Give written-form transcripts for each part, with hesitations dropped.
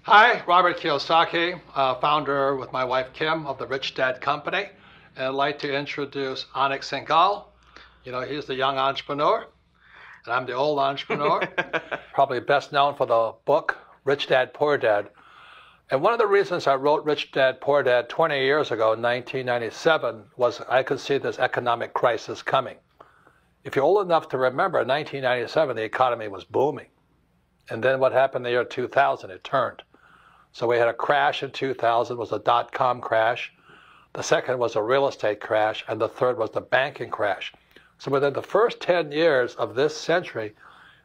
Hi, Robert Kiyosaki, founder with my wife Kim of the Rich Dad Company. And I'd like to introduce Anik Singhal. He's the young entrepreneur, and I'm the old entrepreneur. Probably best known for the book Rich Dad Poor Dad. And one of the reasons I wrote Rich Dad Poor Dad 20 years ago in 1997 was I could see this economic crisis coming. If you're old enough to remember, in 1997, the economy was booming. And then what happened in the year 2000? It turned. So we had a crash in 2000, was a dot-com crash. The second was a real estate crash, and the third was the banking crash. So within the first 10 years of this century,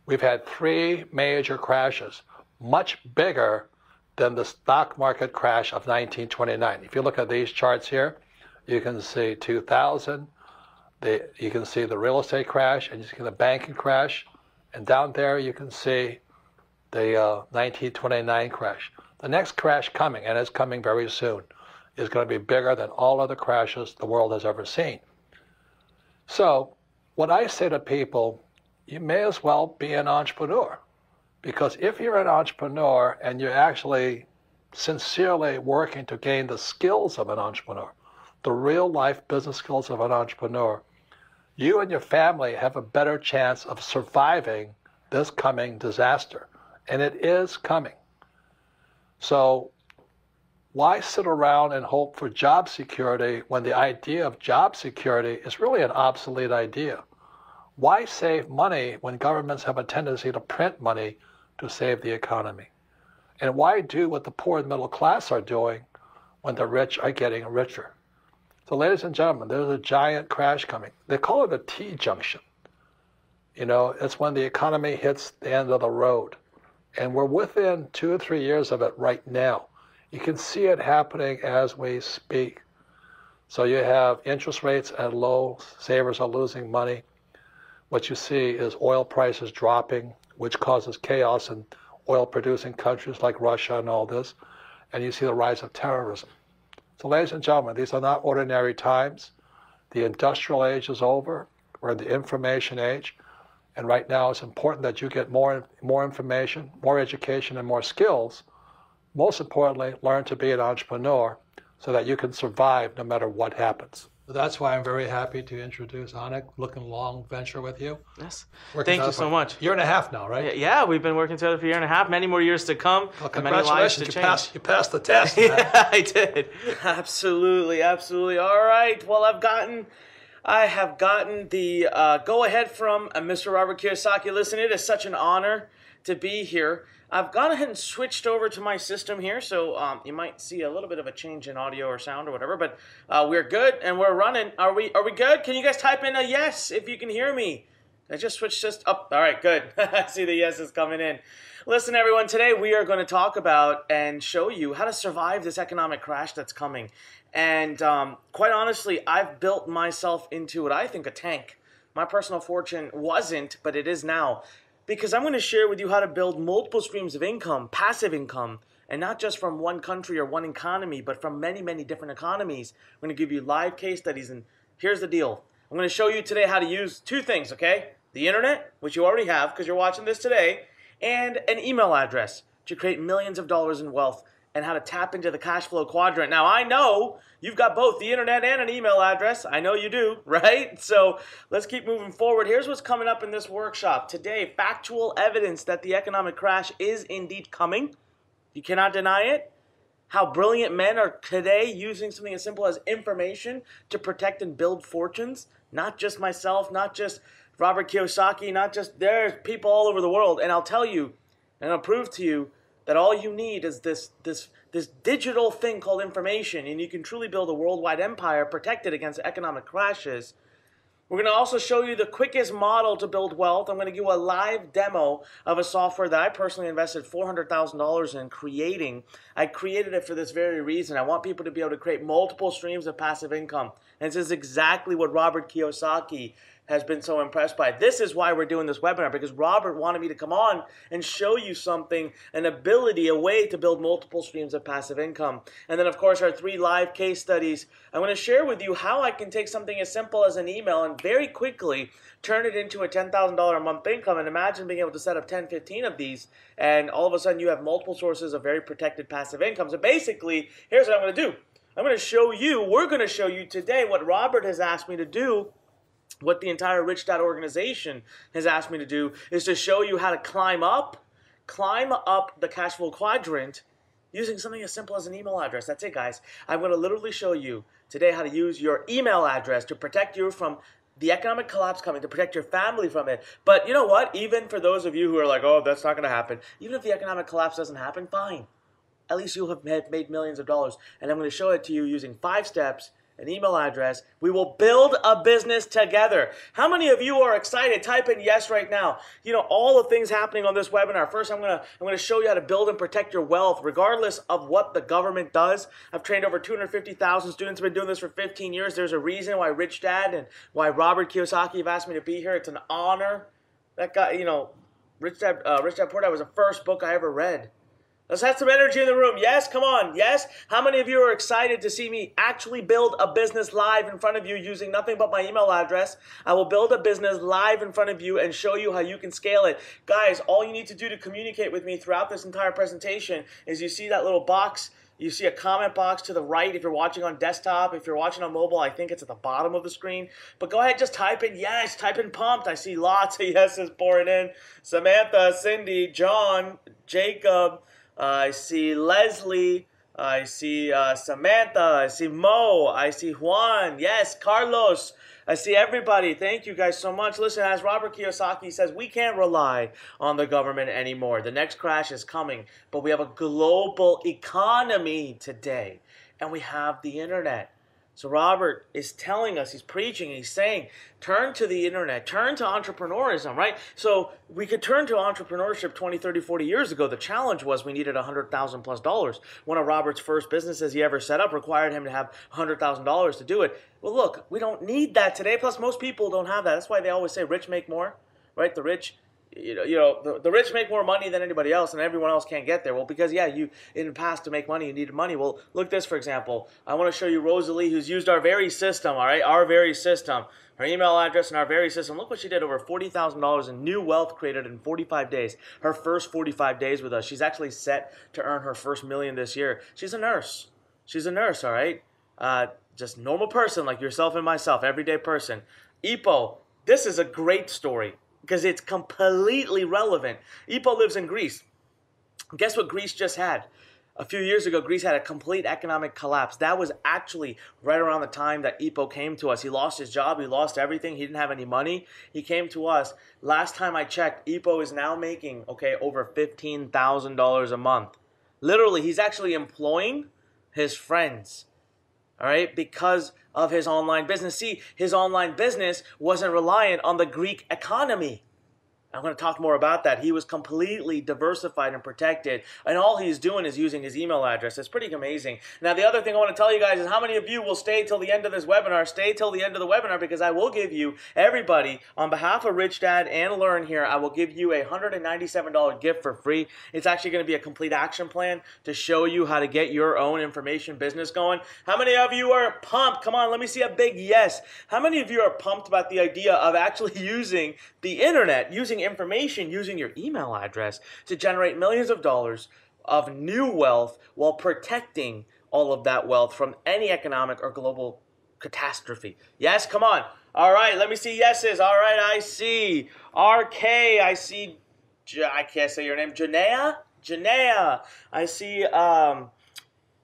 we've had three major crashes, much bigger than the stock market crash of 1929. If you look at these charts here, you can see 2000, you can see the real estate crash, and you can see the banking crash, and down there you can see the 1929 crash. The next crash coming, and it's coming very soon, is going to be bigger than all other crashes the world has ever seen. So what I say to people, you may as well be an entrepreneur. Because if you're an entrepreneur and you're actually sincerely working to gain the skills of an entrepreneur, the real life business skills of an entrepreneur, you and your family have a better chance of surviving this coming disaster. And it is coming. So why sit around and hope for job security when the idea of job security is really an obsolete idea? Why save money when governments have a tendency to print money to save the economy? And why do what the poor and middle class are doing when the rich are getting richer? So ladies and gentlemen, there's a giant crash coming. They call it a T-junction. It's when the economy hits the end of the road. And we're within 2 or 3 years of it right now. You can see it happening as we speak. So you have interest rates at low, savers are losing money. What you see is oil prices dropping, which causes chaos in oil-producing countries like Russia and all this. And you see the rise of terrorism. So ladies and gentlemen, these are not ordinary times. The industrial age is over. We're in the information age. And right now, it's important that you get more information, more education, and more skills. Most importantly, learn to be an entrepreneur so that you can survive no matter what happens. That's why I'm very happy to introduce Anik, looking long venture with you. Yes. Thank you so much. Year and a half now, right? Yeah, we've been working together for a year and a half. Many more years to come. Well, congratulations. You passed the test. Yeah, I did. Absolutely. All right. Well, I have gotten the go-ahead from Mr. Robert Kiyosaki. Listen, it is such an honor to be here. I've gone ahead and switched over to my system here, so you might see a little bit of a change in audio or sound or whatever, but we're good and we're running. Are we good? Can you guys type in a yes if you can hear me? I just switched this up. All right, good. I see the yeses coming in. Listen, everyone, today we are going to talk about and show you how to survive this economic crash that's coming. And quite honestly, I've built myself into what I think a tank. My personal fortune wasn't, but it is now. Because I'm going to share with you how to build multiple streams of income, passive income, and not just from one country or one economy, but from many, many different economies. I'm going to give you live case studies, and here's the deal. I'm going to show you today how to use two things, okay? The internet, which you already have because you're watching this today, and an email address to create millions of dollars in wealth and how to tap into the cash flow quadrant. Now, I know you've got both the internet and an email address. I know you do, right? So let's keep moving forward. Here's what's coming up in this workshop. Today, factual evidence that the economic crash is indeed coming. You cannot deny it. How brilliant men are today using something as simple as information to protect and build fortunes. Not just myself, not just Robert Kiyosaki, not just, there's people all over the world. And I'll tell you, and I'll prove to you, that all you need is this digital thing called information, and you can truly build a worldwide empire protected against economic crashes. We're going to also show you the quickest model to build wealth. I'm going to give you a live demo of a software that I personally invested $400,000 in creating. I created it for this very reason. I want people to be able to create multiple streams of passive income. And this is exactly what Robert Kiyosaki has been so impressed by. This is why we're doing this webinar, because Robert wanted me to come on and show you something, an ability, a way to build multiple streams of passive income. And then, of course, our 3 live case studies. I'm going to share with you how I can take something as simple as an email and very quickly turn it into a $10,000 a month income. And imagine being able to set up 10, 15 of these, and all of a sudden you have multiple sources of very protected passive income. So basically, here's what I'm going to do. I'm going to show you, we're going to show you today what Robert has asked me to do. What the entire Rich Dad organization has asked me to do is to show you how to climb up the cash flow quadrant using something as simple as an email address. That's it, guys. I'm going to literally show you today how to use your email address to protect you from the economic collapse coming, to protect your family from it. But you know what? Even for those of you who are like, oh, that's not going to happen, even if the economic collapse doesn't happen, fine. At least you'll have made millions of dollars. And I'm going to show it to you using 5 steps, an email address. We will build a business together. How many of you are excited? Type in yes right now. You know, all the things happening on this webinar. First, I'm going to show you how to build and protect your wealth regardless of what the government does. I've trained over 250,000 students. I've been doing this for 15 years. There's a reason why Rich Dad and why Robert Kiyosaki have asked me to be here. It's an honor. That guy, you know, Rich Dad Poor Dad was the first book I ever read. Let's have some energy in the room. Yes, come on. Yes. How many of you are excited to see me actually build a business live in front of you using nothing but my email address? I will build a business live in front of you and show you how you can scale it. Guys, all you need to do to communicate with me throughout this entire presentation is you see that little box. You see a comment box to the right if you're watching on desktop. If you're watching on mobile, I think it's at the bottom of the screen. But go ahead, just type in yes, type in pumped. I see lots of yeses pouring in. Samantha, Cindy, John, Jacob, I see Leslie, I see Samantha, I see Mo, I see Juan, yes, Carlos, I see everybody. Thank you guys so much. Listen, as Robert Kiyosaki says, we can't rely on the government anymore. The next crash is coming, but we have a global economy today, and we have the internet. So Robert is telling us, he's preaching, he's saying, turn to the internet, turn to entrepreneurism, right? So we could turn to entrepreneurship 20, 30, 40 years ago. The challenge was we needed $100,000+. One of Robert's first businesses he ever set up required him to have $100,000 to do it. Well, look, we don't need that today. Plus, most people don't have that. That's why they always say rich make more, right? The rich... the rich make more money than anybody else, and everyone else can't get there. Well, because, yeah, you in the past to make money, you needed money. Well, look at this, for example. I want to show you Rosalie, who's used our very system, all right? Our very system. Her email address and our very system. Look what she did. Over $40,000 in new wealth created in 45 days. Her first 45 days with us. She's actually set to earn her first $1 million this year. She's a nurse. She's a nurse, all right? Just normal person like yourself and myself, everyday person. Ipo, this is a great story, because it's completely relevant. Ipo lives in Greece. Guess what Greece just had? A few years ago, Greece had a complete economic collapse. That was actually right around the time that Ipo came to us. He lost his job. He lost everything. He didn't have any money. He came to us. Last time I checked, Ipo is now making, over $15,000 a month. Literally, he's actually employing his friends. All right, because of his online business. See, his online business wasn't reliant on the Greek economy. I'm going to talk more about that. He was completely diversified and protected, and all he's doing is using his email address. It's pretty amazing. Now, the other thing I want to tell you guys is how many of you will stay till the end of this webinar? Stay till the end of the webinar, because I will give you, everybody, on behalf of Rich Dad and Learn here, I will give you a $197 gift for free. It's actually going to be a complete action plan to show you how to get your own information business going. How many of you are pumped? Come on, let me see a big yes. How many of you are pumped about the idea of actually using the internet, using information, using your email address to generate millions of dollars of new wealth while protecting all of that wealth from any economic or global catastrophe? Yes, come on. All right, let me see yeses. All right, I see RK. I see, I can't say your name, Janaea. I see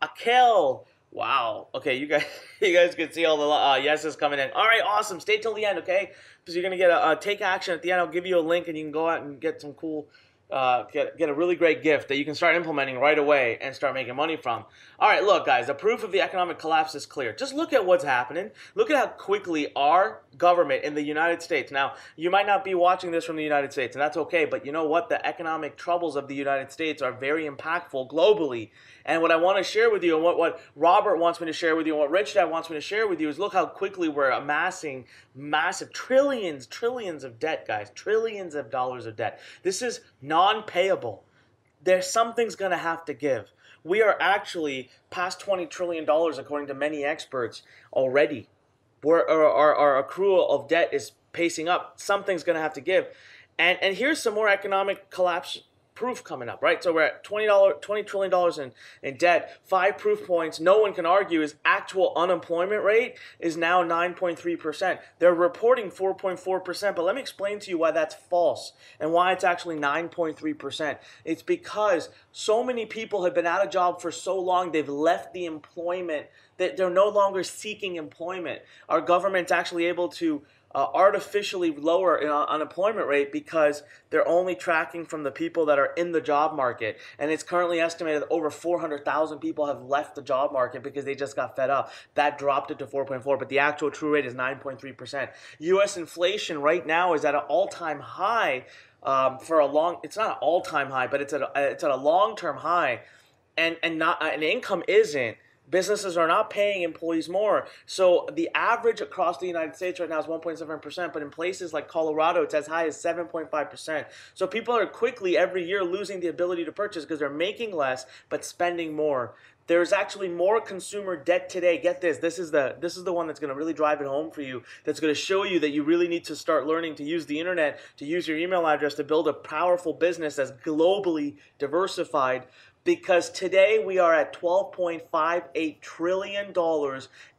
Akel. Wow. Okay, you guys can see all the yeses coming in. All right, awesome. Stay till the end, okay? Because you're gonna get a take action at the end. I'll give you a link, and you can go out and get some cool get a really great gift that you can start implementing right away and start making money from. All right, look, guys, the proof of the economic collapse is clear. Just look at what's happening. Look at how quickly our government in the United States. Now, you might not be watching this from the United States, and that's okay, but you know what? The economic troubles of the United States are very impactful globally. And what I want to share with you, and what Robert wants me to share with you, and what Rich Dad wants me to share with you is look how quickly we're amassing massive trillions of debt, guys. Trillions of dollars of debt. This is non-payable. There's something's going to have to give. We are actually past $20 trillion according to many experts already. Our accrual of debt is pacing up. Something's going to have to give. And here's some more economic collapse proof coming up, right? So we're at $20 trillion in debt. 5 proof points no one can argue is actual unemployment rate is now 9.3%. They're reporting 4.4%, but let me explain to you why that's false and why it's actually 9.3%. It's because so many people have been out of job for so long, they've left the employment, that they're no longer seeking employment. Our government's actually able to artificially lower unemployment rate because they're only tracking from the people that are in the job market. And it's currently estimated that over 400,000 people have left the job market because they just got fed up. That dropped it to 4.4, but the actual true rate is 9.3%. U.S. inflation right now is at an all-time high it's not an all-time high, but it's at a long-term high, and income isn't. Businesses are not paying employees more. So the average across the United States right now is 1.7%, but in places like Colorado, it's as high as 7.5%. So people are quickly every year losing the ability to purchase because they're making less but spending more. There's actually more consumer debt today. Get this. This is the one that's going to really drive it home for you. That's going to show you that you really need to start learning to use the internet, to use your email address, to build a powerful business that's globally diversified. Because today we are at $12.58 trillion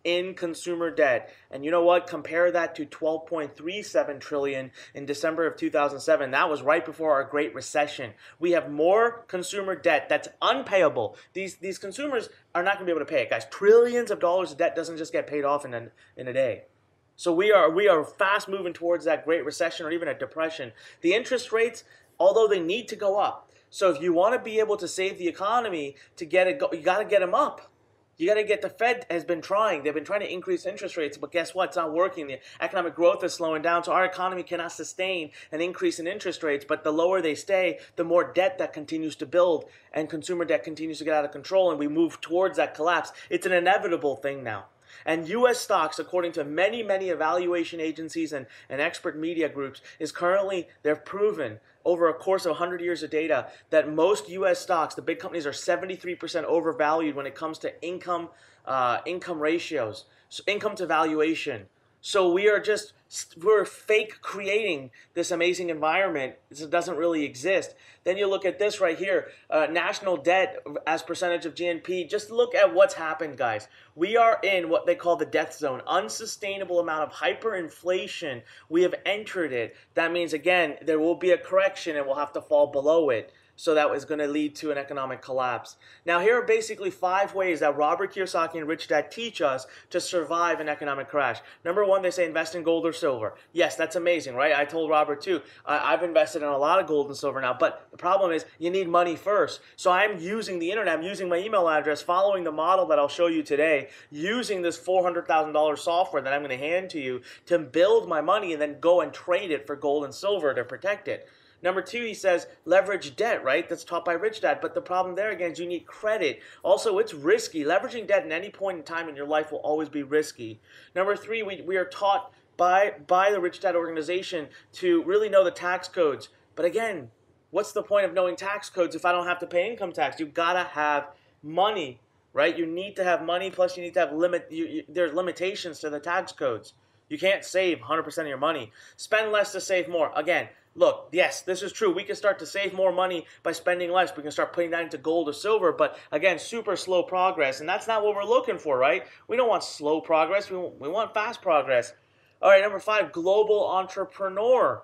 in consumer debt. And you know what? Compare that to $12.37 trillion in December of 2007. That was right before our Great Recession. We have more consumer debt that's unpayable. These consumers are not going to be able to pay it, guys. Trillions of dollars of debt doesn't just get paid off in a day. So we are fast moving towards that Great Recession or even a depression. The interest rates, although they need to go up. So if you want to be able to save the economy, you got to get them up. You got to get the Fed has been trying. They've been trying to increase interest rates, but guess what? It's not working. The economic growth is slowing down, so our economy cannot sustain an increase in interest rates. But the lower they stay, the more debt that continues to build, and consumer debt continues to get out of control, and we move towards that collapse. It's an inevitable thing now. And U.S. stocks, according to many evaluation agencies and expert media groups, they've proven over a course of 100 years of data that most U.S. stocks, the big companies, are 73% overvalued when it comes to income ratios, so income to valuation. So we're fake creating this amazing environment. It doesn't really exist. Then you look at this right here, national debt as percentage of GNP. Just look at what's happened, guys. We are in what they call the death zone, unsustainable amount of hyperinflation. We have entered it. That means, again, there will be a correction and we'll have to fall below it. So that was going to lead to an economic collapse. Now, here are basically 5 ways that Robert Kiyosaki and Rich Dad teach us to survive an economic crash. Number 1, they say invest in gold or silver. Yes, that's amazing, right? I told Robert too. I've invested in a lot of gold and silver now, but the problem is you need money first. So I'm using the internet. I'm using my email address, following the model that I'll show you today, using this $400,000 software that I'm going to hand to you to build my money and then go and trade it for gold and silver to protect it. Number 2, he says leverage debt, right? That's taught by Rich Dad. But the problem there, again, is you need credit. Also, it's risky. Leveraging debt at any point in time in your life will always be risky. Number 3, we are taught by the Rich Dad organization to really know the tax codes. But again, what's the point of knowing tax codes if I don't have to pay income tax? You've got to have money, right? You need to have money, plus you need to have there's limitations to the tax codes. You can't save 100% of your money. Spend less to save more. Again, look, yes, this is true. We can start to save more money by spending less. We can start putting that into gold or silver, but again, super slow progress, and that's not what we're looking for, right? We don't want slow progress. We want fast progress. All right, number 5, global entrepreneur.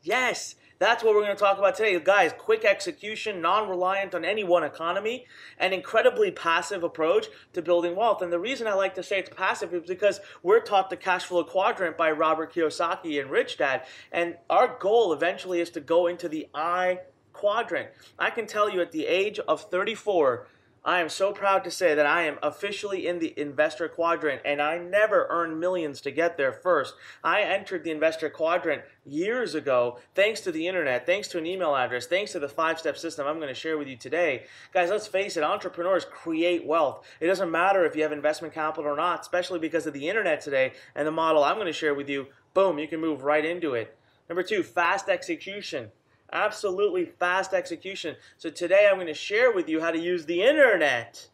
Yes, that's what we're going to talk about today. Guys, quick execution, non-reliant on any one economy, an incredibly passive approach to building wealth. And the reason I like to say it's passive is because we're taught the cash flow quadrant by Robert Kiyosaki and Rich Dad. And our goal eventually is to go into the I quadrant. I can tell you at the age of 34, I am so proud to say that I am officially in the investor quadrant, and I never earned millions to get there first. I entered the investor quadrant years ago thanks to the internet, thanks to an email address, thanks to the 5-step system I'm going to share with you today. Guys, let's face it, entrepreneurs create wealth. It doesn't matter if you have investment capital or not, especially because of the internet today and the model I'm going to share with you. Boom, you can move right into it. Number 2, fast execution. Absolutely fast execution. So today I'm going to share with you how to use the internet,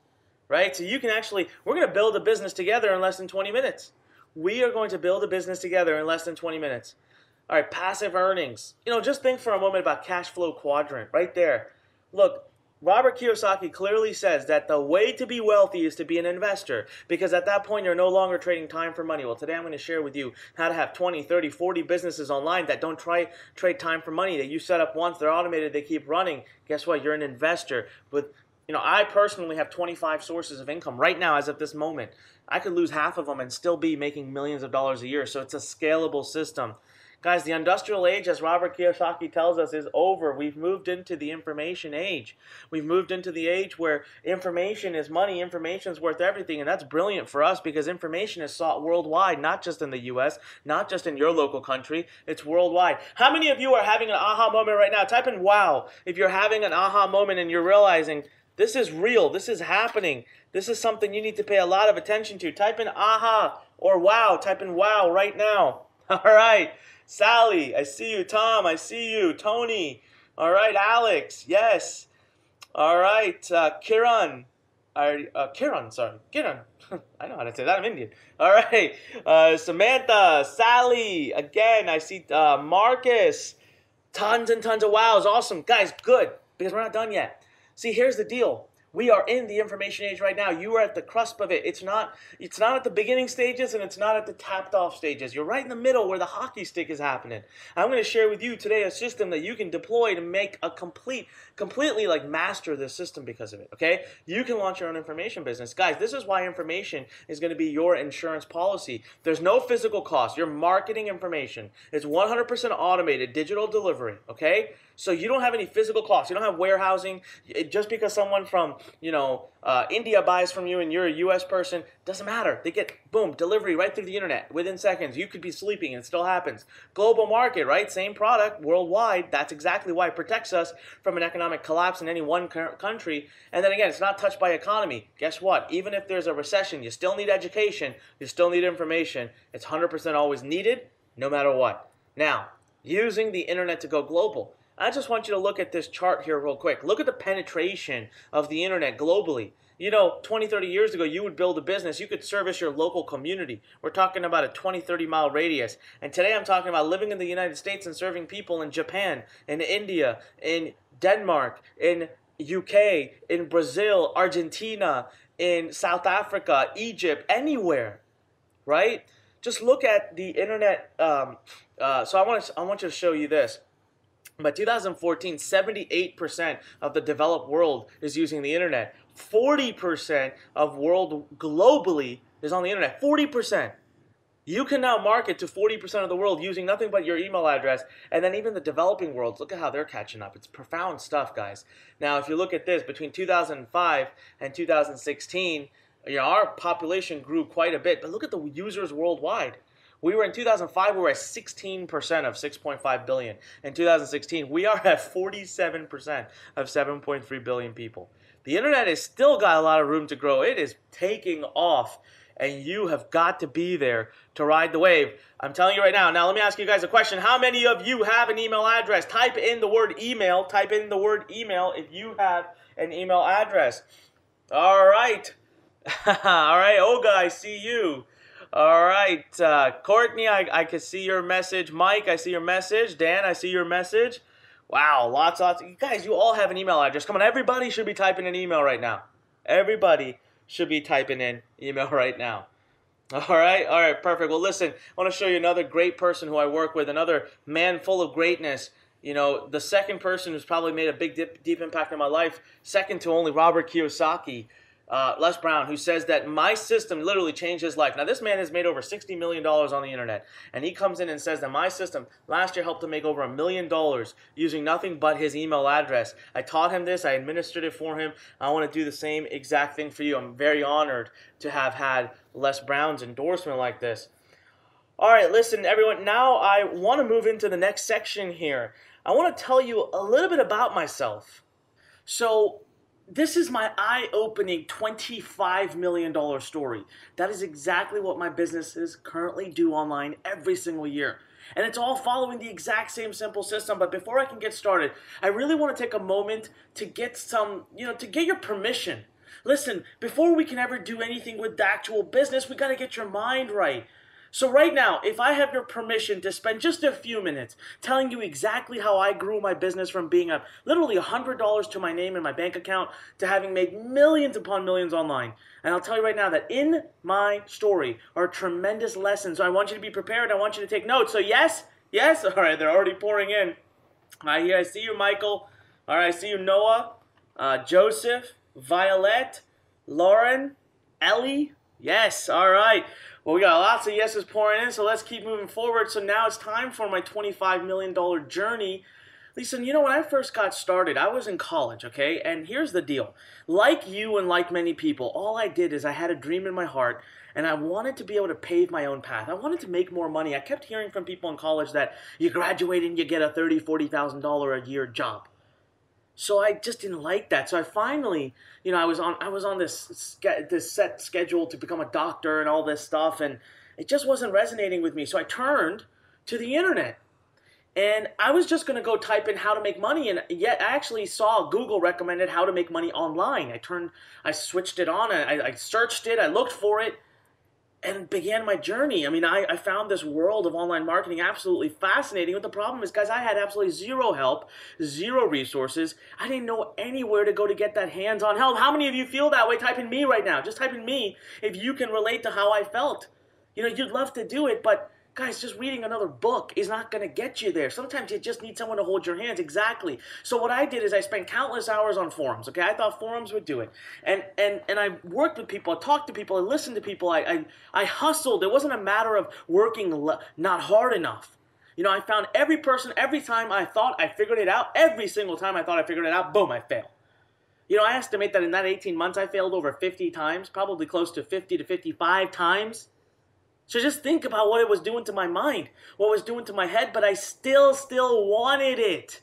right? So you can we're going to build a business together in less than 20 minutes. We are going to build a business together in less than 20 minutes. All right, passive earnings. Just think for a moment about cash flow quadrant right there. Look, Robert Kiyosaki clearly says that the way to be wealthy is to be an investor, because at that point you're no longer trading time for money. Well, today I'm going to share with you how to have 20, 30, 40 businesses online that don't trade time for money, that you set up once, they're automated, they keep running. Guess what? You're an investor. I personally have 25 sources of income right now as of this moment. I could lose half of them and still be making millions of dollars a year, so it's a scalable system. Guys, the industrial age, as Robert Kiyosaki tells us, is over. We've moved into the information age. We've moved into the age where information is money, information is worth everything, and that's brilliant for us because information is sought worldwide, not just in the U.S., not just in your local country. It's worldwide. How many of you are having an aha moment right now? Type in wow if you're having an aha moment and you're realizing this is real, this is happening, this is something you need to pay a lot of attention to. Type in aha or wow. Type in wow right now. All right. Sally, I see you. Tom, I see you. Tony, all right. Alex, yes. All right. Kiran, Kiran. I know how to say that. I'm Indian. All right. Samantha, Sally, again, I see Marcus. Tons and tons of wows. Awesome. Guys, good, because we're not done yet. See, here's the deal. We are in the information age right now. You are at the cusp of it. It's not at the beginning stages and it's not at the tapped off stages. You're right in the middle where the hockey stick is happening. I'm going to share with you today a system that you can deploy to make a completely master this system because of it, okay? You can launch your own information business. Guys, this is why information is going to be your insurance policy. There's no physical cost. Your marketing information is 100% automated, digital delivery, okay? So you don't have any physical costs. You don't have warehousing. Just because someone from, India buys from you and you're a U.S. person, doesn't matter. They get, boom, delivery right through the internet within seconds. You could be sleeping and it still happens. Global market, right? Same product worldwide. That's exactly why it protects us from an economic collapse in any one country. And then again, it's not touched by economy. Guess what? Even if there's a recession, you still need education. You still need information. It's 100% always needed, no matter what. Now, using the internet to go global. I just want you to look at this chart here real quick. Look at the penetration of the internet globally. 20, 30 years ago, you would build a business. You could service your local community. We're talking about a 20, 30-mile radius. And today I'm talking about living in the United States and serving people in Japan, in India, in Denmark, in UK, in Brazil, Argentina, in South Africa, Egypt, anywhere, right? Just look at the internet. So I want you to show you this. By 2014, 78% of the developed world is using the internet. 40% of world globally is on the internet. 40%. You can now market to 40% of the world using nothing but your email address. And then even the developing worlds, look at how they're catching up. It's profound stuff, guys. Now, if you look at this, between 2005 and 2016, our population grew quite a bit. But look at the users worldwide. We were in 2005, we were at 16% of 6.5 billion. In 2016, we are at 47% of 7.3 billion people. The internet has still got a lot of room to grow. It is taking off, and you have got to be there to ride the wave. I'm telling you right now. Now, let me ask you guys a question. How many of you have an email address? Type in the word email. Type in the word email if you have an email address. All right. All right, Olga, I see you. All right, Courtney, I can see your message. Mike, I see your message. Dan, I see your message. Wow, lots. You guys, you all have an email address. Come on, everybody should be typing an email right now. Everybody should be typing in email right now. All right, perfect. Well, listen, I want to show you another great person who I work with, another man full of greatness. The second person who's probably made a big, deep impact in my life, second to only Robert Kiyosaki. Les Brown, who says that my system literally changed his life. Now, this man has made over $60 million on the internet, and he comes in and says that my system last year helped him make over $1 million using nothing but his email address. I taught him this. I administered it for him. I want to do the same exact thing for you. I'm very honored to have had Les Brown's endorsement like this. All right, listen, everyone. Now I want to move into the next section here. I want to tell you a little bit about myself. So, this is my eye-opening $25 million story. That is exactly what my businesses currently do online every single year. And it's all following the exact same simple system. But before I can get started, I really want to take a moment to get to get your permission. Listen, before we can ever do anything with the actual business, we got to get your mind right. So right now, if I have your permission to spend just a few minutes telling you exactly how I grew my business from being literally $100 to my name in my bank account to having made millions upon millions online. And I'll tell you right now that in my story are tremendous lessons. So I want you to be prepared. I want you to take notes. So yes? Yes? All right, they're already pouring in. I see you, Michael. All right, I see you, Noah, Joseph, Violet, Lauren, Ellie. Yes, all right. Well, we got lots of yeses pouring in, so let's keep moving forward. So now it's time for my $25 million journey. Listen, when I first got started, I was in college, okay? And here's the deal. Like you and like many people, all I did is I had a dream in my heart, and I wanted to be able to pave my own path. I wanted to make more money. I kept hearing from people in college that you graduate and you get a $30,000, $40,000 a year job. So I just didn't like that. So I finally, I was on this set schedule to become a doctor and all this stuff, and it just wasn't resonating with me. So I turned to the internet, and I was just going to go type in how to make money, and yet I actually saw Google recommended how to make money online. I switched it on, I searched it, I looked for it, and began my journey. I found this world of online marketing absolutely fascinating. But the problem is, guys, I had absolutely zero help, zero resources. I didn't know anywhere to go to get that hands-on help. How many of you feel that way? Type in me right now. Just type in me if you can relate to how I felt. You'd love to do it, but guys, just reading another book is not going to get you there. Sometimes you just need someone to hold your hands. Exactly. So what I did is I spent countless hours on forums. Okay, I thought forums would do it, and I worked with people. I talked to people. I listened to people. I hustled. It wasn't a matter of working not hard enough. I found every person every time I thought I figured it out. Every single time I thought I figured it out, boom, I failed. I estimate that in that 18 months I failed over 50 times, probably close to 50 to 55 times. So just think about what it was doing to my mind, what it was doing to my head, but I still wanted it.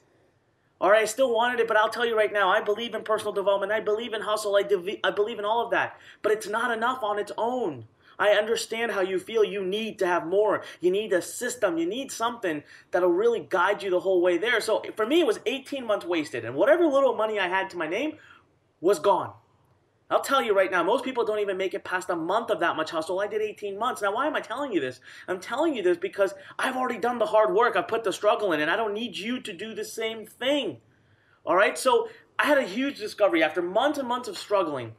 All right, I still wanted it, but I'll tell you right now, I believe in personal development. I believe in hustle. I believe in all of that, but it's not enough on its own. I understand how you feel. You need to have more. You need a system. You need something that'll really guide you the whole way there. So for me, it was 18 months wasted, and whatever little money I had to my name was gone. I'll tell you right now, most people don't even make it past a month of that much hustle. I did 18 months. Now, why am I telling you this? I'm telling you this because I've already done the hard work. I've put the struggle in, and I don't need you to do the same thing. All right? So I had a huge discovery after months and months of struggling,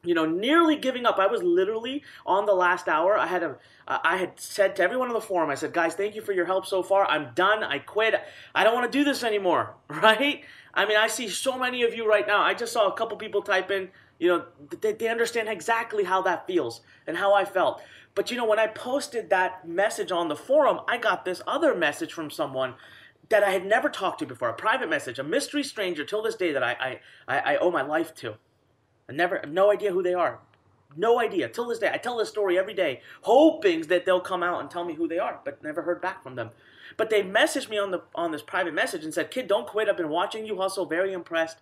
nearly giving up. I was literally on the last hour. I had said to everyone on the forum, I said, guys, thank you for your help so far. I'm done. I quit. I don't want to do this anymore, right? I see so many of you right now. I just saw a couple people type in, they understand exactly how that feels and how I felt. But when I posted that message on the forum, I got this other message from someone that I had never talked to before, a private message, a mystery stranger till this day that I owe my life to. I have no idea who they are. No idea. Till this day, I tell this story every day, hoping that they'll come out and tell me who they are, but never heard back from them. But they messaged me on this private message and said, "Kid, don't quit. I've been watching you hustle. Very impressed.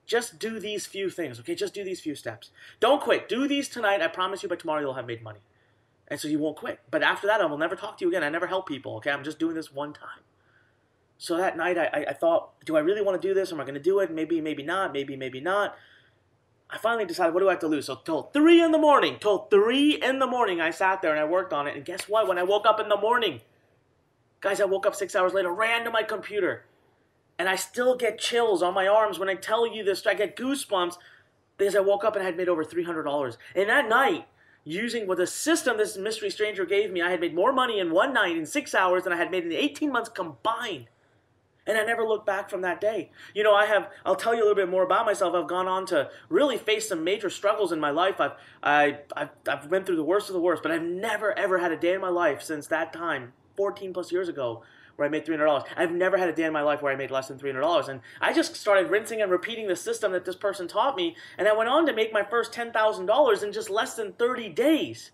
Just do these few things, okay? Just do these few steps. Don't quit. Do these tonight. I promise you by tomorrow you'll have made money." And so you won't quit. But after that, I will never talk to you again. I never help people, okay? I'm just doing this one time. So that night, I thought, do I really want to do this? Am I going to do it? Maybe, maybe not. Maybe, maybe not. I finally decided, what do I have to lose? So till 3 in the morning, I sat there and I worked on it. And guess what? When I woke up in the morning, guys, I woke up 6 hours later, ran to my computer. And I still get chills on my arms when I tell you this. I get goosebumps because I woke up and I had made over $300. And that night, using what the system this mystery stranger gave me, I had made more money in one night in 6 hours than I had made in 18 months combined. And I never looked back from that day. You know, I'll tell you a little bit more about myself. I've gone on to really face some major struggles in my life. I've been through the worst of the worst, but I've never ever had a day in my life since that time, 14 plus years ago, where I made $300. I've never had a day in my life where I made less than $300. And I just started rinsing and repeating the system that this person taught me. And I went on to make my first $10,000 in just less than 30 days.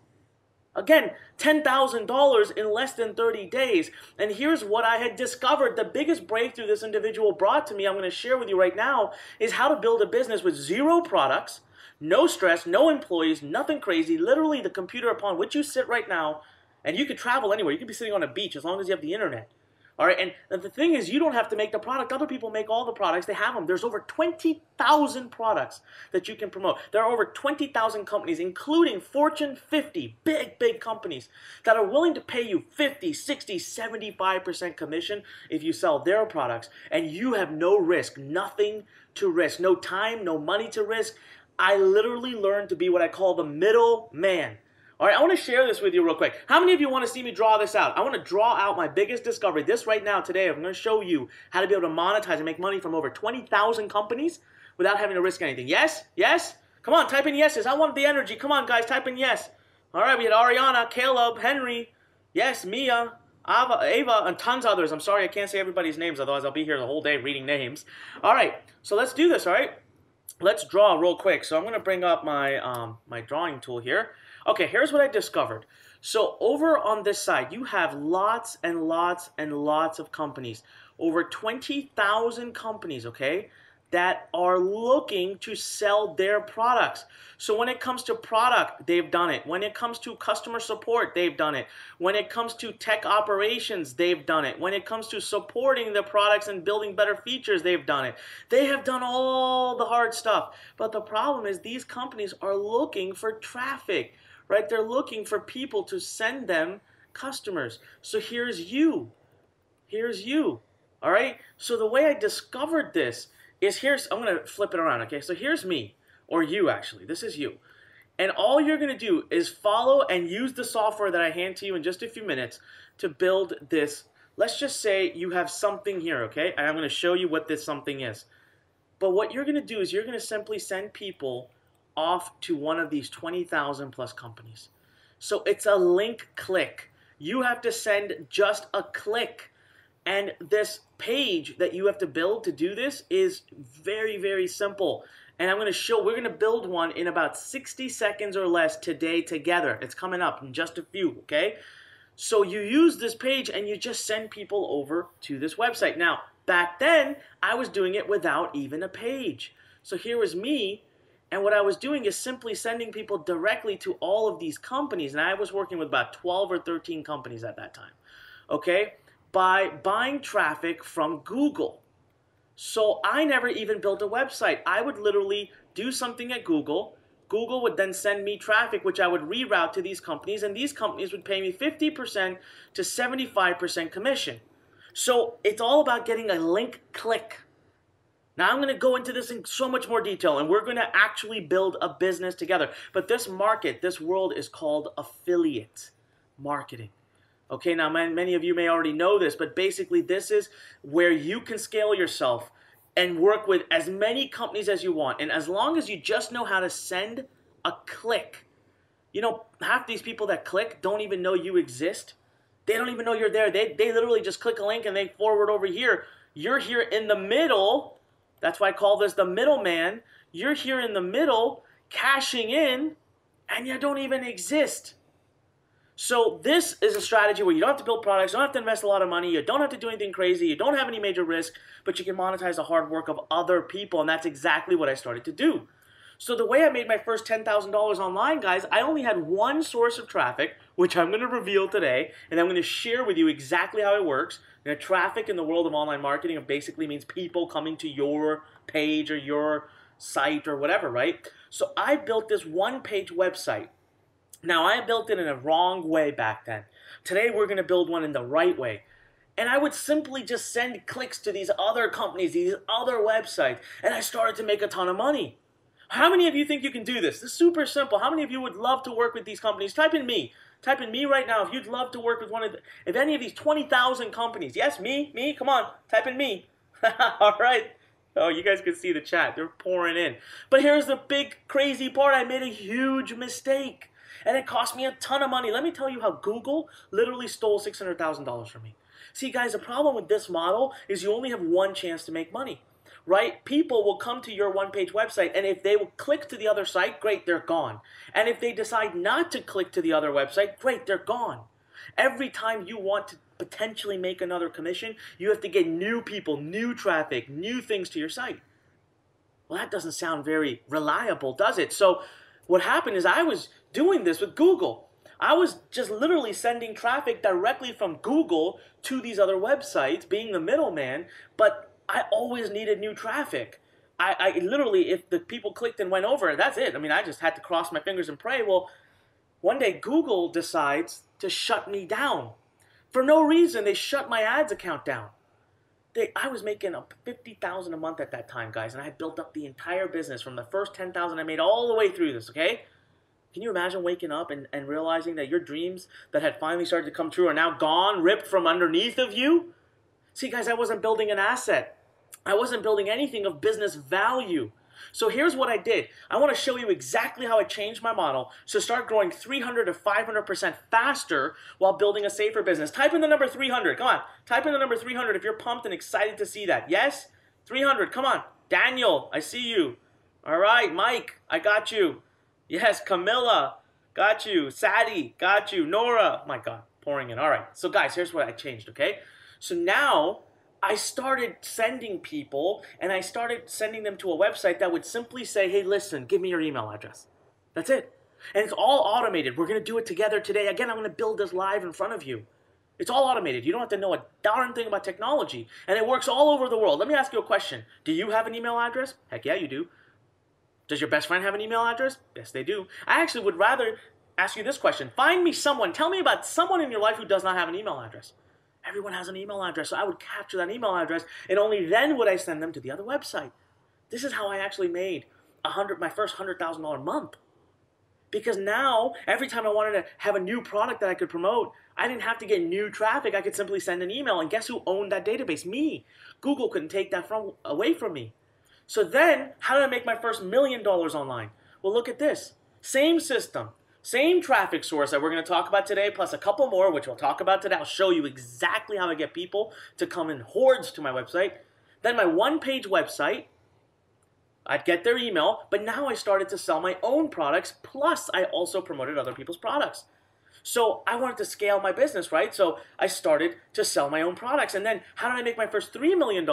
Again, $10,000 in less than 30 days. And here's what I had discovered. The biggest breakthrough this individual brought to me, I'm going to share with you right now, is how to build a business with 0 products, no stress, no employees, nothing crazy, literally the computer upon which you sit right now, and you could travel anywhere. You could be sitting on a beach as long as you have the internet. All right, and the thing is, you don't have to make the product. Other people make all the products. They have them. There's over 20,000 products that you can promote. There are over 20,000 companies, including Fortune 50, big companies, that are willing to pay you 50, 60, 75% commission if you sell their products. And you have no risk, nothing to risk, no time, no money to risk. I literally learned to be what I call the middle man. All right, I want to share this with you real quick. How many of you want to see me draw this out? I want to draw out my biggest discovery. This right now, today, I'm going to show you how to be able to monetize and make money from over 20,000 companies without having to risk anything. Yes? Yes? Come on, type in yeses. I want the energy. Come on, guys, type in yes. All right, we had Ariana, Caleb, Henry, yes, Mia, Ava, and tons of others. I'm sorry I can't say everybody's names, otherwise I'll be here the whole day reading names. All right, so let's do this, all right? Let's draw real quick. So I'm going to bring up my, my drawing tool here. Okay, here's what I discovered. So over on this side, you have lots and lots and lots of companies. Over 20,000 companies, okay, that are looking to sell their products. So when it comes to product, they've done it. When it comes to customer support, they've done it. When it comes to tech operations, they've done it. When it comes to supporting the products and building better features, they've done it. They have done all the hard stuff. But the problem is these companies are looking for traffic. Right? They're looking for people to send them customers. So here's you. Here's you. All right? So the way I discovered this is I'm going to flip it around, okay? So here's me, or you actually. This is you. And all you're going to do is follow and use the software that I hand to you in just a few minutes to build this. Let's just say you have something here, okay? And I'm going to show you what this something is. But what you're going to do is you're going to simply send people off to one of these 20,000 plus companies. So it's a link click. You have to send just a click. And this page that you have to build to do this is very, very simple. And we're going to build one in about 60 seconds or less today together. It's coming up in just a few, okay? So you use this page and you just send people over to this website. Now, back then, I was doing it without even a page. So here was me. And what I was doing is simply sending people directly to all of these companies. And I was working with about 12 or 13 companies at that time, okay, by buying traffic from Google. So I never even built a website. I would literally do something at Google. Google would then send me traffic, which I would reroute to these companies. And these companies would pay me 50% to 75% commission. So it's all about getting a link click. Now I'm going to go into this in so much more detail, and we're going to actually build a business together. But this market, this world is called affiliate marketing. Okay, now many of you may already know this, but basically this is where you can scale yourself and work with as many companies as you want. And as long as you just know how to send a click. You know, half these people that click don't even know you exist. They don't even know you're there. They literally just click a link and they forward over here. You're here in the middle. That's why I call this the middleman. You're here in the middle, cashing in, and you don't even exist. So this is a strategy where you don't have to build products, you don't have to invest a lot of money, you don't have to do anything crazy, you don't have any major risk, but you can monetize the hard work of other people, and that's exactly what I started to do. So the way I made my first $10,000 online, guys, I only had one source of traffic, which I'm going to reveal today, and I'm going to share with you exactly how it works. And traffic in the world of online marketing basically means people coming to your page or your site or whatever, right? So I built this one-page website. Now, I built it in a wrong way back then. Today, we're going to build one in the right way. And I would simply just send clicks to these other companies, these other websites, and I started to make a ton of money. How many of you think you can do this? This is super simple. How many of you would love to work with these companies? Type in me. Type in me right now if you'd love to work with if any of these 20,000 companies. Yes, me, come on, type in me. All right. Oh, you guys can see the chat. They're pouring in. But here's the big crazy part. I made a huge mistake. And it cost me a ton of money. Let me tell you how Google literally stole $600,000 from me. See, guys, the problem with this model is you only have one chance to make money, right? People will come to your one-page website, and if they will click to the other site, great, they're gone. And if they decide not to click to the other website, great, they're gone. Every time you want to potentially make another commission, you have to get new people, new traffic, new things to your site. Well, that doesn't sound very reliable, does it? So what happened is I was doing this with Google. I was just literally sending traffic directly from Google to these other websites, being the middleman, but I always needed new traffic. I literally, if the people clicked and went over, that's it. I mean, I just had to cross my fingers and pray. Well, one day Google decides to shut me down. For no reason, they shut my ads account down. I was making up $50,000 a month at that time, guys, and I had built up the entire business from the first $10,000 I made all the way through this, okay? Can you imagine waking up and realizing that your dreams that had finally started to come true are now gone, ripped from underneath of you? See, guys, I wasn't building an asset. I wasn't building anything of business value. So here's what I did. I want to show you exactly how I changed my model to start growing 300 to 500% faster while building a safer business. Type in the number 300. Come on. Type in the number 300 if you're pumped and excited to see that. Yes? 300. Come on. Daniel, I see you. All right. Mike, I got you. Yes, Camilla, got you. Sadie, got you. Nora, my God, pouring in. All right. So guys, here's what I changed, okay? So now I started sending people, and I started sending them to a website that would simply say, hey, listen, give me your email address. That's it. And it's all automated. We're going to do it together today. Again, I'm going to build this live in front of you. It's all automated. You don't have to know a darn thing about technology. And it works all over the world. Let me ask you a question. Do you have an email address? Heck yeah, you do. Does your best friend have an email address? Yes, they do. I actually would rather ask you this question. Find me someone. Tell me about someone in your life who does not have an email address. Everyone has an email address, so I would capture that email address, and only then would I send them to the other website. This is how I actually made my first $100,000 month. Because now, every time I wanted to have a new product that I could promote, I didn't have to get new traffic. I could simply send an email, and guess who owned that database? Me. Google couldn't take that away from me. So then, how did I make my first $1 million online? Well, look at this. Same system, same traffic source that we're going to talk about today, plus a couple more, which we'll talk about today. I'll show you exactly how I get people to come in hordes to my website. Then my one-page website, I'd get their email, but now I started to sell my own products, plus I also promoted other people's products. So I wanted to scale my business, right? So I started to sell my own products. And then how did I make my first $3 million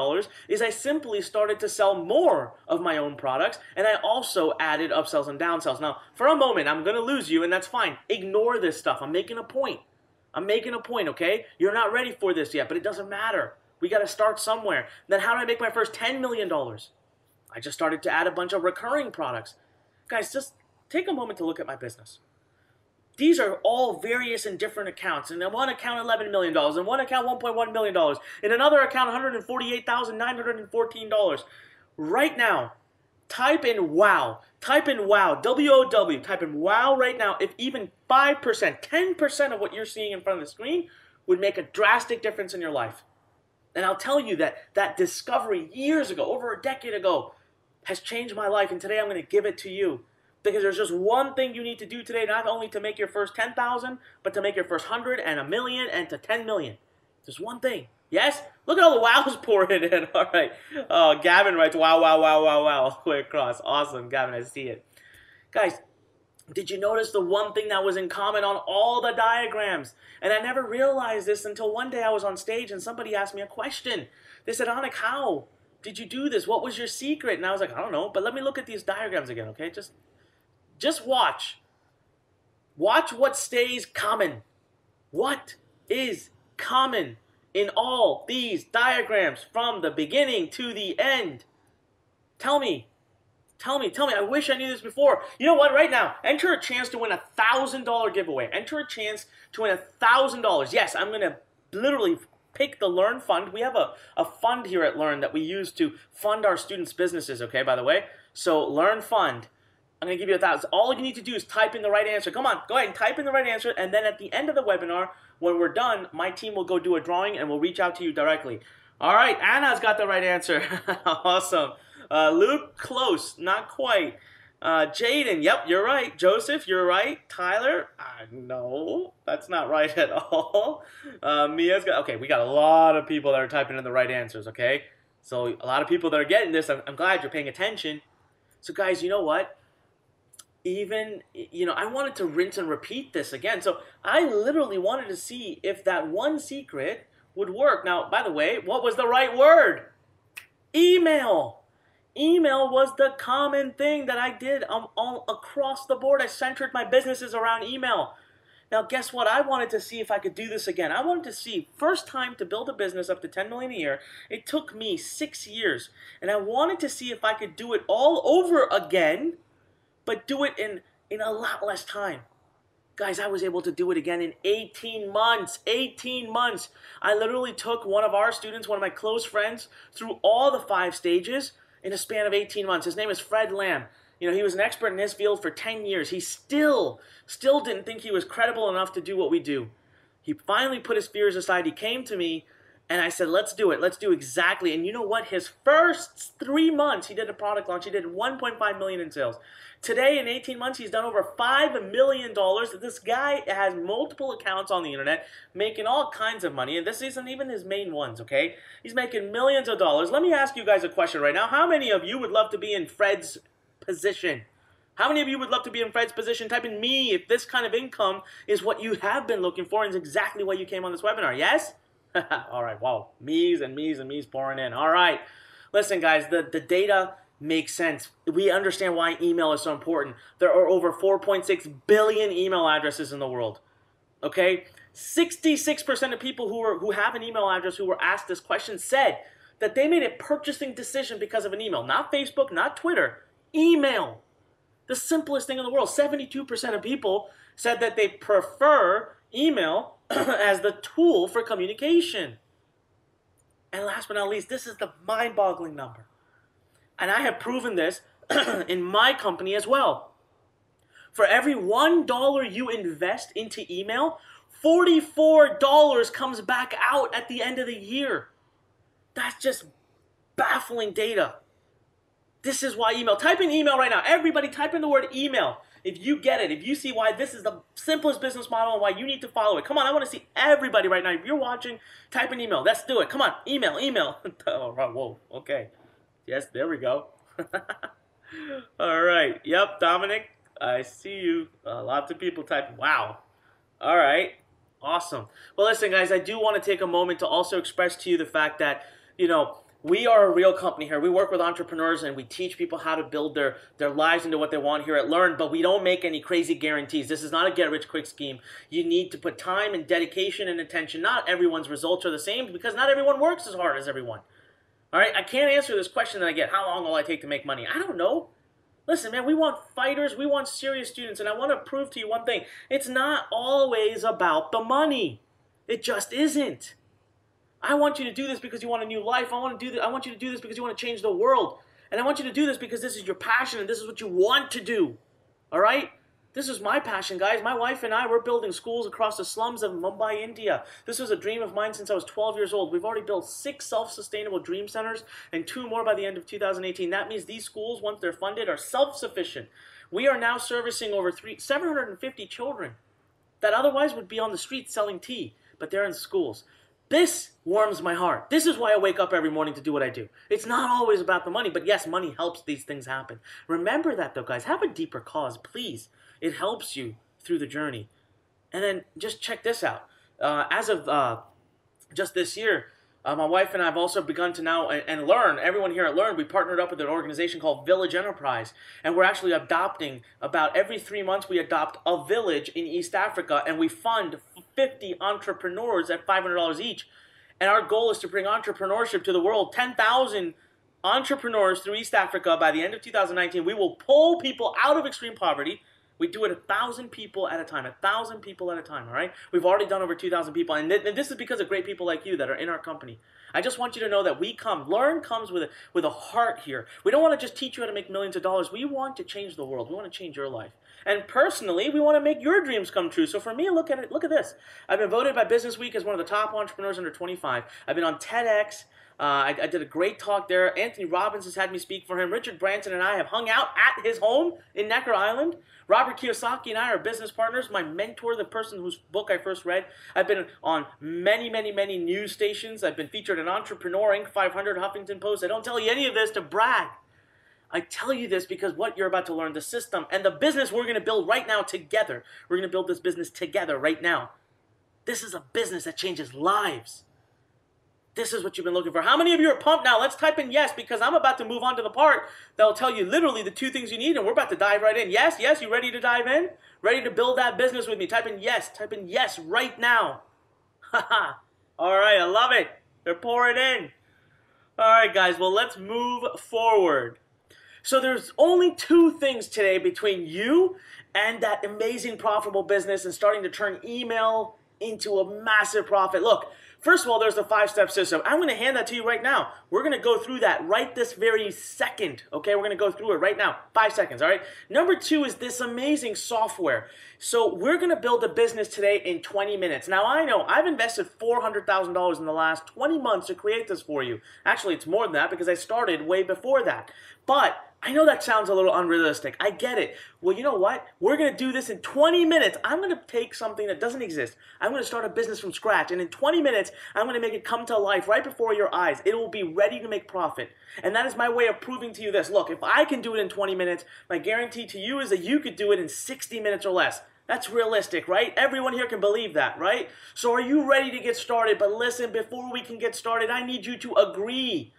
is I simply started to sell more of my own products. And I also added upsells and downsells. Now, for a moment, I'm going to lose you, and that's fine. Ignore this stuff. I'm making a point. I'm making a point, okay? You're not ready for this yet, but it doesn't matter. We got to start somewhere. Then how did I make my first $10 million? I just started to add a bunch of recurring products. Guys, just take a moment to look at my business. These are all various and different accounts. In one account, $11 million. In one account, $1.1 million. In another account, $148,914. Right now, type in WOW. Type in WOW. W-O-W. Type in WOW right now. If even 5%, 10% of what you're seeing in front of the screen would make a drastic difference in your life. And I'll tell you that discovery years ago, over a decade ago, has changed my life. And today I'm going to give it to you. Because there's just one thing you need to do today, not only to make your first 10,000, but to make your first 100 and a million and to 10 million. There's one thing. Yes? Look at all the wows pouring in. All right. Oh, Gavin writes, wow, wow, wow, wow, wow, all the way across. Awesome, Gavin, I see it. Guys, did you notice the one thing that was in common on all the diagrams? And I never realized this until one day I was on stage and somebody asked me a question. They said, Anik, how did you do this? What was your secret? And I was like, I don't know, but let me look at these diagrams again, okay? Just watch. Watch what stays common. What is common in all these diagrams from the beginning to the end? Tell me. Tell me. I wish I knew this before. You know what? Right now, enter a chance to win a $1,000 giveaway. Enter a chance to win $1,000. Yes, I'm going to literally pick the Learn Fund. We have a fund here at Learn that we use to fund our students' businesses, okay, by the way. So Learn Fund. I'm going to give you 1,000. All you need to do is type in the right answer. Come on, go ahead and type in the right answer. And then at the end of the webinar, when we're done, my team will go do a drawing and we'll reach out to you directly. All right, Anna's got the right answer. Awesome. Luke, close, not quite. Jaden, yep, you're right. Joseph, you're right. Tyler, no, that's not right at all. Mia's got, okay, we got a lot of people that are typing in the right answers, okay? So a lot of people that are getting this, I'm glad you're paying attention. So guys, you know what? I wanted to rinse and repeat this again. So I literally wanted to see if that one secret would work. Now, by the way, what was the right word? Email. Email was the common thing that I did all across the board. I centered my businesses around email. Now, guess what? I wanted to see if I could do this again. I wanted to see, first time to build a business up to $10 million a year. It took me 6 years. And I wanted to see if I could do it all over again, but do it in a lot less time. Guys, I was able to do it again in 18 months. 18 months. I literally took one of our students, one of my close friends, through all the 5 stages in a span of 18 months. His name is Fred Lamb. You know, he was an expert in his field for 10 years. He still didn't think he was credible enough to do what we do. He finally put his fears aside. He came to me, and I said, let's do it. Let's do exactly. And you know what? His first 3 months, he did a product launch. He did $1.5 million in sales. Today, in 18 months, he's done over $5 million. This guy has multiple accounts on the internet, making all kinds of money. And this isn't even his main ones, okay? He's making millions of dollars. Let me ask you guys a question right now. How many of you would love to be in Fred's position? How many of you would love to be in Fred's position? Type in me if this kind of income is what you have been looking for and is exactly why you came on this webinar. Yes? All right, wow. Me's and me's and me's pouring in. All right. Listen, guys, the data makes sense. We understand why email is so important. There are over 4.6 billion email addresses in the world. Okay? 66% of people who have an email address who were asked this question said that they made a purchasing decision because of an email. Not Facebook, not Twitter. Email. The simplest thing in the world. 72% of people said that they prefer email as the tool for communication. And last but not least, this is the mind-boggling number. And I have proven this in my company as well. For every $1 you invest into email, $44 comes back out at the end of the year. That's just baffling data. This is why email. Type in email right now. Everybody type in the word email. If you get it, if you see why this is the simplest business model and why you need to follow it. Come on, I want to see everybody right now. If you're watching, type in email. Let's do it. Come on, email. Oh, whoa, okay. Yes, there we go. All right. Yep, Dominic, I see you. Lots of people typing. Wow. All right. Awesome. Well, listen, guys, I do want to take a moment to also express to you the fact that, we are a real company here. We work with entrepreneurs and we teach people how to build their lives into what they want here at Learn, but we don't make any crazy guarantees. This is not a get-rich-quick scheme. You need to put time and dedication and attention. Not everyone's results are the same because not everyone works as hard as everyone. All right? I can't answer this question that I get. How long will I take to make money? I don't know. Listen, man, we want fighters. We want serious students, and I want to prove to you one thing. It's not always about the money. It just isn't. I want you to do this because you want a new life. I want you to do this because you want to change the world. And I want you to do this because this is your passion and this is what you want to do. All right? This is my passion, guys. My wife and I, we're building schools across the slums of Mumbai, India. This was a dream of mine since I was 12 years old. We've already built 6 self-sustainable dream centers and 2 more by the end of 2018. That means these schools, once they're funded, are self-sufficient. We are now servicing over 750 children that otherwise would be on the streets selling tea, but they're in schools. This warms my heart. This is why I wake up every morning to do what I do. It's not always about the money, but yes, money helps these things happen. Remember that though, guys. Have a deeper cause, please. It helps you through the journey. And then just check this out. As of just this year, my wife and I have also begun to now, and Learn, everyone here at Learn, we partnered up with an organization called Village Enterprise. And we're actually adopting, about every 3 months, we adopt a village in East Africa, and we fund 50 entrepreneurs at $500 each. And our goal is to bring entrepreneurship to the world. 10,000 entrepreneurs through East Africa by the end of 2019. We will pull people out of extreme poverty. We do it 1,000 people at a time, 1,000 people at a time, all right? We've already done over 2,000 people, and this is because of great people like you that are in our company. I just want you to know that Learn comes with a heart here. We don't want to just teach you how to make millions of dollars. We want to change the world. We want to change your life. And personally, we want to make your dreams come true. So for me, look at this. I've been voted by Business Week as one of the top entrepreneurs under 25. I've been on TEDx. I did a great talk there. Anthony Robbins has had me speak for him. Richard Branson and I have hung out at his home in Necker Island. Robert Kiyosaki and I are business partners. My mentor, the person whose book I first read. I've been on many, many, many news stations. I've been featured in Entrepreneur Inc. 500, Huffington Post. I don't tell you any of this to brag. I tell you this because what you're about to learn, the system and the business we're going to build right now together. We're going to build this business together right now. This is a business that changes lives. This is what you've been looking for. How many of you are pumped now? Let's type in yes, because I'm about to move on to the part that will tell you literally the 2 things you need, and we're about to dive right in. Yes, yes, you ready to dive in? Ready to build that business with me? Type in yes right now. Haha. All right, I love it. They're pouring in. All right, guys, well, let's move forward. So there's only 2 things today between you and that amazing profitable business and starting to turn email into a massive profit. Look, first of all, there's the 5-step system. I'm going to hand that to you right now. We're going to go through that right this very second. Okay, we're going to go through it right now. 5 seconds, all right? Number 2 is this amazing software. So we're going to build a business today in 20 minutes. Now, I know I've invested $400,000 in the last 20 months to create this for you. Actually, it's more than that because I started way before that. But I know that sounds a little unrealistic. I get it. Well, you know what? We're going to do this in 20 minutes. I'm going to take something that doesn't exist. I'm going to start a business from scratch. And in 20 minutes, I'm going to make it come to life right before your eyes. It will be ready to make profit. And that is my way of proving to you this. Look, if I can do it in 20 minutes, my guarantee to you is that you could do it in 60 minutes or less. That's realistic, right? Everyone here can believe that, right? So are you ready to get started? But listen, before we can get started, I need you to agree.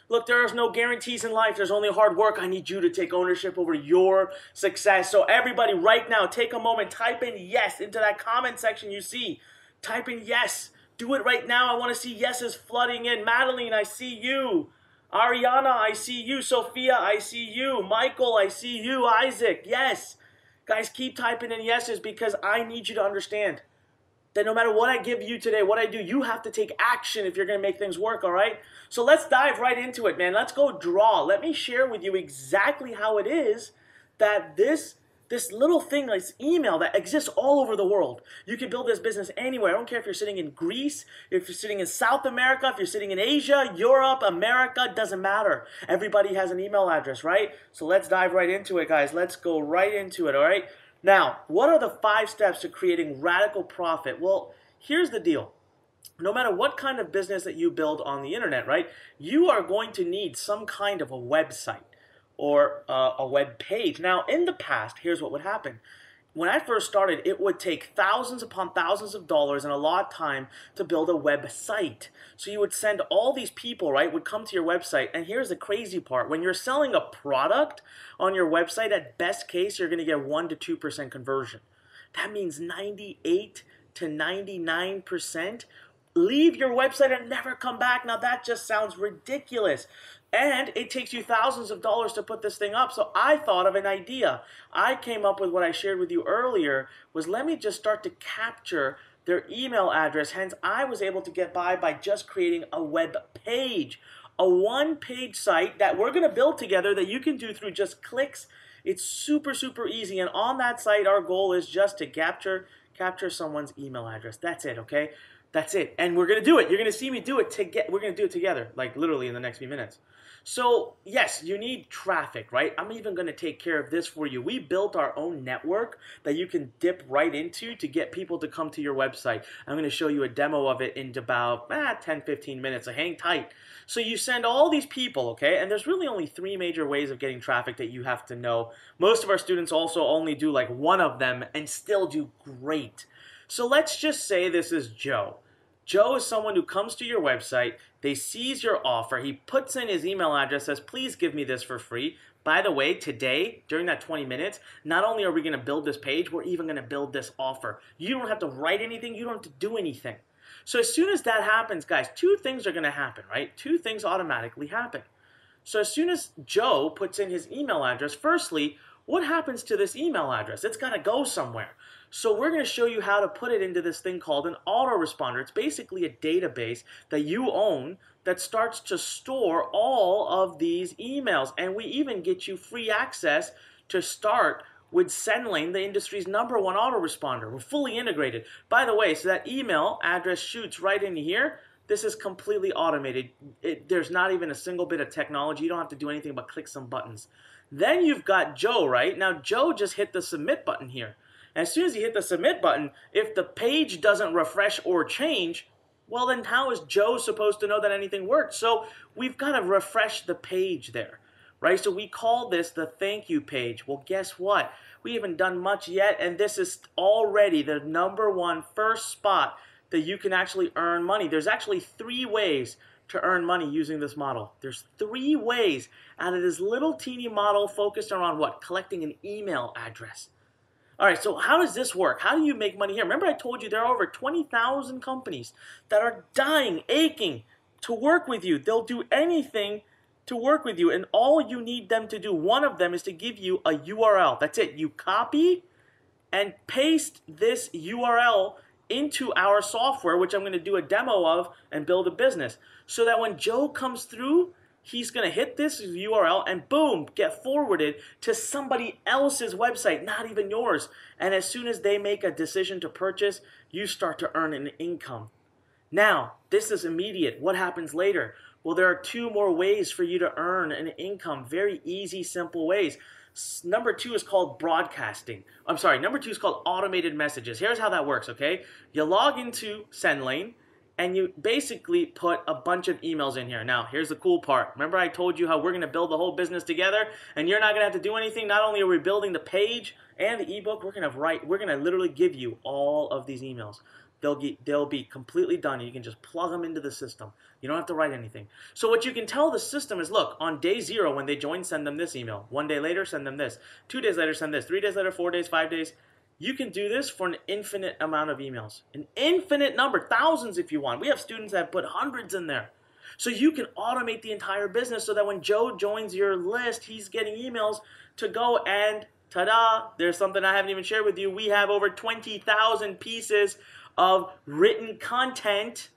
Look, there is no guarantees in life. There's only hard work. I need you to take ownership over your success. So everybody right now, take a moment, type in yes into that comment section you see. Type in yes. Do it right now. I want to see yeses flooding in. Madeline, I see you. Ariana, I see you. Sophia, I see you. Michael, I see you. Isaac, yes. Guys, keep typing in yeses because I need you to understand that no matter what I give you today, what I do, you have to take action if you're going to make things work, all right? So let's dive right into it, man. Let's go draw. Let me share with you exactly how it is that this little thing, this email that exists all over the world. You can build this business anywhere. I don't care if you're sitting in Greece, if you're sitting in South America, if you're sitting in Asia, Europe, America, doesn't matter. Everybody has an email address, right? So let's dive right into it, guys. Let's go right into it, all right? Now, what are the 5 steps to creating radical profit? Well, here's the deal. No matter what kind of business that you build on the internet, right, you are going to need some kind of a website or a web page. Now, in the past, here's what would happen. When I first started, it would take thousands upon thousands of dollars and a lot of time to build a website. So you would send all these people, right, would come to your website. And here's the crazy part. When you're selling a product on your website, at best case, you're going to get 1 to 2% conversion. That means 98 to 99% leave your website and never come back. Now, that just sounds ridiculous. And it takes you thousands of dollars to put this thing up. So I thought of an idea. I came up with what I shared with you earlier was let me just start to capture their email address. Hence, I was able to get by just creating a web page, a one-page site that we're going to build together that you can do through just clicks. It's super, super easy. And on that site, our goal is just to capture someone's email address. That's it, okay? That's it. And we're going to do it. You're going to see me do it we're going to do it together, like literally in the next few minutes. So, yes, you need traffic, right? I'm even going to take care of this for you. We built our own network that you can dip right into to get people to come to your website. I'm going to show you a demo of it in about 10, 15 minutes, so hang tight. So you send all these people, okay? And there's really only 3 major ways of getting traffic that you have to know. Most of our students also only do like one of them and still do great. So let's just say this is Joe. Joe is someone who comes to your website, they sees your offer, he puts in his email address, says, please give me this for free. By the way, today, during that 20 minutes, not only are we going to build this page, we're even going to build this offer. You don't have to write anything, you don't have to do anything. So as soon as that happens, guys, 2 things are going to happen, right? 2 things automatically happen. So as soon as Joe puts in his email address, firstly, what happens to this email address? It's got to go somewhere. So we're going to show you how to put it into this thing called an autoresponder. It's basically a database that you own that starts to store all of these emails. And we even get you free access to start with SendLane, the industry's #1 autoresponder. We're fully integrated. By the way, so that email address shoots right in here. This is completely automated. There's not even a single bit of technology. You don't have to do anything but click some buttons. Then you've got Joe, right? Now Joe just hit the submit button here. And as soon as you hit the submit button, if the page doesn't refresh or change, well then how is Joe supposed to know that anything worked? So we've got to refresh the page there, right? So we call this the thank you page. Well, guess what? We haven't done much yet, and this is already the #1 first spot that you can actually earn money. There's actually 3 ways to earn money using this model. There's 3 ways out of this little teeny model focused around what? Collecting an email address. All right, so how does this work? How do you make money here? Remember I told you there are over 20,000 companies that are dying, aching to work with you. They'll do anything to work with you, and all you need them to do, one of them is to give you a URL. That's it. You copy and paste this URL into our software, which I'm going to do a demo of and build a business, so that when Joe comes through, he's going to hit this URL and boom, get forwarded to somebody else's website, not even yours. And as soon as they make a decision to purchase, you start to earn an income. Now, this is immediate. What happens later? Well, there are 2 more ways for you to earn an income. Very easy, simple ways. Number 2 is called broadcasting. I'm sorry, number 2 is called automated messages. Here's how that works, okay? You log into SendLane, and you basically put a bunch of emails in here. Now, here's the cool part. Remember I told you how we're going to build the whole business together, and you're not going to have to do anything? Not only are we building the page and the ebook, we're going to literally give you all of these emails. They'll be completely done. You can just plug them into the system. You don't have to write anything. So what you can tell the system is, look, on day 0 when they join, send them this email. 1 day later, send them this. 2 days later, send this. 3 days later, 4 days, 5 days. You can do this for an infinite amount of emails. An infinite number, thousands if you want. We have students that put hundreds in there. So you can automate the entire business so that when Joe joins your list, he's getting emails to go and ta-da, there's something I haven't even shared with you. We have over 20,000 pieces of written content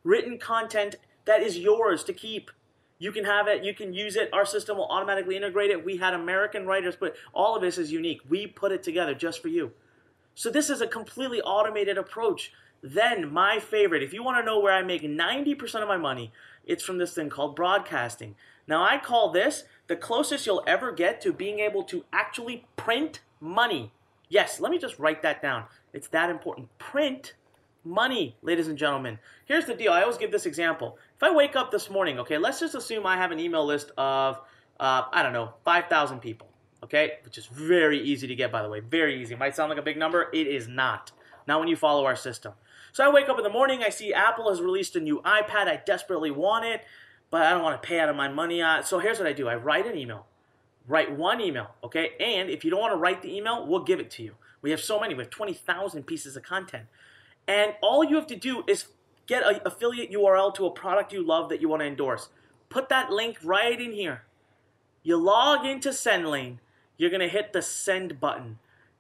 that is yours to keep. You can have it, you can use it, our system will automatically integrate it. We had American writers, but all of this is unique. We put it together just for you. So this is a completely automated approach. Then my favorite, if you want to know where I make 90% of my money, it's from this thing called broadcasting. Now I call this the closest you'll ever get to being able to actually print money. Yes, let me just write that down. It's that important. Print money, ladies and gentlemen. Here's the deal. I always give this example. If I wake up this morning, okay, let's just assume I have an email list of, I don't know, 5,000 people, okay, which is very easy to get, by the way. Very easy. It might sound like a big number. It is not. Not when you follow our system. So I wake up in the morning. I see Apple has released a new iPad. I desperately want it, but I don't want to pay out of my money. So here's what I do. I write an email. Write one email, okay? And if you don't want to write the email, we'll give it to you. We have so many. We have 20,000 pieces of content. And all you have to do is get an affiliate URL to a product you love that you want to endorse. Put that link right in here. You log into SendLane. You're going to hit the send button.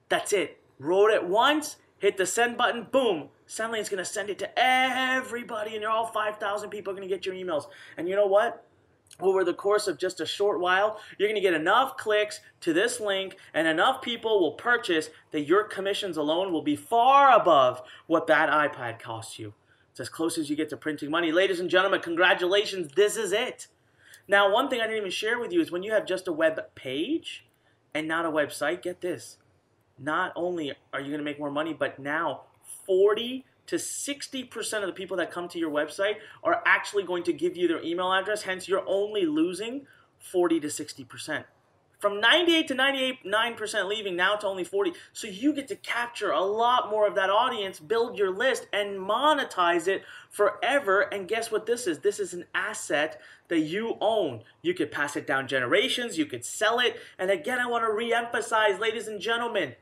That's it. Wrote it once, hit the send button, boom. SendLane's going to send it to everybody, and you're all 5,000 people are going to get your emails. And you know what? Over the course of just a short while, you're going to get enough clicks to this link and enough people will purchase that your commissions alone will be far above what that iPad costs you. It's as close as you get to printing money. Ladies and gentlemen, congratulations. This is it. Now, one thing I didn't even share with you is when you have just a web page and not a website, get this. Not only are you going to make more money, but now 40 to 60% of the people that come to your website are actually going to give you their email address. Hence, you're only losing 40 to 60%. From 98 to 99% leaving now to only 40. So you get to capture a lot more of that audience, build your list, and monetize it forever. And guess what this is? This is an asset that you own. You could pass it down generations. You could sell it. And again, I want to reemphasize, ladies and gentlemen,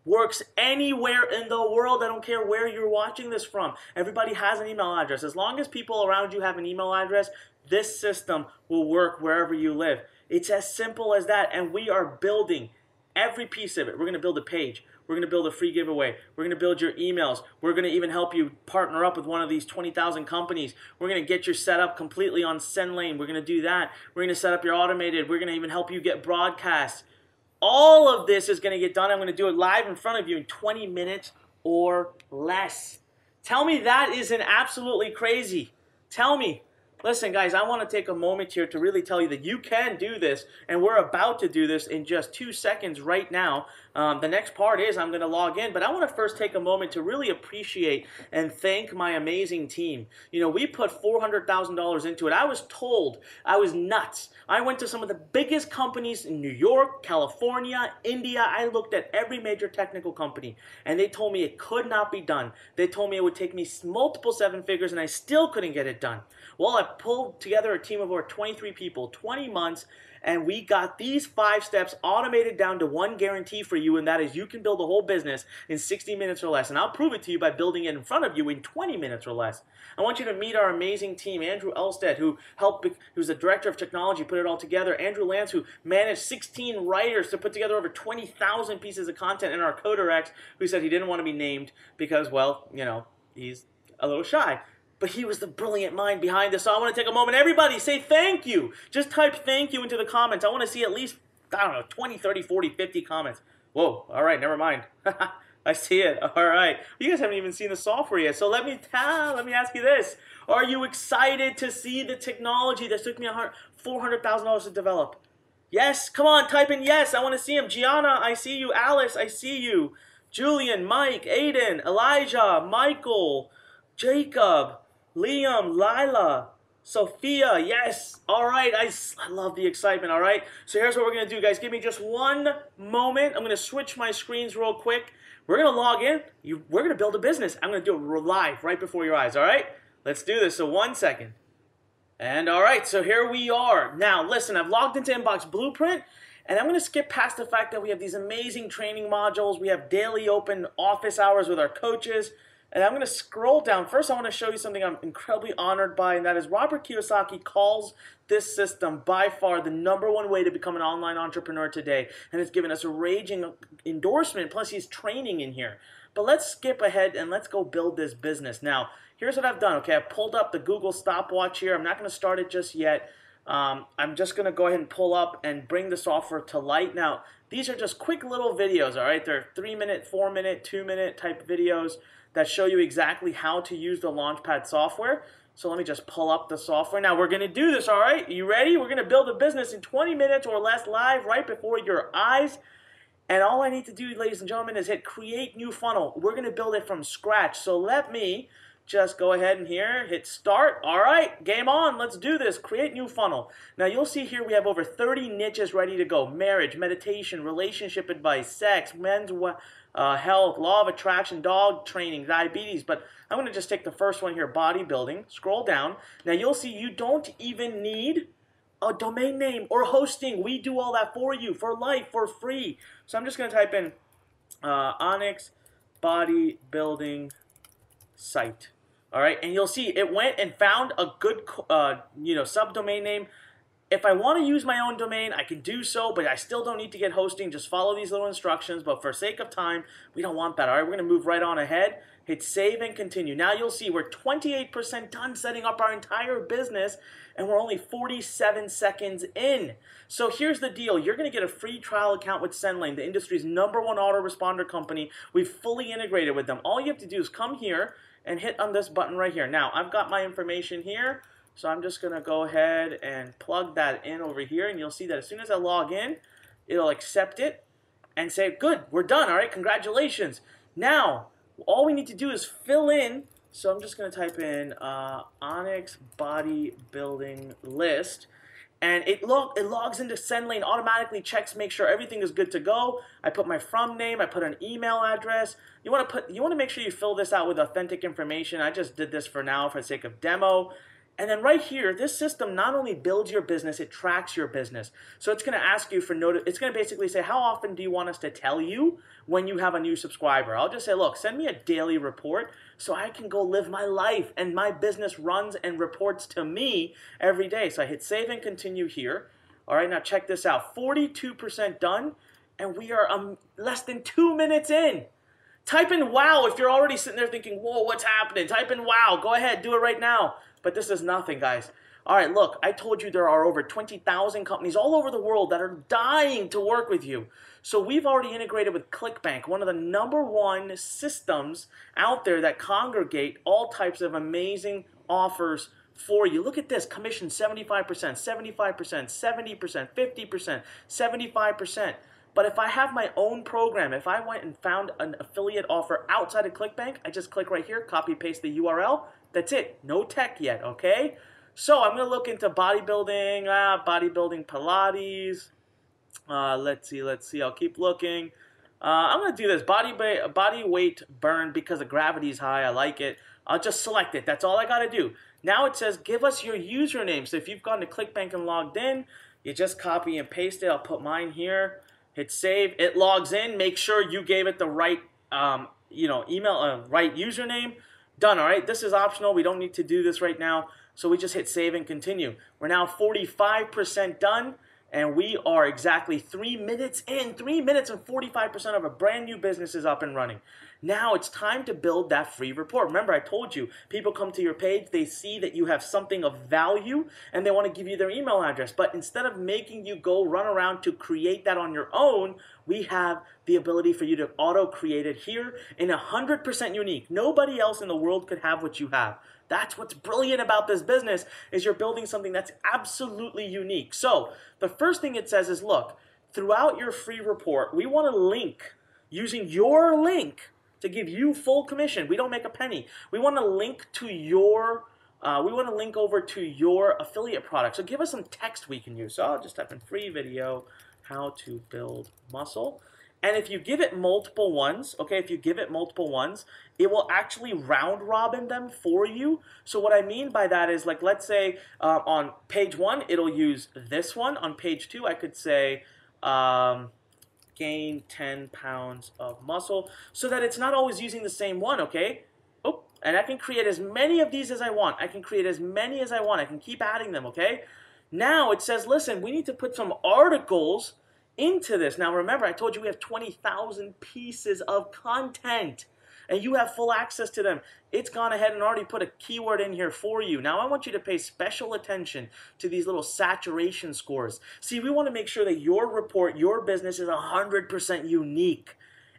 works anywhere in the world. I don't care where you're watching this from. Everybody has an email address. As long as people around you have an email address, this system will work wherever you live. It's as simple as that. And we are building every piece of it. We're going to build a page. We're going to build a free giveaway. We're going to build your emails. We're going to even help you partner up with one of these 20,000 companies. We're going to get your setup completely on SendLane. We're going to do that. We're going to set up your automated. We're going to even help you get broadcasts. All of this is going to get done. I'm going to do it live in front of you in 20 minutes or less. Tell me that isn't absolutely crazy. Tell me. Listen, guys, I want to take a moment here to really tell you that you can do this, and we're about to do this in just 2 seconds right now. The next part is I'm going to log in, but I want to first take a moment to really appreciate and thank my amazing team. You know, we put $400,000 into it. I was told I was nuts. I went to some of the biggest companies in New York, California, India. I looked at every major technical company, and they told me it could not be done. They told me it would take me multiple 7 figures, and I still couldn't get it done. Well, I pulled together a team of over 23 people, 20 months, and we got these 5 steps automated down to one guarantee for you, and that is you can build a whole business in 60 minutes or less. And I'll prove it to you by building it in front of you in 20 minutes or less. I want you to meet our amazing team, Andrew Elstead, who's the director of technology, put it all together. Andrew Lance, who managed 16 writers to put together over 20,000 pieces of content, and our coder X, who said he didn't want to be named because, well, you know, he's a little shy. But he was the brilliant mind behind this. So I want to take a moment. Everybody say thank you. Just type thank you into the comments. I want to see at least, I don't know, 20, 30, 40, 50 comments. Whoa, all right, never mind. I see it. All right. You guys haven't even seen the software yet. So let me ask you this. Are you excited to see the technology that took me $400,000 to develop? Yes? Come on, type in yes. I want to see him. Gianna, I see you. Alice, I see you. Julian, Mike, Aiden, Elijah, Michael, Jacob, Liam, Lila, Sophia, yes. All right, I love the excitement, all right? So here's what we're going to do, guys. Give me just one moment. I'm going to switch my screens real quick. We're going to log in. We're going to build a business. I'm going to do it live right before your eyes, all right? Let's do this. So 1 second. And all right, so here we are. Now, listen, I've logged into Inbox Blueprint, and I'm going to skip past the fact that we have these amazing training modules. We have daily open office hours with our coaches. And I'm going to scroll down. First, I want to show you something I'm incredibly honored by, and that is Robert Kiyosaki calls this system by far the #1 way to become an online entrepreneur today. And it's given us a raging endorsement, plus he's training in here. But let's skip ahead and let's go build this business. Now, here's what I've done. Okay, I've pulled up the Google stopwatch here. I'm not going to start it just yet. I'm just going to go ahead and pull up and bring the software to light. Now, these are just quick little videos, all right? They're 3-minute, 4-minute, 2-minute type videos that show you exactly how to use the Launchpad software. So let me just pull up the software. Now we're going to do this, all right? You ready? We're going to build a business in 20 minutes or less live right before your eyes. And all I need to do, ladies and gentlemen, is hit create new funnel. We're going to build it from scratch. So let me just go ahead and here, hit start. All right, game on. Let's do this. Create new funnel. Now you'll see here we have over 30 niches ready to go. Marriage, meditation, relationship advice, sex, men's health, law of attraction, dog training, diabetes. But I'm going to just take the first one here, bodybuilding. Scroll down. Now you'll see you don't even need a domain name or hosting. We do all that for you, for life, for free. So I'm just going to type in Onyx bodybuilding site. All right, and you'll see it went and found a good subdomain name. If I want to use my own domain, I can do so, but I still don't need to get hosting. Just follow these little instructions, but for sake of time, we don't want that. All right, we're going to move right on ahead. Hit save and continue. Now you'll see we're 28% done setting up our entire business, and we're only 47 seconds in. So here's the deal. You're going to get a free trial account with SendLane, the industry's #1 autoresponder company. We've fully integrated with them. All you have to do is come here and hit on this button right here. Now, I've got my information here. So I'm just going to go ahead and plug that in over here, and you'll see that as soon as I log in, it'll accept it and say, good, we're done, all right, congratulations. Now, all we need to do is fill in, so I'm just going to type in Onyx bodybuilding list, and it logs into SendLane, automatically checks, make sure everything is good to go. I put my from name, I put an email address. You want to make sure you fill this out with authentic information. I just did this for now for the sake of demo. And then right here, this system not only builds your business, it tracks your business. So it's going to ask you for it's going to basically say, how often do you want us to tell you when you have a new subscriber? I'll just say, look, send me a daily report so I can go live my life and my business runs and reports to me every day. So I hit save and continue here. All right, now check this out. 42% done. And we are less than 2 minutes in. Type in wow if you're already sitting there thinking, whoa, what's happening? Type in wow. Go ahead, do it right now. But this is nothing, guys. All right, look, I told you there are over 20,000 companies all over the world that are dying to work with you. So we've already integrated with ClickBank, one of the #1 systems out there that congregate all types of amazing offers for you. Look at this, commission 75%, 75%, 70%, 50%, 75%. But if I have my own program, if I went and found an affiliate offer outside of ClickBank, I just click right here, copy paste the URL. That's it. No tech yet, okay? So I'm going to look into bodybuilding, bodybuilding Pilates. Let's see. I'll keep looking. I'm going to do this body weight burn because the gravity is high. I like it. I'll just select it. That's all I got to do. Now it says give us your username. So if you've gone to ClickBank and logged in, you just copy and paste it. I'll put mine here. Hit save. It logs in. Make sure you gave it the right email, right username. Done. All right. This is optional. We don't need to do this right now. So we just hit save and continue. We're now 45% done. And we are exactly 3 minutes in. 3 minutes and 45% of a brand new business is up and running. Now it's time to build that free report. Remember, I told you, people come to your page, they see that you have something of value, and they want to give you their email address. But instead of making you go run around to create that on your own, we have the ability for you to auto-create it here in 100% unique. Nobody else in the world could have what you have. That's what's brilliant about this business, is you're building something that's absolutely unique. So the first thing it says is, look, throughout your free report, we want to link using your link to give you full commission. We don't make a penny. We want to link to your, we want to link over to your affiliate product. So give us some text we can use. So I'll just type in free video, how to build muscle. And if you give it multiple ones, okay, if you give it multiple ones, it will actually round robin them for you. So what I mean by that is, like, let's say on page 1, it'll use this one. On page 2, I could say gain 10 pounds of muscle, so that it's not always using the same one, okay? Oh, and I can create as many of these as I want. I can create as many as I want. I can keep adding them, okay? Now it says, listen, we need to put some articles into this. Now remember, I told you we have 20,000 pieces of content and you have full access to them. It's gone ahead and already put a keyword in here for you. Now I want you to pay special attention to these little saturation scores. See, we want to make sure that your report, your business is 100% unique.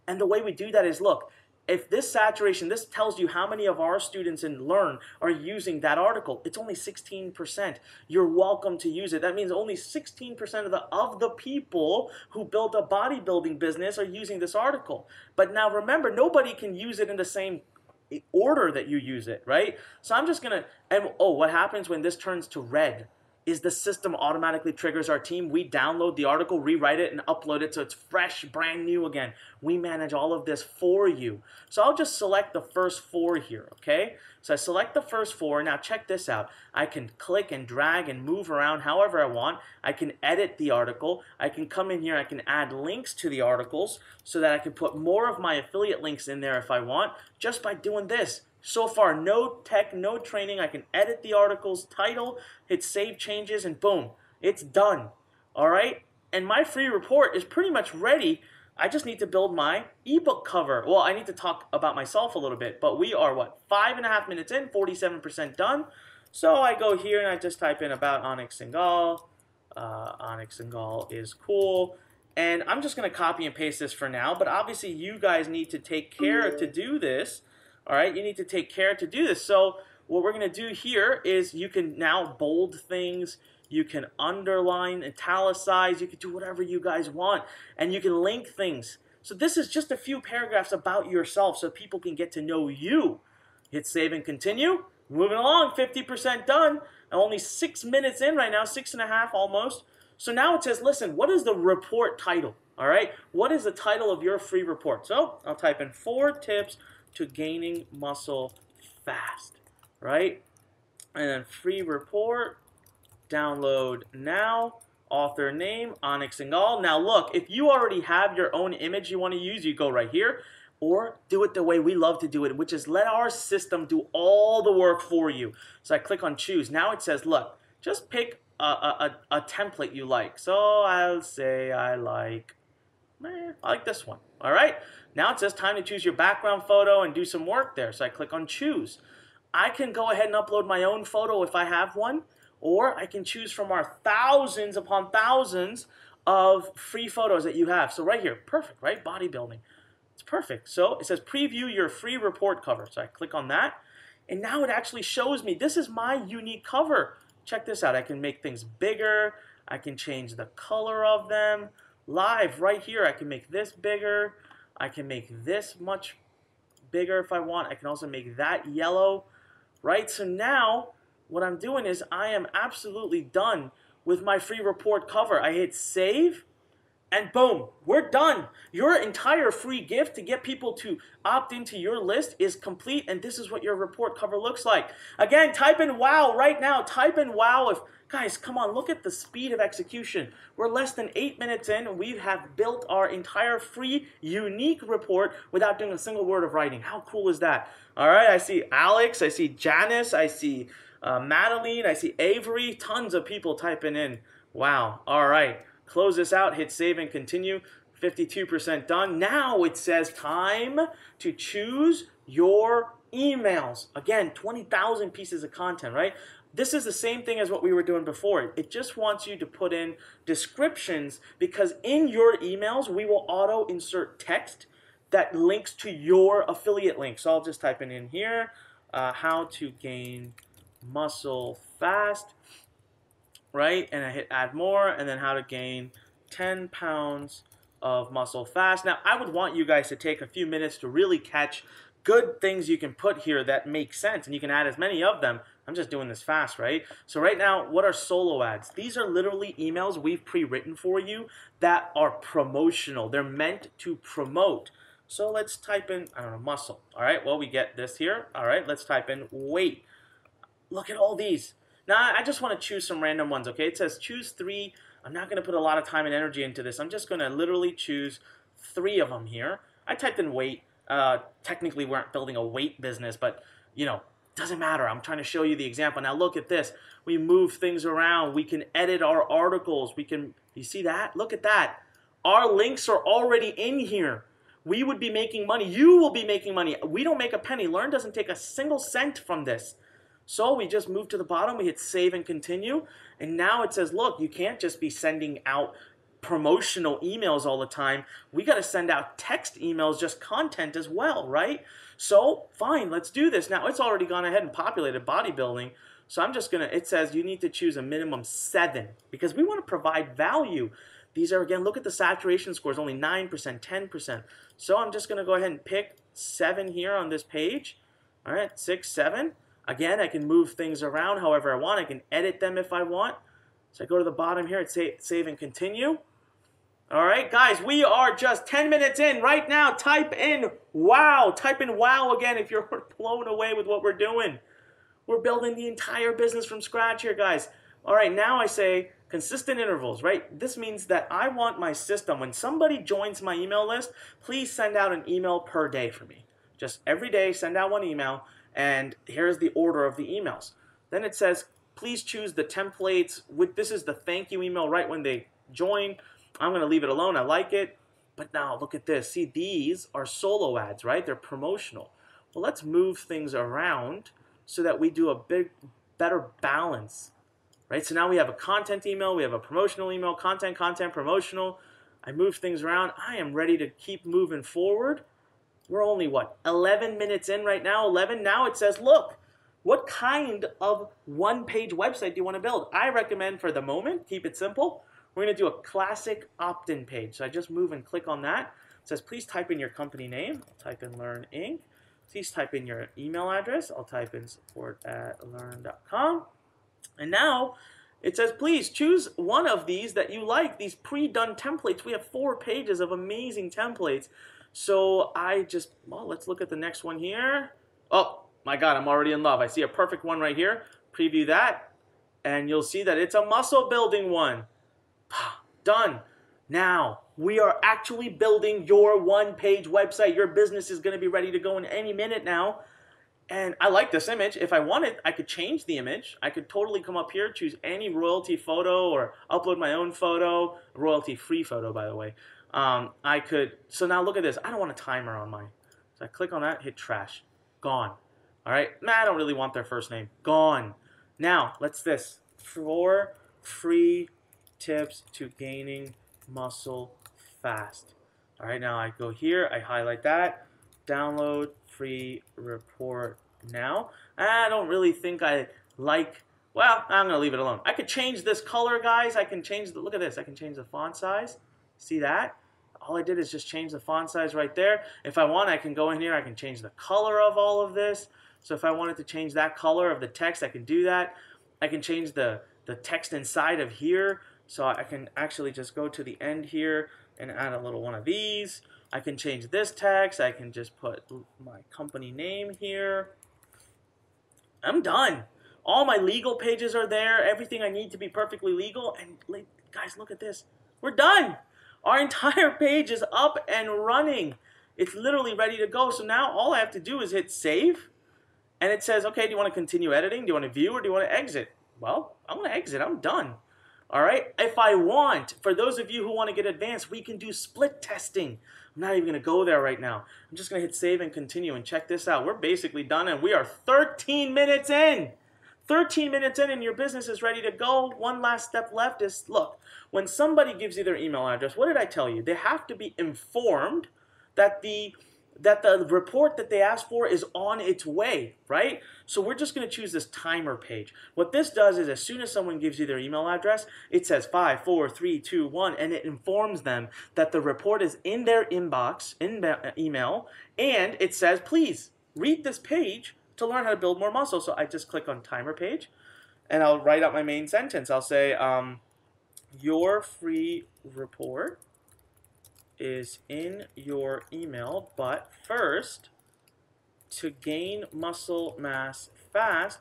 And the way we do that is, look, if this saturation, this tells you how many of our students in Learn are using that article. It's only 16%. You're welcome to use it. That means only 16% of the people who built a bodybuilding business are using this article. But now remember, nobody can use it in the same order that you use it, right? So I'm just going to, and oh, what happens when this turns to red is the system automatically triggers our team. We download the article, rewrite it, and upload it so it's fresh, brand new again. We manage all of this for you. So I'll just select the first 4 here, okay? So I select the first 4. Now check this out. I can click and drag and move around however I want. I can edit the article. I can come in here. I can add links to the articles so that I can put more of my affiliate links in there if I want, just by doing this. So far, no tech, no training. I can edit the article's title, hit save changes, and boom, it's done. All right? And my free report is pretty much ready. I just need to build my ebook cover. Well, I need to talk about myself a little bit, but we are, what, 5.5 minutes in, 47% done. So I go here and I just type in about Anik Singhal. Anik Singhal is cool. And I'm just going to copy and paste this for now, but obviously you guys need to take care to do this. All right, you need to take care to do this. So what we're going to do here is you can now bold things. You can underline, italicize. You can do whatever you guys want. And you can link things. So this is just a few paragraphs about yourself so people can get to know you. Hit save and continue. Moving along, 50% done. I'm only 6 minutes in right now, 6.5 almost. So now it says, listen, what is the report title? All right, what is the title of your free report? So I'll type in 4 tips to gaining muscle fast, right? And then free report, download now, author name, Anik Singhal. Now look, if you already have your own image you want to use, you go right here, or do it the way we love to do it, which is let our system do all the work for you. So I click on choose. Now it says, look, just pick a template you like. So I'll say I like I like this one. All right. Now it says time to choose your background photo and do some work there. So I click on choose. I can go ahead and upload my own photo if I have one, or I can choose from our thousands upon thousands of free photos that you have. So right here, perfect, right? Bodybuilding. It's perfect. So it says preview your free report cover. So I click on that, and now it actually shows me this is my unique cover. Check this out. I can make things bigger. I can change the color of them. Live right here, I can make this bigger. I can make this much bigger if I want. I can also make that yellow, right? So now what I'm doing is I am absolutely done with my free report cover. I hit save, and boom, we're done. Your entire free gift to get people to opt into your list is complete, and this is what your report cover looks like. Again, type in WOW right now. Type in WOW. Guys, come on, look at the speed of execution. We're less than 8 minutes in, and we have built our entire free, unique report without doing a single word of writing. How cool is that? All right, I see Alex, I see Janice, I see Madeline, I see Avery, tons of people typing in. Wow, all right. Close this out, hit save and continue. 52% done. Now it says time to choose your emails. Again, 20,000 pieces of content, right? This is the same thing as what we were doing before. It just wants you to put in descriptions, because in your emails, we will auto insert text that links to your affiliate link. So I'll just type it in here, how to gain muscle fast, right? And I hit add more, and then how to gain 10 pounds of muscle fast. Now, I would want you guys to take a few minutes to really catch good things you can put here that make sense, and you can add as many of them. I'm just doing this fast, right? So right now, what are solo ads? These are literally emails we've pre-written for you that are promotional. They're meant to promote. So let's type in, I don't know, muscle. All right, well, we get this here. All right, let's type in weight. Look at all these. Now, I just want to choose some random ones, okay? It says choose 3. I'm not going to put a lot of time and energy into this. I'm just going to literally choose 3 of them here. I typed in weight. Technically, we aren't building a weight business, but, you know, doesn't matter. I'm trying to show you the example. Now, look at this. We move things around. We can edit our articles. We can, you see that? Look at that. Our links are already in here. We would be making money. You will be making money. We don't make a penny. Learn doesn't take a single cent from this. So we just move to the bottom, we hit save and continue, and now it says, look, you can't just be sending out promotional emails all the time. We got to send out text emails, just content as well, right? So fine, let's do this. Now it's already gone ahead and populated bodybuilding, so I'm just going to, it says you need to choose a minimum 7 because we want to provide value. These are, again, look at the saturation scores, only 9%, 10%. So I'm just going to go ahead and pick 7 here on this page. All right, 6, 7. Again, I can move things around however I want. I can edit them if I want. So I go to the bottom here and save and continue. All right, guys, we are just 10 minutes in right now. Type in WOW. Type in WOW again if you're blown away with what we're doing. We're building the entire business from scratch here, guys. All right, now I say consistent intervals, right? This means that I want my system, when somebody joins my email list, please send out an email per day for me. Just every day, send out one email. And here's the order of the emails. Then it says, please choose the templates. This is the thank you email right when they join. I'm going to leave it alone. I like it. But now look at this. See, these are solo ads, right? They're promotional. Well, let's move things around so that we do a better balance, right? So now we have a content email. We have a promotional email, content, promotional. I move things around. I am ready to keep moving forward. We're only, what, 11 minutes in right now? 11? Now it says, look, what kind of one-page website do you want to build? I recommend for the moment, keep it simple. We're going to do a classic opt-in page. So I just move and click on that. It says, please type in your company name. I'll type in Learn Inc. Please type in your email address. I'll type in support@learn.com. And now it says, please choose one of these that you like, these pre-done templates. We have 4 pages of amazing templates. So I just, well, let's look at the next one here. Oh, my God, I'm already in love. I see a perfect one right here. Preview that, and you'll see that it's a muscle building one. Done. Now, we are actually building your one-page website. Your business is going to be ready to go in any minute now. And I like this image. If I wanted, I could change the image. I could totally come up here, choose any royalty photo, or upload my own photo, royalty-free photo, by the way. So now look at this. I don't want a timer on mine. So I click on that, hit trash. Gone. All right. Nah, I don't really want their first name. Gone. Now, let's this. 4 free tips to gaining muscle fast. All right. Now I go here. I highlight that. Download free report now. I don't really think I like. Well, I'm going to leave it alone. I could change this color, guys. I can change the, look at this. I can change the font size. See that? All I did is just change the font size right there. If I want, I can go in here. I can change the color of all of this. So if I wanted to change that color of the text, I can do that. I can change the text inside of here. So I can actually just go to the end here and add a little one of these. I can change this text. I can just put my company name here. I'm done. All my legal pages are there. Everything I need to be perfectly legal. And guys, look at this. We're done. Our entire page is up and running. It's literally ready to go. So now all I have to do is hit save. And it says, okay, do you want to continue editing? Do you want to view or do you want to exit? Well, I'm going to exit. I'm done. All right. If I want, for those of you who want to get advanced, we can do split testing. I'm not even going to go there right now. I'm just going to hit save and continue and check this out. We're basically done and we are 13 minutes in. 13 minutes in and your business is ready to go. One last step left is, look, when somebody gives you their email address, what did I tell you? They have to be informed that the report that they asked for is on its way, right? So we're just going to choose this timer page. What this does is as soon as someone gives you their email address, it says 5, 4, 3, 2, 1, and it informs them that the report is in their inbox, email, and it says, please read this page to learn how to build more muscle. So I just click on timer page, and I'll write out my main sentence. I'll say, your free report is in your email, but first, to gain muscle mass fast,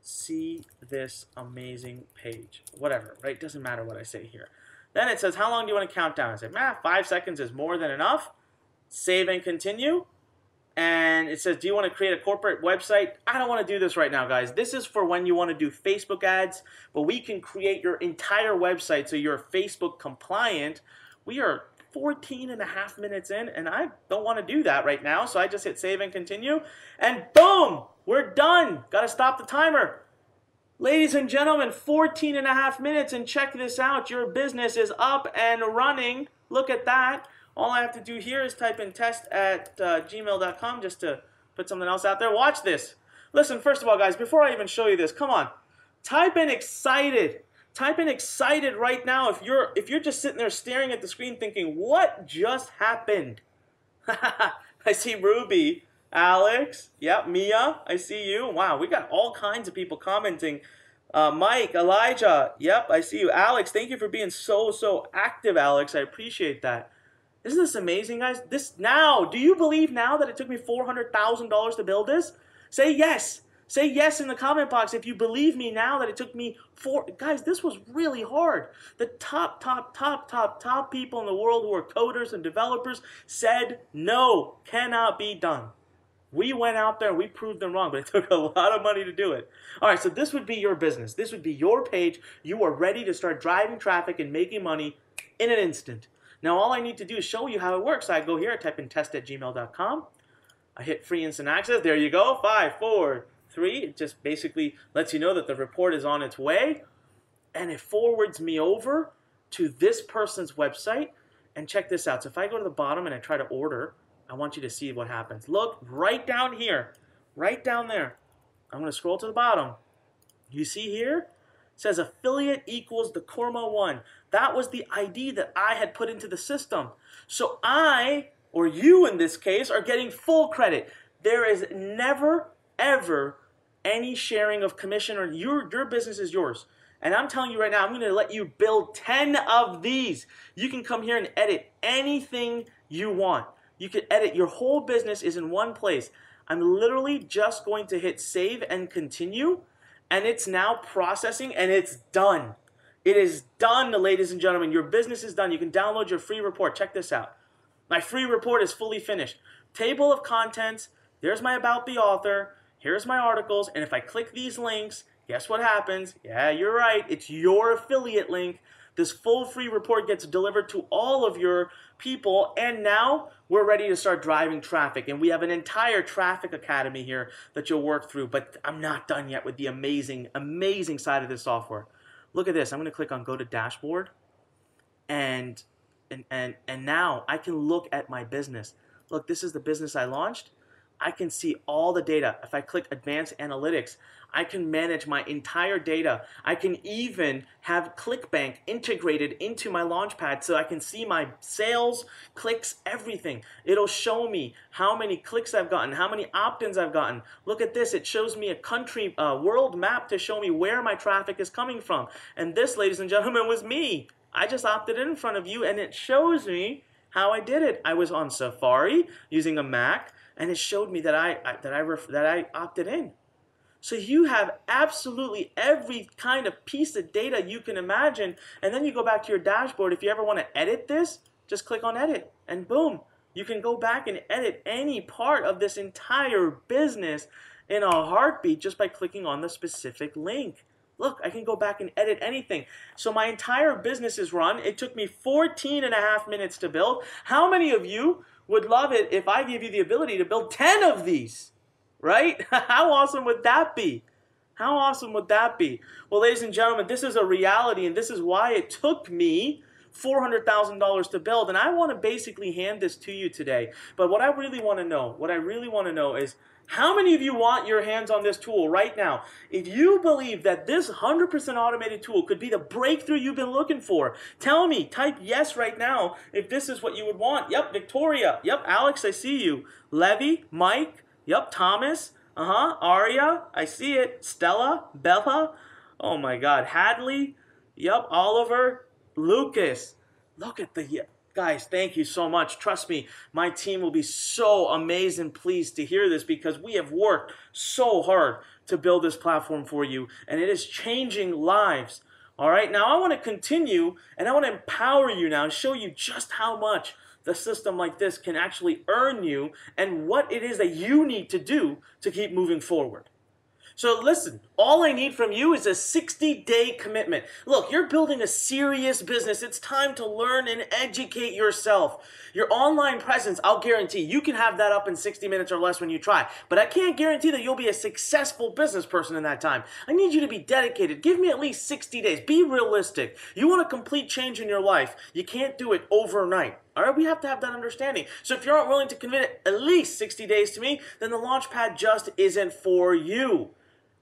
see this amazing page. Whatever, right? Doesn't matter what I say here. Then it says, how long do you want to count down? I say, 5 seconds is more than enough. Save and continue. And it says, do you want to create a corporate website? I don't want to do this right now, guys. This is for when you want to do Facebook ads, but we can create your entire website so you're Facebook compliant. We are 14 and a half minutes in, and I don't want to do that right now, so I just hit save and continue, and boom, we're done. Got to stop the timer. Ladies and gentlemen, 14 and a half minutes, and check this out. Your business is up and running. Look at that. All I have to do here is type in test@gmail.com just to put something else out there. Watch this. Listen, first of all, guys, before I even show you this, come on. Type in excited. Type in excited right now if you're just sitting there staring at the screen thinking, what just happened? I see Ruby, Alex, yep, Mia, I see you. Wow, we got all kinds of people commenting. Mike, Elijah, yep, I see you. Alex, thank you for being so active, Alex. I appreciate that. Isn't this amazing, guys? Do you believe now that it took me $400,000 to build this? Say yes. Say yes in the comment box if you believe me now that it took me guys, this was really hard. The top people in the world who are coders and developers said no, cannot be done. We went out there and we proved them wrong, but it took a lot of money to do it. All right, so this would be your business. This would be your page. You are ready to start driving traffic and making money in an instant. Now, all I need to do is show you how it works. I go here, I type in test@gmail.com. I hit free instant access. There you go, 5, 4, 3. It just basically lets you know that the report is on its way, and it forwards me over to this person's website. And check this out. So if I go to the bottom and I try to order, I want you to see what happens. Look right down here, right down there. I'm going to scroll to the bottom. You see here? It says affiliate equals the Korma1. That was the ID that I had put into the system. So I, or you in this case, are getting full credit. There is never, ever any sharing of commission, or your business is yours. And I'm telling you right now, I'm going to let you build 10 of these. You can come here and edit anything you want. You can edit, your whole business is in one place. I'm literally just going to hit save and continue, and it's now processing, and it's done. It is done, ladies and gentlemen. Your business is done. You can download your free report. Check this out. My free report is fully finished. Table of contents. There's my about the author. Here's my articles. And if I click these links, guess what happens? Yeah, you're right. It's your affiliate link. This full free report gets delivered to all of your people, and now we're ready to start driving traffic. And we have an entire traffic academy here that you'll work through, but I'm not done yet with the amazing, amazing side of this software. Look at this. I'm going to click on Go to Dashboard, and now I can look at my business. Look, this is the business I launched. I can see all the data. If I click Advanced Analytics, I can manage my entire data. I can even have ClickBank integrated into my Launchpad so I can see my sales, clicks, everything. It'll show me how many clicks I've gotten, how many opt-ins I've gotten. Look at this. It shows me a country, world map to show me where my traffic is coming from. And this, ladies and gentlemen, was me. I just opted in front of you, and it shows me how I did it. I was on Safari using a Mac, and it showed me that I opted in. So you have absolutely every kind of piece of data you can imagine, and then you go back to your dashboard. If you ever want to edit this, just click on edit, and boom, you can go back and edit any part of this entire business in a heartbeat just by clicking on the specific link. Look, I can go back and edit anything. So my entire business is run. It took me 14.5 minutes to build. How many of you would love it if I give you the ability to build 10 of these, right? How awesome would that be? How awesome would that be? Well, ladies and gentlemen, this is a reality, and this is why it took me $400,000 to build, and I want to basically hand this to you today. But what I really want to know is how many of you want your hands on this tool right now? If you believe that this 100% automated tool could be the breakthrough you've been looking for, tell me, type yes right now if this is what you would want. Yep, Victoria. Yep, Alex, I see you. Levy, Mike. Yep, Thomas. Aria, I see it. Stella, Bella. Oh my God, Hadley. Yep, Oliver. Lucas. Look at the... Guys, thank you so much. Trust me, my team will be so amazed and pleased to hear this because we have worked so hard to build this platform for you, and it is changing lives. All right, now I want to continue, and I want to empower you now and show you just how much the system like this can actually earn you and what it is that you need to do to keep moving forward. So listen, all I need from you is a 60-day commitment. Look, you're building a serious business. It's time to learn and educate yourself. Your online presence, I'll guarantee you can have that up in 60 minutes or less when you try. But I can't guarantee that you'll be a successful business person in that time. I need you to be dedicated. Give me at least 60 days. Be realistic. You want a complete change in your life. You can't do it overnight. All right, we have to have that understanding. So if you aren't willing to commit at least 60 days to me, then the Launchpad just isn't for you.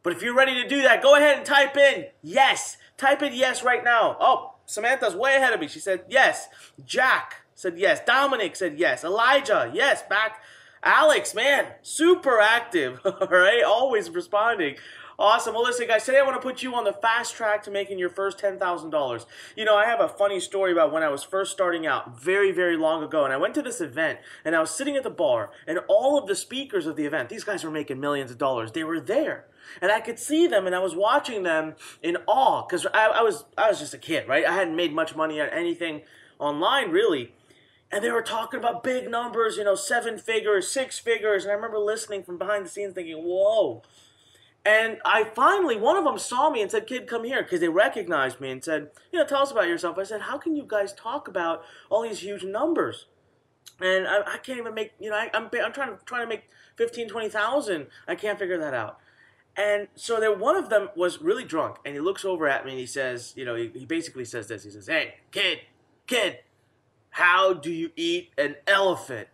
But if you're ready to do that, go ahead and type in yes. Type in yes right now. Oh, Samantha's way ahead of me. She said yes. Jack said yes. Dominic said yes. Elijah, yes. Back. Alex, man, super active. All right, always responding. Awesome. Well, listen, guys, today I want to put you on the fast track to making your first $10,000. You know, I have a funny story about when I was first starting out very, very long ago, and I went to this event, and I was sitting at the bar, and all of the speakers of the event, these guys were making millions of dollars. They were there, and I could see them, and I was watching them in awe, because I was just a kid, right? I hadn't made much money on anything online, really. And they were talking about big numbers, you know, 7 figures, 6 figures, and I remember listening from behind the scenes thinking, whoa. And I finally, one of them saw me and said, kid, come here, because they recognized me and said, you know, tell us about yourself. I said, how can you guys talk about all these huge numbers? And I can't even make, you know, I'm trying to make 15, 20,000. I can't figure that out. And so there, one of them was really drunk, and he looks over at me and he says, you know, he basically says this. He says, hey, kid, how do you eat an elephant?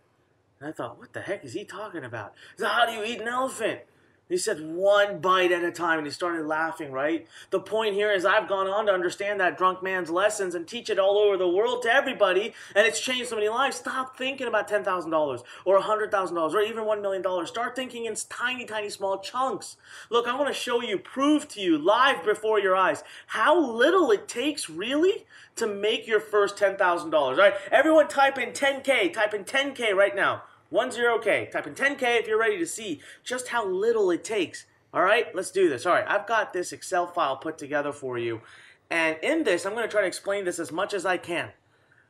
And I thought, what the heck is he talking about? He said, how do you eat an elephant? He said, 1 bite at a time, and he started laughing, right? The point here is I've gone on to understand that drunk man's lessons and teach it all over the world to everybody, and it's changed so many lives. Stop thinking about $10,000 or $100,000 or even $1 million. Start thinking in tiny, tiny, small chunks. Look, I want to show you, prove to you, live before your eyes, how little it takes, really, to make your first $10,000. All right, everyone type in 10K. Type in 10K right now. 10K. Type in 10K if you're ready to see just how little it takes. All right, let's do this. All right, I've got this Excel file put together for you. And in this, I'm going to try to explain this as much as I can.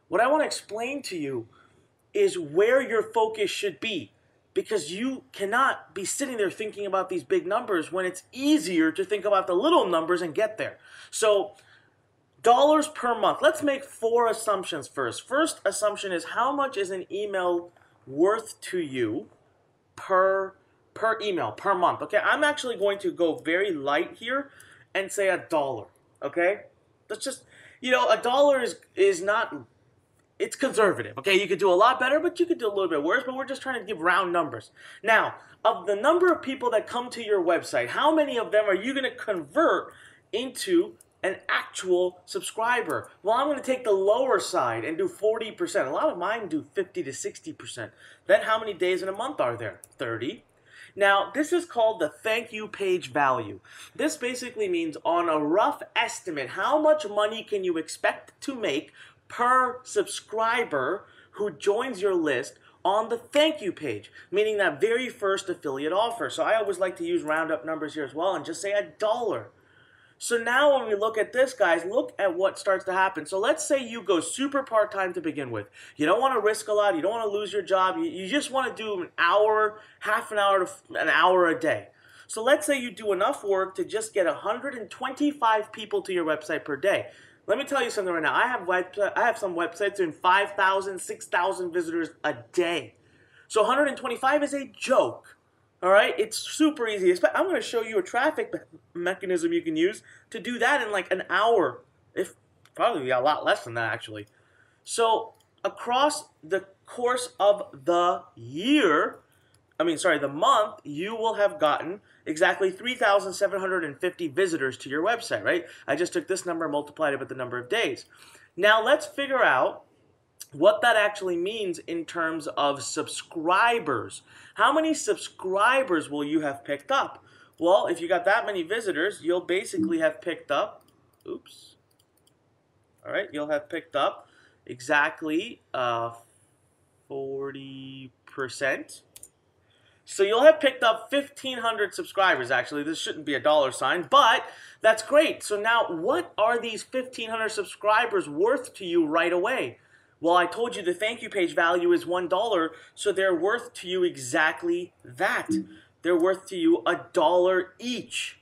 What I want to explain to you is where your focus should be. Because you cannot be sitting there thinking about these big numbers when it's easier to think about the little numbers and get there. So Dollars per month. Let's make 4 assumptions first. First assumption is how much is an email worth to you per email per month. Okay, I'm actually going to go very light here and say $1. Okay, that's just, you know, $1 is not, it's conservative. Okay, you could do a lot better, but you could do a little bit worse. But we're just trying to give round numbers. Now, of the number of people that come to your website, how many of them are you going to convert into an actual subscriber? Well, I'm going to take the lower side and do 40%. A lot of mine do 50 to 60%. Then how many days in a month are there? 30. Now, this is called the thank you page value. This basically means on a rough estimate, how much money can you expect to make per subscriber who joins your list on the thank you page, meaning that very first affiliate offer. So I always like to use round-up numbers here as well and just say $1. So now when we look at this, guys, look at what starts to happen. So let's say you go super part-time to begin with. You don't want to risk a lot. You don't want to lose your job. You just want to do an hour, half an hour to an hour a day. So let's say you do enough work to just get 125 people to your website per day. Let me tell you something right now. I have some websites doing 5,000, 6,000 visitors a day. So 125 is a joke. All right, it's super easy. I'm going to show you a traffic mechanism you can use to do that in like an hour, if probably a lot less than that actually. So across the course of the the month, you will have gotten exactly 3,750 visitors to your website, right? I just took this number and multiplied it with the number of days. Now let's figure out what that actually means in terms of subscribers. How many subscribers will you have picked up? Well, if you got that many visitors, you'll basically have picked up, you'll have picked up exactly 40%. So you'll have picked up 1,500 subscribers, actually. This shouldn't be a dollar sign, but that's great. So now, what are these 1,500 subscribers worth to you right away? Well, I told you the thank you page value is $1, so they're worth to you exactly that. They're worth to you $1 each.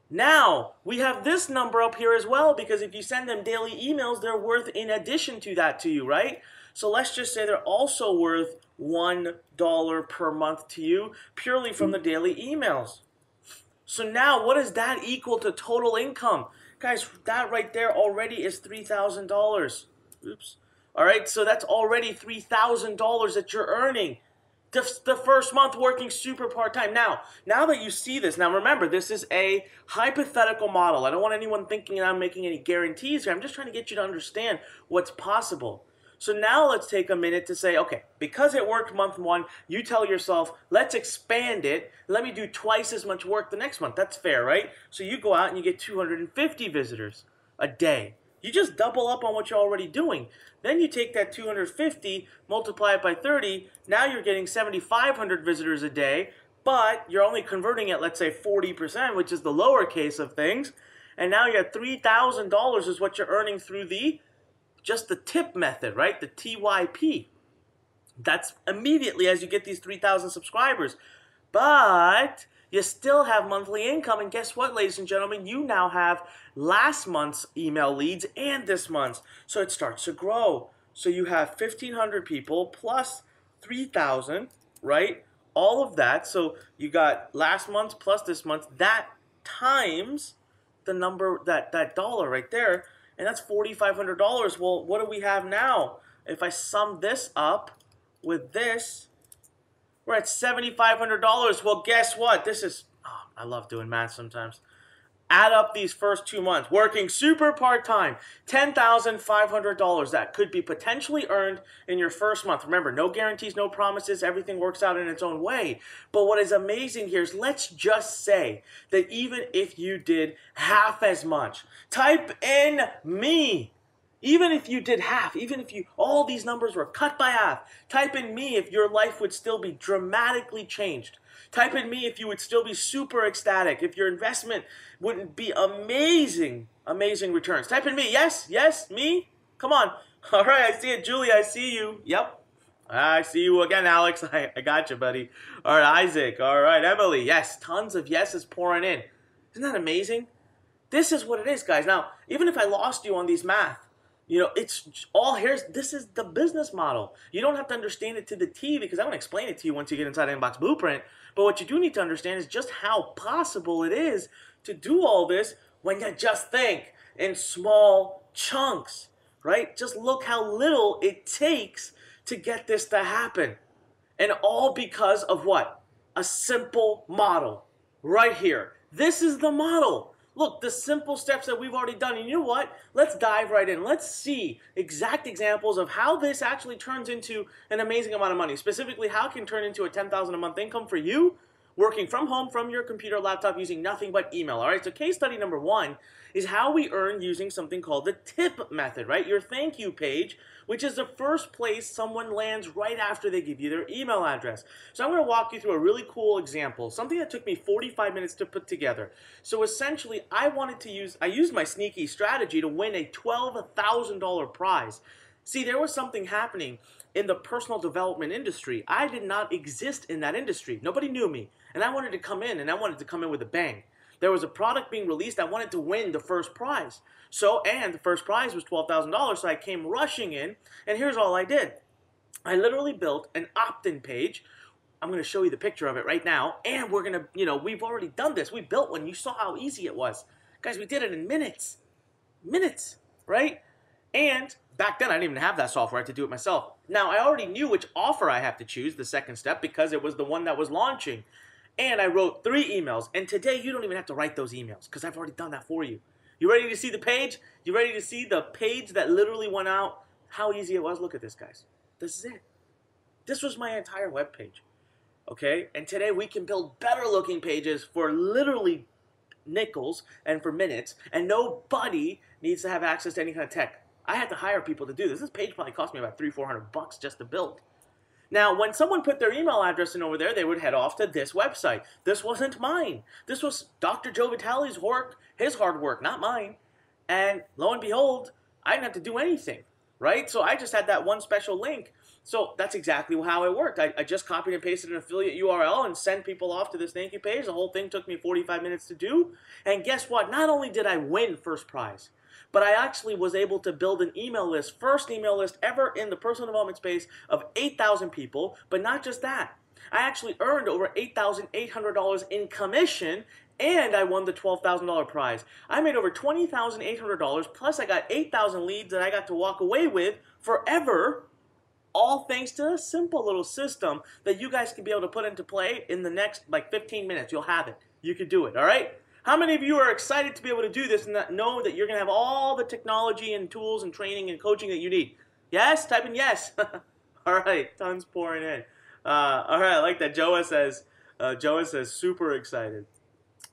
Now, we have this number up here as well, because if you send them daily emails, they're worth in addition to that to you, right? So let's just say they're also worth $1 per month to you, purely from the daily emails. So now, what does that equal to total income? Guys, that right there already is $3,000. All right, so that's already $3,000 that you're earning the first month working super part-time. Now that you see this, now remember, this is a hypothetical model. I don't want anyone thinking I'm making any guarantees here. I'm just trying to get you to understand what's possible. So now let's take a minute to say, okay, because it worked month 1, you tell yourself, let's expand it. Let me do twice as much work the next month. That's fair, right? So you go out and you get 250 visitors a day. You just double up on what you're already doing. Then you take that 250, multiply it by 30. Now you're getting 7,500 visitors a day, but you're only converting at, let's say, 40%, which is the lower case of things. And now you're at $3,000 is what you're earning through just the tip method, right? The TYP. That's immediately as you get these 3,000 subscribers. But you still have monthly income, and guess what, ladies and gentlemen? You now have last month's email leads and this month's, so it starts to grow. So you have 1,500 people plus 3,000, right? All of that, so you got last month's plus this month, that times the number, that dollar right there, and that's $4,500. Well, what do we have now? If I sum this up with this, we're at $7,500. Well, guess what? This is, I love doing math sometimes. Add up these first 2 months, working super part-time, $10,500. That could be potentially earned in your first month. Remember, no guarantees, no promises. Everything works out in its own way. But what is amazing here is, let's just say that even if you did half as much, type in me. Even if you did half, even if all these numbers were cut by half, type in me if your life would still be dramatically changed. Type in me if you would still be super ecstatic, if your investment wouldn't be amazing returns. Type in me. Yes, me. Come on. All right, I see it. Julie, I see you. Yep. I see you again, Alex. I got you, buddy. All right, Isaac. All right, Emily. Yes, tons of yeses pouring in. Isn't that amazing? This is what it is, guys. Now, even if I lost you on these math, it's all this is the business model. You don't have to understand it to the T because I'm going to explain it to you once you get inside Inbox Blueprint. But what you do need to understand is just how possible it is to do all this when you just think in small chunks, right? Just look how little it takes to get this to happen. And all because of what? A simple model right here. This is the model. Look, the simple steps that we've already done. And you know what? Let's dive right in. Let's see exact examples of how this actually turns into an amazing amount of money. Specifically, how it can turn into a $10,000 a month income for you working from home, from your computer, laptop, using nothing but email. All right, so case study number 1 is how we earn using something called the tip method, right? Your thank you page, which is the first place someone lands right after they give you their email address. So I'm going to walk you through a really cool example, something that took me 45 minutes to put together. So essentially, I used my sneaky strategy to win a $12,000 prize. See, there was something happening in the personal development industry. I did not exist in that industry. Nobody knew me. And I wanted to come in, and I wanted to come in with a bang. There was a product being released. I wanted to win the first prize. And the first prize was $12,000, so I came rushing in, and here's all I did. I literally built an opt-in page. I'm going to show you the picture of it right now, and we're going to, we've already done this. We built one. You saw how easy it was. Guys, we did it in minutes. Minutes, right? And back then, I didn't even have that software. I had to do it myself. Now, I already knew which offer I have to choose, the second step, because it was the one that was launching. And I wrote 3 emails. And today, you don't even have to write those emails because I've already done that for you. You ready to see the page? You ready to see the page that literally went out? How easy it was? Look at this, guys. This is it. This was my entire web page. Okay? And today, we can build better looking pages for literally nickels and for minutes. And nobody needs to have access to any kind of tech. I had to hire people to do this. This page probably cost me about $300-400 just to build. Now, when someone put their email address in over there, they would head off to this website. This wasn't mine. This was Dr. Joe Vitale's work, his hard work, not mine. And lo and behold, I didn't have to do anything, right? So I just had that one special link. So that's exactly how it worked. I just copied and pasted an affiliate URL and sent people off to this thank you page. The whole thing took me 45 minutes to do. And guess what? Not only did I win first prize, but I actually was able to build an email list, first email list ever in the personal development space of 8,000 people. But not just that. I actually earned over $8,800 in commission, and I won the $12,000 prize. I made over $20,800, plus I got 8,000 leads that I got to walk away with forever, all thanks to a simple little system that you guys can be able to put into play in the next 15 minutes. You'll have it. You could do it, all right? How many of you are excited to be able to do this and know that you're going to have all the technology and tools and training and coaching that you need? Yes? Type in yes. All right. Tons pouring in. All right. I like that. Joa says, super excited.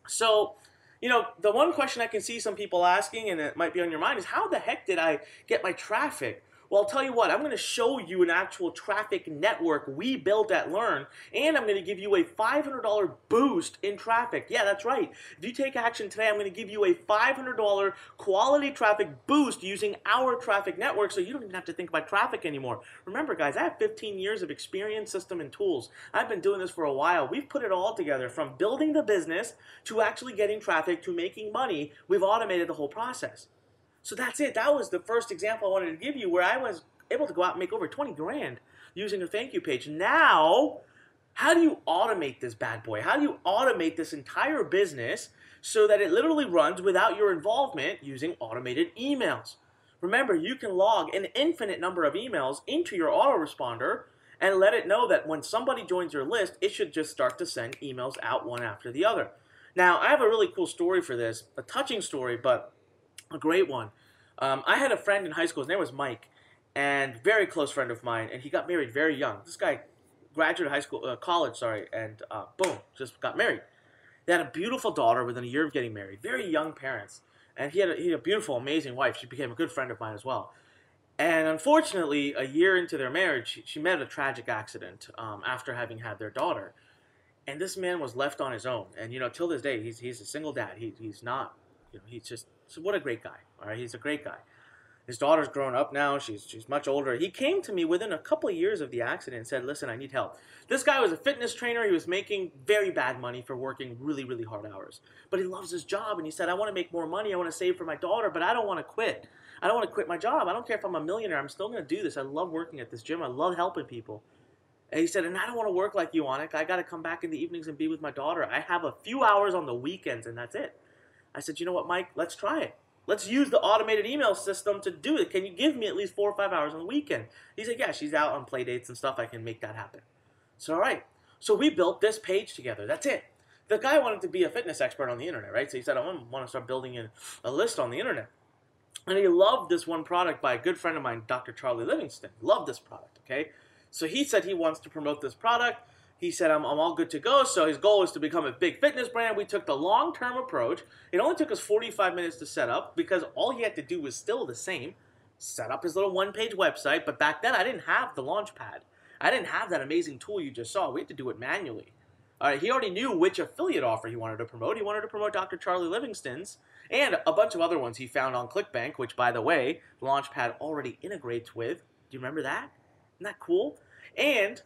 So, the one question I can see some people asking, and it might be on your mind, is how the heck did I get my traffic? Well, I'll tell you what, I'm going to show you an actual traffic network we built at Learn, and I'm going to give you a $500 boost in traffic. Yeah, that's right. If you take action today, I'm going to give you a $500 quality traffic boost using our traffic network, so you don't even have to think about traffic anymore. Remember, guys, I have 15 years of experience, system, and tools. I've been doing this for a while. We've put it all together, from building the business to actually getting traffic to making money. We've automated the whole process. So that's it. That was the first example I wanted to give you where I was able to go out and make over 20 grand using a thank you page. Now, how do you automate this bad boy? How do you automate this entire business so that it literally runs without your involvement using automated emails? Remember, you can log an infinite number of emails into your autoresponder and let it know that when somebody joins your list, it should just start to send emails out one after the other. Now, I have a really cool story for this, a touching story, but a great one. I had a friend in high school. His name was Mike, and very close friend of mine. And he got married very young. This guy graduated college, and boom, just got married. They had a beautiful daughter within a year of getting married. Very young parents, and he had a beautiful, amazing wife. She became a good friend of mine as well. And unfortunately, a year into their marriage, she met a tragic accident after having had their daughter. And this man was left on his own. And till this day, he's a single dad. He's not. He's just, so what a great guy, all right? He's a great guy. His daughter's grown up now. She's much older. He came to me within a couple of years of the accident and said, listen, I need help. This guy was a fitness trainer. He was making very bad money for working really, really hard hours. But he loves his job, and he said, I want to make more money. I want to save for my daughter, but I don't want to quit. I don't want to quit my job. I don't care if I'm a millionaire. I'm still going to do this. I love working at this gym. I love helping people. And he said, and I don't want to work like you, Anik. I got to come back in the evenings and be with my daughter. I have a few hours on the weekends, and that's it. I said, you know what, Mike? Let's try it. Let's use the automated email system to do it. Can you give me at least 4 or 5 hours on the weekend? He said, yeah, she's out on play dates and stuff. I can make that happen. So, all right. So we built this page together. That's it. The guy wanted to be a fitness expert on the internet, right? So he said, I want to start building a list on the internet. And he loved this one product by a good friend of mine, Dr. Charlie Livingston. Loved this product, okay? So he said he wants to promote this product. He said, I'm all good to go. So his goal is to become a big fitness brand. We took the long-term approach. It only took us 45 minutes to set up because all he had to do was still the same. Set up his little one-page website. But back then, I didn't have the Launchpad. I didn't have that amazing tool you just saw. We had to do it manually. All right, he already knew which affiliate offer he wanted to promote. He wanted to promote Dr. Charlie Livingston's and a bunch of other ones he found on ClickBank, which, by the way, Launchpad already integrates with. Do you remember that? Isn't that cool? And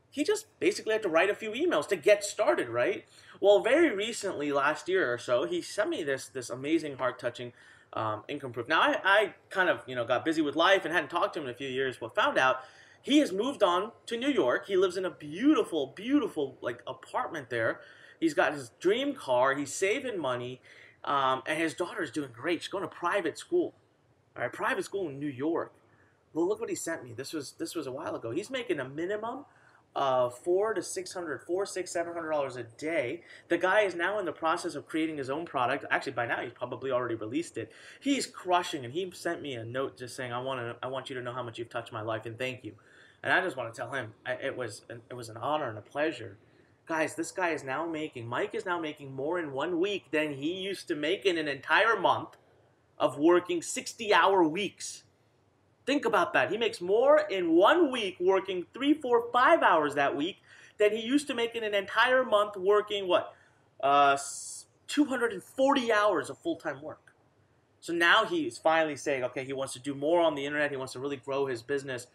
he just basically had to write a few emails to get started, right? Well, very recently, last year or so, he sent me this amazing, heart-touching income proof. Now, I kind of, got busy with life and hadn't talked to him in a few years, but found out he has moved on to New York. He lives in a beautiful, beautiful, apartment there. He's got his dream car. He's saving money, and his daughter's doing great. She's going to private school, all right, private school in New York. Well, look what he sent me. This was a while ago. He's making a minimum of $700 a day. The guy is now in the process of creating his own product. Actually, by now he's probably already released it. He's crushing, and he sent me a note just saying, I want you to know how much you've touched my life, and thank you. And I just want to tell him it was an honor and a pleasure. Guys, this guy is now Mike is now making more in 1 week than he used to make in an entire month of working 60-hour weeks. Think about that. He makes more in 1 week working 3, 4, 5 hours that week than he used to make in an entire month working, 240 hours of full-time work. So now he's finally saying, okay, he wants to do more on the internet. He wants to really grow his business.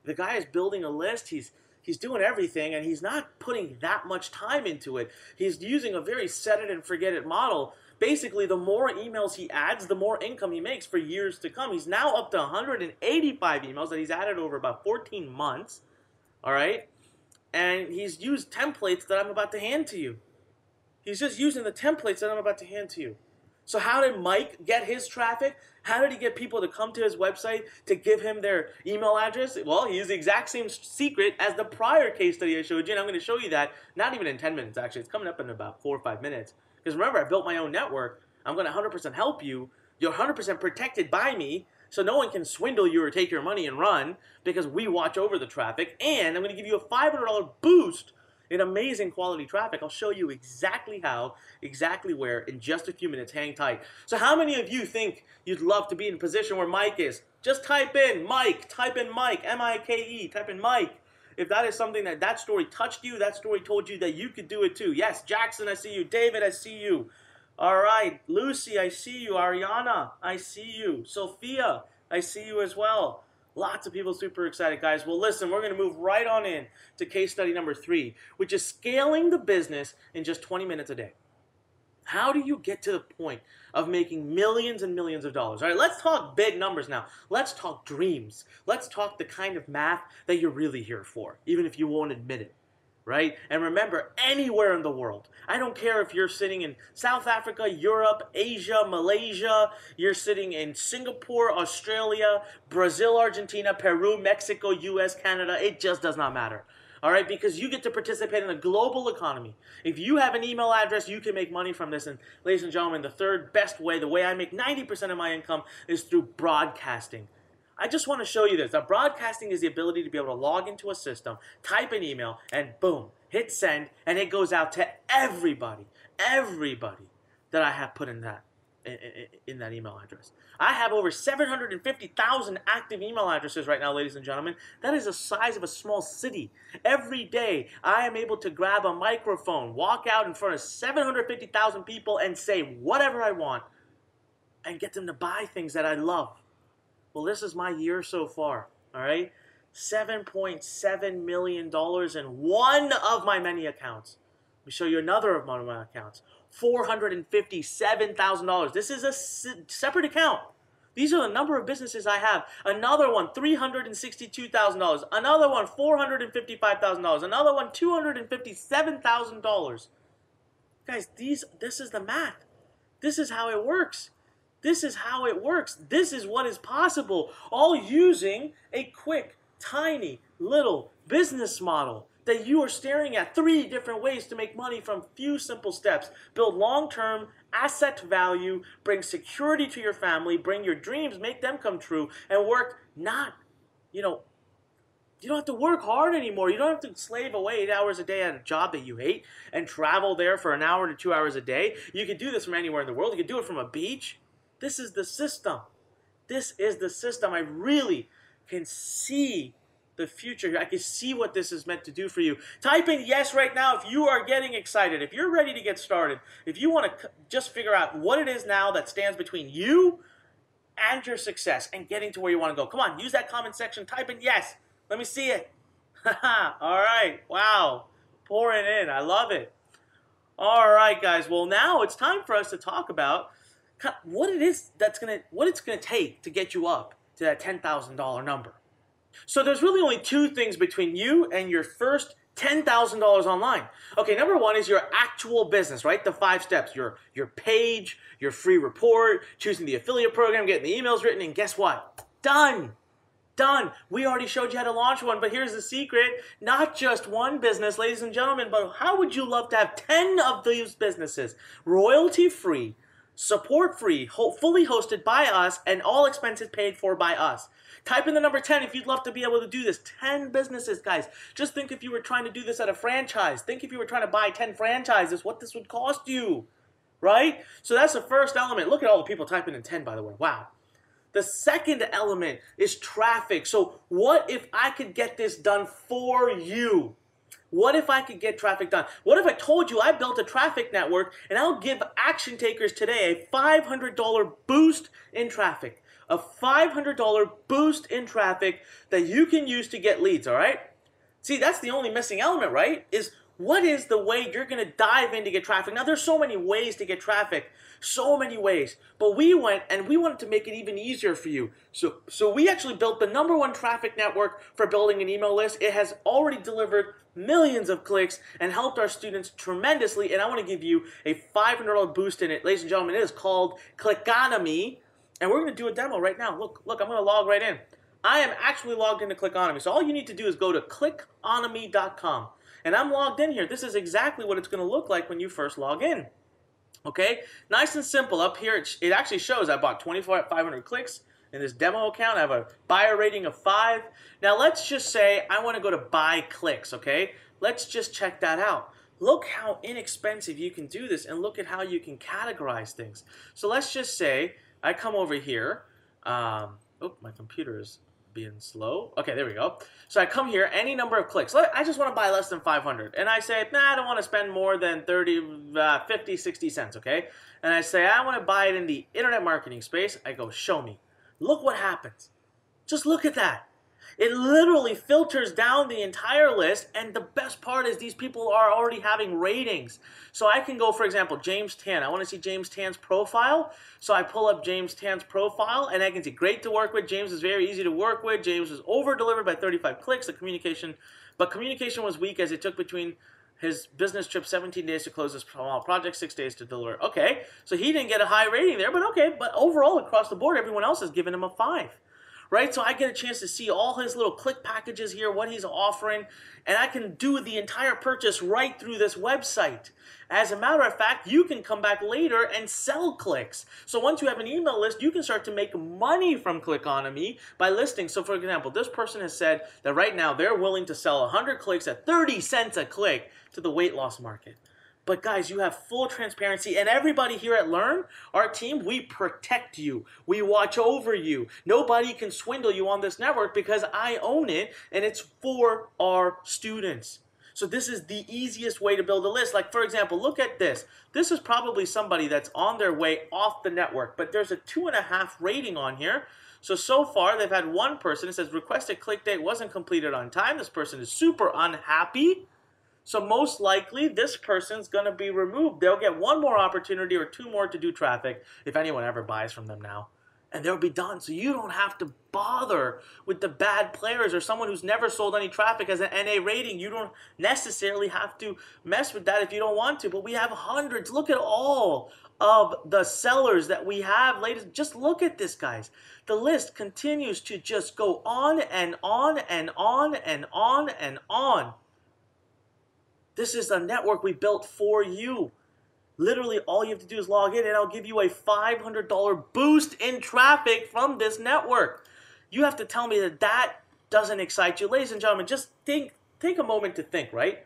The guy is building a list. He's doing everything, and he's not putting that much time into it. He's using a very set-it-and-forget-it model. Basically, the more emails he adds, the more income he makes for years to come. He's now up to 185 emails that he's added over about 14 months, all right? And he's used templates that I'm about to hand to you. He's just using the templates that I'm about to hand to you. So how did Mike get his traffic? How did he get people to come to his website to give him their email address? Well, he used the exact same secret as the prior case study I showed you, and I'm going to show you that, not even in 10 minutes, actually. It's coming up in about 4 or 5 minutes. Because remember, I built my own network. I'm going to 100% help you. You're 100% protected by me, so no one can swindle you or take your money and run because we watch over the traffic. And I'm going to give you a $500 boost in amazing quality traffic. I'll show you exactly how, exactly where, in just a few minutes. Hang tight. So how many of you think you'd love to be in a position where Mike is? Just type in Mike, M-I-K-E, type in Mike. If that is something that story touched you, that story told you that you could do it too. Yes, Jackson, I see you. David, I see you. All right, Lucy, I see you. Ariana, I see you. Sophia, I see you as well. Lots of people super excited, guys. Well, listen, we're going to move right on in to case study number 3, which is scaling the business in just 20 minutes a day. How do you get to the point of making millions and millions of dollars? All right, let's talk big numbers now. Let's talk dreams. Let's talk the kind of math that you're really here for, even if you won't admit it, right? And remember, anywhere in the world, I don't care if you're sitting in South Africa, Europe, Asia, Malaysia, you're sitting in Singapore, Australia, Brazil, Argentina, Peru, Mexico, US, Canada, it just does not matter. All right, because you get to participate in a global economy. If you have an email address, you can make money from this. And ladies and gentlemen, the third best way, the way I make 90% of my income is through broadcasting. I just want to show you this. Now, broadcasting is the ability to be able to log into a system, type an email, and boom, hit send, and it goes out to everybody that I have put in that email address. I have over 750,000 active email addresses right now, ladies and gentlemen. That is the size of a small city. Every day, I am able to grab a microphone, walk out in front of 750,000 people and say whatever I want and get them to buy things that I love. Well, this is my year so far, all right? $7.7 million in one of my many accounts. Let me show you another of one of my accounts. $457,000. This is a separate account. These are the number of businesses I have. Another one, $362,000. Another one, $455,000. Another one, $257,000. Guys, this is the math. This is how it works. This is how it works. This is what is possible. All using a quick, tiny, little business model that you are staring at 3 different ways to make money from few simple steps. Build long-term asset value, bring security to your family, bring your dreams, make them come true, and work not, you don't have to work hard anymore. You don't have to slave away 8 hours a day at a job that you hate and travel there for an hour to 2 hours a day. You can do this from anywhere in the world. You can do it from a beach. This is the system. This is the system. I really can see the future here. I can see what this is meant to do for you. Type in yes right now if you are getting excited, if you're ready to get started, if you want to just figure out what it is now that stands between you and your success and getting to where you want to go. Come on, use that comment section. Type in yes. Let me see it. All right. Wow. Pouring in. I love it. All right, guys. Well, now it's time for us to talk about what it is what it's gonna take to get you up to that $10,000 number. So there's really only 2 things between you and your first $10,000 online. Okay, number 1 is your actual business, right? The 5 steps: your page, your free report, choosing the affiliate program, getting the emails written, and guess what? Done. Done. We already showed you how to launch one, but here's the secret. Not just one business, ladies and gentlemen, but how would you love to have 10 of these businesses? Royalty-free, support-free, fully hosted by us, and all expenses paid for by us. Type in the number 10 if you'd love to be able to do this. 10 businesses, guys. Just think if you were trying to do this at a franchise. Think if you were trying to buy 10 franchises, what this would cost you, right? So that's the first element. Look at all the people typing in 10, by the way. Wow. The second element is traffic. So what if I could get this done for you? What if I could get traffic done? What if I told you I built a traffic network and I'll give action takers today a $500 boost in traffic? A $500 boost in traffic that you can use to get leads, all right? See, that's the only missing element, right? Is what is the way you're going to dive in to get traffic? Now, there's so many ways to get traffic, so many ways. But we went and we wanted to make it even easier for you. So we actually built the #1 traffic network for building an email list. It has already delivered millions of clicks and helped our students tremendously. And I want to give you a $500 boost in it. Ladies and gentlemen, it is called Clickonomy. And we're going to do a demo right now. Look, I'm going to log right in. I am actually logged into Clickonomy. So all you need to do is go to clickonomy.com. And I'm logged in here. This is exactly what it's going to look like when you first log in. Okay? Nice and simple. Up here, it actually shows I bought 2,500 clicks in this demo account. I have a buyer rating of 5. Now, let's just say I want to go to buy clicks, okay? Let's just check that out. Look how inexpensive you can do this, and look at how you can categorize things. So let's just say I come over here. Oh, my computer is being slow. Okay, there we go. So I come here, any number of clicks. I just want to buy less than 500. And I say, nah, I don't want to spend more than 30, 50, 60 cents, okay? And I say, I want to buy it in the internet marketing space. I go, show me. Look what happens. Just look at that. It literally filters down the entire list, and the best part is these people are already having ratings. So I can go, for example, James Tan. I want to see James Tan's profile. So I pull up James Tan's profile, and I can see great to work with. James is very easy to work with. James was over-delivered by 35 clicks. Communication was weak as it took between his business trip 17 days to close this small project, 6 days to deliver. Okay, so he didn't get a high rating there, but okay. But overall, across the board, everyone else has given him a 5. Right, so I get a chance to see all his little click packages here, what he's offering, and I can do the entire purchase right through this website. As a matter of fact, you can come back later and sell clicks. So once you have an email list, you can start to make money from Clickonomy by listing. So for example, this person has said that right now they're willing to sell 100 clicks at 30 cents a click to the weight loss market. But guys, you have full transparency, and everybody here at Learn, our team, we protect you. We watch over you. Nobody can swindle you on this network because I own it, and it's for our students. So this is the easiest way to build a list. Like, for example, look at this. This is probably somebody that's on their way off the network, but there's a 2.5 rating on here. So far, they've had one person. It says requested click date wasn't completed on time. This person is super unhappy. So most likely, this person's going to be removed. They'll get one more opportunity or two more to do traffic, if anyone ever buys from them now. And they'll be done. So you don't have to bother with the bad players or someone who's never sold any traffic as an NA rating. You don't necessarily have to mess with that if you don't want to. But we have hundreds. Look at all of the sellers that we have, ladies. Just look at this, guys. The list continues to just go on and on and on and on and on. This is a network we built for you. Literally, all you have to do is log in, and I'll give you a $500 boost in traffic from this network. You have to tell me that that doesn't excite you. Ladies and gentlemen, just take a moment to think, right?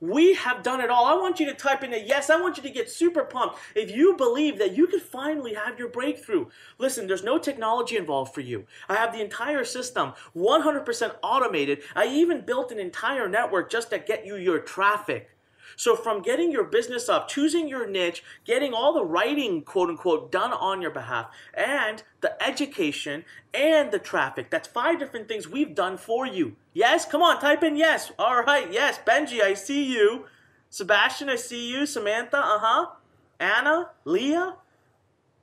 We have done it all. I want you to type in a yes. I want you to get super pumped if you believe that you could finally have your breakthrough. Listen, there's no technology involved for you. I have the entire system 100% automated. I even built an entire network just to get you your traffic. So from getting your business up, choosing your niche, getting all the writing, quote unquote, done on your behalf, and the education and the traffic. That's 5 different things we've done for you. Yes? Come on, type in yes. All right, yes. Benji, I see you. Sebastian, I see you. Samantha, Anna, Leah,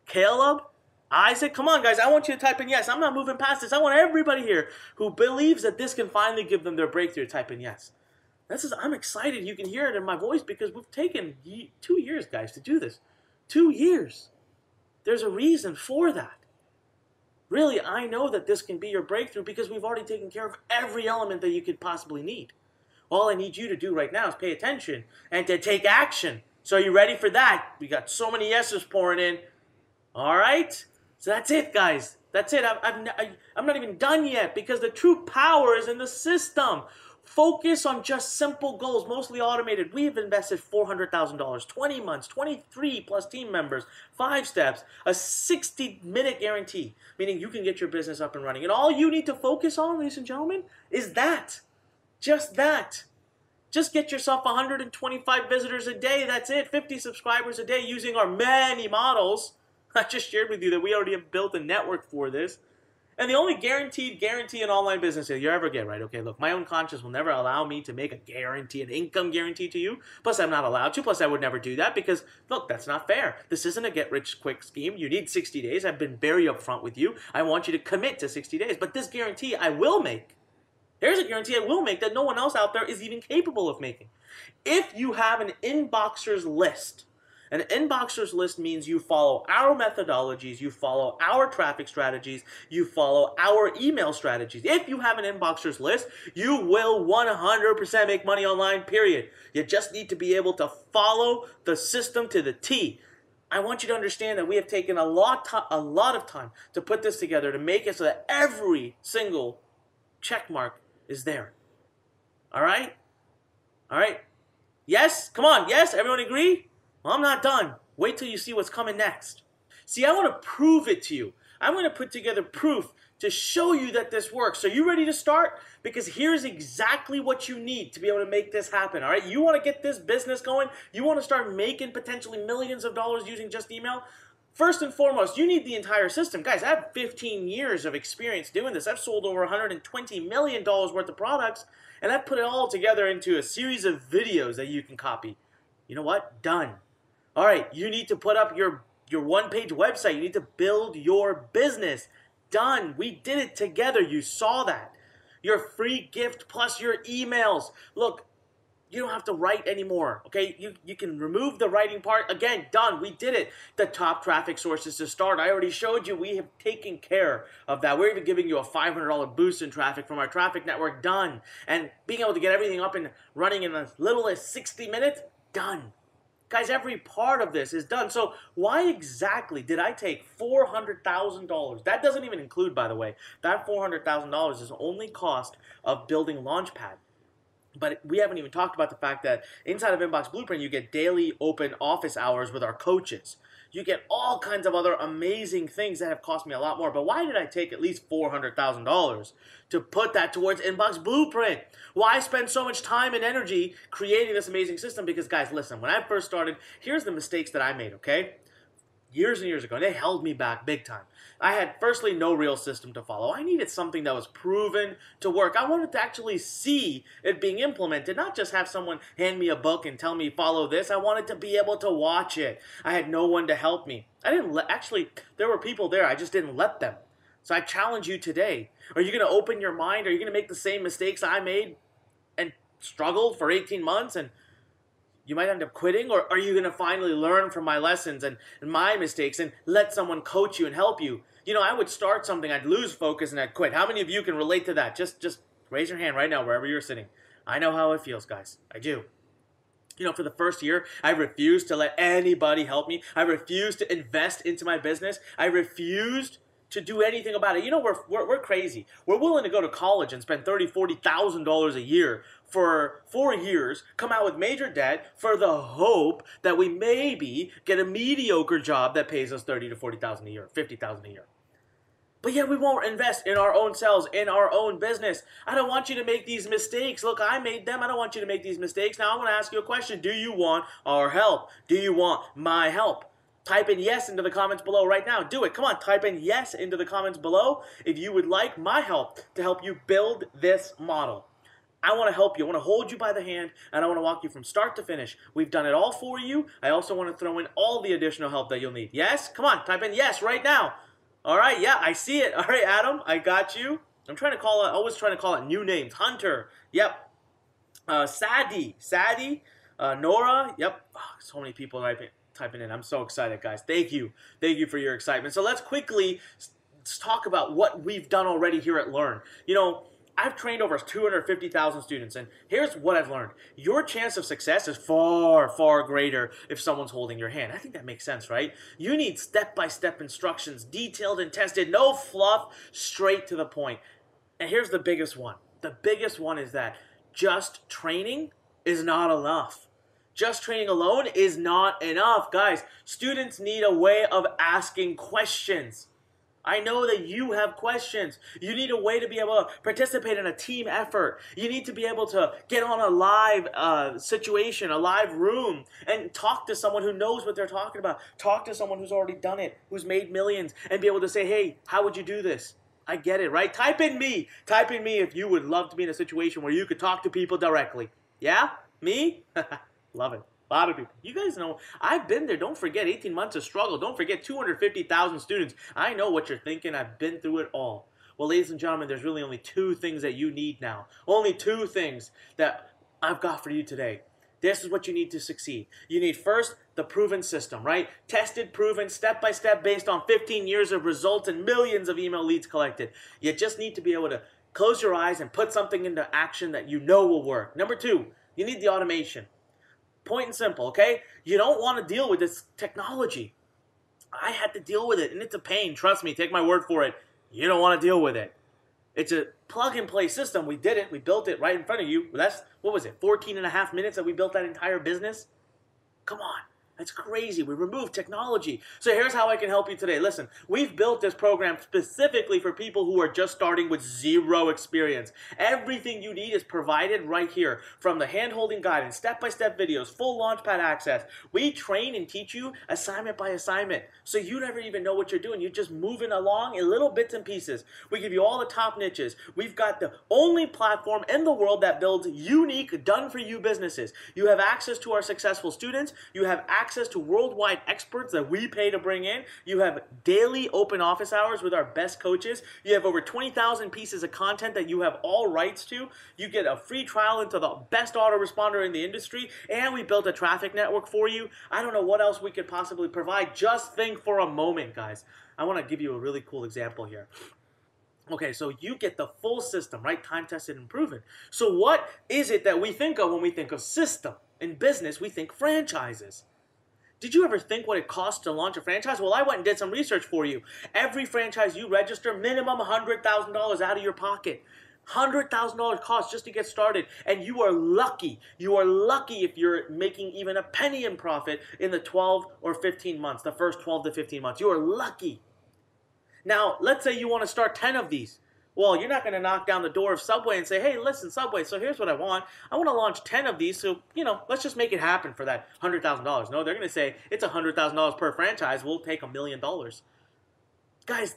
Caleb, Isaac. Come on, guys. I want you to type in yes. I'm not moving past this. I want everybody here who believes that this can finally give them their breakthrough to type in yes. I'm excited. You can hear it in my voice because we've taken 2 years, guys, to do this. 2 years. There's a reason for that. Really, I know that this can be your breakthrough because we've already taken care of every element that you could possibly need. All I need you to do right now is pay attention and to take action. So are you ready for that? We got so many yeses pouring in. All right? So that's it, guys. That's it. I'm not even done yet because the true power is in the system. Focus on just simple goals, mostly automated. We have invested $400,000, 20 months, 23 plus team members, 5 steps, a 60-minute guarantee, meaning you can get your business up and running. And all you need to focus on, ladies and gentlemen, is that. Just that. Just get yourself 125 visitors a day. That's it. 50 subscribers a day using our many models. I just shared with you that we already have built a network for this. And the only guaranteed guarantee in online business that you ever get, right? Okay, look, my own conscience will never allow me to make a guarantee, an income guarantee to you. Plus, I'm not allowed to. Plus, I would never do that because, look, that's not fair. This isn't a get-rich-quick scheme. You need 60 days. I've been very upfront with you. I want you to commit to 60 days. But this guarantee I will make. Here's a guarantee I will make that no one else out there is even capable of making. If you have an inboxer's list, an inboxer's list means you follow our methodologies, you follow our traffic strategies, you follow our email strategies. If you have an inboxer's list, you will 100% make money online, period. You just need to be able to follow the system to the T. I want you to understand that we have taken a lot of time to put this together to make it so that every single check mark is there. All right? All right? Yes? Come on. Yes? Everyone agree? Well, I'm not done. Wait till you see what's coming next. See, I want to prove it to you. I'm going to put together proof to show you that this works. So you ready to start? Because here's exactly what you need to be able to make this happen, all right? You want to get this business going? You want to start making potentially millions of dollars using just email? First and foremost, you need the entire system. Guys, I have 15 years of experience doing this. I've sold over $120 million worth of products, and I've put it all together into a series of videos that you can copy. You know what? Done. All right, you need to put up your one-page website. You need to build your business. Done. We did it together. You saw that. Your free gift plus your emails. Look, you don't have to write anymore, okay? You can remove the writing part. Again, done. We did it. The top traffic sources to start. I already showed you. We have taken care of that. We're even giving you a $500 boost in traffic from our traffic network. Done. And being able to get everything up and running in as little as 60 minutes. Done. Guys, every part of this is done. So why exactly did I take $400,000? That doesn't even include, by the way, that $400,000 is only cost of building Launchpad. But we haven't even talked about the fact that inside of Inbox Blueprint, you get daily open office hours with our coaches. You get all kinds of other amazing things that have cost me a lot more. But why did I take at least $400,000 to put that towards Inbox Blueprint? Why spend so much time and energy creating this amazing system? Because, guys, listen, when I first started, here's the mistakes that I made, okay? years and years ago, and they held me back big time. I had, firstly, no real system to follow. I needed something that was proven to work. I wanted to actually see it being implemented, not just have someone hand me a book and tell me, follow this. I wanted to be able to watch it. I had no one to help me. Actually, there were people there. I just didn't let them. So I challenge you today. Are you going to open your mind? Are you going to make the same mistakes I made and struggled for 18 months and you might end up quitting? Or are you going to finally learn from my lessons and my mistakes and let someone coach you and help you? You know, I would start something, I'd lose focus, and I'd quit. How many of you can relate to that? Just raise your hand right now, wherever you're sitting. I know how it feels, guys. I do. You know, for the first year, I refused to let anybody help me. I refused to invest into my business. I refused to do anything about it. You know, we're crazy. We're willing to go to college and spend $30,000, $40,000 a year for 4 years, come out with major debt for the hope that we maybe get a mediocre job that pays us $30,000 to $40,000 a year, $50,000 a year. But yet we won't invest in our own selves, in our own business. I don't want you to make these mistakes. Look, I made them. I don't want you to make these mistakes. Now I'm going to ask you a question. Do you want our help? Do you want my help? Type in yes into the comments below right now. Do it. Come on, type in yes into the comments below if you would like my help to help you build this model. I want to help you. I want to hold you by the hand, and I want to walk you from start to finish. We've done it all for you. I also want to throw in all the additional help that you'll need. Yes? Come on, type in yes right now. All right, yeah, I see it. All right, Adam, I got you. I'm trying to call it, always trying to call it new names. Hunter, yep. Sadie, Nora, yep. Oh, so many people typing in. I'm so excited, guys. Thank you. Thank you for your excitement. So let's quickly talk about what we've done already here at Learn. You know, I've trained over 250,000 students, and here's what I've learned. Your chance of success is far, far greater if someone's holding your hand. I think that makes sense, right? You need step-by-step instructions, detailed and tested, no fluff, straight to the point. And here's the biggest one. The biggest one is that just training is not enough. Just training alone is not enough. Guys, students need a way of asking questions. I know that you have questions. You need a way to be able to participate in a team effort. You need to be able to get on a live situation, a live room, and talk to someone who knows what they're talking about. Talk to someone who's already done it, who's made millions, and be able to say, hey, how would you do this? I get it, right? Type in me. Type in me if you would love to be in a situation where you could talk to people directly. Yeah? Me? Love it. A lot of people. You guys know, I've been there. Don't forget 18 months of struggle. Don't forget 250,000 students. I know what you're thinking. I've been through it all. Well, ladies and gentlemen, there's really only 2 things that you need now. Only 2 things that I've got for you today. This is what you need to succeed. You need first the proven system, right? Tested, proven, step by step, based on 15 years of results and millions of email leads collected. You just need to be able to close your eyes and put something into action that you know will work. Number 2, you need the automation. Point and simple, okay? You don't want to deal with this technology. I had to deal with it, and it's a pain. Trust me, take my word for it. You don't want to deal with it. It's a plug-and-play system. We did it. We built it right in front of you. That's, what was it, 14 and a half minutes that we built that entire business? Come on. That's crazy. We removed technology. So here's how I can help you today. Listen, we've built this program specifically for people who are just starting with 0 experience. Everything you need is provided right here. From the hand-holding guidance, step-by-step videos, full Launchpad access. We train and teach you assignment by assignment. So you never even know what you're doing. You're just moving along in little bits and pieces. We give you all the top niches. We've got the only platform in the world that builds unique, done-for-you businesses. You have access to our successful students. You have access to worldwide experts that we pay to bring in. You have daily open office hours with our best coaches. You have over 20,000 pieces of content that you have all rights to. You get a free trial into the best autoresponder in the industry, and we built a traffic network for you. I don't know what else we could possibly provide. Just think for a moment, guys. I want to give you a really cool example here. Okay, so you get the full system, right? Time tested and proven. So what is it that we think of when we think of system? In business, we think franchises. Did you ever think what it costs to launch a franchise? Well, I went and did some research for you. Every franchise you register, minimum $100,000 out of your pocket. $100,000 cost just to get started. And you are lucky. You are lucky if you're making even a penny in profit in the 12 or 15 months, the first 12 to 15 months. You are lucky. Now, let's say you want to start 10 of these. Well, you're not going to knock down the door of Subway and say, hey, listen, Subway, so here's what I want. I want to launch 10 of these, so, let's just make it happen for that $100,000. No, they're going to say, it's $100,000 per franchise. We'll take $1 million. Guys,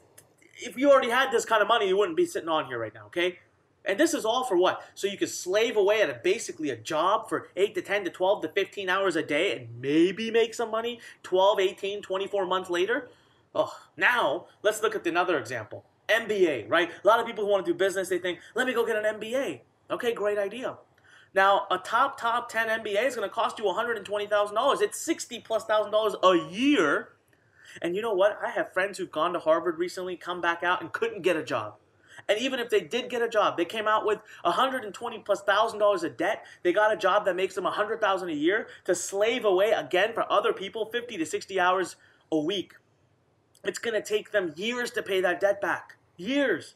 if you already had this kind of money, you wouldn't be sitting on here right now, okay? And this is all for what? So you could slave away at basically a job for 8 to 10 to 12 to 15 hours a day and maybe make some money 12, 18, 24 months later? Oh, now, let's look at another example. MBA, right? A lot of people who want to do business, they think, let me go get an MBA. Okay, great idea. Now, a top 10 MBA is going to cost you $120,000. It's $60,000+ a year. And you know what? I have friends who've gone to Harvard recently, come back out, and couldn't get a job. And even if they did get a job, they came out with $120,000+ of debt. They got a job that makes them $100,000 a year to slave away again for other people 50 to 60 hours a week. It's going to take them years to pay that debt back. Years.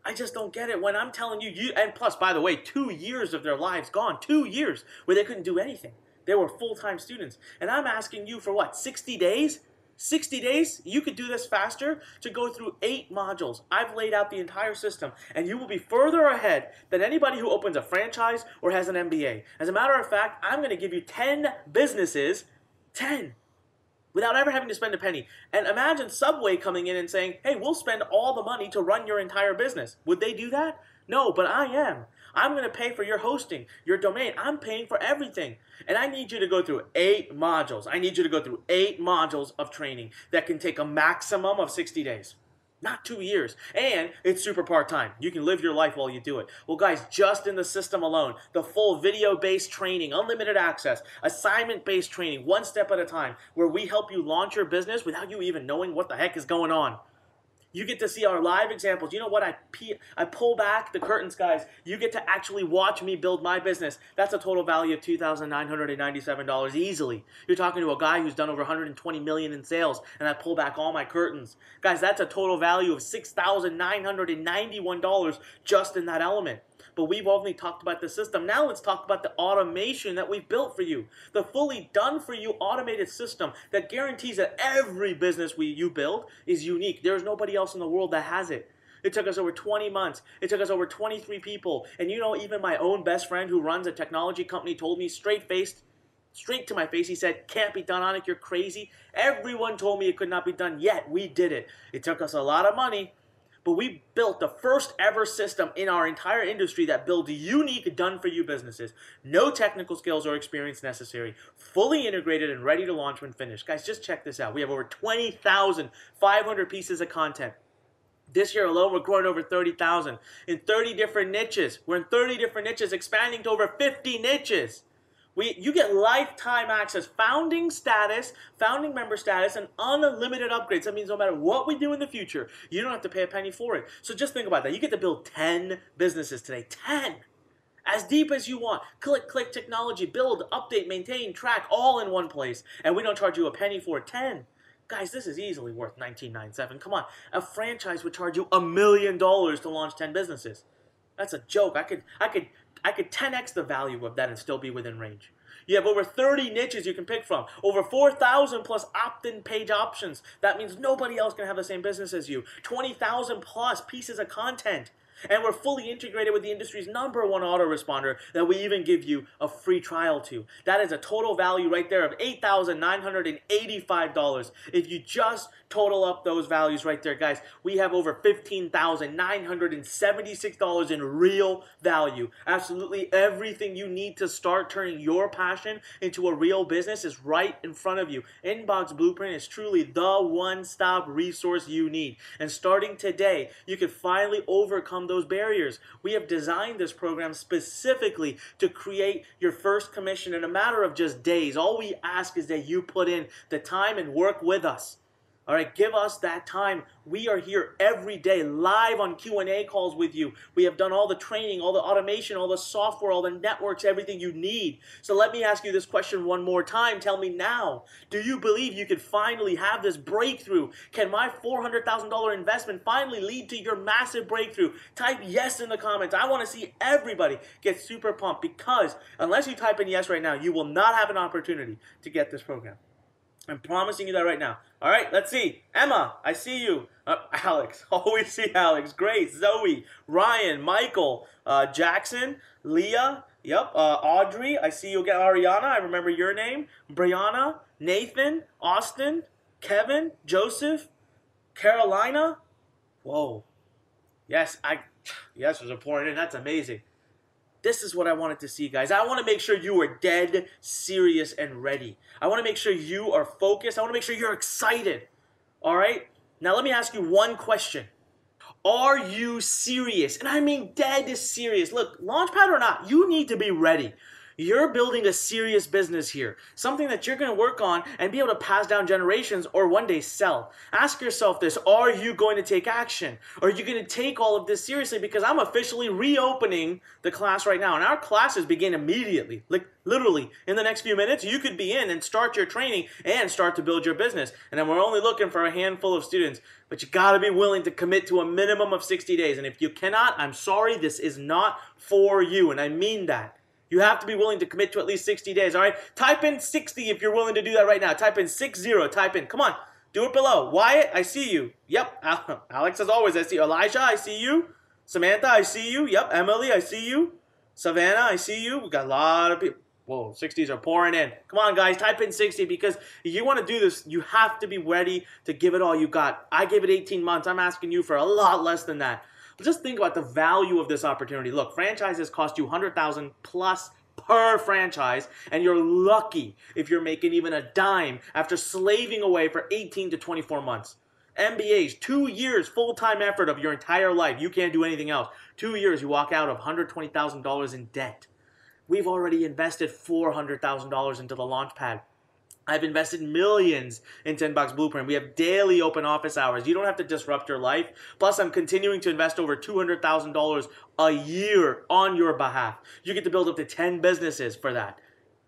I just don't get it when I'm telling you, and plus, by the way, 2 years of their lives gone. 2 years where they couldn't do anything. They were full-time students. And I'm asking you for what, 60 days? 60 days? You could do this faster to go through 8 modules. I've laid out the entire system, and you will be further ahead than anybody who opens a franchise or has an MBA. As a matter of fact, I'm going to give you 10 businesses, 10, without ever having to spend a penny. And imagine Subway coming in and saying, hey, we'll spend all the money to run your entire business. Would they do that? No, but I am. I'm going to pay for your hosting, your domain. I'm paying for everything. And I need you to go through 8 modules. I need you to go through 8 modules of training that can take a maximum of 60 days. Not 2 years. And it's super part-time. You can live your life while you do it. Well, guys, just in the system alone, the full video-based training, unlimited access, assignment-based training, one step at a time, where we help you launch your business without you even knowing what the heck is going on. You get to see our live examples. You know what? I pull back the curtains, guys. You get to actually watch me build my business. That's a total value of $2,997 easily. You're talking to a guy who's done over $120 million in sales, and I pull back all my curtains. Guys, that's a total value of $6,991 just in that element. But we've only talked about the system. Now let's talk about the automation that we've built for you. The fully done-for-you automated system that guarantees that every business you build is unique. There's nobody else in the world that has it. It took us over 20 months. It took us over 23 people. And even my own best friend who runs a technology company told me straight to my face, he said, can't be done, Anik, you're crazy. Everyone told me it could not be done, yet we did it. It took us a lot of money. But we built the first ever system in our entire industry that builds unique done-for-you businesses. No technical skills or experience necessary. Fully integrated and ready to launch when finished. Guys, just check this out. We have over 20,500 pieces of content. This year alone, we're growing over 30,000 in 30 different niches. We're in 30 different niches, expanding to over 50 niches. You get lifetime access, founding member status, and unlimited upgrades. That means no matter what we do in the future, you don't have to pay a penny for it. So just think about that. You get to build 10 businesses today. 10! As deep as you want. Click technology, build, update, maintain, track, all in one place. And we don't charge you a penny for it. 10! Guys, this is easily worth $19.97. Come on. A franchise would charge you $1 million to launch 10 businesses. That's a joke. I could 10x the value of that and still be within range. You have over 30 niches you can pick from. Over 4,000 plus opt-in page options. That means nobody else can have the same business as you. 20,000 plus pieces of content. And we're fully integrated with the industry's #1 autoresponder that we even give you a free trial to. That is a total value right there of $8,985. If you just total up those values right there, guys, we have over $15,976 in real value. Absolutely everything you need to start turning your passion into a real business is right in front of you. Inbox Blueprint is truly the one-stop resource you need. And starting today, you can finally overcome those barriers. We have designed this program specifically to create your first commission in a matter of just days. All we ask is that you put in the time and work with us. All right, give us that time. We are here every day, live on Q&A calls with you. We have done all the training, all the automation, all the software, all the networks, everything you need. So let me ask you this question one more time. Tell me now, do you believe you could finally have this breakthrough? Can my $400,000 investment finally lead to your massive breakthrough? Type yes in the comments. I want to see everybody get super pumped, because unless you type in yes right now, you will not have an opportunity to get this program. I'm promising you that right now. All right, let's see. Emma, I see you. Alex, always see Alex. Grace, Zoe, Ryan, Michael, Jackson, Leah. Yep. Audrey, I see you again. Ariana, I remember your name. Brianna, Nathan, Austin, Kevin, Joseph, Carolina. Whoa. Yes, yes, was pouring in. That's amazing. This is what I wanted to see, guys. I want to make sure you are dead serious and ready. I want to make sure you are focused. I want to make sure you're excited. All right? Now let me ask you one question. Are you serious? And I mean dead serious. Look, Launchpad or not, you need to be ready. You're building a serious business here, something that you're going to work on and be able to pass down generations or one day sell. Ask yourself this, are you going to take action? Are you going to take all of this seriously? Because I'm officially reopening the class right now, and our classes begin immediately, like literally in the next few minutes. You could be in and start your training and start to build your business. And then we're only looking for a handful of students, but you got to be willing to commit to a minimum of 60 days. And if you cannot, I'm sorry, this is not for you, and I mean that. You have to be willing to commit to at least 60 days, all right? Type in 60 if you're willing to do that right now. Type in 60. Type in. Come on. Do it below. Wyatt, I see you. Yep. Alex, as always, I see you. Elijah, I see you. Samantha, I see you. Yep. Emily, I see you. Savannah, I see you. We got a lot of people. Whoa, 60s are pouring in. Come on, guys. Type in 60 because if you want to do this, you have to be ready to give it all you got. I gave it 18 months. I'm asking you for a lot less than that. Just think about the value of this opportunity. Look, franchises cost you $100,000 plus per franchise, and you're lucky if you're making even a dime after slaving away for 18 to 24 months. MBAs, 2 years full-time effort of your entire life. You can't do anything else. 2 years, you walk out of $120,000 in debt. We've already invested $400,000 into the Launchpad. I've invested millions in 10 Box Blueprint. We have daily open office hours. You don't have to disrupt your life. Plus, I'm continuing to invest over $200,000 a year on your behalf. You get to build up to 10 businesses for that.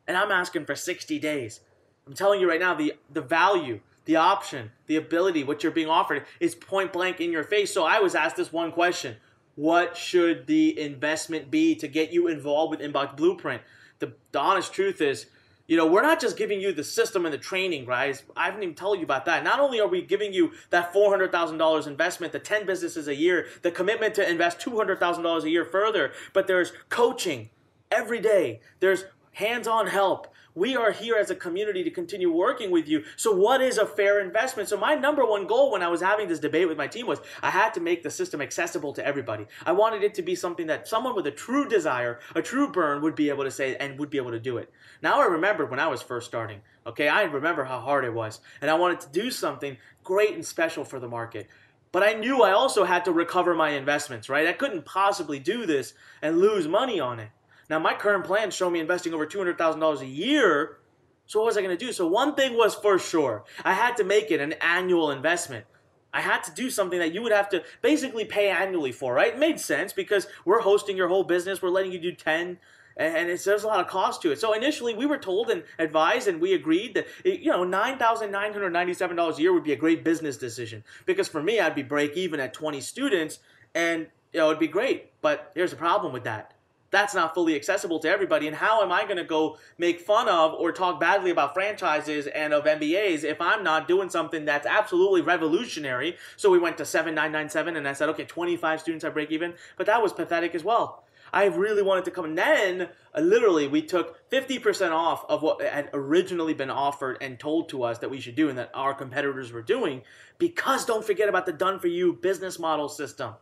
And I'm asking for 60 days. I'm telling you right now, the value, the option, the ability, what you're being offered is point blank in your face. So I was asked this one question. What should the investment be to get you involved with Inbox Blueprint? The honest truth is, you know, we're not just giving you the system and the training, guys. I haven't even told you about that. Not only are we giving you that $400,000 investment, the 10 businesses a year, the commitment to invest $200,000 a year further, but there's coaching every day. There's hands-on help. We are here as a community to continue working with you. So what is a fair investment? So my number one goal when I was having this debate with my team was I had to make the system accessible to everybody. I wanted it to be something that someone with a true desire, a true burn would be able to say and would be able to do it. Now I remember when I was first starting, okay? I remember how hard it was. And I wanted to do something great and special for the market. But I knew I also had to recover my investments, right? I couldn't possibly do this and lose money on it. Now, my current plans show me investing over $200,000 a year. So what was I going to do? So one thing was for sure. I had to make it an annual investment. I had to do something that you would have to basically pay annually for, right? It made sense because we're hosting your whole business. We're letting you do 10. And there's a lot of cost to it. So initially, we were told and advised, and we agreed that $9,997 a year would be a great business decision. Because for me, I'd be break even at 20 students, and it'd be great. But here's the problem with that. That's not fully accessible to everybody. And how am I going to go make fun of or talk badly about franchises and of MBAs if I'm not doing something that's absolutely revolutionary? So we went to 7,997, and I said, okay, 25 students I break even. But that was pathetic as well. I really wanted to come. And then, literally, we took 50% off of what had originally been offered and told to us that we should do and that our competitors were doing. Because don't forget about the done-for-you business model system.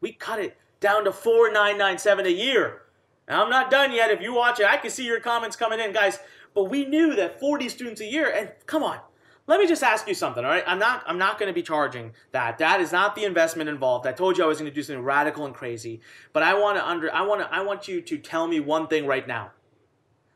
We cut it down to $4,997 a year. Now, I'm not done yet. If you watch it, I can see your comments coming in, guys. But we knew that 40 students a year, and come on, let me just ask you something, all right? I'm not going to be charging that. That is not the investment involved. I told you I was going to do something radical and crazy. But I want you to tell me one thing right now.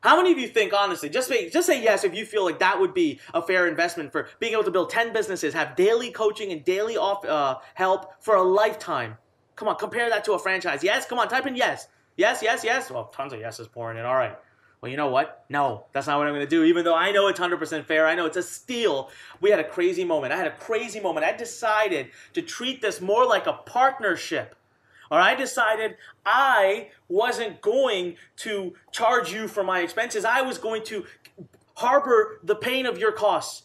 How many of you think, honestly, just say yes if you feel like that would be a fair investment for being able to build 10 businesses, have daily coaching and daily help for a lifetime? Come on, compare that to a franchise. Yes? Come on, type in yes. Yes, yes, yes. Well, tons of yeses pouring in. All right. Well, you know what? No, that's not what I'm going to do. Even though I know it's 100% fair. I know it's a steal. We had a crazy moment. I had a crazy moment. I decided to treat this more like a partnership. Or I decided I wasn't going to charge you for my expenses. I was going to harbor the pain of your costs.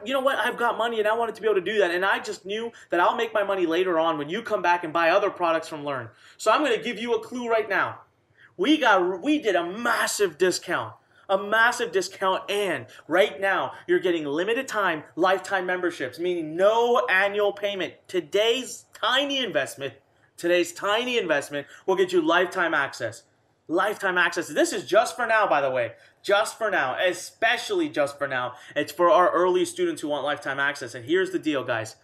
You know what? I've got money and I wanted to be able to do that. And I just knew that I'll make my money later on when you come back and buy other products from Learn. So I'm going to give you a clue right now. We did a massive discount. And right now you're getting limited time lifetime memberships, meaning no annual payment. Today's tiny investment will get you lifetime access. Lifetime access. This is just for now, by the way. Just for now. Especially just for now. It's for our early students who want lifetime access. And here's the deal, guys.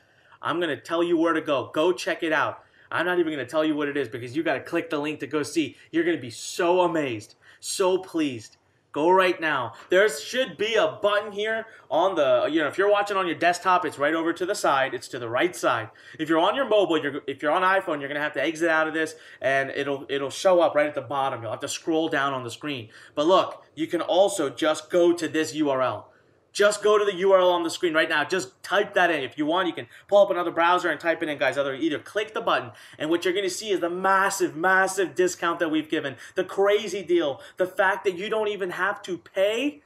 I'm going to tell you where to go. Go check it out. I'm not even going to tell you what it is because you got to click the link to go see. You're going to be so amazed. So pleased. Go right now. There should be a button here on the, if you're watching on your desktop, it's right over to the side. It's to the right side. If you're on your mobile, if you're on iPhone, you're going to have to exit out of this and it'll show up right at the bottom. You'll have to scroll down on the screen. But look, you can also just go to this URL. Just go to the URL on the screen right now. Just type that in. If you want, you can pull up another browser and type it in, guys. Either click the button, and what you're going to see is the massive, massive discount that we've given. The crazy deal. The fact that you don't even have to pay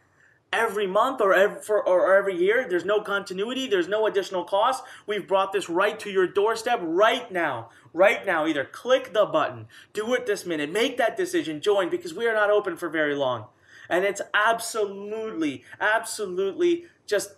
every month or every year. There's no continuity. There's no additional cost. We've brought this right to your doorstep right now. Right now, either click the button, do it this minute, make that decision, join, because we are not open for very long. And it's absolutely just,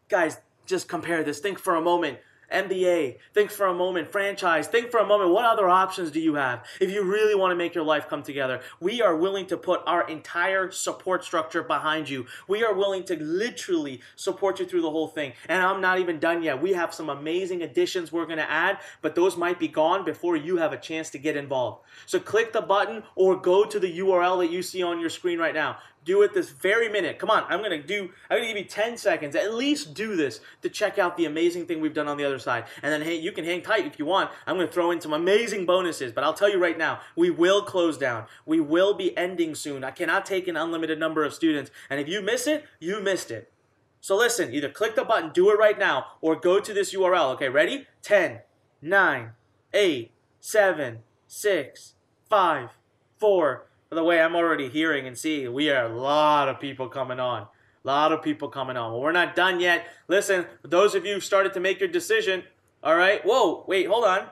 guys, just compare this. Think for a moment. MBA. Think for a moment. Franchise. Think for a moment. What other options do you have if you really want to make your life come together? We are willing to put our entire support structure behind you. We are willing to literally support you through the whole thing. And I'm not even done yet. We have some amazing additions we're going to add, but those might be gone before you have a chance to get involved. So click the button or go to the URL that you see on your screen right now. Do it this very minute. Come on, I'm going to give you 10 seconds. At least do this to check out the amazing thing we've done on the other side. And then, hey, you can hang tight if you want. I'm going to throw in some amazing bonuses. But I'll tell you right now, we will close down. We will be ending soon. I cannot take an unlimited number of students. And if you miss it, you missed it. So listen, either click the button, do it right now, or go to this URL. Okay, ready? 10, 9, 8, 7, 6, 5, 4. By the way, I'm already hearing and seeing we are a lot of people coming on. Well, we're not done yet. Listen, for those of you who started to make your decision, all right? Whoa, wait, hold on.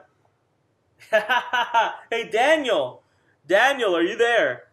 Hey, Daniel. Daniel, are you there?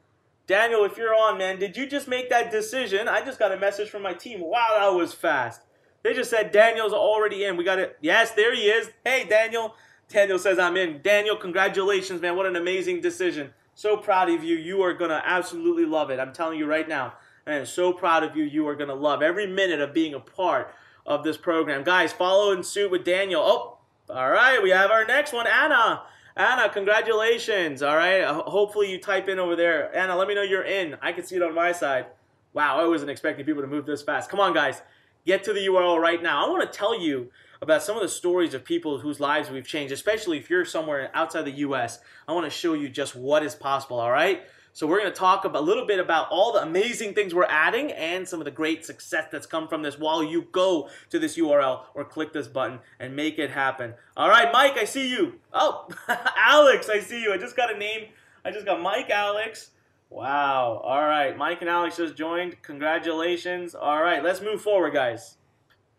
Daniel, if you're on, man, did you just make that decision? I just got a message from my team. Wow, that was fast. They just said Daniel's already in. We got it. Yes, there he is. Hey, Daniel. Daniel says I'm in. Daniel, congratulations, man. What an amazing decision. So proud of you. You are going to absolutely love it. I'm telling you right now. I am so proud of you. You are going to love every minute of being a part of this program. Guys, follow in suit with Daniel. Oh, all right. We have our next one, Anna. Anna, congratulations. All right. Hopefully you type in over there. Anna, let me know you're in. I can see it on my side. Wow, I wasn't expecting people to move this fast. Come on, guys. Get to the URL right now. I want to tell you about some of the stories of people whose lives we've changed, especially if you're somewhere outside the U.S. I want to show you just what is possible, all right? So we're going to talk a little bit about all the amazing things we're adding and some of the great success that's come from this while you go to this URL or click this button and make it happen. All right, Mike, I see you. Oh, Alex, I see you. I just got a name. I just got Mike Alex. Wow. All right, Mike and Alex just joined. Congratulations. All right, let's move forward, guys.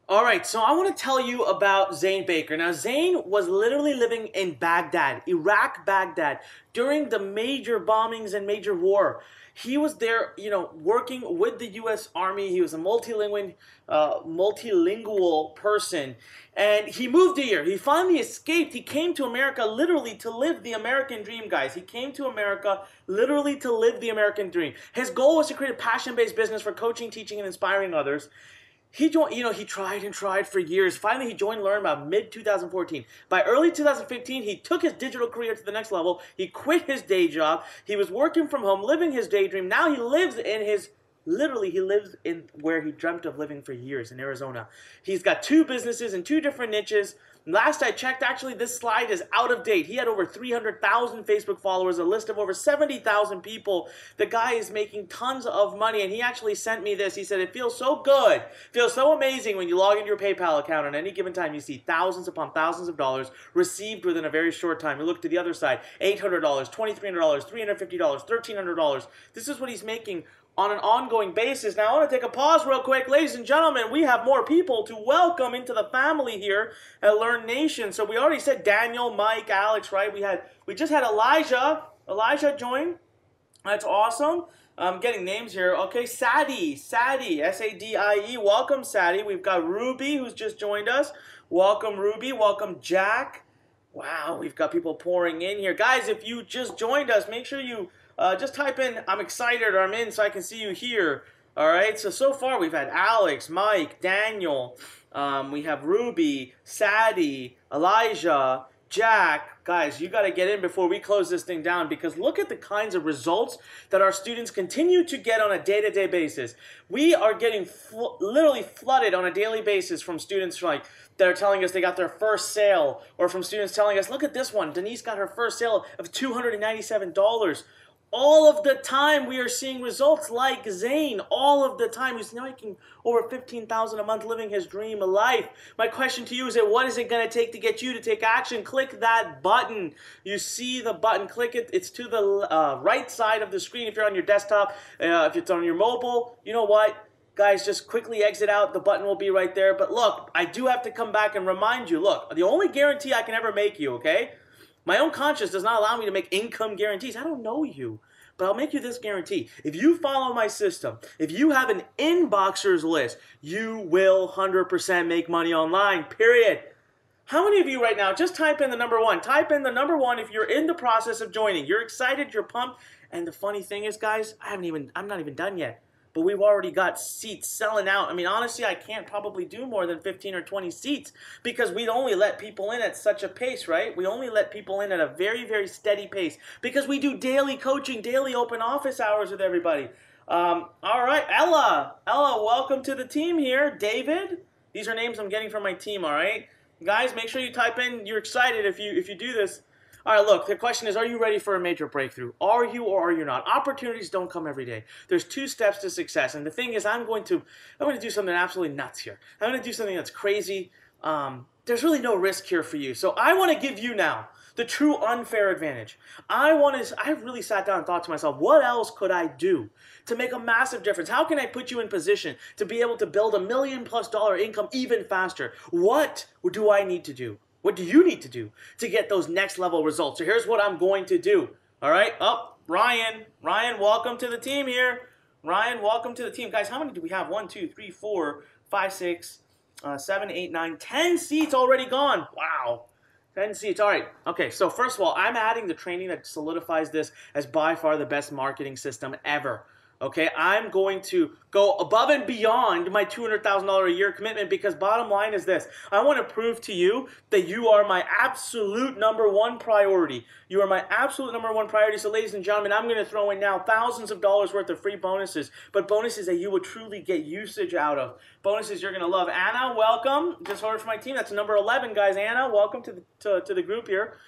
All right, so I want to tell you about Zane Baker. Now, Zane was literally living in Baghdad, Iraq, Baghdad, during the major bombings and major war. He was there, working with the U.S. Army. He was a multilingual person, and he moved here. He finally escaped. He came to America literally to live the American dream, guys. He came to America literally to live the American dream. His goal was to create a passion-based business for coaching, teaching, and inspiring others. He joined, he tried and tried for years. Finally, he joined Learn about mid-2014. By early 2015, he took his digital career to the next level. He quit his day job. He was working from home, living his daydream. Now he lives in he lives in where he dreamt of living for years, in Arizona. He's got 2 businesses in 2 different niches. Last I checked, actually, this slide is out of date. He had over 300,000 Facebook followers, a list of over 70,000 people. The guy is making tons of money, and he actually sent me this. He said, it feels so good, feels so amazing when you log into your PayPal account. On any given time, you see thousands upon thousands of dollars received within a very short time. You look to the other side, $800, $2,300, $350, $1,300. This is what he's making on an ongoing basis. Now, I want to take a pause real quick. Ladies and gentlemen, we have more people to welcome into the family here at Learn Nation. So we already said Daniel, Mike, Alex, right? We just had Elijah. Elijah join. That's awesome. I'm getting names here. Okay, Sadie, S-A-D-I-E. Welcome, Sadie. We've got Ruby, who's just joined us. Welcome, Ruby. Welcome, Jack. Wow, we've got people pouring in here. Guys, if you just joined us, make sure you just type in I'm excited or I'm in so I can see you here. All right, so far we've had Alex, Mike, Daniel. We have Ruby, Sadie, Elijah, Jack. Guys, you got to get in before we close this thing down, because look at the kinds of results that our students continue to get on a day-to-day basis. We are getting literally flooded on a daily basis from students that are telling us they got their first sale, or from students telling us, look at this one, Denise got her first sale of $297. All of the time we are seeing results like Zane. All of the time. He's making over $15,000 a month living his dream life. My question to you is what is it going to take to get you to take action? Click that button. You see the button. Click it. It's to the right side of the screen if you're on your desktop. If it's on your mobile, you know what? Guys, just quickly exit out. The button will be right there. But look, I do have to come back and remind you. Look, the only guarantee I can ever make you, okay? My own conscience does not allow me to make income guarantees. I don't know you, but I'll make you this guarantee. If you follow my system, if you have an inboxers list, you will 100% make money online, period. How many of you right now, just type in the number 1. Type in the number 1 if you're in the process of joining. You're excited, you're pumped, and the funny thing is, guys, I'm not even done yet. But we've already got seats selling out. I mean, honestly, I can't probably do more than 15 or 20 seats because we only let people in at such a pace, right? We only let people in at a very, very steady pace because we do daily coaching, daily open office hours with everybody. All right, Ella, welcome to the team here. David, these are names I'm getting from my team, all right? Guys, make sure you type in you're excited if you do this. All right, look, the question is, are you ready for a major breakthrough? Are you or are you not? Opportunities don't come every day. There's 2 steps to success. And the thing is, I'm going to do something absolutely nuts here. I'm going to do something that's crazy. There's really no risk here for you. So I want to give you now the true unfair advantage. I really sat down and thought to myself, what else could I do to make a massive difference? How can I put you in position to be able to build $1 million+ income even faster? What do I need to do? What do you need to do to get those next level results? So here's what I'm going to do. All right. Ryan, welcome to the team here. Ryan, welcome to the team. Guys, how many do we have? 1, 2, 3, 4, 5, 6, 7, 8, 9, 10 seats already gone. Wow. 10 seats. All right. Okay. So first of all, I'm adding the training that solidifies this as by far the best marketing system ever. Okay, I'm going to go above and beyond my $200,000 a year commitment because bottom line is this. I want to prove to you that you are my absolute number 1 priority. You are my absolute number 1 priority. So ladies and gentlemen, I'm going to throw in now thousands of dollars worth of free bonuses, but bonuses that you will truly get usage out of. Bonuses you're going to love. Anna, welcome. Just ordered for my team. That's number 11, guys. Anna, welcome to the group here.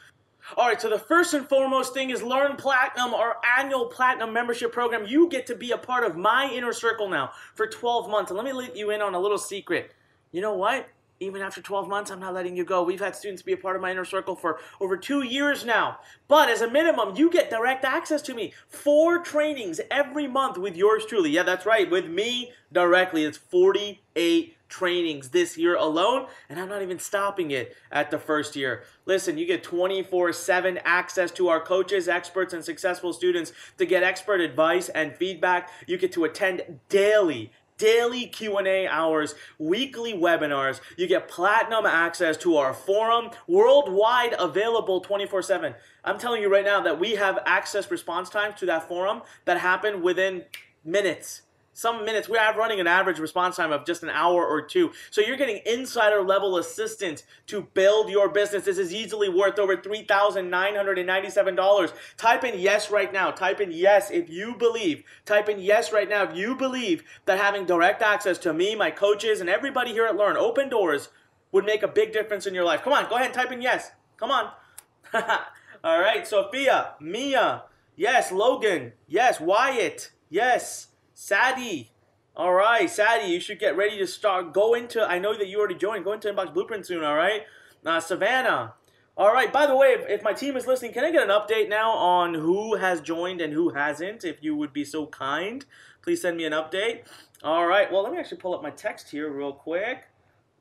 All right, so the first and foremost thing is Learn Platinum, our annual Platinum membership program. You get to be a part of my inner circle now for 12 months. And let me let you in on a little secret. You know what? Even after 12 months, I'm not letting you go. We've had students be a part of my inner circle for over 2 years now. But as a minimum, you get direct access to me. 4 trainings every month with yours truly. Yeah, that's right, with me directly. It's 48 trainings this year alone, and I'm not even stopping it at the first year. Listen, you get 24/7 access to our coaches, experts, and successful students to get expert advice and feedback. You get to attend daily Q&A hours, weekly webinars. You get platinum access to our forum, worldwide available 24/7. I'm telling you right now that we have access response times to that forum that happen within minutes. Some minutes. We are running an average response time of just an hour or 2. So you're getting insider level assistance to build your business. This is easily worth over $3,997. Type in yes right now. Type in yes if you believe. Type in yes right now if you believe that having direct access to me, my coaches, and everybody here at Learn, Open Doors, would make a big difference in your life. Come on, go ahead and type in yes. Come on. All right, Sophia, Mia, yes, Logan, yes, Wyatt, yes. Sadie. All right, Sadie, you should get ready to start. I know that you already joined. Go into Inbox Blueprint soon, all right? Savannah. All right, by the way, if my team is listening, can I get an update now on who has joined and who hasn't, if you would be so kind? Please send me an update. All right. Well, let me actually pull up my text here real quick.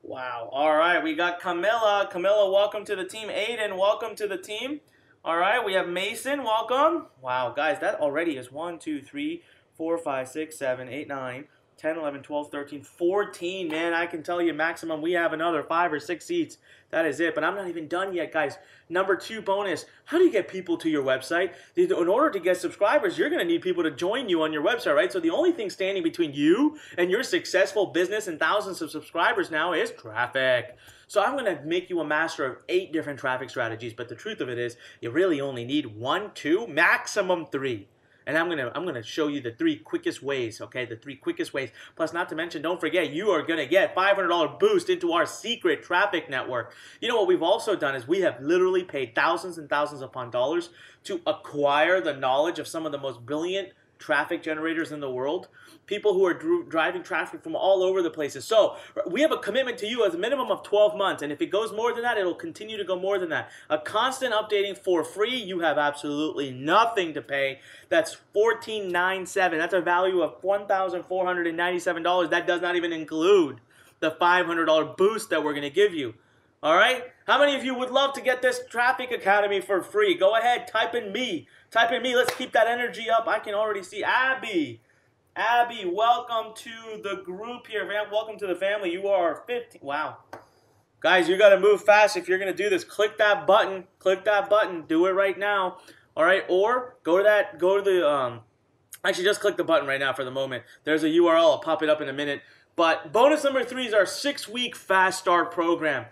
Wow. All right. We got Camilla. Camilla, welcome to the team. Aiden, welcome to the team. All right. We have Mason. Welcome. Wow, guys, that already is 1, 2, 3, 4, 5, 6, 7, 8, 9, 10, 11, 12, 13, 14. Man, I can tell you maximum we have another 5 or 6 seats. That is it. But I'm not even done yet, guys. Number 2 bonus. How do you get people to your website? In order to get subscribers, you're going to need people to join you on your website, right? So the only thing standing between you and your successful business and thousands of subscribers now is traffic. So I'm going to make you a master of 8 different traffic strategies. But the truth of it is, you really only need 1, 2, maximum 3. And I'm gonna show you the 3 quickest ways, okay? The 3 quickest ways. Plus, not to mention, don't forget, you are gonna get $500 boost into our secret traffic network. You know what we've also done is we have literally paid thousands and thousands upon dollars to acquire the knowledge of some of the most brilliant traffic generators in the world, people who are driving traffic from all over the places. So we have a commitment to you as a minimum of 12 months, and if it goes more than that, it'll continue to go more than that. A constant updating for free. You have absolutely nothing to pay. That's $14.97. That's a value of $1,497. That does not even include the $500 boost that we're going to give you. All right? How many of you would love to get this Traffic Academy for free? Go ahead, type in me. Type in me. Let's keep that energy up. I can already see Abby. Abby, welcome to the group here, man. Welcome to the family. You are 15. Wow. Guys, you got to move fast if you're going to do this. Click that button. Click that button. Do it right now. All right? Or go to the actually just click the button right now for the moment. There's a URL. I'll pop it up in a minute. But bonus number 3 is our 6-week Fast Start program.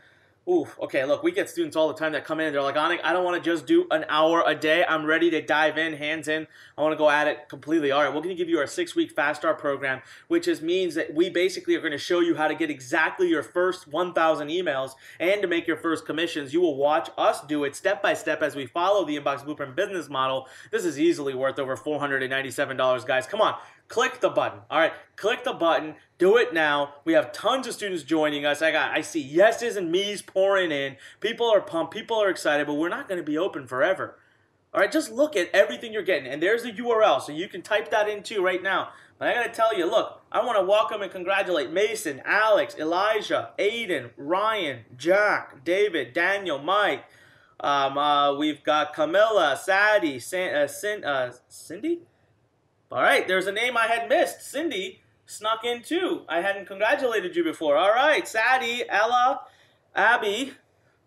Ooh, okay, look, we get students all the time that come in and they're like, Anik, I don't want to just do an hour a day. I'm ready to dive in, hands in. I want to go at it completely. All right, we're going to give you our 6-week Fast Start program, which means that we basically are going to show you how to get exactly your first 1,000 emails and to make your first commissions. You will watch us do it step by step as we follow the Inbox Blueprint business model. This is easily worth over $497, guys. Come on. Click the button. All right, click the button. Do it now. We have tons of students joining us. I see yeses and me's pouring in. People are pumped. People are excited, but we're not going to be open forever. All right, just look at everything you're getting. And there's the URL, so you can type that in too right now. But I got to tell you, look, I want to welcome and congratulate Mason, Alex, Elijah, Aiden, Ryan, Jack, David, Daniel, Mike. We've got Camilla, Sadie, Cindy? All right, there's a name I had missed. Cindy snuck in too. I hadn't congratulated you before. All right, Sadie, Ella, Abby. I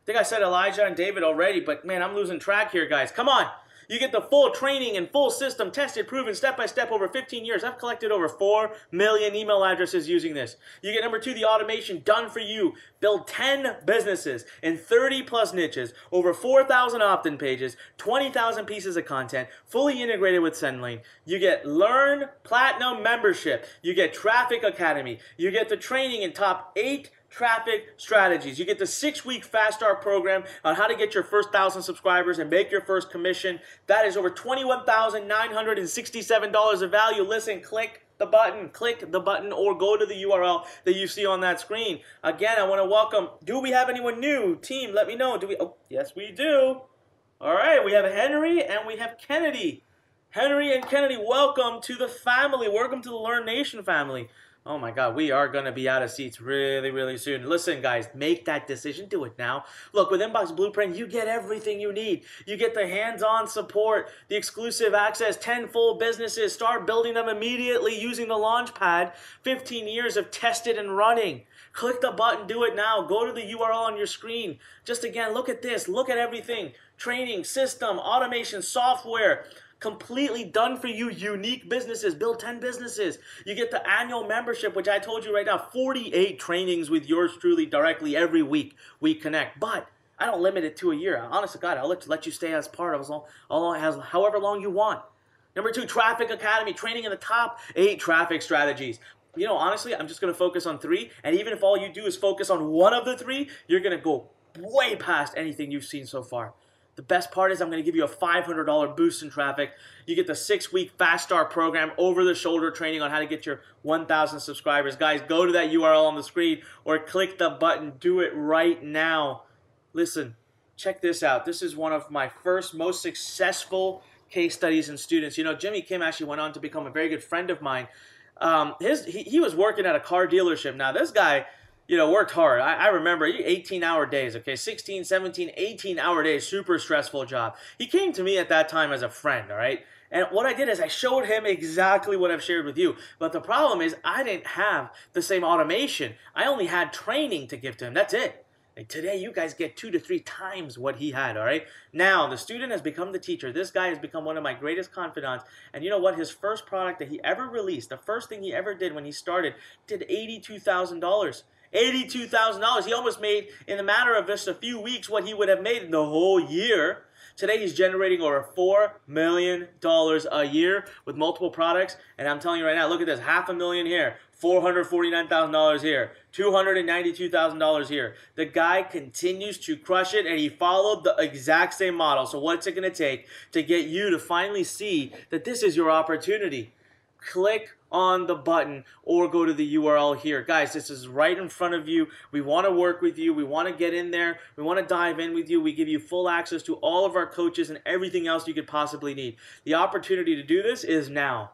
think I said Elijah and David already, but man, I'm losing track here, guys. Come on. You get the full training and full system, tested, proven, step-by-step over 15 years. I've collected over 4 million email addresses using this. You get number 2, the automation done for you. Build 10 businesses in 30-plus niches, over 4,000 opt-in pages, 20,000 pieces of content, fully integrated with SendLane. You get Learn Platinum membership. You get Traffic Academy. You get the training in top 8 traffic strategies. You get the 6-week Fast Start program on how to get your first 1,000 subscribers and make your first commission. That is over $21,967 of value. Listen, click the button, or go to the URL that you see on that screen. Again, I want to welcome, do we have anyone new? Team, let me know. Do we? Oh, yes, we do. All right, we have Henry and we have Kennedy. Henry and Kennedy, welcome to the family. Welcome to the Learn Nation family. Oh my God, we are going to be out of seats really, really soon. Listen, guys, make that decision. Do it now. Look, with Inbox Blueprint, you get everything you need. You get the hands-on support, the exclusive access, 10 full businesses. Start building them immediately using the Launchpad. 15 years of tested and running. Click the button. Do it now. Go to the URL on your screen. Just again, look at this. Look at everything. Training, system, automation, software. Completely done for you, unique businesses. Build 10 businesses. You get the annual membership, which I told you right now, 48 trainings with yours truly directly every week we connect. But I don't limit it to a year. Honest to God, I'll let you stay as part of however long you want. Number 2, Traffic Academy, training in the top 8 traffic strategies. You know, honestly, I'm just going to focus on 3. And even if all you do is focus on one of the 3, you're going to go way past anything you've seen so far. The best part is I'm going to give you a $500 boost in traffic. You get the 6-week Fast Start program, over-the-shoulder training on how to get your 1,000 subscribers. Guys, go to that URL on the screen or click the button. Do it right now. Listen, check this out. This is one of my first most successful case studies and students. You know, Jimmy Kim actually went on to become a very good friend of mine. He was working at a car dealership. Now, this guy, you know, worked hard. I remember 18-hour days, okay? 16, 17, 18-hour days, super stressful job. He came to me at that time as a friend, all right? And what I did is I showed him exactly what I've shared with you. But the problem is I didn't have the same automation. I only had training to give to him. That's it. And today you guys get 2 to 3 times what he had, all right? Now, the student has become the teacher. This guy has become one of my greatest confidants. And you know what? His first product that he ever released, the first thing he ever did when he started, did $82,000. $82,000. He almost made, in the matter of just a few weeks, what he would have made in the whole year. Today, he's generating over $4 million a year with multiple products. And I'm telling you right now, look at this. $500,000 here. $449,000 here. $292,000 here. The guy continues to crush it, and he followed the exact same model. So what's it going to take to get you to finally see that this is your opportunity? Click on the button or go to the URL here. Guys, this is right in front of you. We want to work with you. We want to get in there. We want to dive in with you. We give you full access to all of our coaches and everything else you could possibly need. The opportunity to do this is now.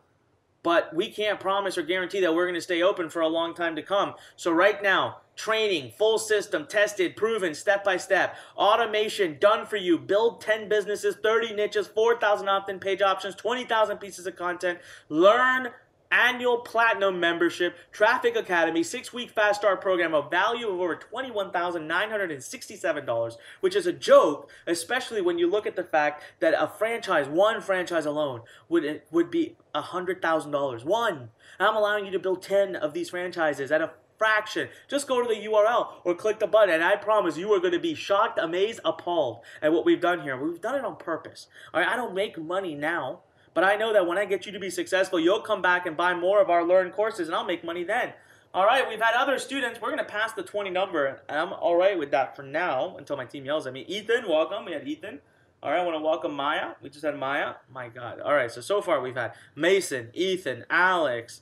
But we can't promise or guarantee that we're going to stay open for a long time to come. So right now, training, full system, tested, proven, step-by-step, automation, done for you, build 10 businesses, 30 niches, 4,000 opt-in page options, 20,000 pieces of content, learn annual platinum membership, Traffic Academy, 6-week fast start program of value of over $21,967, which is a joke, especially when you look at the fact that a franchise, one franchise alone, would be $100,000. One. And I'm allowing you to build 10 of these franchises at a fraction. Just go to the URL or click the button, and I promise you are going to be shocked, amazed, appalled at what we've done here. We've done it on purpose. All right, I don't make money now. But I know that when I get you to be successful, you'll come back and buy more of our Learn courses, and I'll make money then. All right, we've had other students. We're going to pass the 20 number, and I'm all right with that for now until my team yells at me. Ethan, welcome. We had Ethan. All right, I want to welcome Maya. We just had Maya. My God. All right, so far we've had Mason, Ethan, Alex.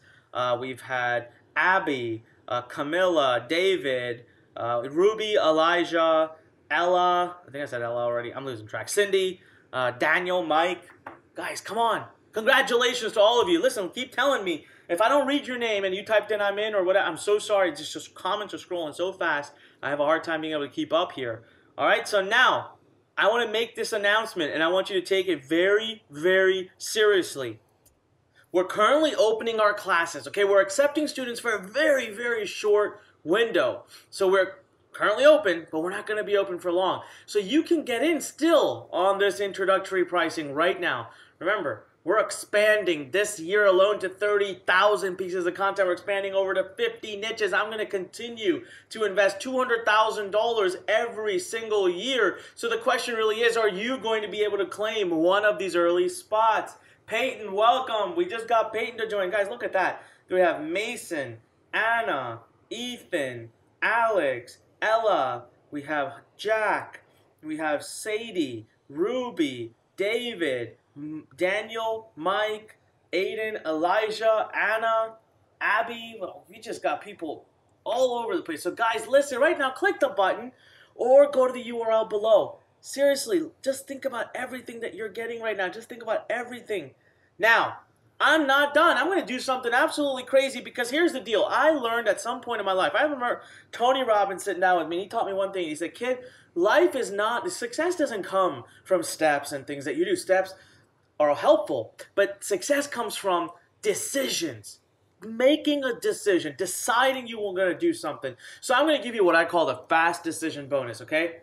We've had Abby, Camilla, David, Ruby, Elijah, Ella. I think I said Ella already. I'm losing track. Cindy, Daniel, Mike. Guys, come on. Congratulations to all of you. Listen, keep telling me. If I don't read your name and you typed in I'm in or whatever, I'm so sorry. It's just comments are scrolling so fast. I have a hard time being able to keep up here. All right, so now I want to make this announcement, and I want you to take it very, very seriously. We're currently opening our classes, okay? We're accepting students for a very, very short window. So we're currently open, but we're not going to be open for long. So you can get in still on this introductory pricing right now. Remember, we're expanding this year alone to 30,000 pieces of content. We're expanding over to 50 niches. I'm going to continue to invest $200,000 every single year. So the question really is, are you going to be able to claim one of these early spots? Peyton, welcome. We just got Peyton to join. Guys, look at that. We have Mason, Anna, Ethan, Alex, Ella, we have Jack, we have Sadie, Ruby, David, Daniel, Mike, Aiden, Elijah, Anna, Abby. Well, we just got people all over the place. So guys, listen, right now, click the button or go to the URL below. Seriously, just think about everything that you're getting right now. Just think about everything. Now, I'm not done. I'm going to do something absolutely crazy because here's the deal. I learned at some point in my life, I remember Tony Robbins sitting down with me, and he taught me one thing. He said, kid, life is not, success doesn't come from steps and things that you do. Steps are helpful, but success comes from decisions. Making a decision, deciding you are going to do something. So I'm going to give you what I call the fast decision bonus, okay?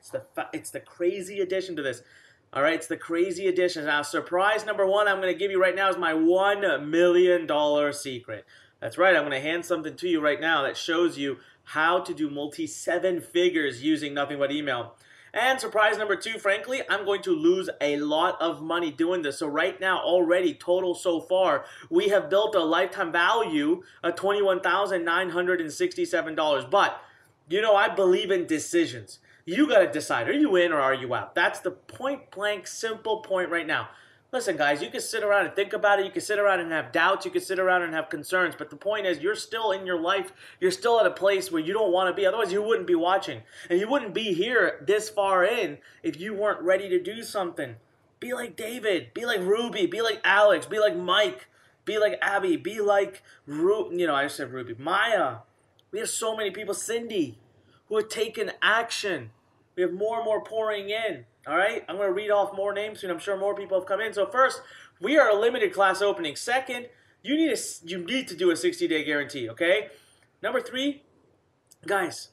It's the crazy addition to this. All right, it's the crazy addition. Now, surprise number one I'm going to give you right now is my $1 million secret. That's right, I'm going to hand something to you right now that shows you how to do multi-7 figures using nothing but email. And surprise number two, frankly, I'm going to lose a lot of money doing this. So right now, already, total so far, we have built a lifetime value of $21,967. But, you know, I believe in decisions. You got to decide, are you in or are you out? That's the point blank, simple point right now. Listen, guys, you can sit around and think about it. You can sit around and have doubts. You can sit around and have concerns. But the point is, you're still in your life. You're still at a place where you don't want to be. Otherwise, you wouldn't be watching. And you wouldn't be here this far in if you weren't ready to do something. Be like David. Be like Ruby. Be like Alex. Be like Mike. Be like Abby. Be like, I said Ruby. Maya. We have so many people. Cindy, who have taken action. We have more and more pouring in. All right? I'm going to read off more names soon. I'm sure more people have come in. So first, we are a limited class opening. Second, you need to do a 60-day guarantee, okay? Number 3, guys,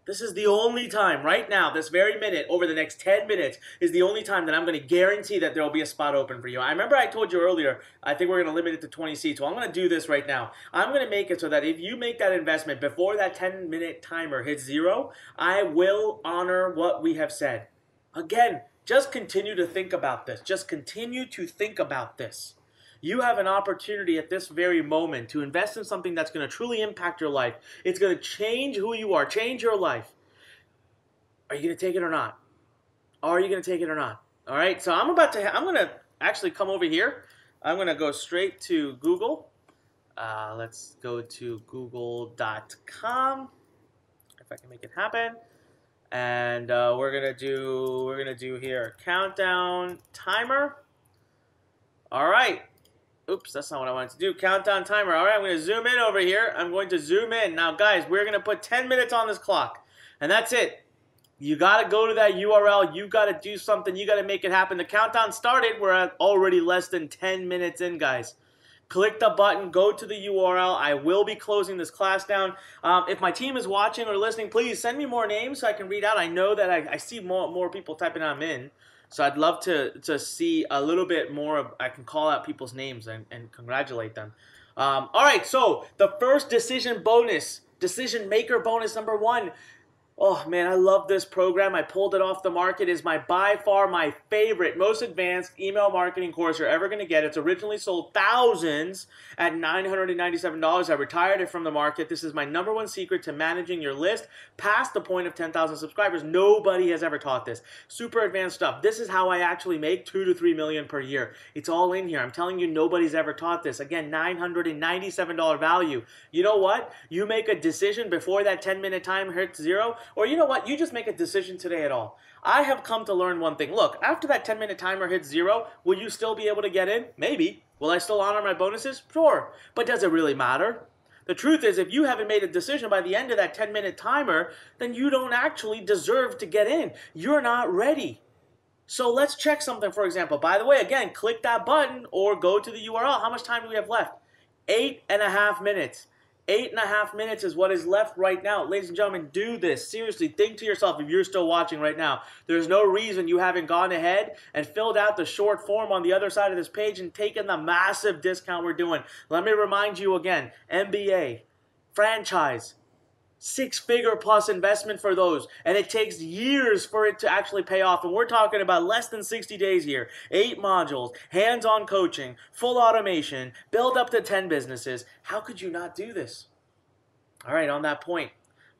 this is the only time right now, this very minute, over the next 10 minutes, is the only time that I'm going to guarantee that there will be a spot open for you. I remember I told you earlier, I think we're going to limit it to 20 seats. Well, I'm going to do this right now. I'm going to make it so that if you make that investment before that 10-minute timer hits 0, I will honor what we have said. Again, just continue to think about this. Just continue to think about this. You have an opportunity at this very moment to invest in something that's going to truly impact your life. It's going to change who you are, change your life. Are you going to take it or not? Are you going to take it or not? All right, so I'm going to actually come over here. I'm going to go straight to Google. Let's go to google.com, if I can make it happen. And we're gonna do here countdown timer. All right. Oops, that's not what I wanted to do. Countdown timer. All right, I'm going to zoom in over here. I'm going to zoom in. Now, guys, we're going to put 10 minutes on this clock. And that's it. You got to go to that URL. You got to do something. You got to make it happen. The countdown started. We're at already less than 10 minutes in, guys. Click the button. Go to the URL. I will be closing this class down. If my team is watching or listening, please send me more names so I can read out. I know that I see more people typing them in. So I'd love to see a little bit more of, I can call out people's names and congratulate them. All right, so the first decision maker bonus number 1. Oh man, I love this program. I pulled it off the market. It's by far my favorite, most advanced email marketing course you're ever going to get. It's originally sold thousands at $997. I retired it from the market. This is my number 1 secret to managing your list past the point of 10,000 subscribers. Nobody has ever taught this. Super advanced stuff. This is how I actually make $2 to $3 million per year. It's all in here. I'm telling you, nobody's ever taught this. Again, $997 value. You know what? You make a decision before that 10-minute time hits 0. Or you know what? You just make a decision today at all. I have come to learn one thing. Look, after that 10-minute timer hits 0, will you still be able to get in? Maybe. Will I still honor my bonuses? Sure. But does it really matter? The truth is, if you haven't made a decision by the end of that 10-minute timer, then you don't actually deserve to get in. You're not ready. So let's check something, for example. By the way, again, click that button or go to the URL. How much time do we have left? 8.5 minutes. 8.5 minutes is what is left right now. Ladies and gentlemen, do this. Seriously, think to yourself, if you're still watching right now, there's no reason you haven't gone ahead and filled out the short form on the other side of this page and taken the massive discount we're doing. Let me remind you again, MBA, franchise, 6-figure plus investment for those. And it takes years for it to actually pay off. And we're talking about less than 60 days here. 8 modules, hands-on coaching, full automation, build up to 10 businesses. How could you not do this? All right, on that point,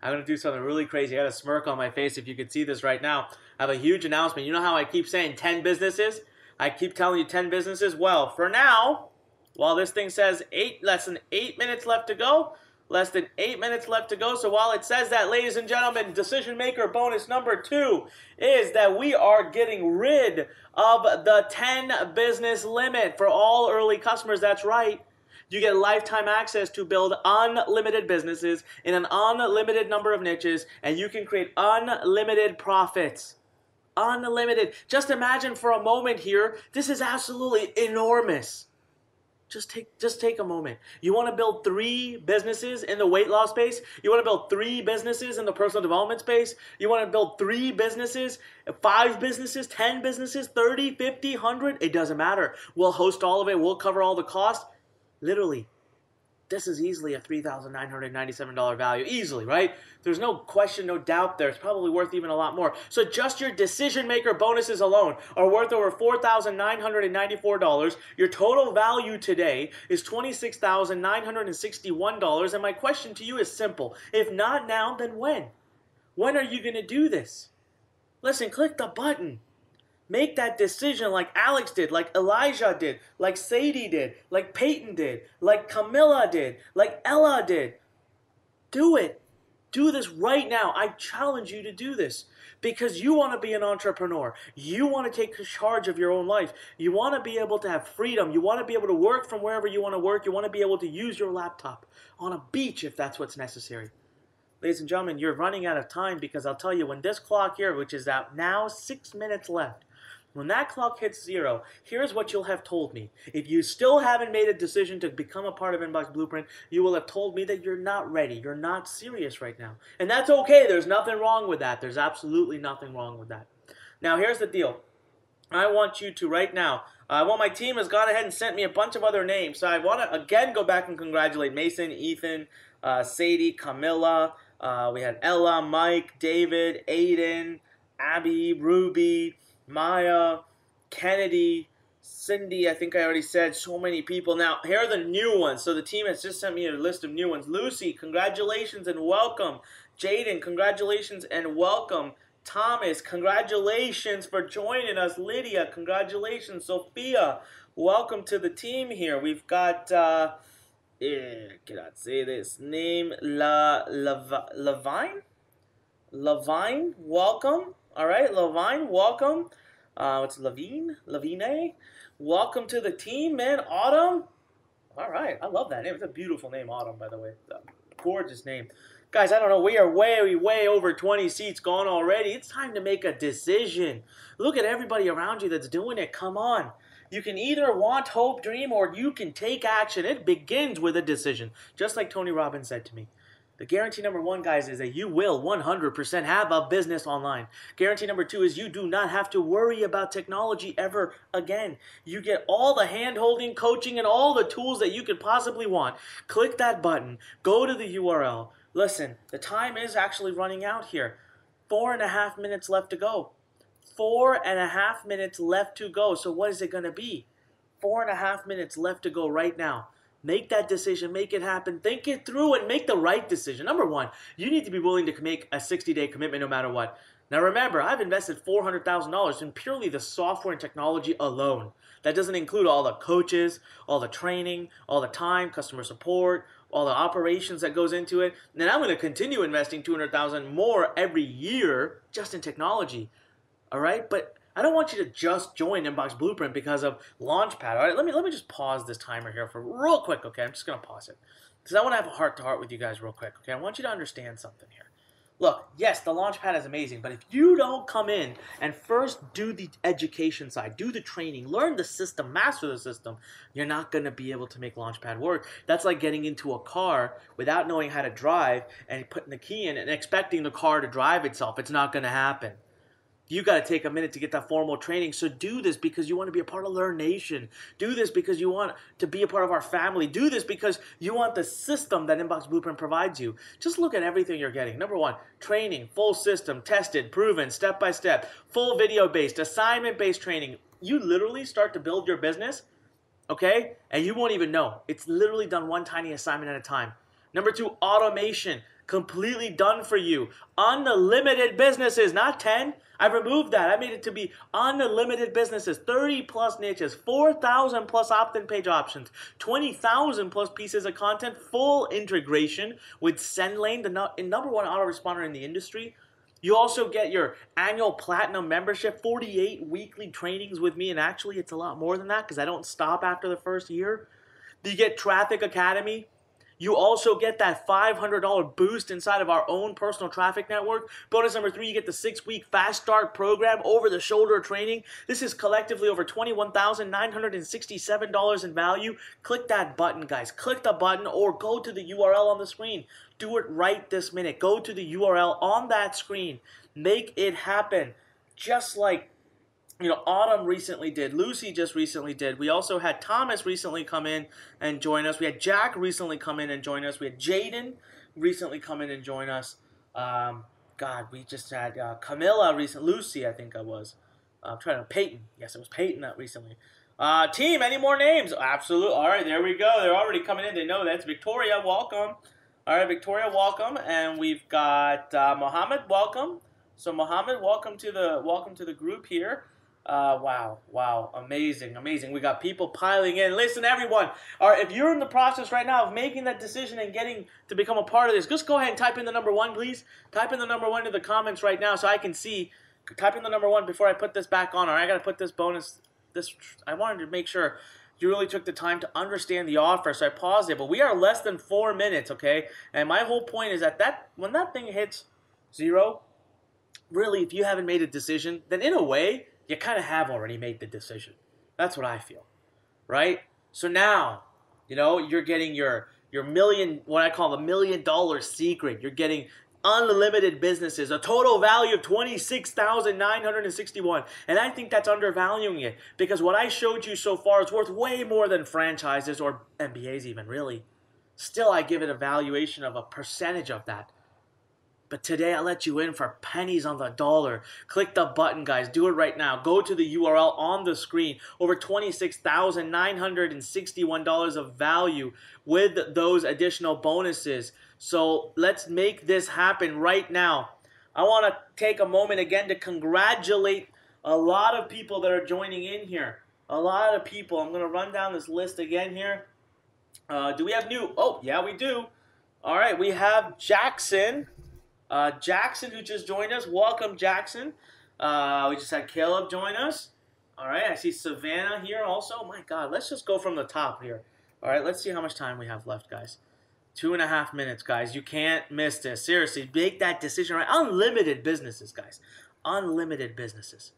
I'm going to do something really crazy. I got a smirk on my face if you could see this right now. I have a huge announcement. You know how I keep saying 10 businesses? I keep telling you 10 businesses. Well, for now, while this thing says less than 8 minutes left to go, less than 8 minutes left to go. So while it says that, ladies and gentlemen, decision maker bonus number 2 is that we are getting rid of the 10 business limit for all early customers. That's right. You get lifetime access to build unlimited businesses in an unlimited number of niches, and you can create unlimited profits. Unlimited. Just imagine for a moment here, this is absolutely enormous. Just take a moment. You want to build 3 businesses in the weight loss space? You want to build 3 businesses in the personal development space? You want to build 3 businesses, 5 businesses, 10 businesses, 30, 50, 100? It doesn't matter. We'll host all of it. We'll cover all the costs. Literally, this is easily a $3,997 value. Easily, right? There's no question, no doubt there. It's probably worth even a lot more. So just your decision maker bonuses alone are worth over $4,994. Your total value today is $26,961. And my question to you is simple. If not now, then when? When are you going to do this? Listen, click the button. Make that decision like Alex did, like Elijah did, like Sadie did, like Peyton did, like Camilla did, like Ella did. Do it. Do this right now. I challenge you to do this because you want to be an entrepreneur. You want to take charge of your own life. You want to be able to have freedom. You want to be able to work from wherever you want to work. You want to be able to use your laptop on a beach if that's what's necessary. Ladies and gentlemen, you're running out of time because I'll tell you, when this clock here, which is out now 6 minutes left, when that clock hits 0, here's what you'll have told me. If you still haven't made a decision to become a part of Inbox Blueprint, you will have told me that you're not ready. You're not serious right now. And that's okay. There's nothing wrong with that. There's absolutely nothing wrong with that. Now, here's the deal. I want you to right now, my team has gone ahead and sent me a bunch of other names. So I want to, again, go back and congratulate Mason, Ethan, Sadie, Camilla. We had Ella, Mike, David, Aiden, Abby, Ruby, Maya, Kennedy, Cindy, I think I already said, so many people. Now, here are the new ones. So the team has just sent me a list of new ones. Lucy, congratulations and welcome. Jaden, congratulations and welcome. Thomas, congratulations for joining us. Lydia, congratulations. Sophia, welcome to the team here. We've got, cannot say this name, Levine? Levine, welcome. All right, Levine, welcome. What's Levine? Levine? Welcome to the team, man. Autumn. All right, I love that name. It's a beautiful name, Autumn, by the way. It's a gorgeous name. Guys, I don't know. We are way over 20 seats gone already. It's time to make a decision. Look at everybody around you that's doing it. Come on. You can either want, hope, dream, or you can take action. It begins with a decision, just like Tony Robbins said to me. The guarantee number 1, guys, is that you will 100% have a business online. Guarantee number 2 is you do not have to worry about technology ever again. You get all the hand-holding, coaching, and all the tools that you could possibly want. Click that button. Go to the URL. Listen, the time is actually running out here. 4.5 minutes left to go. 4.5 minutes left to go. So what is it going to be? 4.5 minutes left to go right now. Make that decision. Make it happen. Think it through and make the right decision. Number 1, you need to be willing to make a 60-day commitment no matter what. Now remember, I've invested $400,000 in purely the software and technology alone. That doesn't include all the coaches, all the training, all the time, customer support, all the operations that goes into it. And I'm going to continue investing $200,000 more every year just in technology. All right? But I don't want you to just join Inbox Blueprint because of Launchpad. All right, let me just pause this timer here for real quick, okay? I'm just going to pause it because I want to have a heart-to-heart with you guys real quick, okay? I want you to understand something here. Look, yes, the Launchpad is amazing, but if you don't come in and first do the education side, do the training, learn the system, master the system, you're not going to be able to make Launchpad work. That's like getting into a car without knowing how to drive and putting the key in and expecting the car to drive itself. It's not going to happen. You got to take a minute to get that formal training. So do this because you want to be a part of Learn Nation. Do this because you want to be a part of our family. Do this because you want the system that Inbox Blueprint provides you. Just look at everything you're getting. Number 1, training, full system, tested, proven, step-by-step, full video-based, assignment-based training. You literally start to build your business, okay, and you won't even know. It's literally done one tiny assignment at a time. Number 2, automation. Completely done for you. Unlimited businesses, not 10. I removed that. I made it to be unlimited businesses, 30 plus niches, 4,000 plus opt-in page options, 20,000 plus pieces of content, full integration with SendLane, the number 1 autoresponder in the industry. You also get your annual platinum membership, 48 weekly trainings with me, and actually it's a lot more than that because I don't stop after the first year. You get Traffic Academy. You also get that $500 boost inside of our own personal traffic network. Bonus number 3, you get the 6-week Fast Start program, over-the-shoulder training. This is collectively over $21,967 in value. Click that button, guys. Click the button or go to the URL on the screen. Do it right this minute. Go to the URL on that screen. Make it happen. Just like Autumn recently did. Lucy just recently did. We also had Thomas recently come in and join us. We had Jack recently come in and join us. We had Jaden recently come in and join us. We just had Camilla recently. Lucy, I think I was. I'm trying to Peyton. Yes, it was Peyton that recently. Team, any more names? Absolutely. All right, there we go. They're already coming in. They know that's Victoria. Welcome. All right, Victoria, welcome. And we've got Mohammed. Welcome. So Mohammed, welcome to the group here. Wow, amazing, amazing. We got people piling in. Listen, everyone, all right, if you're in the process right now of making that decision and getting to become a part of this, just go ahead and type in the number 1, please. Type in the number 1 in the comments right now so I can see. Type in the number 1 before I put this back on. All right, I got to put this bonus. I wanted to make sure you really took the time to understand the offer, so I paused it. But we are less than 4 minutes, okay? And my whole point is that when that thing hits 0, really, if you haven't made a decision, then in a way, you kind of have already made the decision. That's what I feel, right? So now, you're getting your million, what I call the $1 million secret. You're getting unlimited businesses, a total value of $26,961. And I think that's undervaluing it because what I showed you so far is worth way more than franchises or MBAs even, really. Still, I give it a valuation of a percentage of that. But today I let you in for pennies on the dollar. Click the button, guys. Do it right now. Go to the URL on the screen. Over $26,961 of value with those additional bonuses. So let's make this happen right now. I want to take a moment again to congratulate a lot of people that are joining in here. A lot of people. I'm going to run down this list again here. Do we have new? Oh, yeah, we do. All right, we have Jackson. Jackson, who just joined us. Welcome, Jackson. We just had Caleb join us. All right, I see Savannah here also. Oh, my God, let's just go from the top here. All right, let's see how much time we have left, guys. 2.5 minutes, guys. You can't miss this. Seriously, make that decision right. Unlimited businesses, guys. Unlimited businesses.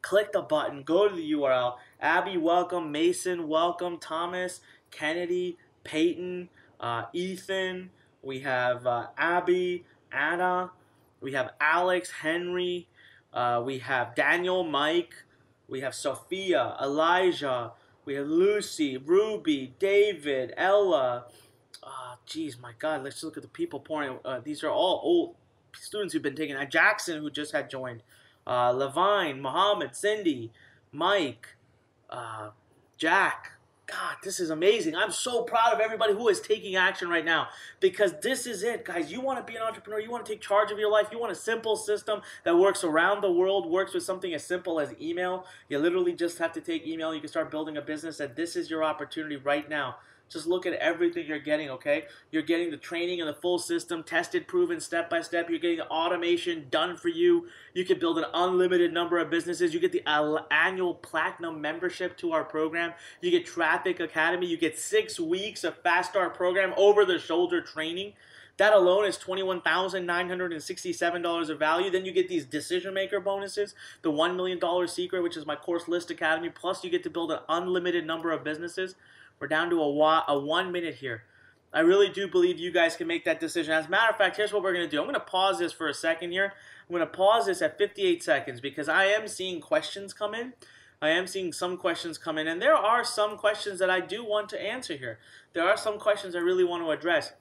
Click the button. Go to the URL. Abby, welcome. Mason, welcome. Thomas, Kennedy, Peyton, Ethan. We have Abby, Anna, we have Alex, Henry, we have Daniel, Mike, we have Sophia, Elijah, we have Lucy, Ruby, David, Ella. Geez, my God, let's look at the people pouring. These are all old students who've been taking. Jackson, who just had joined. Levine, Muhammad, Cindy, Mike, Jack. God, this is amazing. I'm so proud of everybody who is taking action right now because this is it, guys. You want to be an entrepreneur. You want to take charge of your life. You want a simple system that works around the world, works with something as simple as email. You literally just have to take email. You can start building a business, and this is your opportunity right now. Just look at everything you're getting, okay? You're getting the training and the full system, tested, proven, step by step. You're getting the automation done for you. You can build an unlimited number of businesses. You get the annual platinum membership to our program. You get Traffic Academy. You get 6 weeks of Fast Start program over-the-shoulder training. That alone is $21,967 of value. Then you get these decision maker bonuses, the $1 million secret, which is my course List Academy. Plus, you get to build an unlimited number of businesses. We're down to a 1 minute here. I really do believe you guys can make that decision. As a matter of fact, here's what we're going to do. I'm going to pause this for a second here. I'm going to pause this at 58 seconds because I am seeing questions come in. I am seeing some questions come in. And there are some questions that I do want to answer here. There are some questions I really want to address.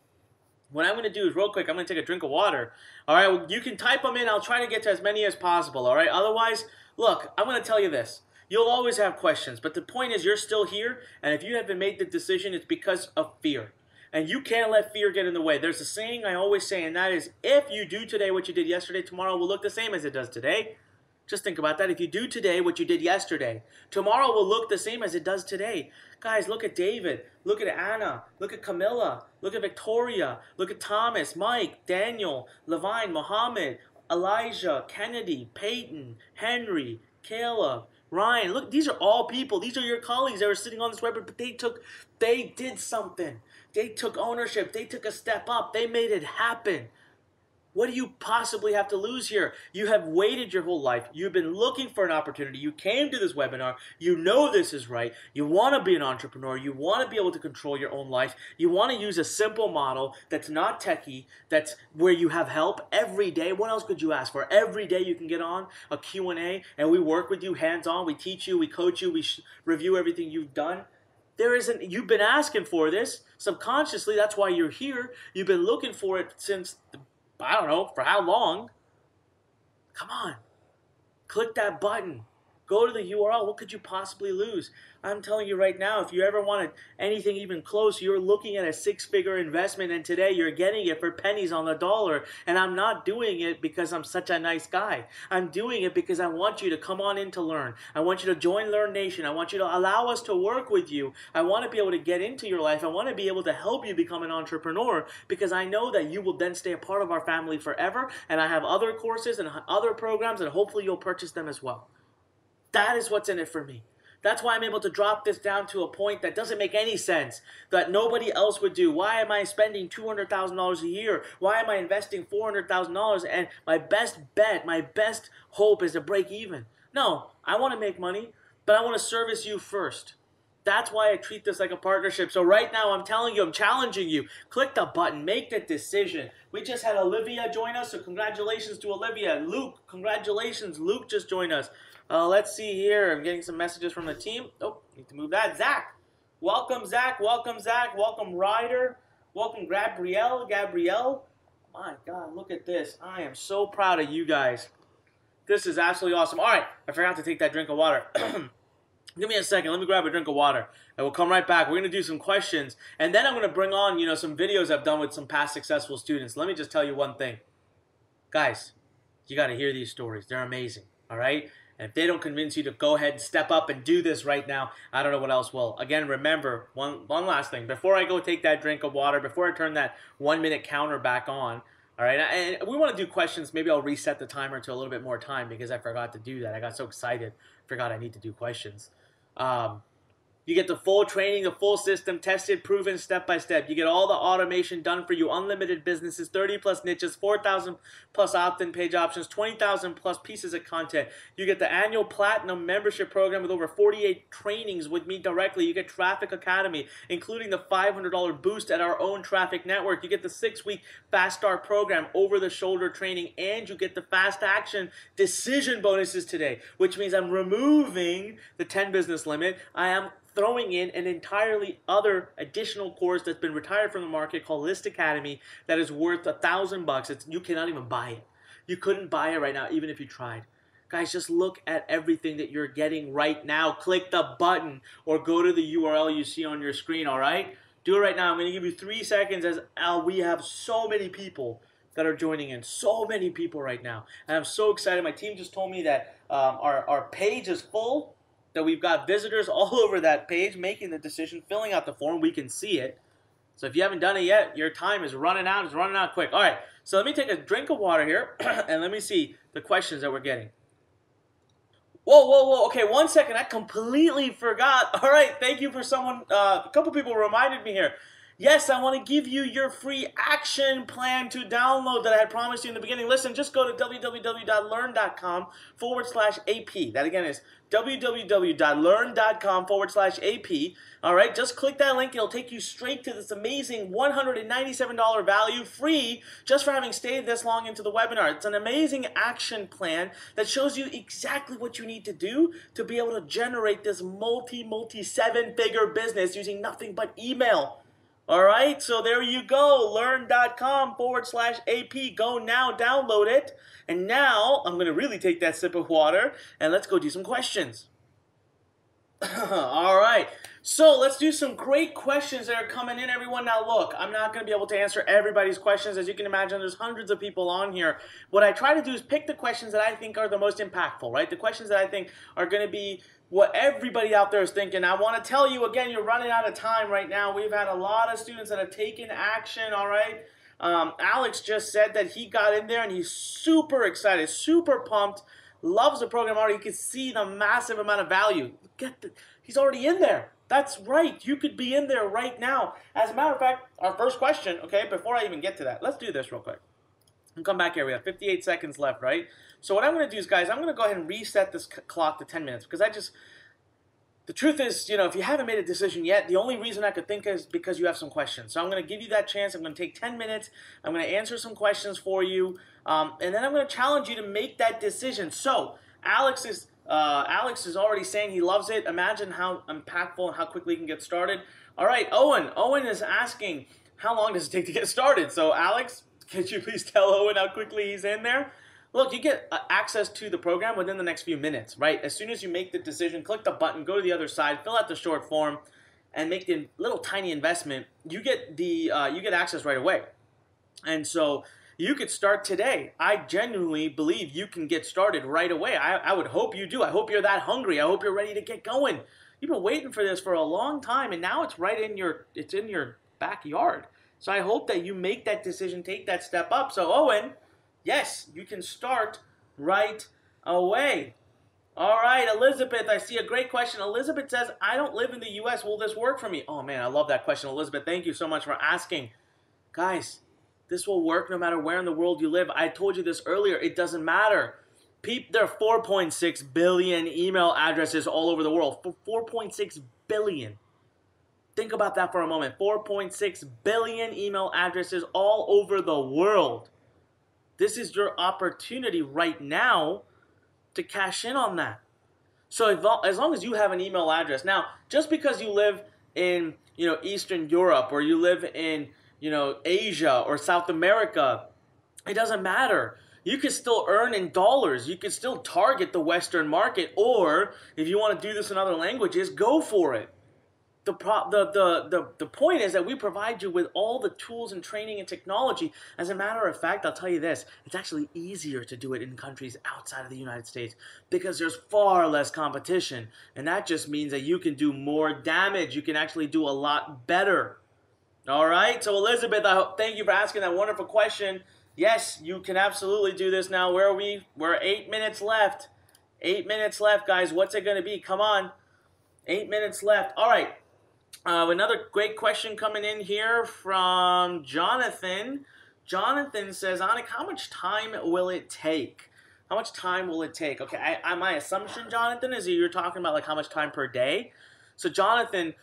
What I'm going to do is real quick, I'm going to take a drink of water. All right, well, you can type them in. I'll try to get to as many as possible. All right, otherwise, look, I'm going to tell you this. You'll always have questions, but the point is you're still here, and if you haven't made the decision, it's because of fear. And you can't let fear get in the way. There's a saying I always say, and that is, if you do today what you did yesterday, tomorrow will look the same as it does today. Just think about that. If you do today what you did yesterday, tomorrow will look the same as it does today. Guys, look at David. Look at Anna. Look at Camilla. Look at Victoria. Look at Thomas, Mike, Daniel, Levine, Muhammad, Elijah, Kennedy, Peyton, Henry, Caleb, Ryan. Look, these are all people. These are your colleagues that were sitting on this webinar, but they did something. They took ownership. They took a step up. They made it happen. What do you possibly have to lose here? You have waited your whole life. You've been looking for an opportunity. You came to this webinar. You know this is right. You want to be an entrepreneur. You want to be able to control your own life. You want to use a simple model that's not techie, that's where you have help every day. What else could you ask for? Every day you can get on a Q&A, and we work with you hands-on. We teach you. We coach you. We review everything you've done. You've been asking for this. Subconsciously, that's why you're here. You've been looking for it since I don't know, for how long? Come on. Click that button. Go to the URL. What could you possibly lose? I'm telling you right now, if you ever wanted anything even close, you're looking at a six-figure investment, and today you're getting it for pennies on the dollar. And I'm not doing it because I'm such a nice guy. I'm doing it because I want you to come on in to learn. I want you to join Learn Nation. I want you to allow us to work with you. I want to be able to get into your life. I want to be able to help you become an entrepreneur, because I know that you will then stay a part of our family forever. And I have other courses and other programs, and hopefully you'll purchase them as well. That is what's in it for me. That's why I'm able to drop this down to a point that doesn't make any sense, that nobody else would do. Why am I spending $200,000 a year? Why am I investing $400,000? And my best bet, my best hope is to break even. No, I want to make money, but I want to service you first. That's why I treat this like a partnership. So right now, I'm telling you, I'm challenging you. Click the button. Make the decision. We just had Olivia join us, so congratulations to Olivia. Luke, congratulations. Luke just joined us. Let's see here. I'm getting some messages from the team. Oh, need to move that. Zach. Welcome, Zach. Welcome, Zach. Welcome, Ryder. Welcome, Gabrielle. My God, look at this. I am so proud of you guys. This is absolutely awesome. All right, I forgot to take that drink of water. Give me a second. Let me grab a drink of water. And we'll come right back. We're going to do some questions. And then I'm going to bring on, some videos I've done with some past successful students. Let me just tell you one thing. Guys, you got to hear these stories. They're amazing. All right? And if they don't convince you to go ahead and step up and do this right now, I don't know what else will. Again, remember, one last thing. Before I go take that drink of water, before I turn that 1-minute counter back on, all right, and we want to do questions. Maybe I'll reset the timer to a little bit more time because I forgot to do that. I got so excited. Forgot I need to do questions. You get the full training, the full system, tested, proven, step by step. You get all the automation done for you, unlimited businesses, 30 plus niches, 4,000 plus opt-in page options, 20,000 plus pieces of content. You get the annual platinum membership program with over 48 trainings with me directly. You get Traffic Academy, including the $500 boost at our own traffic network. You get the 6-week Fast Start program, over-the-shoulder training, and you get the fast action decision bonuses today, which means I'm removing the 10 business limit. I am throwing in an entirely other additional course that's been retired from the market called List Academy that is worth $1,000. You cannot even buy it. You couldn't buy it right now, even if you tried. Guys, just look at everything that you're getting right now. Click the button or go to the URL you see on your screen, all right? Do it right now. I'm going to give you 3 seconds as we have so many people that are joining in. So many people right now. And I'm so excited. My team just told me that our page is full, that we've got visitors all over that page making the decision, filling out the form. We can see it. So if you haven't done it yet, your time is running out. It's running out quick. All right, so let me take a drink of water here, and let me see the questions that we're getting. Whoa. Okay, 1 second. I completely forgot. All right, thank you for someone. A couple people reminded me here. Yes, I want to give you your free action plan to download that I had promised you in the beginning. Listen, just go to www.learn.com/AP. That again is www.learn.com/AP. All right, just click that link. It'll take you straight to this amazing $197 value, free, just for having stayed this long into the webinar. It's an amazing action plan that shows you exactly what you need to do to be able to generate this multi 7-figure business using nothing but email. All right, so there you go, learn.com/AP. Go now, download it. And now I'm going to really take that sip of water and let's go do some questions. All right, so let's do some great questions that are coming in, everyone. Now, look, I'm not going to be able to answer everybody's questions. As you can imagine, there's hundreds of people on here. What I try to do is pick the questions that I think are the most impactful, right? The questions that I think are going to be what everybody out there is thinking. I want to tell you, again, you're running out of time right now. We've had a lot of students that have taken action, all right? Alex just said that he got in there and he's super excited, super pumped, loves the program already. You can see the massive amount of value. He's already in there. That's right. You could be in there right now. As a matter of fact, our first question, okay, before I even get to that, let's do this real quick. And come back here. We have 58 seconds left, right? So what I'm going to do is, guys, I'm going to go ahead and reset this clock to 10 minutes because the truth is, if you haven't made a decision yet, the only reason I could think is because you have some questions. So I'm going to give you that chance. I'm going to take 10 minutes. I'm going to answer some questions for you. And then I'm going to challenge you to make that decision. So Alex is already saying he loves it. Imagine how impactful and how quickly he can get started. All right, Owen. Owen is asking, how long does it take to get started? So Alex, could you please tell Owen how quickly he's in there? Look, you get access to the program within the next few minutes, right? As soon as you make the decision, click the button, go to the other side, fill out the short form, and make the little tiny investment. You get access right away, and so you could start today. I genuinely believe you can get started right away. I would hope you do. I hope you're that hungry. I hope you're ready to get going. You've been waiting for this for a long time, and now it's right in your backyard. So I hope that you make that decision, take that step up. So Owen, yes, you can start right away. All right, Elizabeth, I see a great question. Elizabeth says, I don't live in the U.S. Will this work for me? Oh, man, I love that question, Elizabeth. Thank you so much for asking. Guys, this will work no matter where in the world you live. I told you this earlier. It doesn't matter. There are 4.6 billion email addresses all over the world. 4.6 billion. Think about that for a moment. 4.6 billion email addresses all over the world. This is your opportunity right now to cash in on that. So as long as you have an email address. Now, just because you live in, Eastern Europe, or you live in, Asia or South America, it doesn't matter. You can still earn in dollars. You can still target the Western market, or if you want to do this in other languages, go for it. The point is that we provide you with all the tools and training and technology. As a matter of fact, I'll tell you this, it's actually easier to do it in countries outside of the United States because there's far less competition. And that just means that you can do more damage. You can actually do a lot better. All right, so Elizabeth, thank you for asking that wonderful question. Yes, you can absolutely do this now. Where are we? We're 8 minutes left. 8 minutes left, guys. What's it going to be? Come on. 8 minutes left. All right. Another great question coming in here from Jonathan. Jonathan says, Anik, how much time will it take? How much time will it take? Okay, my assumption, Jonathan, is that you're talking about like how much time per day. So, Jonathan,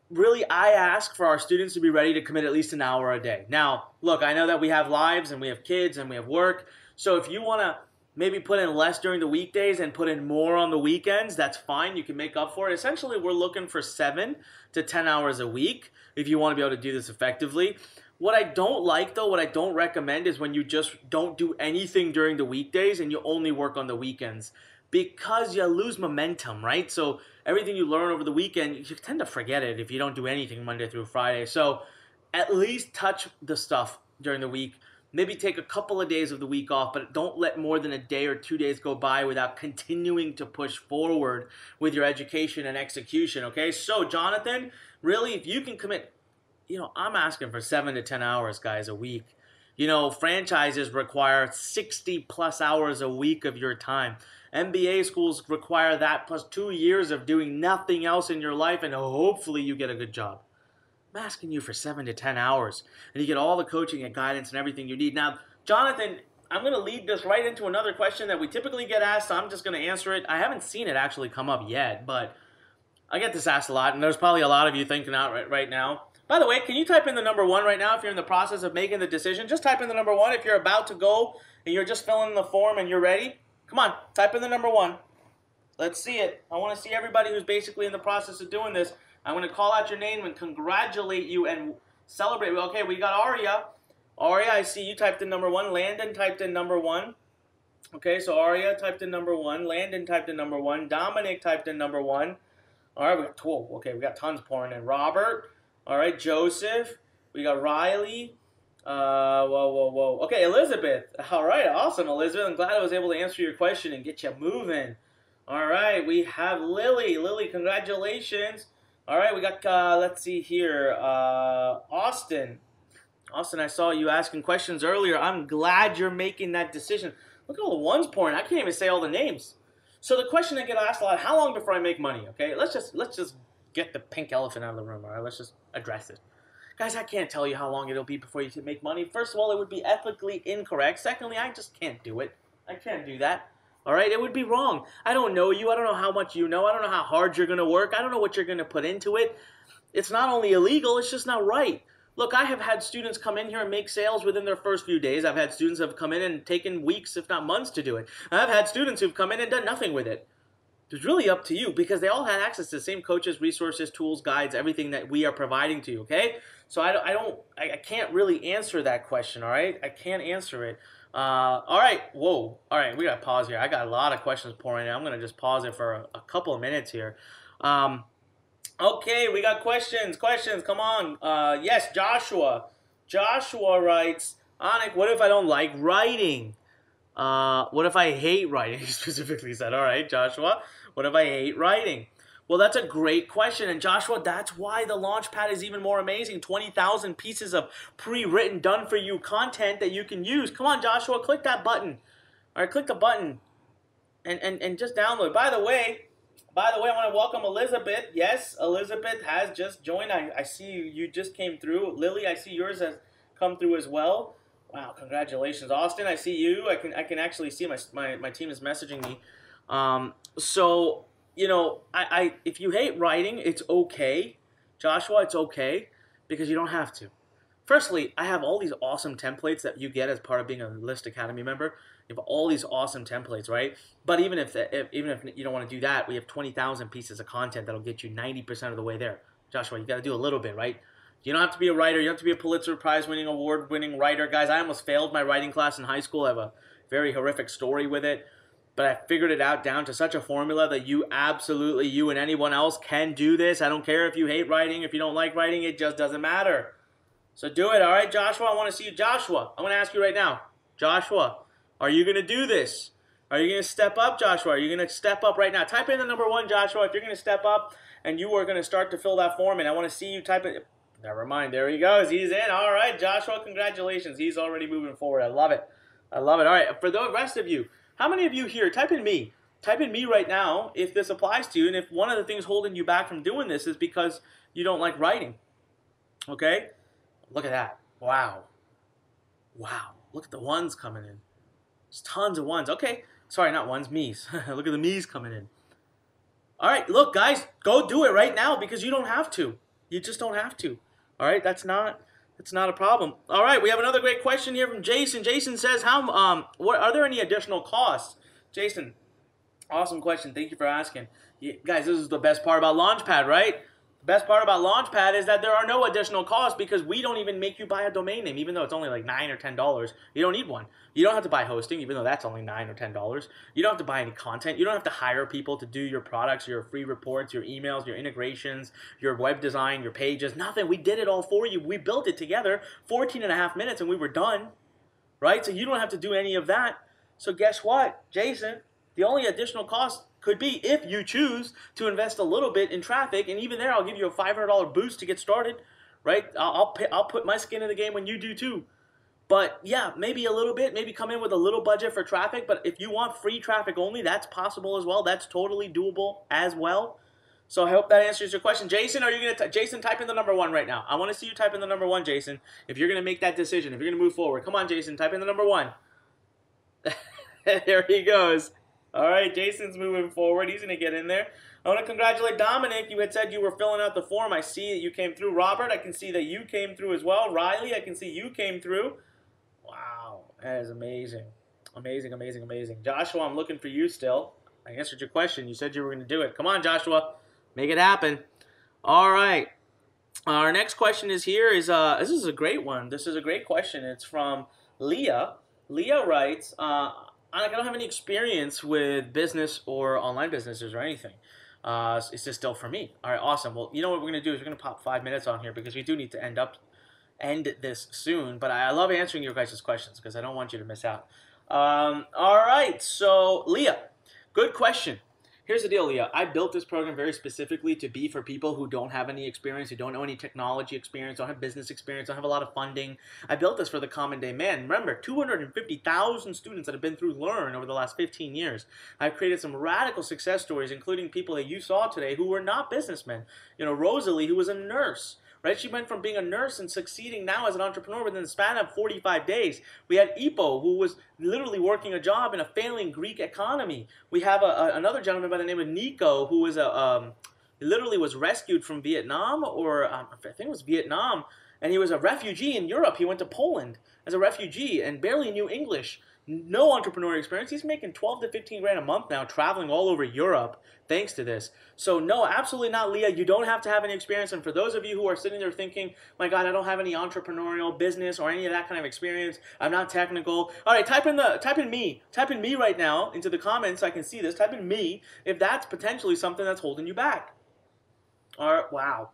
really, I ask for our students to be ready to commit at least an hour a day. Now, look, I know that we have lives and we have kids and we have work. So if you want to maybe put in less during the weekdays and put in more on the weekends, that's fine. You can make up for it. Essentially, we're looking for 7 to 10 hours a week if you want to be able to do this effectively. What I don't like, though, what I don't recommend is when you just don't do anything during the weekdays and you only work on the weekends, because you lose momentum, right? So everything you learn over the weekend, you tend to forget it if you don't do anything Monday through Friday. So at least touch the stuff during the week. Maybe take a couple of days of the week off, but don't let more than a day or 2 days go by without continuing to push forward with your education and execution, okay? So, Jonathan, really, if you can commit, I'm asking for 7 to 10 hours, guys, a week. Franchises require 60-plus hours a week of your time. MBA schools require that plus 2 years of doing nothing else in your life, and hopefully you get a good job. I'm asking you for 7 to 10 hours, and you get all the coaching and guidance and everything you need. Now, Jonathan, I'm going to lead this right into another question that we typically get asked, so I'm just going to answer it. I haven't seen it actually come up yet, but I get this asked a lot, and there's probably a lot of you thinking out right now. By the way, can you type in the number 1 right now if you're in the process of making the decision? Just type in the number 1 if you're about to go and you're just filling in the form and you're ready. Come on, type in the number 1. Let's see it. I want to see everybody who's basically in the process of doing this. I'm going to call out your name and congratulate you and celebrate. Okay, we got Aria. Aria, I see you typed in number 1. Landon typed in number 1. Okay, so Aria typed in number 1. Landon typed in number 1. Dominic typed in number 1. All right, we got 12. Okay, we got tons pouring in. Robert. All right, Joseph. We got Riley. Whoa. Okay, Elizabeth. All right, awesome, Elizabeth. I'm glad I was able to answer your question and get you moving. All right, we have Lily. Lily, congratulations. All right, we got, let's see here, Austin. Austin, I saw you asking questions earlier. I'm glad you're making that decision. Look at all the ones pouring. I can't even say all the names. So the question I get asked a lot, how long before I make money, okay? Let's just get the pink elephant out of the room, all right? Let's just address it. Guys, I can't tell you how long it'll be before you can make money. First of all, it would be ethically incorrect. Secondly, I just can't do it. I can't do that. All right, it would be wrong. I don't know you. I don't know how much you know. I don't know how hard you're going to work. I don't know what you're going to put into it. It's not only illegal, it's just not right. Look, I have had students come in here and make sales within their first few days. I've had students who have come in and taken weeks, if not months, to do it. I've had students who've come in and done nothing with it. It's really up to you because they all had access to the same coaches, resources, tools, guides, everything that we are providing to you, okay? So I can't really answer that question, all right? I can't answer it. All right, whoa. All right, we got to pause here. I got a lot of questions pouring in. I'm going to just pause it for a couple of minutes here. Okay, we got questions, come on. Yes, Joshua. Joshua writes, Anik, what if I don't like writing? What if I hate writing? He specifically said, all right, Joshua, what if I hate writing? Well, that's a great question. And Joshua, that's why the Launchpad is even more amazing. 20,000 pieces of pre-written, done-for-you content that you can use. Come on, Joshua, click that button. All right, click the button and just download. By the way, I want to welcome Elizabeth. Yes, Elizabeth has just joined. I see you just came through. Lily, I see yours has come through as well. Wow, congratulations. Austin, I see you. I can actually see my team is messaging me. So, you know, I if you hate writing, it's okay. Joshua, it's okay because you don't have to. Firstly, I have all these awesome templates that you get as part of being a List Academy member. You have all these awesome templates, right? But even if you don't want to do that, we have 20,000 pieces of content that'll get you 90% of the way there. Joshua, you got to do a little bit, right? You don't have to be a writer. You don't have to be a Pulitzer Prize-winning, award-winning writer. Guys, I almost failed my writing class in high school. I have a very horrific story with it. But I figured it out down to such a formula that you and anyone else can do this. I don't care if you hate writing, if you don't like writing. It just doesn't matter. So do it, all right, Joshua? I want to see you. Joshua, I want to ask you right now. Joshua, are you going to do this? Are you going to step up, Joshua? Are you going to step up right now? Type in the number 1, Joshua, if you're going to step up and you are going to start to fill that form. And I want to see you type it. Never mind. There he goes. He's in. All right, Joshua, congratulations. He's already moving forward. I love it. I love it. All right, for the rest of you, how many of you here, type in me. Type in me right now if this applies to you. And if one of the things holding you back from doing this is because you don't like writing. Okay? Look at that. Wow. Wow. Look at the ones coming in. There's tons of ones. Okay. Sorry, not ones, me's. Look at the me's coming in. All right. Look, guys, go do it right now because you don't have to. You just don't have to. All right. That's not a problem. All right. We have another great question here from Jason. Jason says, what are there any additional costs? Jason, awesome question. Thank you for asking. Guys, this is the best part about Launchpad, right? The best part about Launchpad is that there are no additional costs because we don't even make you buy a domain name, even though it's only like $9 or $10. You don't need one. You don't have to buy hosting, even though that's only $9 or $10. You don't have to buy any content. You don't have to hire people to do your products, your free reports, your emails, your integrations, your web design, your pages, nothing. We did it all for you. We built it together, 14 and a half minutes, and we were done, right? So you don't have to do any of that. So guess what, Jason? The only additional cost could be if you choose to invest a little bit in traffic, and even there, I'll give you a $500 boost to get started, right? I'll put my skin in the game when you do too. But yeah, maybe a little bit, maybe come in with a little budget for traffic, but if you want free traffic only, that's possible as well. That's totally doable as well. So I hope that answers your question. Jason, are you going to, Jason, type in the number 1 right now. I want to see you type in the number 1, Jason, if you're going to make that decision, if you're going to move forward. Come on, Jason, type in the number 1. There he goes. All right, Jason's moving forward. He's going to get in there. I want to congratulate Dominic. You had said you were filling out the form. I see that you came through. Robert, I can see that you came through as well. Riley, I can see you came through. Wow, that is amazing. Amazing, amazing, amazing. Joshua, I'm looking for you still. I answered your question. You said you were going to do it. Come on, Joshua. Make it happen. All right. Our next question is here. This is a great one. This is a great question. It's from Leah. Leah writes, I don't have any experience with business or online businesses or anything. It's just still for me. All right, awesome. Well, you know what we're going to do is we're going to pop 5 minutes on here because we do need to end this soon. But I love answering your guys' questions because I don't want you to miss out. All right, so Leah, good question. Here's the deal, Leah. I built this program very specifically to be for people who don't have any experience, who don't know any technology experience, don't have business experience, don't have a lot of funding. I built this for the common day man. Remember, 250,000 students that have been through Learn over the last 15 years. I've created some radical success stories, including people that you saw today who were not businessmen. You know, Rosalie, who was a nurse. Right? She went from being a nurse and succeeding now as an entrepreneur within the span of 45 days. We had Ipo, who was literally working a job in a failing Greek economy. We have another gentleman by the name of Nico, who was literally was rescued from Vietnam, or I think it was Vietnam, and he was a refugee in Europe. He went to Poland as a refugee and barely knew English. No entrepreneurial experience. He's making 12 to 15 grand a month now, traveling all over Europe thanks to this. So no, absolutely not, Leah. You don't have to have any experience. And for those of you who are sitting there thinking, my God, I don't have any entrepreneurial business or any of that kind of experience. I'm not technical. All right, type in me right now into the comments. I can see this. Type in me if that's potentially something that's holding you back. All right, wow.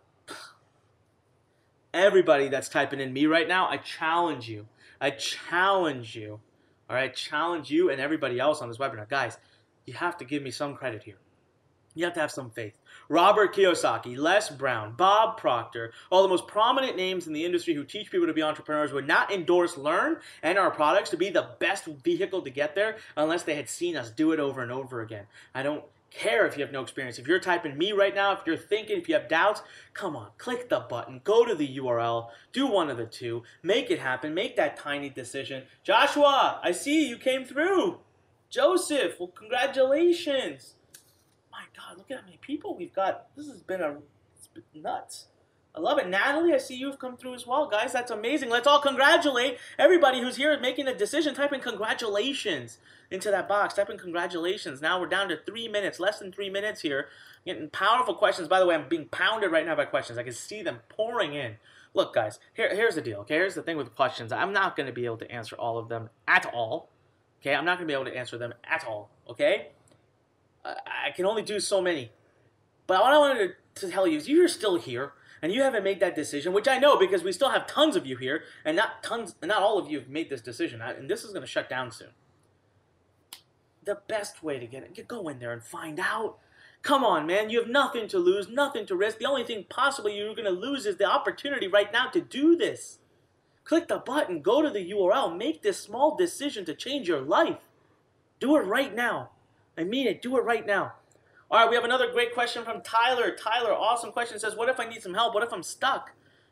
Everybody that's typing in me right now, I challenge you. I challenge you. All right, challenge you and everybody else on this webinar. Guys, you have to give me some credit here. You have to have some faith. Robert Kiyosaki, Les Brown, Bob Proctor, all the most prominent names in the industry who teach people to be entrepreneurs would not endorse Learn and our products to be the best vehicle to get there unless they had seen us do it over and over again. I don't care if you have no experience. If you're typing me right now, if you're thinking, if you have doubts, come on, click the button, go to the URL, do one of the two, make it happen, make that tiny decision. Joshua, I see you came through. Joseph, well, congratulations. My God, look at how many people we've got. This has been it's been nuts. I love it. Natalie, I see you've come through as well. Guys, that's amazing. Let's all congratulate everybody who's here making a decision. Type in congratulations into that box. Type in congratulations. Now we're down to 3 minutes, less than 3 minutes here. Getting powerful questions. By the way, I'm being pounded right now by questions. I can see them pouring in. Look, guys, here's the deal. Okay, here's the thing with questions. I'm not going to be able to answer all of them at all. Okay, I'm not going to be able to answer them at all. Okay, I can only do so many. But what I wanted to tell you is you're still here. And you haven't made that decision, which I know because we still have tons of you here, and not all of you have made this decision, and this is going to shut down soon. The best way to get it, you go in there and find out. Come on, man, you have nothing to lose, nothing to risk. The only thing possibly you're going to lose is the opportunity right now to do this. Click the button, go to the URL, make this small decision to change your life. Do it right now. I mean it, do it right now. All right, we have another great question from Tyler. Tyler, awesome question. Says, what if I need some help? What if I'm stuck?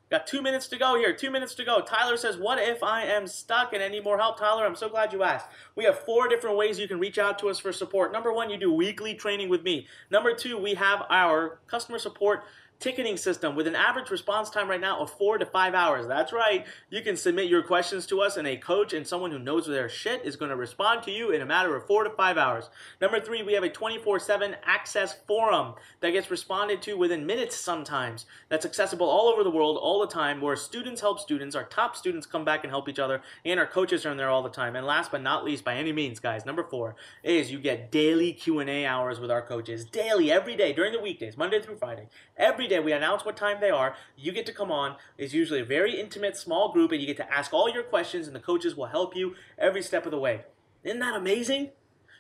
Got 2 minutes to go here. 2 minutes to go. Tyler says, what if I am stuck and I need more help? Tyler, I'm so glad you asked. We have 4 different ways you can reach out to us for support. Number 1, you do weekly training with me. Number 2, we have our customer support ticketing system with an average response time right now of 4 to 5 hours. That's right. You can submit your questions to us, and a coach and someone who knows their shit is going to respond to you in a matter of 4 to 5 hours. Number 3, we have a 24/7 access forum that gets responded to within minutes sometimes. That's accessible all over the world all the time, where students help students, our top students come back and help each other, and our coaches are in there all the time. And last but not least, by any means, guys, number 4 is you get daily Q&A hours with our coaches. Daily, every day, during the weekdays, Monday through Friday. Every day we announce what time they are. You get to come on. It's usually a very intimate, small group, and you get to ask all your questions, and the coaches will help you every step of the way. Isn't that amazing?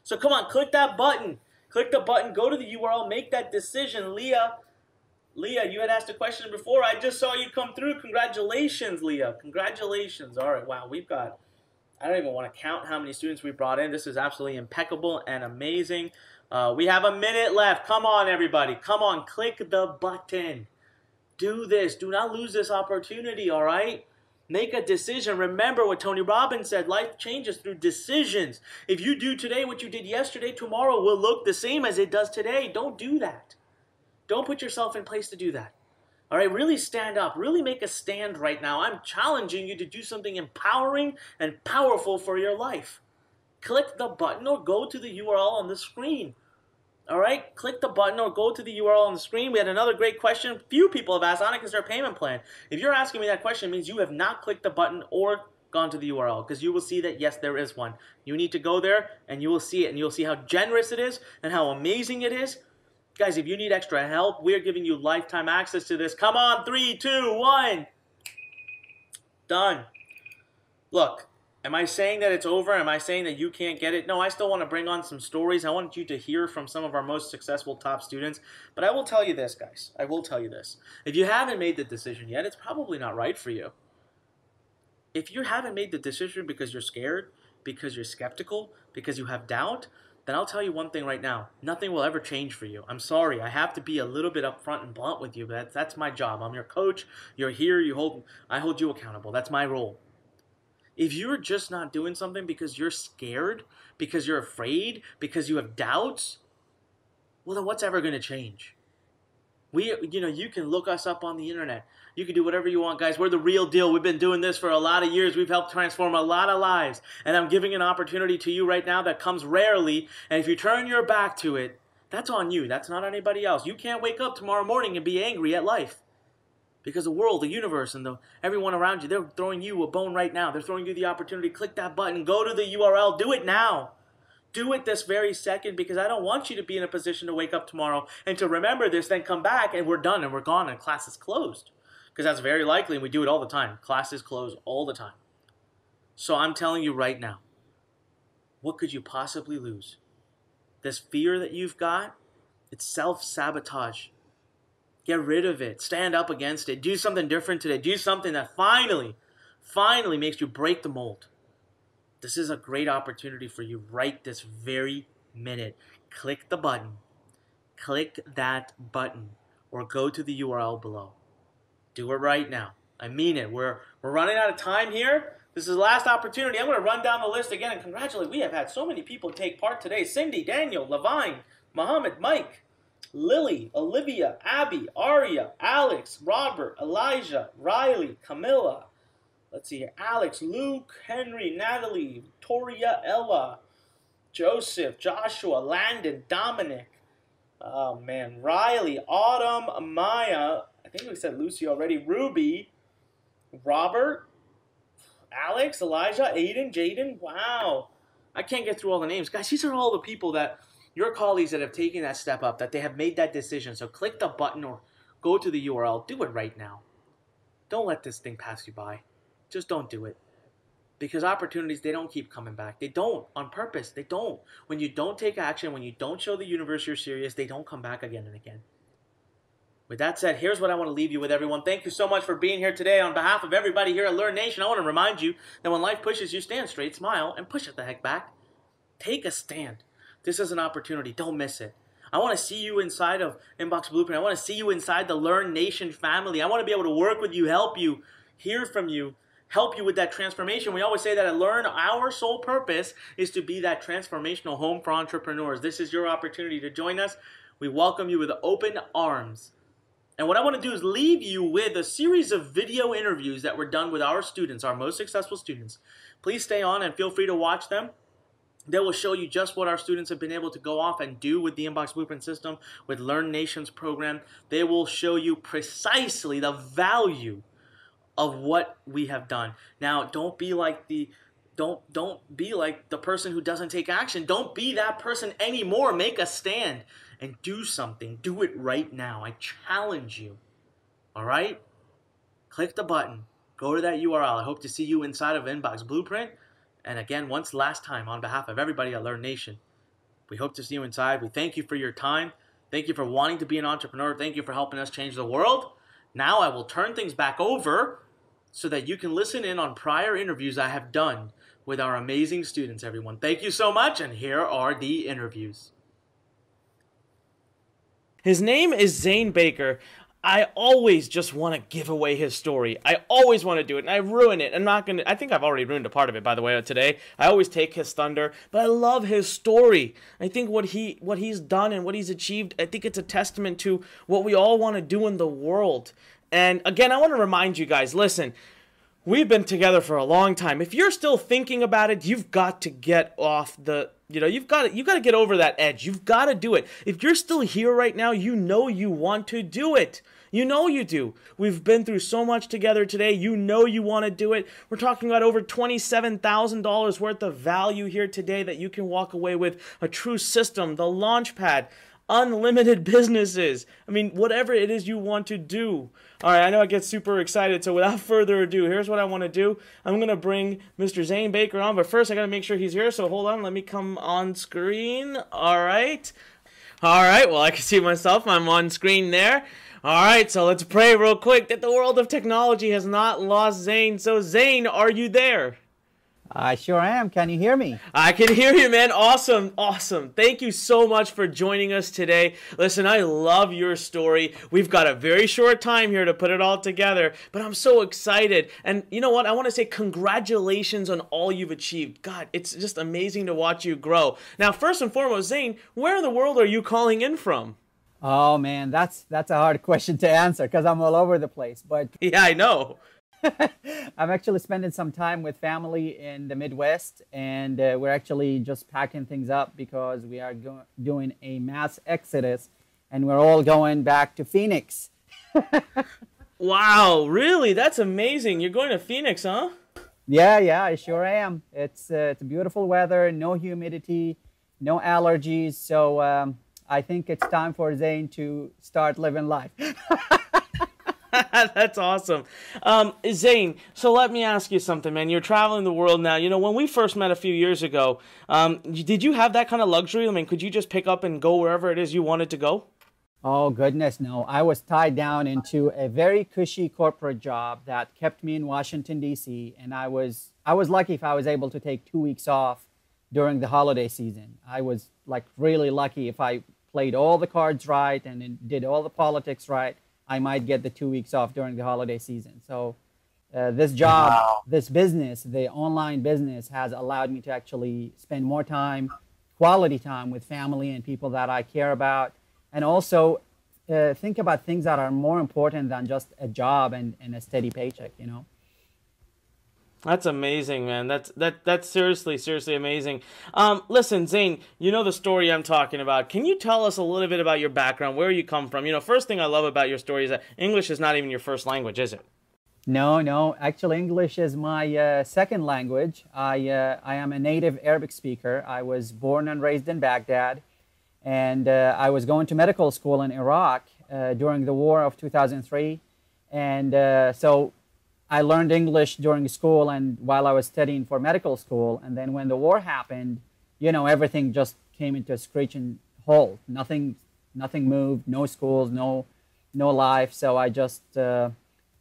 So come on, click that button. Click the button, go to the URL, make that decision. Leah, you had asked a question before. I just saw you come through. Congratulations, Leah. Congratulations. All right, wow, we've got, I don't even want to count how many students we brought in. This is absolutely impeccable and amazing. We have a minute left. Come on, everybody. Come on, click the button. Do this. Do not lose this opportunity, all right? Make a decision. Remember what Tony Robbins said. Life changes through decisions. If you do today what you did yesterday, tomorrow will look the same as it does today. Don't do that. Don't put yourself in place to do that. All right, really stand up. Really make a stand right now. I'm challenging you to do something empowering and powerful for your life. Click the button or go to the URL on the screen. All right, click the button or go to the URL on the screen. We had another great question. Few people have asked, Anik, is there a payment plan? If you're asking me that question, it means you have not clicked the button or gone to the URL, because you will see that, yes, there is one. You need to go there, and you will see it, and you'll see how generous it is and how amazing it is. Guys, if you need extra help, we're giving you lifetime access to this. Come on, 3, 2, 1. Done. Look. Am I saying that it's over? Am I saying that you can't get it? No, I still want to bring on some stories. I want you to hear from some of our most successful top students. But I will tell you this, guys. I will tell you this. If you haven't made the decision yet, it's probably not right for you. If you haven't made the decision because you're scared, because you're skeptical, because you have doubt, then I'll tell you one thing right now. Nothing will ever change for you. I'm sorry. I have to be a little bit upfront and blunt with you, but that's my job. I'm your coach. You're here. I hold you accountable. That's my role. If you're just not doing something because you're scared, because you're afraid, because you have doubts, well, then what's ever going to change? You can look us up on the internet. You can do whatever you want, guys. We're the real deal. We've been doing this for a lot of years. We've helped transform a lot of lives. And I'm giving an opportunity to you right now that comes rarely. And if you turn your back to it, that's on you. That's not on anybody else. You can't wake up tomorrow morning and be angry at life. Because the world, the universe, and everyone around you, they're throwing you a bone right now. They're throwing you the opportunity. Click that button. Go to the URL. Do it now. Do it this very second, because I don't want you to be in a position to wake up tomorrow and to remember this, then come back and we're done and we're gone and class is closed. Because that's very likely, and we do it all the time. Classes close all the time. So I'm telling you right now, what could you possibly lose? This fear that you've got, it's self-sabotage. Get rid of it. Stand up against it. Do something different today. Do something that finally makes you break the mold. This is a great opportunity for you right this very minute. Click the button. Click that button or go to the URL below. Do it right now. I mean it. We're running out of time here. This is the last opportunity. I'm going to run down the list again and congratulate. We have had so many people take part today. Cindy, Daniel, Levine, Muhammad, Mike, Lily, Olivia, Abby, Aria, Alex, Robert, Elijah, Riley, Camilla. Let's see here. Alex, Luke, Henry, Natalie, Victoria, Ella, Joseph, Joshua, Landon, Dominic. Oh, man. Riley, Autumn, Maya. I think we said Lucy already. Ruby, Robert, Alex, Elijah, Aiden, Jaden. Wow. I can't get through all the names. Guys, these are all the people that, your colleagues that have taken that step up, that they have made that decision. So click the button or go to the URL. Do it right now. Don't let this thing pass you by. Just don't do it. Because opportunities, they don't keep coming back. They don't. On purpose. They don't. When you don't take action, when you don't show the universe you're serious, they don't come back again and again. With that said, here's what I want to leave you with, everyone. Thank you so much for being here today. On behalf of everybody here at Learn Nation, I want to remind you that when life pushes you, stand straight, smile, and push it the heck back. Take a stand. This is an opportunity. Don't miss it. I want to see you inside of Inbox Blueprint. I want to see you inside the Learn Nation family. I want to be able to work with you, help you, hear from you, help you with that transformation. We always say that at Learn, our sole purpose is to be that transformational home for entrepreneurs. This is your opportunity to join us. We welcome you with open arms. And what I want to do is leave you with a series of video interviews that were done with our students, our most successful students. Please stay on and feel free to watch them. They will show you just what our students have been able to go off and do with the Inbox Blueprint system, with Learn Nation's program. They will show you precisely the value of what we have done. Now, don't be like the person who doesn't take action. Don't be that person anymore. Make a stand and do something. Do it right now. I challenge you. All right? Click the button. Go to that URL. I hope to see you inside of Inbox Blueprint. And again, once last time, on behalf of everybody at Learn Nation, we hope to see you inside. We thank you for your time. Thank you for wanting to be an entrepreneur. Thank you for helping us change the world. Now I will turn things back over so that you can listen in on prior interviews I have done with our amazing students, everyone. Thank you so much, and here are the interviews. His name is Zane Baker. I always just want to give away his story. I always want to do it, and I ruin it. I think I've already ruined a part of it, by the way, today. I always take his thunder, but I love his story. I think what he's done and what he's achieved, I think it's a testament to what we all want to do in the world. And again, I want to remind you guys, listen, we've been together for a long time. If you're still thinking about it, you've got to get off the, you've got to get over that edge. You've got to do it. If you're still here right now, you know you want to do it. You know you do. We've been through so much together today. You know you want to do it. We're talking about over $27,000 worth of value here today that you can walk away with. A true system, the Launchpad, unlimited businesses. I mean, whatever it is you want to do. All right, I know I get super excited, so without further ado, here's what I want to do. I'm going to bring Mr. Zane Baker on, but first I got to make sure he's here, so hold on. Let me come on screen. All right, well, I can see myself. I'm on screen there. All right, so let's pray real quick that the world of technology has not lost Zane. So, Zane, are you there? I sure am. Can you hear me? I can hear you, man. Awesome. Thank you so much for joining us today. Listen, I love your story. We've got a very short time here to put it all together, but I'm so excited. And you know what? I want to say congratulations on all you've achieved. God, it's just amazing to watch you grow. Now, first and foremost, Zane, where in the world are you calling in from? Oh man, that's a hard question to answer because I'm all over the place. But Yeah, I know. I'm actually spending some time with family in the Midwest, and we're actually just packing things up because we are doing a mass exodus, and we're all going back to Phoenix. Wow, really? That's amazing. You're going to Phoenix, huh? Yeah, yeah, I sure am. It's beautiful weather, no humidity, no allergies. So I think it's time for Zane to start living life. That's awesome. Zane, so let me ask you something, man. You're traveling the world now. You know, when we first met a few years ago, did you have that kind of luxury? I mean, could you just pick up and go wherever it is you wanted to go? Oh goodness, no. I was tied down into a very cushy corporate job that kept me in Washington D.C. and I was lucky if I was able to take 2 weeks off during the holiday season. I was like really lucky if I played all the cards right and then did all the politics right. I might get the 2 weeks off during the holiday season. So this job, this business, the online business has allowed me to actually spend more time, quality time with family and people that I care about. And also think about things that are more important than just a job and a steady paycheck, you know? That's amazing, man. That's seriously amazing. Listen, Zane, you know the story I'm talking about. Can you tell us a little bit about your background, where you come from? You know, first thing I love about your story is that English is not even your first language, is it? No, no. Actually, English is my second language. I am a native Arabic speaker. I was born and raised in Baghdad, and I was going to medical school in Iraq during the war of 2003. And so I learned English during school and while I was studying for medical school. And then when the war happened, you know, everything just came into a screeching halt. Nothing moved, no schools, no life. So I just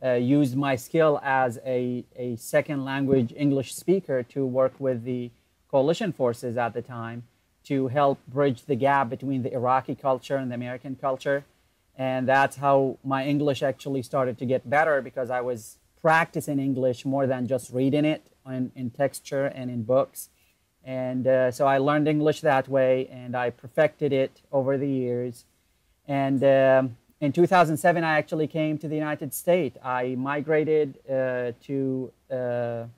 used my skill as a second language English speaker to work with the coalition forces at the time to help bridge the gap between the Iraqi culture and the American culture. And that's how my English actually started to get better because I was practicing English more than just reading it in texture and in books. And so I learned English that way and I perfected it over the years. And in 2007, I actually came to the United States. I migrated to the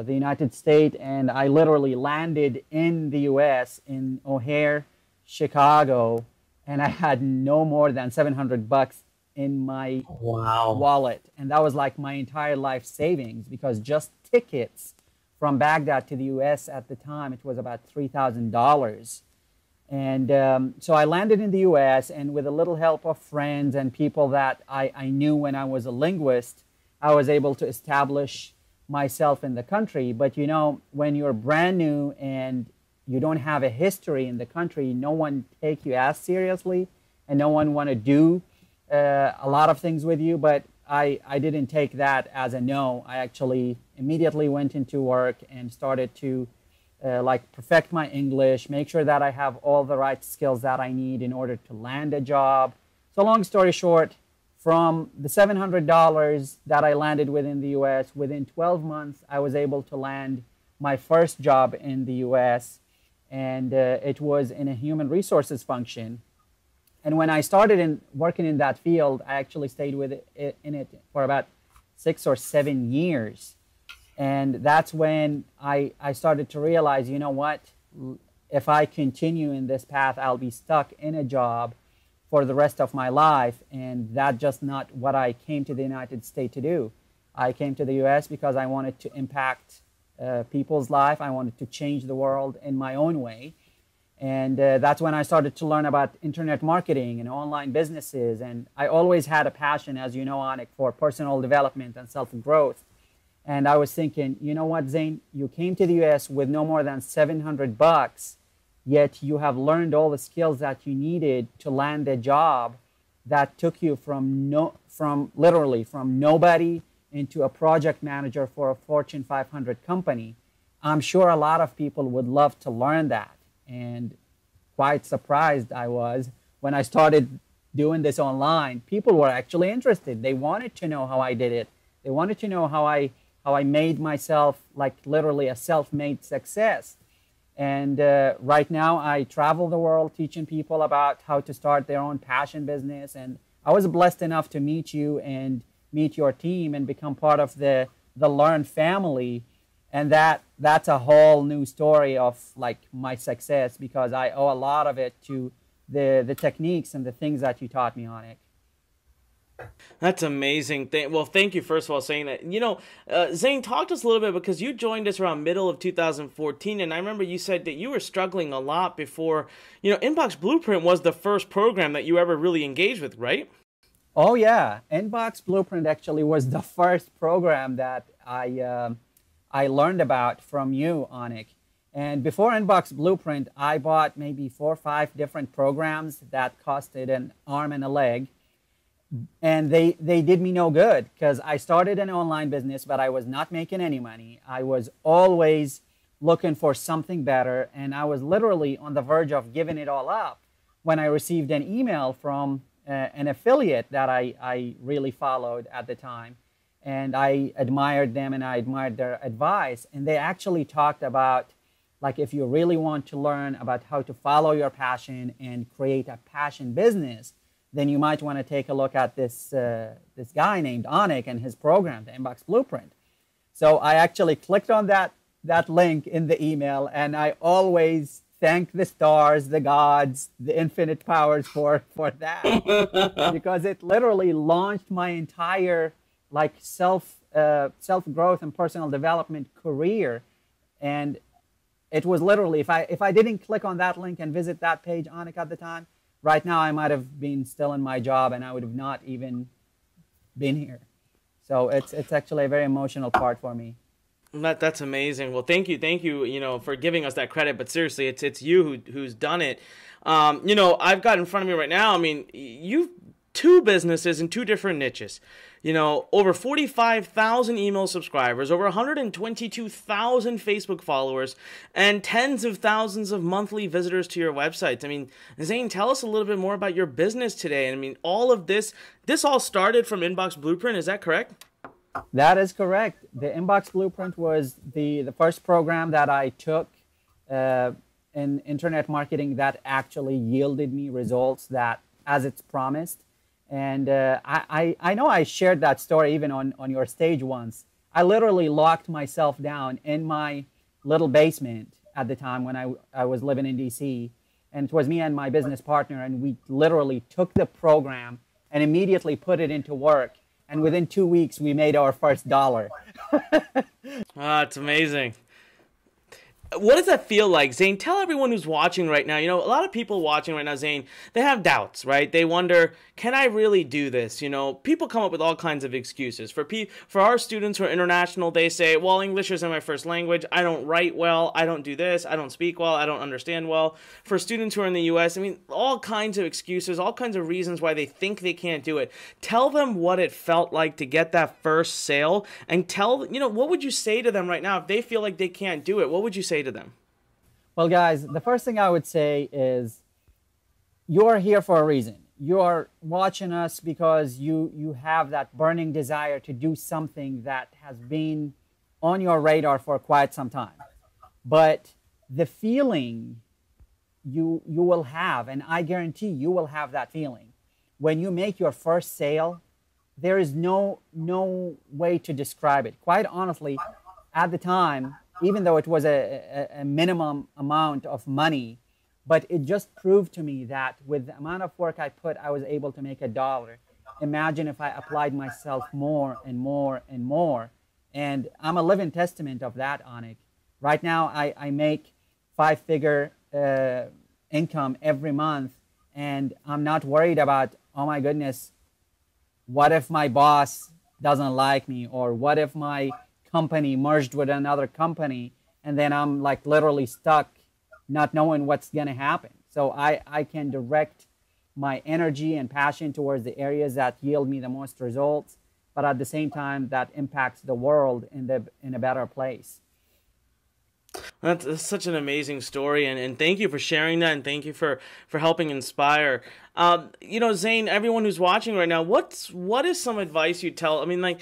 United States and I literally landed in the US in O'Hare, Chicago, and I had no more than $700 in my wallet. And that was like my entire life savings because just tickets from Baghdad to the US at the time, it was about $3,000. And so I landed in the US and with a little help of friends and people that I knew when I was a linguist, I was able to establish myself in the country. But you know, when you're brand new and you don't have a history in the country, no one take you as seriously and no one want to do a lot of things with you. But I didn't take that as a no. I actually immediately went into work and started to like perfect my English, make sure that I have all the right skills that I need in order to land a job. So long story short, from the $700 that I landed within the US, within 12 months, I was able to land my first job in the US, and it was in a human resources function. And when I started working in that field, I actually stayed in it for about 6 or 7 years. And that's when I started to realize, you know what, if I continue in this path, I'll be stuck in a job for the rest of my life. And that's just not what I came to the United States to do. I came to the US because I wanted to impact people's life. I wanted to change the world in my own way. And that's when I started to learn about internet marketing and online businesses. And I always had a passion, as you know, Anik, for personal development and self-growth. And I was thinking, you know what, Zane, you came to the US with no more than $700, yet you have learned all the skills that you needed to land a job that took you literally from nobody into a project manager for a Fortune 500 company. I'm sure a lot of people would love to learn that. And quite surprised I was when I started doing this online. People were actually interested. They wanted to know how I did it. They wanted to know how I made myself like literally a self-made success. And right now, I travel the world teaching people about how to start their own passion business. And I was blessed enough to meet you and meet your team and become part of the Learn family. And that's a whole new story of like my success, because I owe a lot of it to the techniques and the things that you taught me, Anik. That's amazing. Well, thank you, first of all, saying that. You know, Zane, talk to us a little bit, because you joined us around middle of 2014, and I remember you said that you were struggling a lot before, you know, Inbox Blueprint was the first program that you ever really engaged with, right? Oh, yeah. Inbox Blueprint actually was the first program that I learned about from you, Anik. And before Inbox Blueprint, I bought maybe 4 or 5 different programs that costed an arm and a leg. And they did me no good, because I started an online business, but I was not making any money. I was always looking for something better, and I was literally on the verge of giving it all up when I received an email from an affiliate that I really followed at the time. And I admired them and I admired their advice. And they actually talked about, like, if you really want to learn about how to follow your passion and create a passion business, then you might want to take a look at this guy named Anik and his program, the Inbox Blueprint. So I actually clicked on that link in the email, and I always thank the stars, the gods, the infinite powers for that, because it literally launched my entire like self growth and personal development career. And it was literally, if I didn't click on that link and visit that page, Anik, at the time, right now I might have been still in my job and I would have not even been here. So it's actually a very emotional part for me. That's amazing. Well, thank you, you know, for giving us that credit. But seriously, it's you who's done it. You know, I've got in front of me right now, I mean, you've 2 businesses in 2 different niches. You know, over 45,000 email subscribers, over 122,000 Facebook followers, and tens of thousands of monthly visitors to your websites. I mean, Zane, tell us a little bit more about your business today. I mean, all of this all started from Inbox Blueprint, is that correct? That is correct. The Inbox Blueprint was the first program that I took in internet marketing that actually yielded me results that as it's promised. And I know I shared that story even on your stage once. I literally locked myself down in my little basement at the time when I was living in DC. And it was me and my business partner, and we literally took the program and immediately put it into work. And within 2 weeks, we made our first $1. It's amazing. What does that feel like, Zane? Tell everyone who's watching right now. You know, a lot of people watching right now, Zane, they have doubts, right? They wonder, can I really do this? You know, people come up with all kinds of excuses. For our students who are international, they say, well, English isn't my first language. I don't write well. I don't do this. I don't speak well. I don't understand well. For students who are in the U.S., I mean, all kinds of excuses, all kinds of reasons why they think they can't do it. Tell them what it felt like to get that first sale, and what would you say to them right now if they feel like they can't do it? What would you say to them? Well, guys, the first thing I would say is you're here for a reason. You're watching us because you have that burning desire to do something that has been on your radar for quite some time. But the feeling you will have, and I guarantee you will have that feeling, when you make your first sale, there is no way to describe it. Quite honestly, at the time, even though it was a minimum amount of money, but it just proved to me that with the amount of work I put, I was able to make $1. Imagine if I applied myself more and more and more. And I'm a living testament of that, Anik. Right now, I make 5-figure income every month, and I'm not worried about, oh my goodness, what if my boss doesn't like me, or what if my company merged with another company, and then I'm like literally stuck not knowing what's going to happen. So I can direct my energy and passion towards the areas that yield me the most results, but at the same time that impacts the world in a better place. That's such an amazing story, and thank you for sharing that, and thank you for helping inspire. You know, Zane, everyone who's watching right now, what is some advice you tell? I mean, like,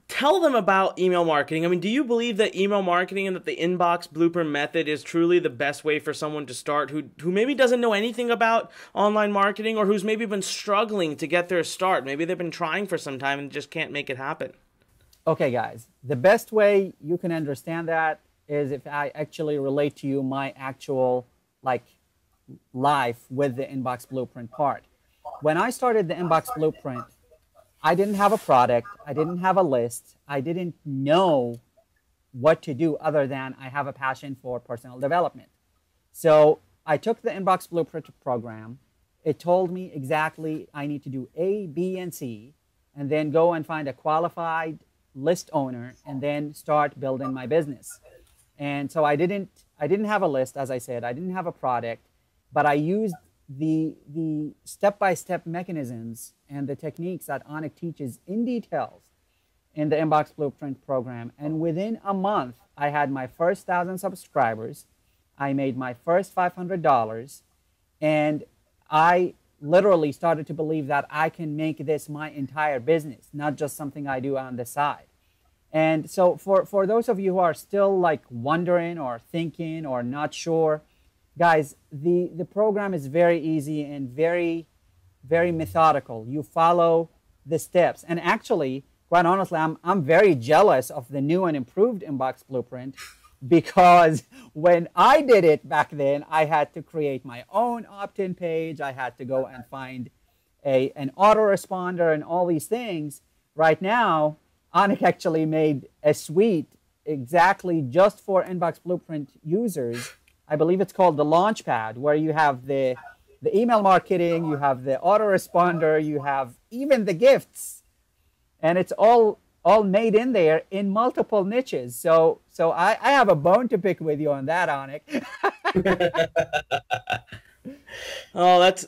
tell them about email marketing. I mean, do you believe that email marketing and that the inbox blueprint method is truly the best way for someone to start who maybe doesn't know anything about online marketing, or who's maybe been struggling to get their start? Maybe they've been trying for some time and just can't make it happen. Okay, guys, the best way you can understand that is if I actually relate to you my actual life with the inbox blueprint part. When I started the inbox blueprint, I didn't have a product, I didn't have a list, I didn't know what to do other than I have a passion for personal development. So I took the inbox blueprint program. It told me exactly I need to do A, B, and C, and then go and find a qualified list owner and then start building my business. And so I didn't have a list, as I said, I didn't have a product, but I used the step-by-step mechanisms and the techniques that Anik teaches in details in the Inbox Blueprint program. And within a month, I had my first 1,000 subscribers. I made my first $500, and I literally started to believe that I can make this my entire business, not just something I do on the side. And so for those of you who are still wondering or thinking or not sure, guys, the program is very easy and very, very methodical. You follow the steps. And actually, quite honestly, I'm very jealous of the new and improved Inbox Blueprint, because when I did it back then, I had to create my own opt-in page. I had to go and find an autoresponder and all these things. Right now, Anik actually made a suite exactly just for Inbox Blueprint users. I believe it's called the Launchpad, where you have the email marketing, you have the autoresponder, you have even the gifts, and it's all made in there in multiple niches. So I have a bone to pick with you on that, Anik. Oh, that's,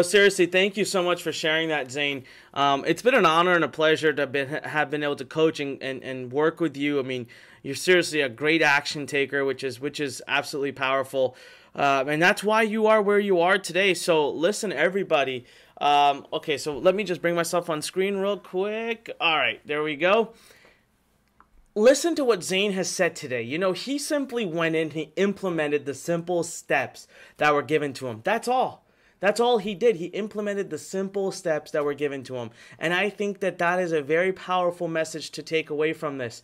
seriously, thank you so much for sharing that, Zane. It's been an honor and a pleasure to have been able to coach and work with you. I mean, you're seriously a great action taker, which is absolutely powerful. And that's why you are where you are today. So listen, everybody. Okay, so let me just bring myself on screen real quick. All right, there we go. Listen to what Zane has said today. He simply went in, he implemented the simple steps that were given to him. That's all. That's all he did. He implemented the simple steps that were given to him. And I think that is a very powerful message to take away from this.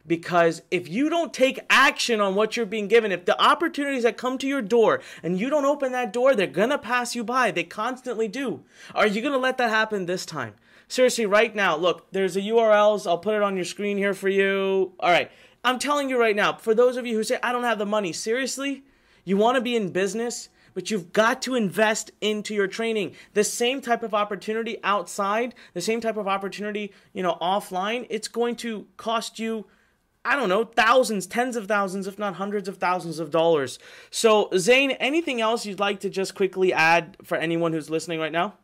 Because if you don't take action on what you're being given, if the opportunities that come to your door and you don't open that door, they're going to pass you by. They constantly do. Are you going to let that happen this time? Seriously, right now, look, there's a URLs. I'll put it on your screen here for you. All right. I'm telling you right now, for those of you who say, I don't have the money, seriously, you want to be in business, but you've got to invest into your training. The same type of opportunity outside, the same type of opportunity, offline, it's going to cost you, I don't know, thousands, tens of thousands, if not hundreds of thousands of dollars. So, Zane, anything else you'd like to just quickly add for anyone who's listening right now?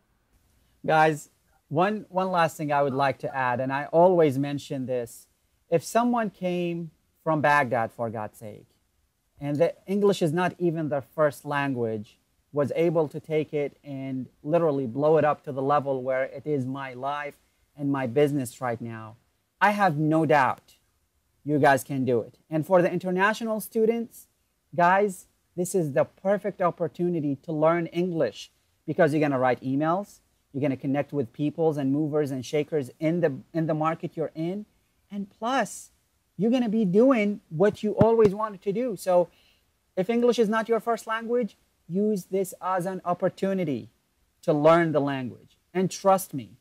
Guys, one last thing I would like to add, and I always mention this. If someone came from Baghdad, for God's sake, and the English is not even their first language, was able to take it and literally blow it up to the level where it is my life and my business right now, I have no doubt you guys can do it. And for the international students, guys, this is the perfect opportunity to learn English, because you're going to write emails, you're going to connect with peoples and movers and shakers in the market you're in, and plus, you're going to be doing what you always wanted to do. So if English is not your first language, use this as an opportunity to learn the language. And trust me,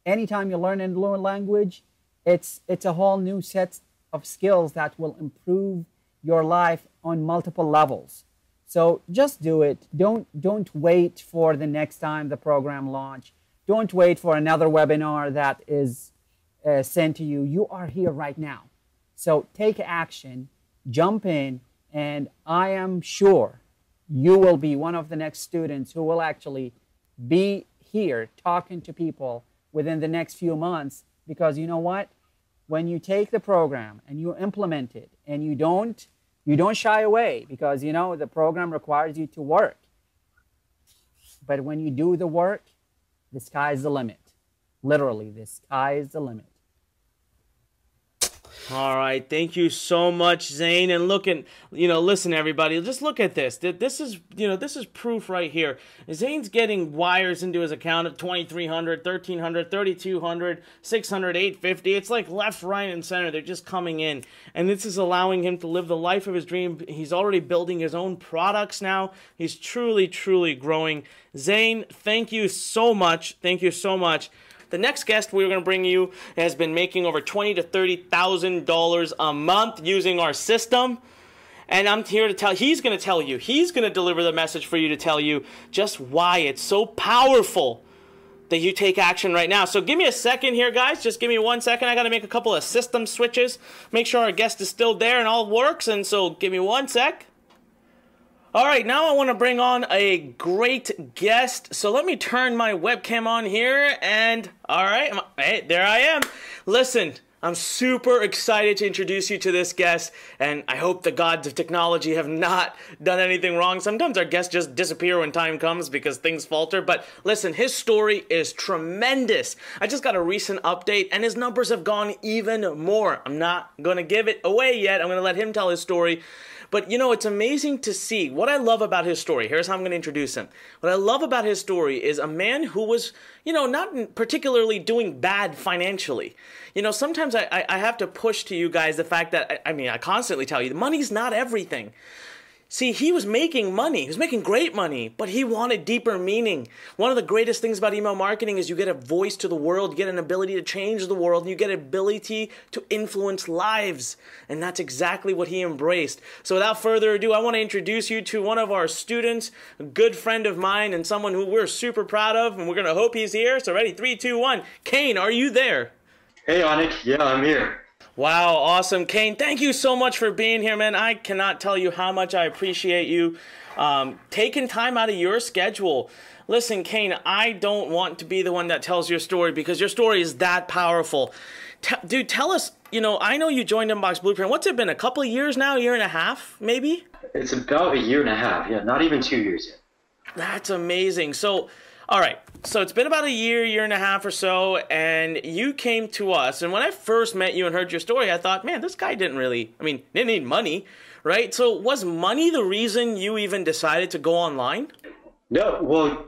anytime you learn a new language, it's a whole new set of skills that will improve your life on multiple levels. So just do it. Don't wait for the next time the program launch. Don't wait for another webinar that is sent to you. You are here right now. So take action, jump in, and I am sure you will be one of the next students who will actually be here talking to people within the next few months. Because you know what? When you take the program and you implement it, and you don't shy away, because the program requires you to work. But when you do the work, the sky is the limit. Literally, the sky is the limit. All right, thank you so much, Zane. And listen, everybody, just look at this. This is proof right here. Zane's getting wires into his account of 2,300, 1,300, 3,200, 600, 850. It's like left, right, and center. They're just coming in, and this is allowing him to live the life of his dream. He's already building his own products now. He's truly, truly growing. Zane, thank you so much. Thank you so much. The next guest we're going to bring you has been making over $20,000 to $30,000 a month using our system. And I'm here to he's going to deliver the message for you to tell you just why it's so powerful that you take action right now. So give me a second here, guys. Just give me 1 second. I got to make a couple of system switches, make sure our guest is still there and all works. And so give me 1 sec. All right, now I want to bring on a great guest. So let me turn my webcam on here, and all right, hey, there I am. Listen, I'm super excited to introduce you to this guest, and I hope the gods of technology have not done anything wrong. Sometimes our guests just disappear when time comes because things falter, but listen, his story is tremendous. I just got a recent update, and his numbers have gone even more. I'm not going to give it away yet. I'm going to let him tell his story. But, it's amazing to see. What I love about his story, here's how I'm going to introduce him. What I love about his story is a man who was, not particularly doing bad financially. Sometimes I have to push to you guys the fact that, I constantly tell you, money's not everything. See, he was making money. He was making great money, but he wanted deeper meaning. One of the greatest things about email marketing is you get a voice to the world, you get an ability to change the world, and you get an ability to influence lives. And that's exactly what he embraced. So without further ado, I want to introduce you to one of our students, a good friend of mine, and someone who we're super proud of, and we're going to hope he's here. So ready, 3, 2, 1. Kane, are you there? Hey, Anik. Yeah, I'm here. Wow, awesome. Kane, thank you so much for being here, man. I cannot tell you how much I appreciate you taking time out of your schedule. Listen, Kane, I don't want to be the one that tells your story because your story is that powerful. Dude, tell us, I know you joined Inbox Blueprint. What's it been, a couple of years now, a year and a half, maybe? It's about a year and a half. Yeah, not even 2 years yet. That's amazing. So, all right. So it's been about a year and a half or so, and you came to us. And when I first met you and heard your story, I thought, man, this guy didn't need money, right? So was money the reason you even decided to go online? No, well,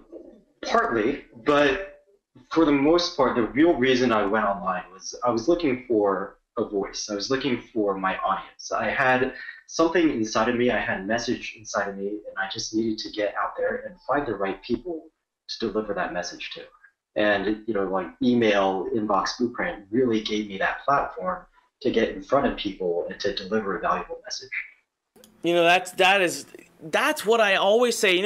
partly, but for the most part, the real reason I went online was I was looking for a voice. I was looking for my audience. I had something inside of me. I had a message inside of me, and I just needed to get out there and find the right people to deliver that message to. And like email, Inbox Blueprint really gave me that platform to get in front of people and to deliver a valuable message. That's what I always say.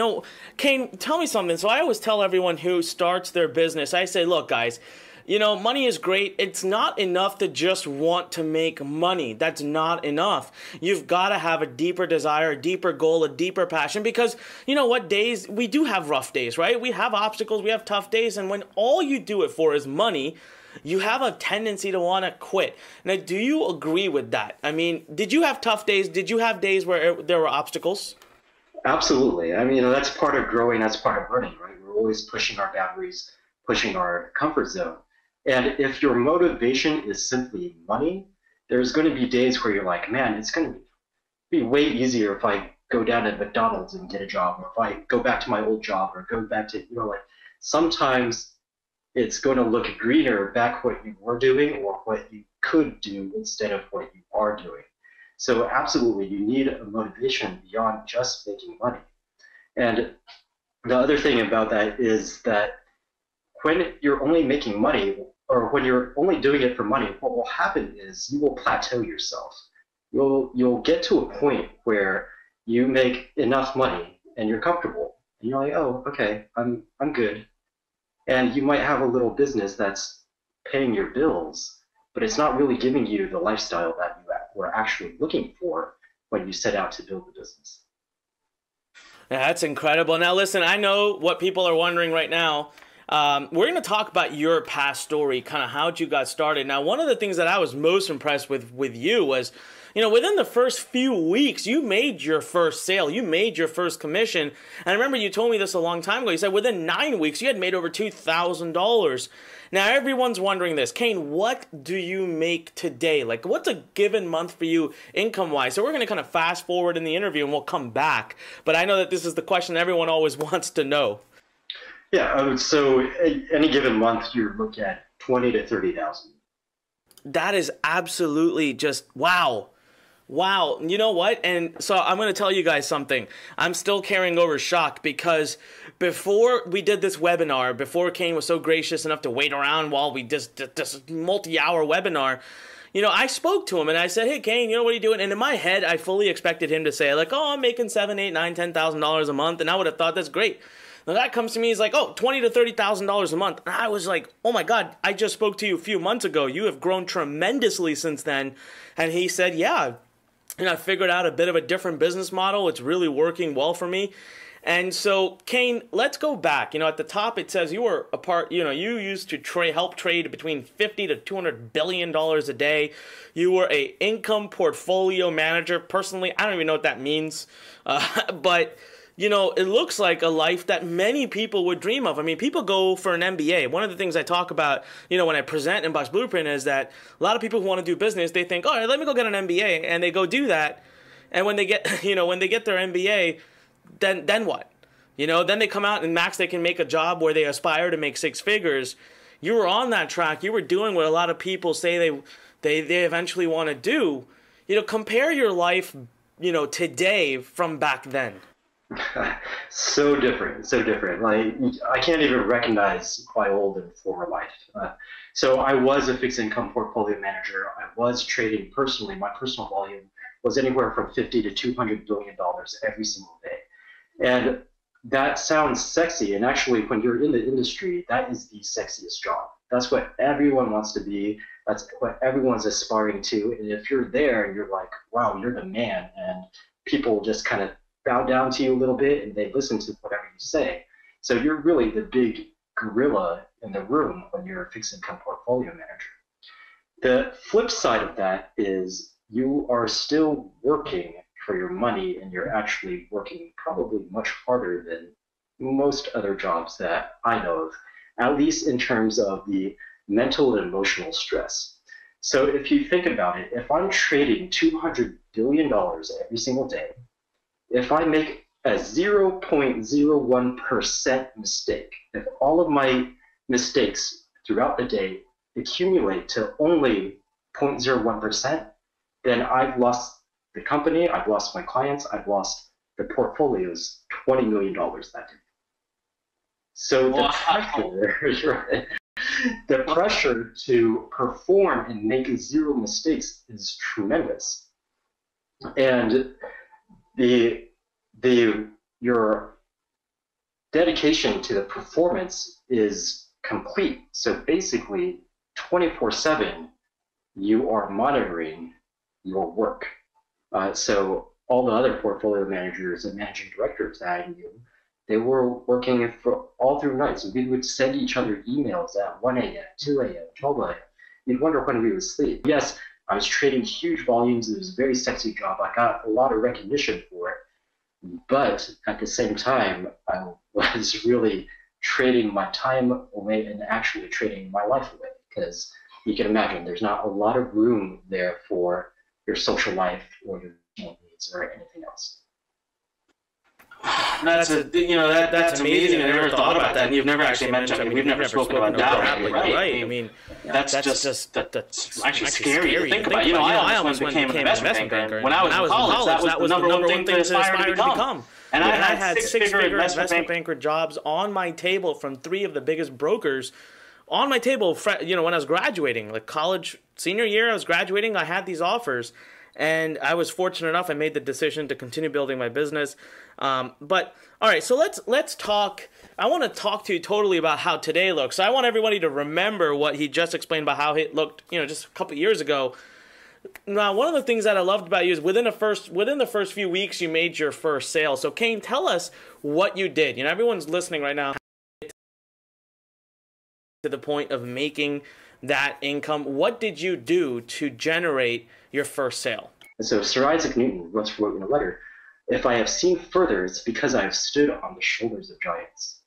Kane, tell me something. So I always tell everyone who starts their business, I say, look, guys, money is great. It's not enough to just want to make money. That's not enough. You've got to have a deeper desire, a deeper goal, a deeper passion, because days, we do have rough days, right? We have obstacles, we have tough days, and when all you do it for is money, you have a tendency to want to quit. Now, do you agree with that? Did you have tough days? Did you have days where there were obstacles? Absolutely. That's part of growing, that's part of learning, right? We're always pushing our boundaries, pushing our comfort zone. And if your motivation is simply money, there's going to be days where you're like, man, it's going to be way easier if I go down to McDonald's and get a job, or if I go back to my old job, or go back to, sometimes it's going to look greener back what you were doing or what you could do instead of what you are doing. So absolutely, you need a motivation beyond just making money. And the other thing about that is that when you're only making money, or when you're only doing it for money, what will happen is you will plateau yourself. You'll get to a point where you make enough money and you're comfortable. And you're like, oh, okay, I'm good. And you might have a little business that's paying your bills, but it's not really giving you the lifestyle that you were actually looking for when you set out to build the business. Yeah, that's incredible. Now, listen, I know what people are wondering right now. We're going to talk about your past story, kind of how you got started. Now, one of the things that I was most impressed with you was, within the first few weeks, you made your first sale, you made your first commission. And I remember you told me this a long time ago. You said within 9 weeks, you had made over $2,000. Now, everyone's wondering this. Kane, what do you make today? Like, what's a given month for you income-wise? So we're going to kind of fast forward in the interview and we'll come back. But I know that this is the question everyone always wants to know. Yeah, so any given month, you look at 20 to 30,000. That is absolutely just wow. Wow. You know what? And so I'm going to tell you guys something. I'm still carrying over shock because before we did this webinar, before Kane was so gracious enough to wait around while we did this multi-hour webinar, I spoke to him and I said, hey, Kane, what are you doing? And in my head, I fully expected him to say like, oh, I'm making $7,000, $8,000, $9,000, $10,000 a month. And I would have thought that's great. Now that comes to me, he's like, oh, $20,000 to $30,000 a month. And I was like, oh my God, I just spoke to you a few months ago. You have grown tremendously since then. And he said, yeah. And I figured out a bit of a different business model. It's really working well for me. And so, Kane, let's go back. At the top it says you were a part, you used to help trade between $50 to $200 billion a day. You were a income portfolio manager. Personally, I don't even know what that means. But it looks like a life that many people would dream of. I mean, people go for an MBA. One of the things I talk about, when I present Inbox Blueprint is that a lot of people who want to do business, they think, all right, let me go get an MBA. And they go do that. And when they get, when they get their MBA, then what? Then they come out and max they can make a job where they aspire to make six figures. You were on that track. You were doing what a lot of people say they eventually want to do. Compare your life, today from back then. So different. Like, I can't even recognize my old and former life. So I was a fixed income portfolio manager. I was trading personally. My personal volume was anywhere from $50 to $200 billion every single day. And that sounds sexy. And actually, when you're in the industry, that is the sexiest job. That's what everyone wants to be. That's what everyone's aspiring to. And if you're there and you're like, wow, you're the man, and people just kind of bow down to you a little bit and they listen to whatever you say. So you're really the big gorilla in the room when you're a fixed income portfolio manager. The flip side of that is you are still working for your money, and you're actually working probably much harder than most other jobs that I know of, at least in terms of the mental and emotional stress. So if you think about it, if I'm trading $200 billion every single day, if I make a 0.01% mistake, if all of my mistakes throughout the day accumulate to only 0.01%, then I've lost the company, I've lost my clients, I've lost the portfolio's $20 million that day. So the pressure to perform and make zero mistakes is tremendous. And your dedication to the performance is complete. So basically, 24/7, you are monitoring your work. So all the other portfolio managers and managing directors that I knew, they were working for all through night. So we would send each other emails at 1 a.m., 2 a.m., 12 a.m. You'd wonder when we would sleep. Yes, I was trading huge volumes. It was a very sexy job. I got a lot of recognition for it. But at the same time, I was really trading my time away and actually trading my life away, because you can imagine there's not a lot of room there for your social life or your needs or anything else. That's amazing. I never thought about that. And you've never actually mentioned. I mean, we've never spoken about that, right? I mean, that's actually scary to think about. I almost became an investment banker. When I was in college, that was the number one thing to aspire to become. And I had six-figure investment banker jobs on my table from 3 of the biggest brokers. On my table, when I was graduating, like college senior year, I was graduating. I had these offers. And I was fortunate enough, I made the decision to continue building my business. But all right, so let's talk. I want to talk to you totally about how today looks. So I want everybody to remember what he just explained about how it looked, just a couple years ago. Now, one of the things that I loved about you is within the first few weeks, you made your first sale. So Kane, tell us what you did. Everyone's listening right now to the point of making that income. What did you do to generate your first sale? And so Sir Isaac Newton once wrote in a letter, "If I have seen further, it's because I have stood on the shoulders of giants."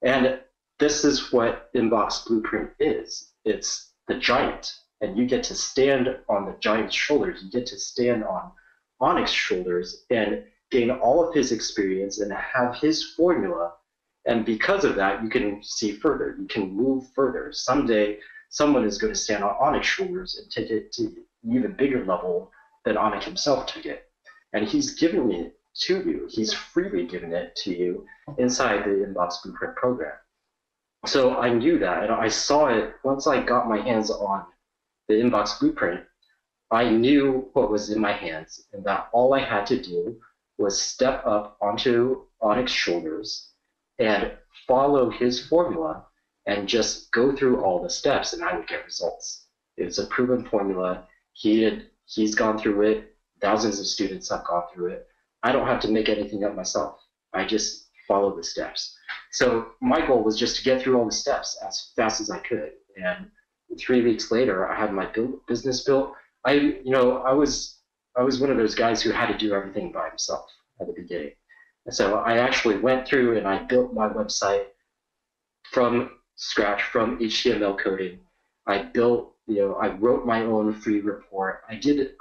And this is what Inbox Blueprint is. It's the giant, and you get to stand on the giant's shoulders. You get to stand on Onyx's shoulders and gain all of his experience and have his formula. And because of that, you can see further. You can move further. Someday, someone is going to stand on Onyx's shoulders and take it to an even bigger level than Onyx himself took it. And he's giving it to you. He's freely giving it to you inside the Inbox Blueprint program. So I knew that, and I saw it once I got my hands on the Inbox Blueprint. I knew what was in my hands, and that all I had to do was step up onto Onyx's shoulders and follow his formula and just go through all the steps, and I would get results. It's a proven formula. He's gone through it. Thousands of students have gone through it. I don't have to make anything up myself. I just follow the steps. So my goal was just to get through all the steps as fast as I could. And 3 weeks later, I had my business built. I was one of those guys who had to do everything by himself at the beginning. And so I actually went through and I built my website from scratch, from HTML coding. I wrote my own free report. I did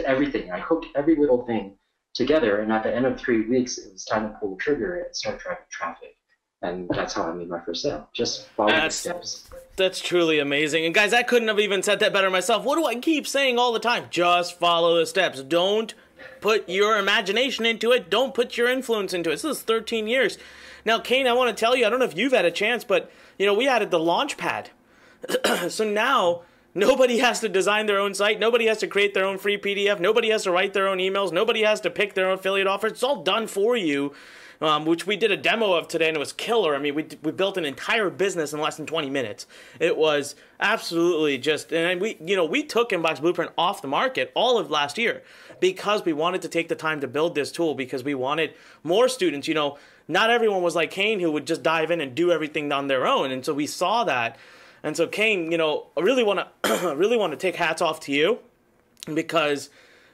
everything. I hooked every little thing together, and at the end of 3 weeks, it was time to pull the trigger and start driving traffic. And that's how I made my first sale. Just follow the steps. That's truly amazing. And guys, I couldn't have even said that better myself. What do I keep saying all the time? Just follow the steps. Don't put your imagination into it. Don't put your influence into it. This is 13 years. Now, Kane, I want to tell you, I don't know if you've had a chance, but we added the Launchpad. So now nobody has to design their own site. Nobody has to create their own free PDF. Nobody has to write their own emails. Nobody has to pick their own affiliate offers. It's all done for you, which we did a demo of today, and it was killer. I mean, we built an entire business in less than 20 minutes. It was absolutely just, and we took Inbox Blueprint off the market all of last year because we wanted to take the time to build this tool, because we wanted more students. Not everyone was like Kane, who would just dive in and do everything on their own. And so we saw that. And so Kane, I really want to take hats off to you, because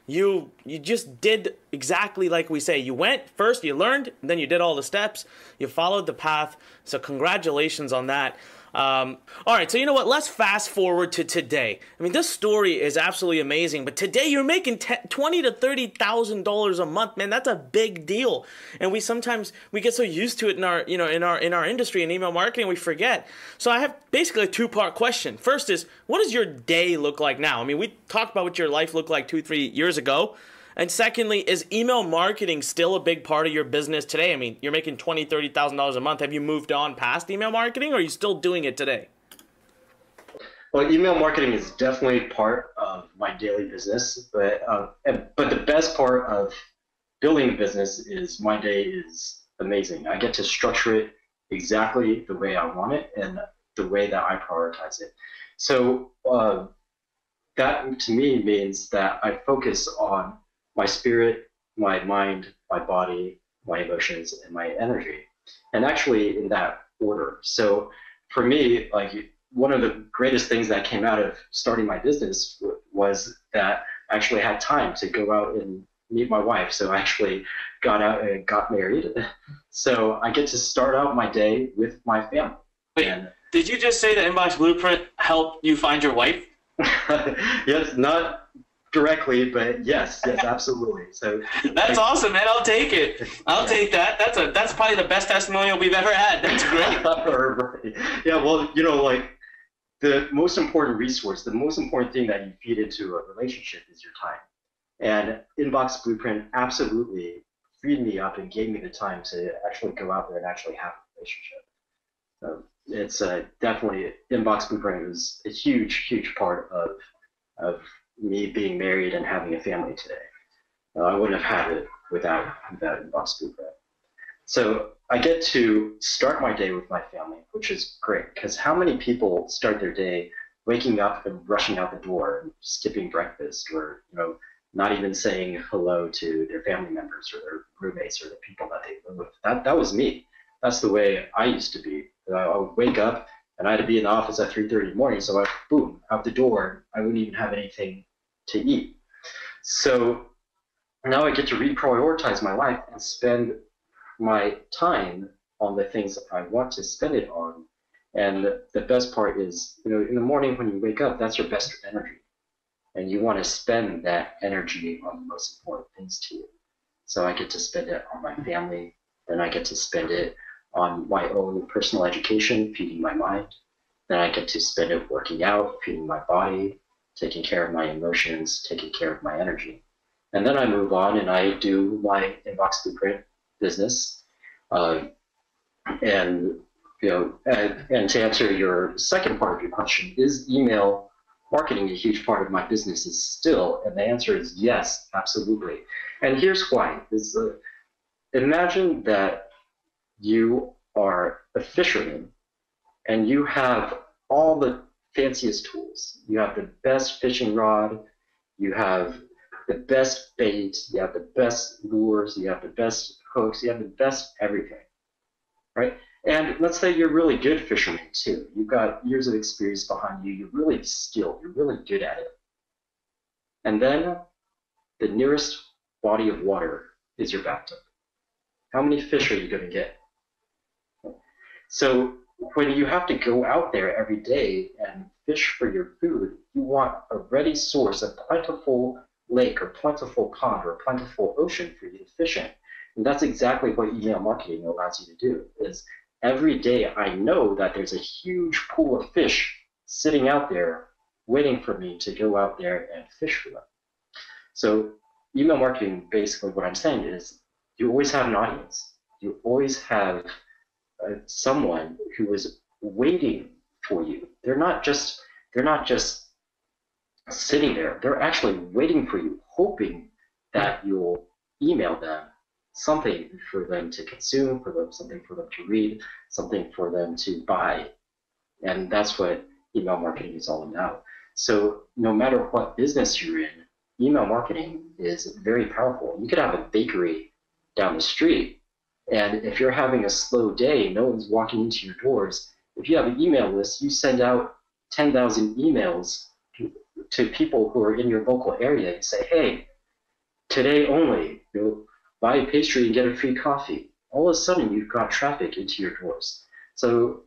you just did exactly like we say. You went first, you learned, and then you did all the steps. You followed the path. So congratulations on that. All right, so you know what? Let's fast forward to today. I mean, this story is absolutely amazing, but today you're making $20,000 to $30,000 a month, man. That's a big deal. And we get so used to it in our industry in email marketing, we forget. So I have basically a two-part question. First is, what does your day look like now? I mean, we talked about what your life looked like 2-3 years ago. And secondly, is email marketing still a big part of your business today? I mean, you're making $20,000, $30,000 a month. Have you moved on past email marketing, or are you still doing it today? Well, email marketing is definitely part of my daily business, but the best part of building a business is my day is amazing. I get to structure it exactly the way I want it and the way that I prioritize it. So that to me means that I focus on my spirit, my mind, my body, my emotions, and my energy, and actually in that order. So for me, like, one of the greatest things that came out of starting my business was that I actually had time to go out and meet my wife. So I actually got out and got married. So I get to start out my day with my family. Wait, did you just say that Inbox Blueprint helped you find your wife? Yes, not directly, but yes, absolutely. So that's awesome, man. I'll take it. I'll take that. That's probably the best testimonial we've ever had. That's great. Right. Yeah, well, like, the most important resource, the most important thing that you feed into a relationship is your time. And Inbox Blueprint absolutely freed me up and gave me the time to actually go out there and actually have a relationship. So it's definitely, Inbox Blueprint is a huge, huge part of me being married and having a family today. I wouldn't have had it without Inbox Blueprint. So I get to start my day with my family, which is great, because how many people start their day waking up and rushing out the door and skipping breakfast, or not even saying hello to their family members or their roommates or the people that they live with? That was me. That's the way I used to be. I would wake up and I had to be in the office at 3:30 in the morning, so boom, out the door. I wouldn't even have anything to eat. So now I get to reprioritize my life and spend my time on the things I want to spend it on. And the best part is, in the morning when you wake up, that's your best energy. And you want to spend that energy on the most important things to you. So I get to spend it on my family, then I get to spend it on my own personal education, feeding my mind. Then I get to spend it working out, feeding my body, taking care of my emotions, taking care of my energy. And then I move on and I do my Inbox Blueprint business. And to answer your second part of your question, is email marketing a huge part of my business is still? And the answer is yes, absolutely. And here's why. Imagine that you are a fisherman and you have all the fanciest tools. You have the best fishing rod, you have the best bait, you have the best lures, you have the best hooks, you have the best everything, right? And let's say you're a really good fisherman too. You've got years of experience behind you, you're really skilled, you're really good at it. And then the nearest body of water is your bathtub. How many fish are you going to get? So when you have to go out there every day and fish for your food, you want a ready source, a plentiful lake or plentiful pond or plentiful ocean for you to fish in. And that's exactly what email marketing allows you to do. Is every day I know that there's a huge pool of fish sitting out there waiting for me to go out there and fish for them. So email marketing, basically what I'm saying is you always have an audience. You always have someone who is waiting for you. They're not just sitting there. They're actually waiting for you, hoping that you'll email them something for them to consume, something for them to read, something for them to buy. And that's what email marketing is all about. So no matter what business you're in, email marketing is very powerful. You could have a bakery down the street, and if you're having a slow day, no one's walking into your doors. If you have an email list, you send out 10,000 emails to people who are in your local area and say, hey, today only, buy a pastry and get a free coffee. All of a sudden, you've got traffic into your doors. So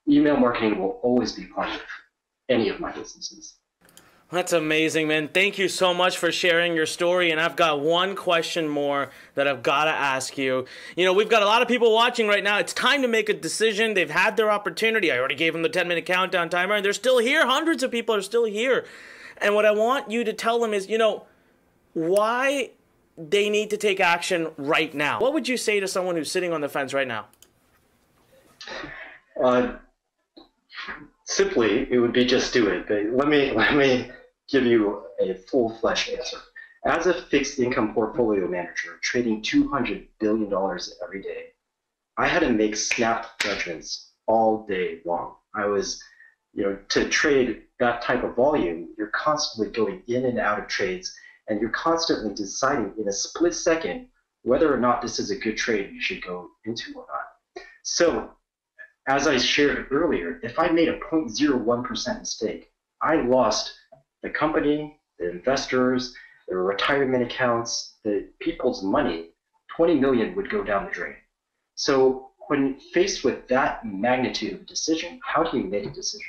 email marketing will always be part of any of my businesses. That's amazing, man. Thank you so much for sharing your story. And I've got one question more that I've got to ask you. We've got a lot of people watching right now. It's time to make a decision. They've had their opportunity. I already gave them the 10-minute countdown timer, and they're still here. Hundreds of people are still here. And what I want you to tell them is, why they need to take action right now. What would you say to someone who's sitting on the fence right now? Simply, it would be just do it. But let me give you a full-fledged answer. As a fixed income portfolio manager trading $200 billion every day, I had to make snap judgments all day long. I was, to trade that type of volume, you're constantly going in and out of trades, and you're constantly deciding in a split second whether or not this is a good trade you should go into or not. So, as I shared earlier, if I made a 0.01% mistake, I lost the company, the investors, the retirement accounts, the people's money. 20 million would go down the drain. So when faced with that magnitude of decision, how do you make a decision?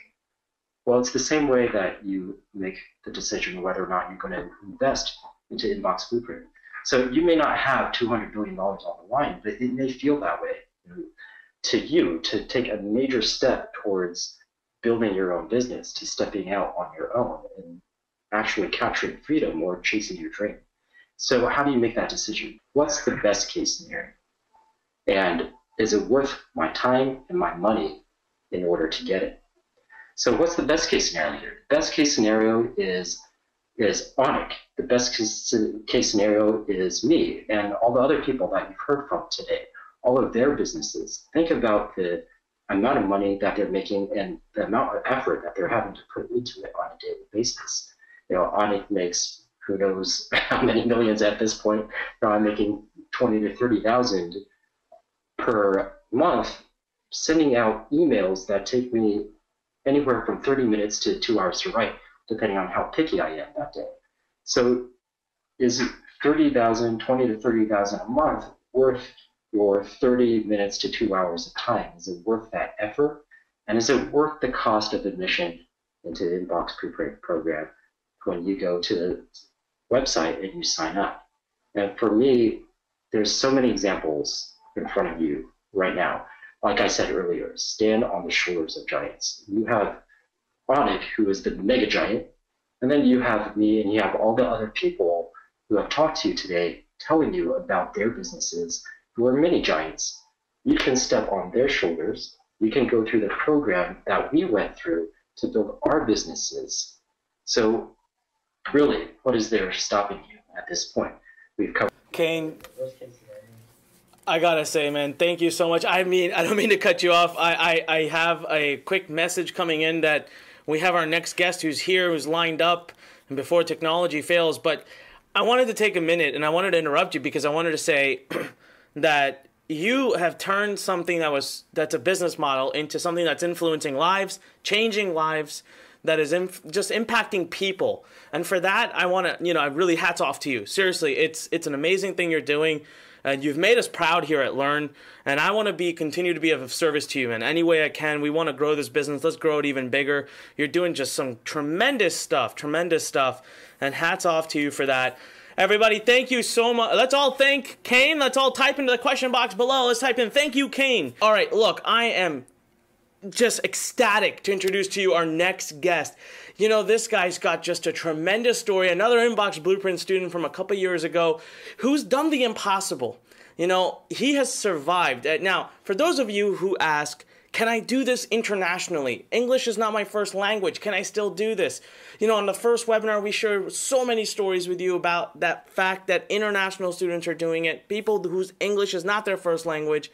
Well, it's the same way that you make the decision whether or not you're going to invest into Inbox Blueprint. So you may not have $200 billion on the line, but it may feel that way to you to take a major step towards building your own business, to stepping out on your own and actually capturing freedom or chasing your dream. So how do you make that decision? What's the best case scenario? And is it worth my time and my money in order to get it? So what's the best case scenario here? The best case scenario is Onik. The best case scenario is me and all the other people that you've heard from today, all of their businesses. Think about the amount of money that they're making and the amount of effort that they're having to put into it on a daily basis. Onik makes who knows how many millions at this point. I'm making 20 to 30,000 per month, sending out emails that take me anywhere from 30 minutes to 2 hours to write, depending on how picky I am that day. So is 30,000, 20 to 30,000 a month worth your 30 minutes to 2 hours of time? Is it worth that effort? And is it worth the cost of admission into the Inbox Preprint program when you go to the website and you sign up? And for me, there's so many examples in front of you right now. Like I said earlier, stand on the shoulders of giants. You have Onik, who is the mega giant, and then you have me and you have all the other people who have talked to you today telling you about their businesses who are mini giants. You can step on their shoulders. You can go through the program that we went through to build our businesses. So really, what is there stopping you at this point? We've covered. Kane, I gotta say, man, thank you so much. I mean, I don't mean to cut you off. I have a quick message coming in that we have our next guest who's here, who's lined up, and before technology fails. But I wanted to take a minute, and I wanted to interrupt you because I wanted to say that you have turned something that's a business model into something that's influencing lives, changing lives, that is just impacting people. And for that, I want to, I really hats off to you. Seriously, it's an amazing thing you're doing. You've made us proud here at Learn, and I want to continue to be of service to you in any way I can. We want to grow this business. Let's grow it even bigger. You're doing just some tremendous stuff, and hats off to you for that. Everybody, thank you so much. Let's all thank Kane. Let's all type into the question box below. Let's type in, thank you, Kane. All right, look, I am just ecstatic to introduce to you our next guest. This guy's got just a tremendous story, another Inbox Blueprint student from a couple years ago who's done the impossible. He has survived. Now, for those of you who ask, can I do this internationally? English is not my first language. Can I still do this? On the first webinar, we shared so many stories with you about that fact that international students are doing it, people whose English is not their first language.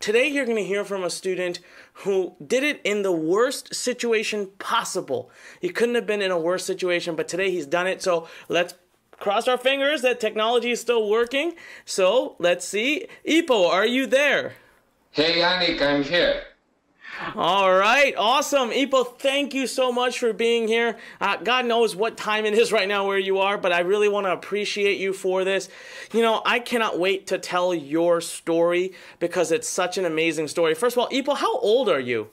Today, you're going to hear from a student who did it in the worst situation possible. He couldn't have been in a worse situation, but today he's done it. So let's cross our fingers that technology is still working. So let's see. Ipo, are you there? Hey, Yannick, I'm here. All right, awesome. Ipo, thank you so much for being here. God knows what time it is right now where you are, but I really want to appreciate you for this. I cannot wait to tell your story because it's such an amazing story. First of all, Ipo, how old are you?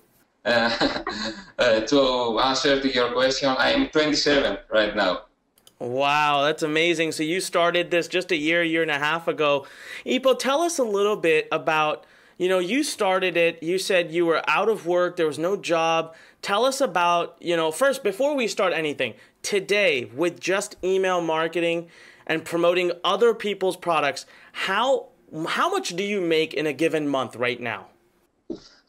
To answer to your question, I'm 27 right now. Wow, that's amazing. So you started this just a year and a half ago. Ipo, tell us a little bit about you started it, you said you were out of work, there was no job. Tell us about, first, before we start anything, today, with just email marketing and promoting other people's products, how much do you make in a given month right now?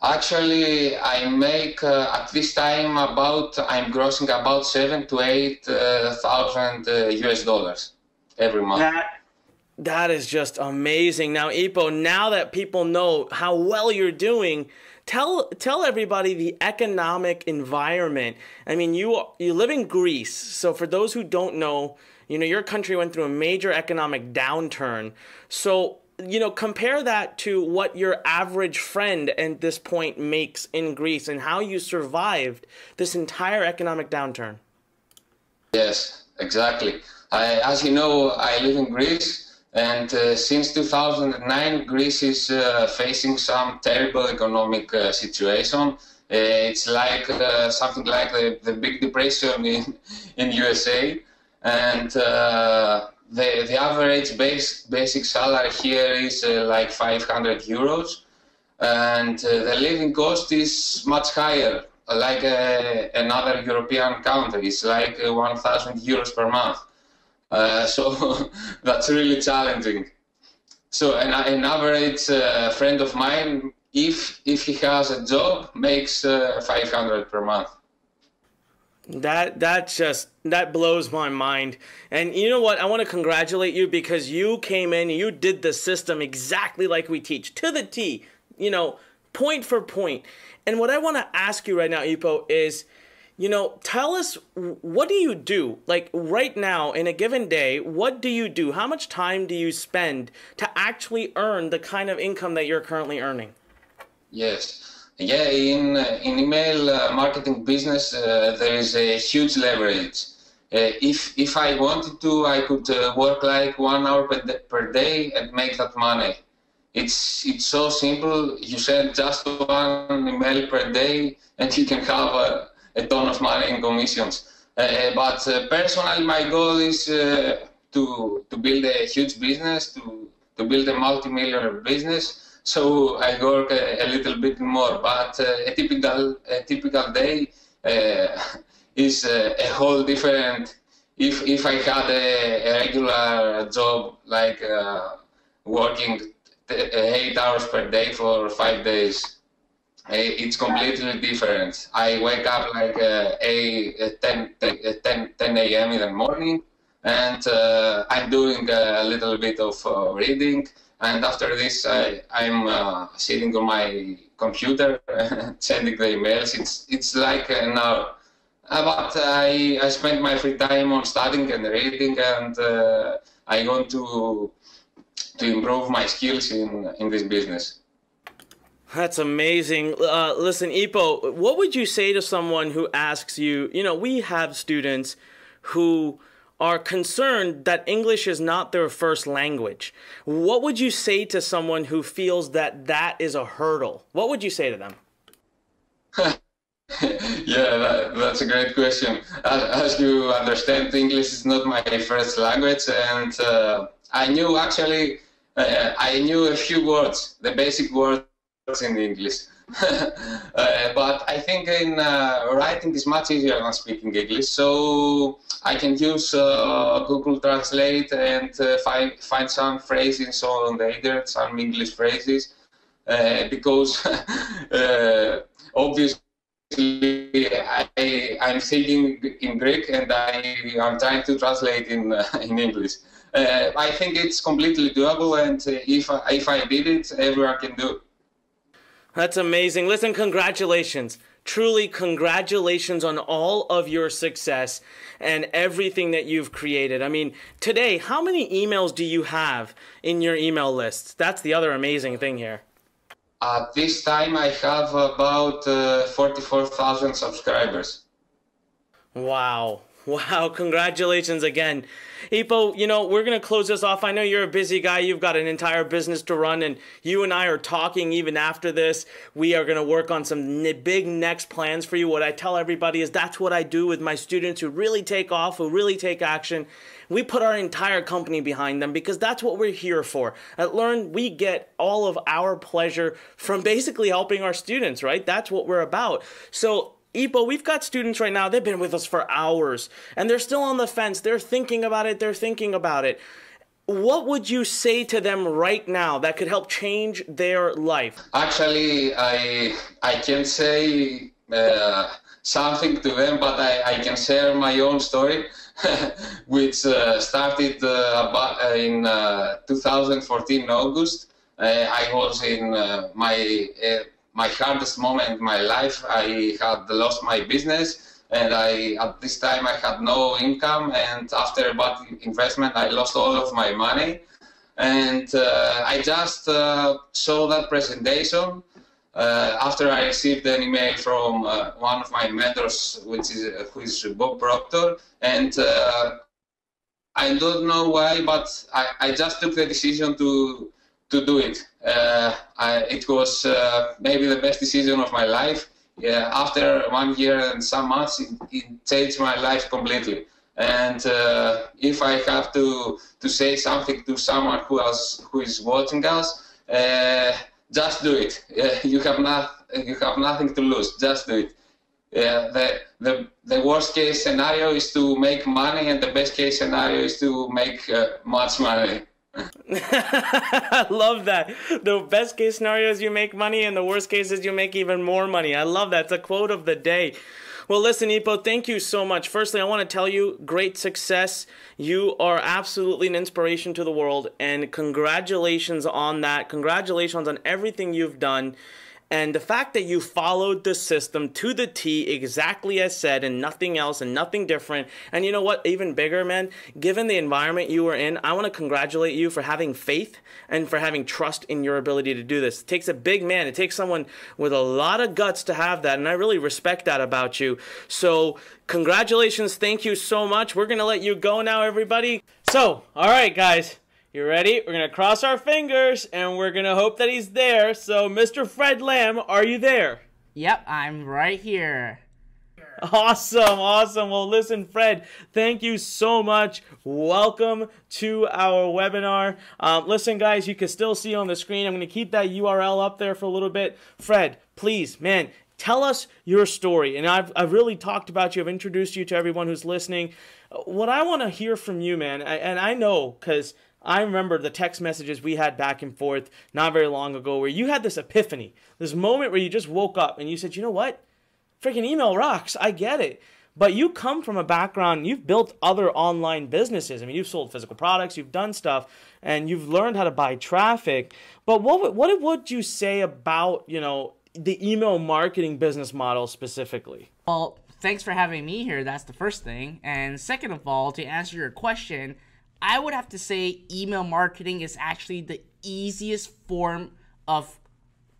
Actually, I make, at this time, I'm grossing about 7,000 to 8,000 US dollars every month. That is just amazing. Now, Ipo, now that people know how well you're doing, tell everybody the economic environment. I mean, you live in Greece, so for those who don't know, your country went through a major economic downturn. So, compare that to what your average friend at this point makes in Greece and how you survived this entire economic downturn. Yes, exactly. As you know, I live in Greece. And since 2009, Greece is facing some terrible economic situation. It's like something like the Big Depression in USA. And the average basic salary here is like 500 euros. And the living cost is much higher, like another European countries, like 1,000 euros per month. So that's really challenging. So an average friend of mine, if he has a job, makes 500 per month. That blows my mind. And you know what? I want to congratulate you because you came in, you did the system exactly like we teach, to the T, point for point. And what I want to ask you right now, Ipo, is, tell us, what do you do? Like right now, in a given day, what do you do? How much time do you spend to actually earn the kind of income that you're currently earning? Yes. Yeah, in email marketing business, there is a huge leverage. If I wanted to, I could work like 1 hour per day and make that money. It's so simple. You send just one email per day, and you can have a ton of money in commissions. But personally, my goal is to build a huge business, to build a multi-millionaire business. So I work a little bit more. But a typical day is a whole different. If I had a regular job like working 8 hours per day for 5 days, it's completely different. I wake up like 10 a.m. in the morning, and I'm doing a little bit of reading. And after this, I'm sitting on my computer sending the emails. It's like an hour. But I spend my free time on studying and reading, and I want to improve my skills in this business. That's amazing. Listen, Ipo, what would you say to someone who asks you, we have students who are concerned that English is not their first language. What would you say to someone who feels that is a hurdle? What would you say to them? Yeah, that's a great question. As you understand, English is not my first language, and I knew a few words, the basic words in English. But I think in writing is much easier than speaking English, so I can use Google Translate and find some phrases on the internet, some English phrases, because obviously I'm thinking in Greek and I'm trying to translate in English. I think it's completely doable, and if I did it, everyone can do it. That's amazing. Listen, congratulations. Truly, congratulations on all of your success and everything that you've created. I mean, today, how many emails do you have in your email list? That's the other amazing thing here. At this time, I have about 44,000 subscribers. Wow. Wow, congratulations again. Ipo, we're going to close this off. I know you're a busy guy. You've got an entire business to run, and you and I are talking even after this. We are going to work on some big next plans for you. What I tell everybody is that's what I do with my students who really take off, who really take action. We put our entire company behind them because that's what we're here for. At Learn, we get all of our pleasure from basically helping our students, right? That's what we're about. So Ipo, we've got students right now, they've been with us for hours, and they're still on the fence. They're thinking about it. What would you say to them right now that could help change their life? Actually, I can't say something to them, but I can share my own story, which started in 2014 August. I was in my hardest moment in my life. I had lost my business, and at this time I had no income, and after a bad investment I lost all of my money. And I just saw that presentation after I received an email from one of my mentors, who is Bob Proctor, and I don't know why, but I just took the decision to do it. It was maybe the best decision of my life. Yeah, after 1 year and some months, it changed my life completely. And if I have to say something to someone who is watching us, just do it. You have nothing to lose. Just do it. The worst case scenario is to make money, and the best case scenario is to make much money. I love that. The best case scenario is you make money, and the worst case is you make even more money. I love that. It's a quote of the day. Well, listen, Ipo, thank you so much. Firstly, I want to tell you, great success. You are absolutely an inspiration to the world, and congratulations on that. Congratulations on everything you've done. And the fact that you followed the system to the T exactly as said and nothing else and nothing different. And you know what? Even bigger, man, given the environment you were in, I want to congratulate you for having faith and for having trust in your ability to do this. It takes a big man. It takes someone with a lot of guts to have that. And I really respect that about you. So congratulations. Thank you so much. We're going to let you go now, everybody. So, all right, guys. You ready? We're going to cross our fingers, and we're going to hope that he's there. So, Mr. Fred Lam, are you there? Yep, I'm right here. Awesome, awesome. Well, listen, Fred, thank you so much. Welcome to our webinar. Listen, guys, you can still see on the screen. I'm going to keep that URL up there for a little bit. Fred, please, man, tell us your story. And I've really talked about you. I've introduced you to everyone who's listening. What I want to hear from you, man, and I know because I remember the text messages we had back and forth not very long ago where you had this epiphany, this moment where you just woke up and you said, you know what? Freaking email rocks. I get it. But you come from a background, you've built other online businesses. I mean, you've sold physical products, you've done stuff, and you've learned how to buy traffic. But what would you say about, you know, the email marketing business model specifically? Well, thanks for having me here. That's the first thing. And second of all, to answer your question, I would have to say email marketing is actually the easiest form of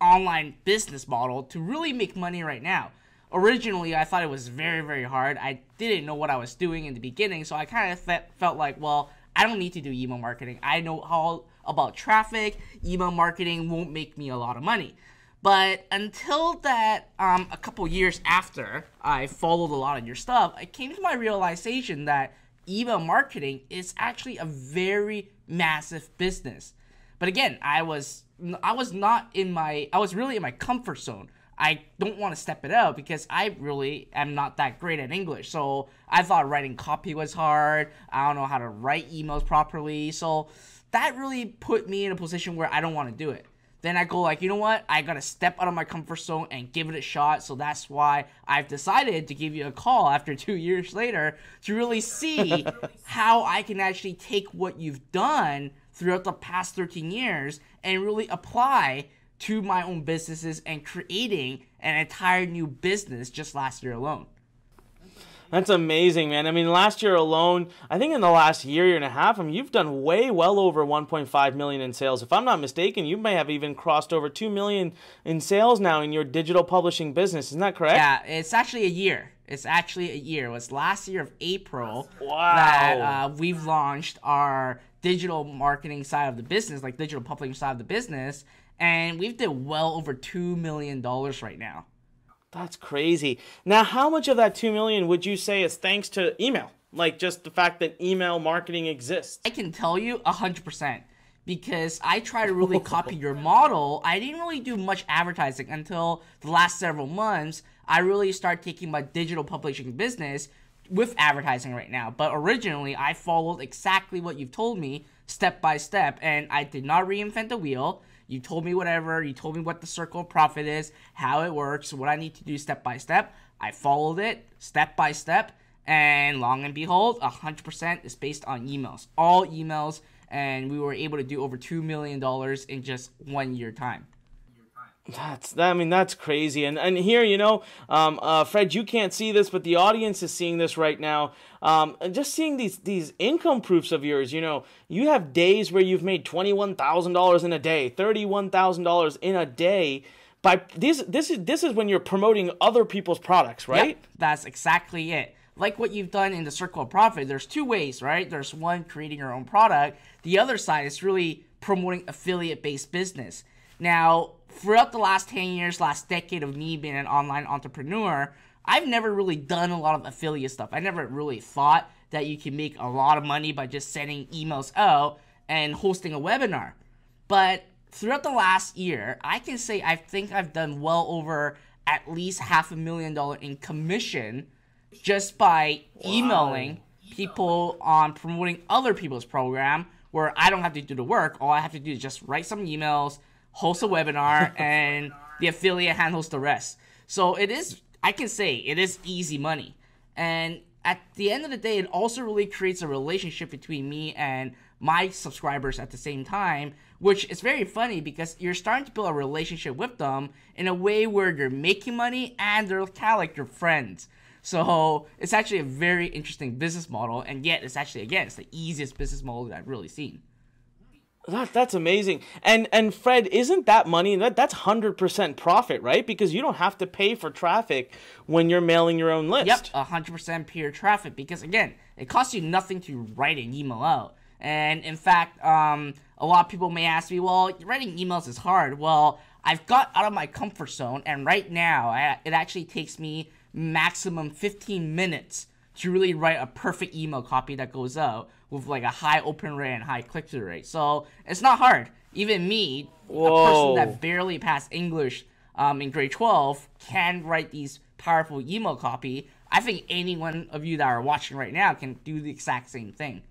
online business model to really make money right now. Originally, I thought it was very, very hard. I didn't know what I was doing in the beginning, so I kind of felt like, well, I don't need to do email marketing. I know all about traffic. Email marketing won't make me a lot of money. But until that, a couple years after I followed a lot of your stuff, I came to my realization that email marketing is actually a very massive business. But again, I was really in my comfort zone. I don't want to step it out because I really am not that great at English. So I thought writing copy was hard. I don't know how to write emails properly. So that really put me in a position where I don't want to do it. Then I go like, you know what? I got to step out of my comfort zone and give it a shot. So that's why I've decided to give you a call after 2 years later to really see how I can actually take what you've done throughout the past 13 years and really apply to my own businesses and creating an entire new business just last year alone. That's amazing, man. I mean, last year alone, I think in the last year and a half, I mean, you've done well over 1.5 million in sales. If I'm not mistaken, you may have even crossed over 2 million in sales now in your digital publishing business. Isn't that correct? Yeah, it's actually a year. It was last year of April that we've launched our digital marketing side of the business, like digital publishing side of the business, and we've did well over $2 million right now. That's crazy. Now, how much of that 2 million would you say is thanks to email? Like just the fact that email marketing exists? I can tell you 100% because I try to really copy your model. I didn't really do much advertising until the last several months. I really started taking my digital publishing business with advertising right now. But originally, I followed exactly what you've told me step by step, and I did not reinvent the wheel. You told me whatever. You told me what the circle of profit is, how it works, what I need to do step by step. I followed it step by step, and long and behold, 100% is based on emails. All emails, and we were able to do over $2 million in just 1 year time. That's crazy. And here, you know, Fred, you can't see this, but the audience is seeing this right now. And just seeing these income proofs of yours, you know, you have days where you've made $21,000 in a day, $31,000 in a day. By this is when you're promoting other people's products, right? Yep, that's exactly it. Like what you've done in the circle of profit, there's two ways, right? There's one, creating your own product. The other side is really promoting affiliate-based business. Now, throughout the last 10 years, last decade of me being an online entrepreneur, I've never really done a lot of affiliate stuff. I never really thought that you can make a lot of money by just sending emails out and hosting a webinar. But throughout the last year, I can say I think I've done well over at least $500,000 in commission just by emailing people on promoting other people's program where I don't have to do the work. All I have to do is just write some emails, host a webinar, and the affiliate handles the rest. So it is, I can say, it is easy money. And at the end of the day, it also really creates a relationship between me and my subscribers at the same time, which is very funny because you're starting to build a relationship with them in a way where you're making money and they're kind of like your friends. So it's actually a very interesting business model, and yet it's actually, again, it's the easiest business model that I've really seen. That's amazing. And Fred, isn't that money, that's 100% profit, right? Because you don't have to pay for traffic when you're mailing your own list. Yep, 100% pure traffic, because again, it costs you nothing to write an email out. And in fact, a lot of people may ask me, well, writing emails is hard. Well, I've got out of my comfort zone, and right now, it actually takes me maximum 15 minutes to really write a perfect email copy that goes out with like a high open rate and high click-through rate. So it's not hard. Even me, Whoa. a person that barely passed English in grade 12, can write these powerful email copy. I think any one of you that are watching right now can do the exact same thing.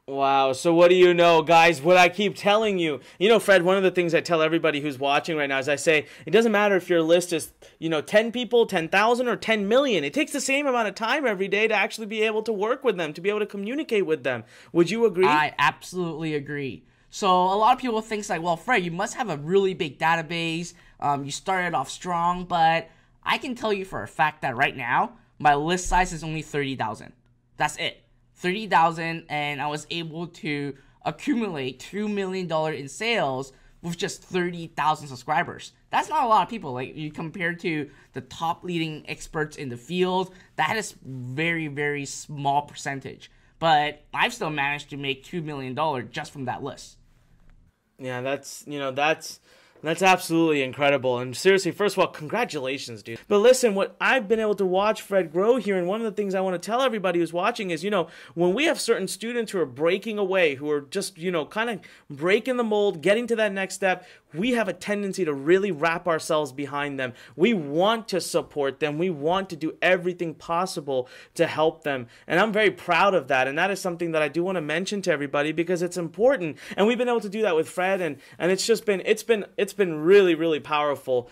Wow, so what do you know, guys? What I keep telling you. You know, Fred, one of the things I tell everybody who's watching right now is I say, it doesn't matter if your list is, 10 people, 10,000, or 10 million. It takes the same amount of time every day to actually be able to work with them, to be able to communicate with them. Would you agree? I absolutely agree. So a lot of people think like, well, Fred, you must have a really big database. You started off strong, but I can tell you for a fact that right now, my list size is only 30,000. That's it. 30,000, and I was able to accumulate $2 million in sales with just 30,000 subscribers. That's not a lot of people. Like, you compare to the top leading experts in the field, that is very, very small percentage. But I've still managed to make $2 million just from that list. Yeah, that's absolutely incredible. And seriously, first of all, congratulations, dude. But listen, what I've been able to watch Fred grow here, and one of the things I want to tell everybody who's watching is, when we have certain students who are breaking away, who are just, kind of breaking the mold, getting to that next step, we have a tendency to really wrap ourselves behind them. We want to support them. We want to do everything possible to help them. And I'm very proud of that. And that is something that I do want to mention to everybody because it's important. And we've been able to do that with Fred, and it's just been, it's been really, really powerful.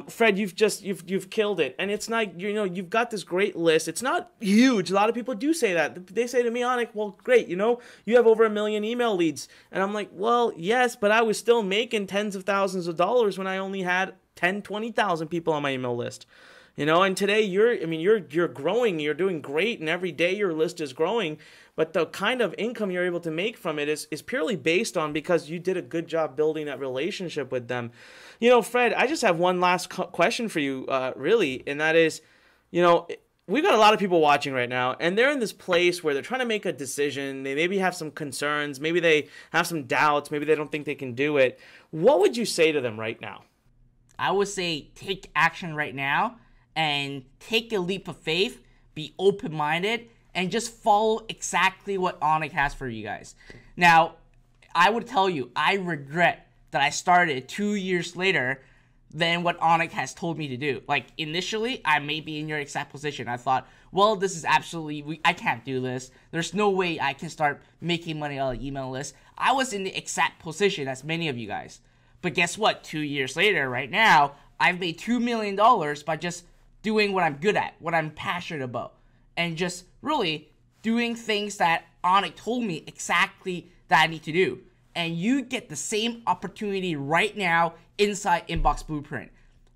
Fred, you've killed it. And it's not, you've got this great list. It's not huge. A lot of people do say that. They say to me, Anik, well, great, you have over 1 million email leads. And I'm like, well, yes, but I was still making tens of thousands of dollars when I only had 10, 20,000 people on my email list. And today you're growing, you're doing great, and every day your list is growing, but the kind of income you're able to make from it is purely based on because you did a good job building that relationship with them. Fred, I just have one last question for you, really, and that is, we've got a lot of people watching right now, and they're in this place where they're trying to make a decision. They maybe have some concerns, maybe they have some doubts, maybe they don't think they can do it. What would you say to them right now? I would say take action right now and take a leap of faith, be open-minded, and just follow exactly what Anik has for you guys. Now, I would tell you, I regret that I started 2 years later than what Anik has told me to do. Like, initially, I may be in your exact position. I thought, well, this is absolutely, I can't do this. There's no way I can start making money on an email list. I was in the exact position as many of you guys. But guess what? 2 years later, right now, I've made $2 million by just doing what I'm good at, what I'm passionate about, and just really doing things that Anik told me exactly that I need to do. And you get the same opportunity right now inside Inbox Blueprint.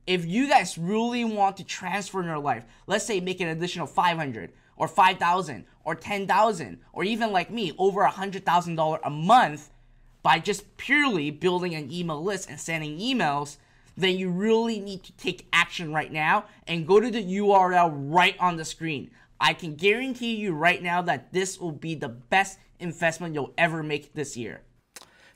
If you guys really want to transform your life, let's say make an additional 500 or 5,000 or 10,000 or even like me, over $100,000 a month by just purely building an email list and sending emails, then you really need to take action right now and go to the URL right on the screen. I can guarantee you right now that this will be the best investment you'll ever make this year.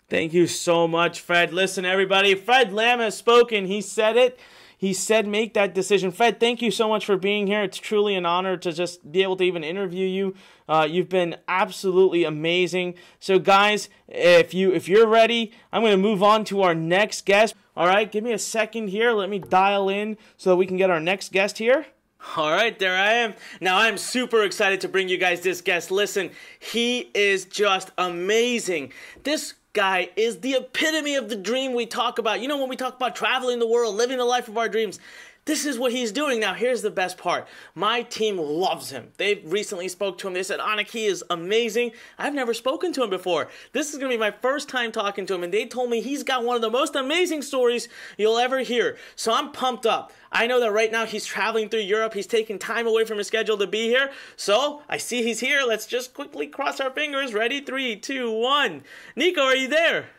Thank you so much, Fred. Listen, everybody, Fred Lam has spoken. He said it. He said make that decision. Fred, thank you so much for being here. It's truly an honor to just be able to even interview you. You've been absolutely amazing. So, guys, if you're ready, I'm going to move on to our next guest. All right, give me a second here. Let me dial in so that we can get our next guest here. All right, there I am. Now, I'm super excited to bring you guys this guest. Listen, he is just amazing. This guy is the epitome of the dream we talk about. When we talk about traveling the world, living the life of our dreams, This is what he's doing. Now, here's the best part. My team loves him. They've recently spoke to him. They said, Anik, he is amazing. I've never spoken to him before. This is going to be my first time talking to him, and they told me he's got one of the most amazing stories you'll ever hear. So I'm pumped up. I know that right now he's traveling through Europe. He's taking time away from his schedule to be here. So I see he's here. Let's just quickly cross our fingers. Ready? 3, 2, 1. Nico, are you there?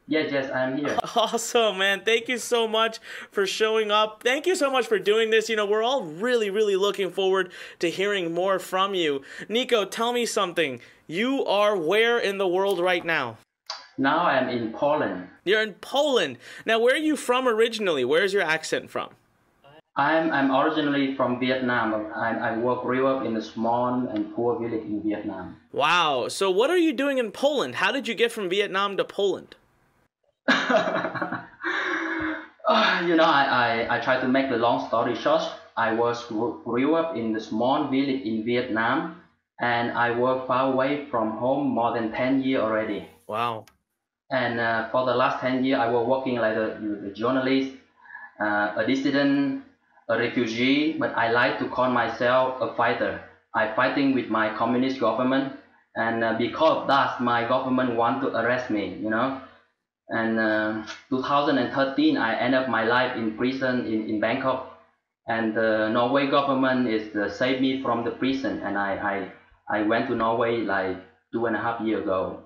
Yes, I'm here. Awesome, man. Thank you so much for showing up. Thank you so much for doing this. You know, we're all really, really looking forward to hearing more from you. Nico, tell me something. You are where in the world right now? Now I'm in Poland. You're in Poland. Now, where are you from originally? Where's your accent from? I'm originally from Vietnam. I grew up in a small and poor village in Vietnam. Wow. So what are you doing in Poland? How did you get from Vietnam to Poland? I try to make the long story short. Grew up in a small village in Vietnam, and I work far away from home more than 10 years already. Wow. And for the last 10 years, I was working like a journalist, a dissident, a refugee, but I like to call myself a fighter. I'm fighting with my communist government, and because of that, my government want to arrest me, And 2013, I end up my life in prison in Bangkok, and the Norway government saved me from the prison, and I went to Norway like 2.5 years ago.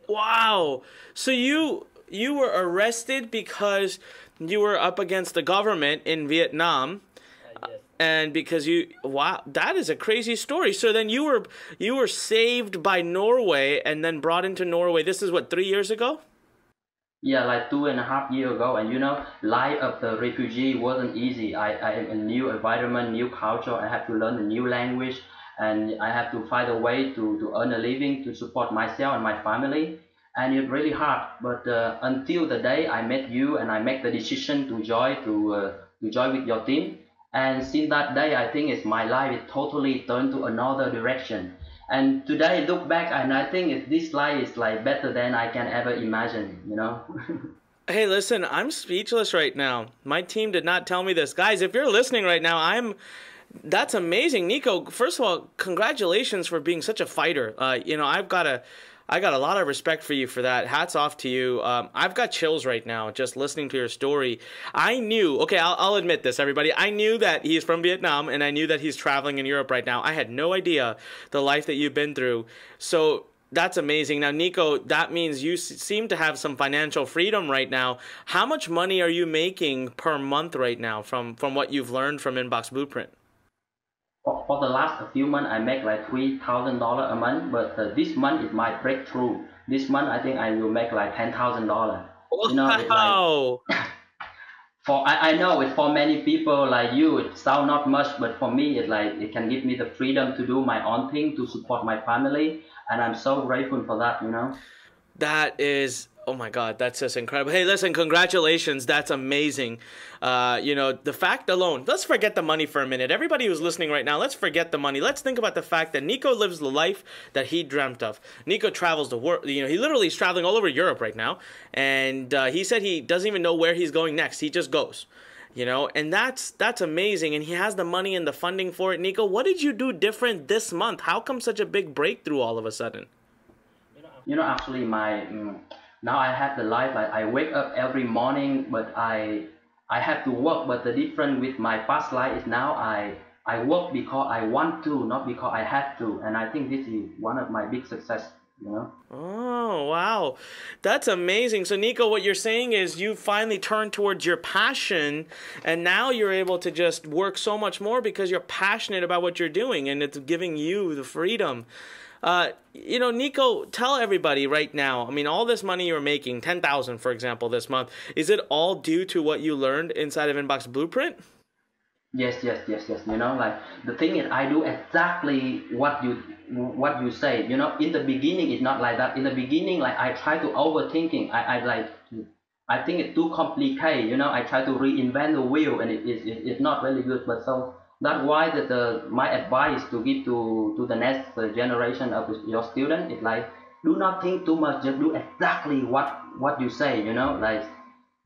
Wow! So you were arrested because you were up against the government in Vietnam, and because wow, that is a crazy story. So then you were saved by Norway and then brought into Norway. This is what, 3 years ago? Yeah, like 2.5 years ago, and life of the refugee wasn't easy. I am a new environment, new culture. I have to learn a new language, and I have to find a way to earn a living to support myself and my family. And it's really hard. But until the day I met you and I make the decision to join with your team, and since that day, I think my life is totally turned to another direction. And today, look back, and I think this life is like better than I can ever imagine, Hey, listen, I'm speechless right now. My team did not tell me this. Guys, if you're listening right now, that's amazing. Nico, first of all, congratulations for being such a fighter. I got a lot of respect for you for that. Hats off to you. I've got chills right now just listening to your story. I knew, okay, I'll admit this, everybody. I knew that he's from Vietnam, and I knew that he's traveling in Europe right now. I had no idea the life that you've been through. So that's amazing. Now, Nico, that means you seem to have some financial freedom right now. How much money are you making per month right now from what you've learned from Inbox Blueprint? For the last few months, I make like $3,000 a month, but this month is my breakthrough. This month, I think I will make like $10,000. Wow! I know it's for many people like you, it sounds not much, but for me, it can give me the freedom to do my own thing, to support my family, and I'm so grateful for that, That is, oh my God, that's just incredible. Hey, listen, congratulations. That's amazing. The fact alone, let's forget the money for a minute. Everybody who's listening right now, let's forget the money. Let's think about the fact that Nico lives the life that he dreamt of. Nico travels the world. He literally is traveling all over Europe right now. And he said he doesn't even know where he's going next. He just goes. And that's amazing. And he has the money and the funding for it. Nico, what did you do different this month? How come such a big breakthrough all of a sudden? Actually, now I have the life. I wake up every morning, but I have to work. But the difference with my past life is now I work because I want to, not because I have to. And I think this is one of my big success. Oh, wow. That's amazing. So, Nico, what you're saying is you finally turned towards your passion, and now you're able to just work so much more because you're passionate about what you're doing, and it's giving you the freedom. Nico, tell everybody right now, all this money you're making, $10,000, for example, this month, is it all due to what you learned inside of Inbox Blueprint? Yes. The thing is, I do exactly what you say. In the beginning, it's not like that. In the beginning, I try to overthinking. I think it's too complicated. I try to reinvent the wheel, and it's not really good. But so that's why my advice to give to the next generation of your student is do not think too much. Just do exactly what you say.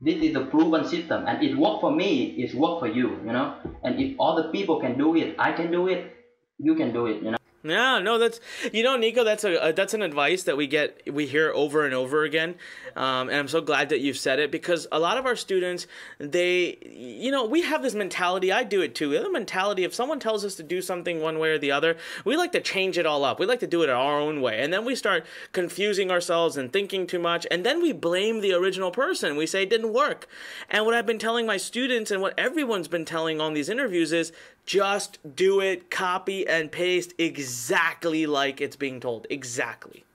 This is the proven system, and it worked for me. It's worked for you, you know. And if other people can do it, I can do it. You can do it, you know. Yeah, no, that's, you know, Nico, that's an advice that we hear over and over again, and I'm so glad that you've said it, because a lot of our students, they, you know, we have this mentality. I do it too. We have the mentality, if someone tells us to do something one way or the other, we like to change it all up. We like to do it our own way, and then we start confusing ourselves and thinking too much, and then we blame the original person. We say it didn't work. And what I've been telling my students, and what everyone's been telling on these interviews, is just do it, copy and paste exactly like it's being told. Exactly.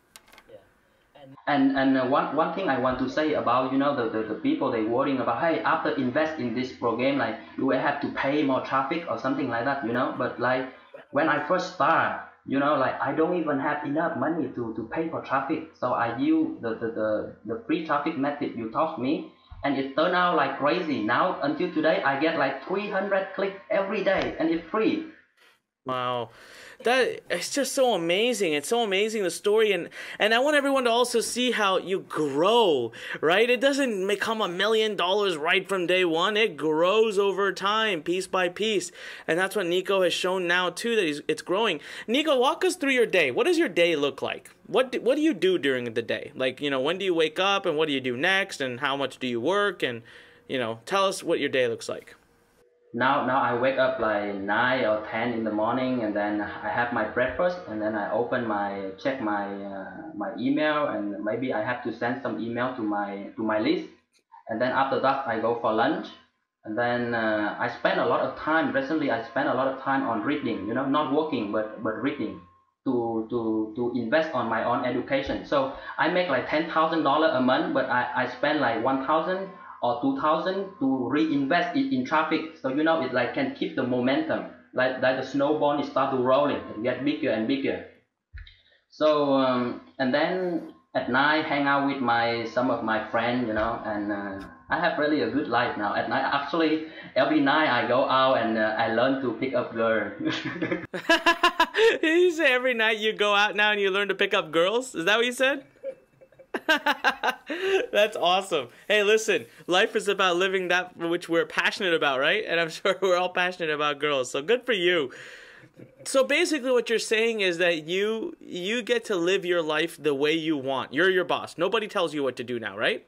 And one thing I want to say about, you know, the people, they worrying about, hey, after invest in this program, like you will have to pay more traffic or something like that, you know. But like when I first start, you know, like I don't even have enough money to pay for traffic, so I use the free traffic method you taught me, and it turned out like crazy. Now until today I get like 300 clicks every day, and it's free. Wow, that it's just so amazing. It's so amazing, the story, and I want everyone to also see how you grow, right? It doesn't become $1 million right from day one. It grows over time, piece by piece, and that's what Nico has shown now too, that it's growing. Nico, walk us through your day. What does your day look like? What do you do during the day? Like, you know, when do you wake up, and what do you do next, and how much do you work, and, you know, tell us what your day looks like. Now I wake up like 9 or 10 in the morning, and then I have my breakfast, and then I check my email, and maybe I have to send some email to my list, and then after that I go for lunch, and then I spend a lot of time. Recently I spend a lot of time on reading, you know, not working but reading, to invest on my own education. So I make like $10,000 a month, but I spend like 1,000 or 2,000 to reinvest it in traffic. So, you know, it like can keep the momentum, like the snowball, it start to rolling, it get bigger and bigger. So and then at night hang out with some of my friends, you know, and I have really a good life now. At night, actually, every night I go out and I learn to pick up girls. Did you say every night you go out now and you learn to pick up girls? Is that what you said? That's awesome. Hey, listen, life is about living that which we're passionate about, right? And I'm sure we're all passionate about girls, so good for you. So basically what you're saying is that you get to live your life the way you want. You're your boss. Nobody tells you what to do now, right?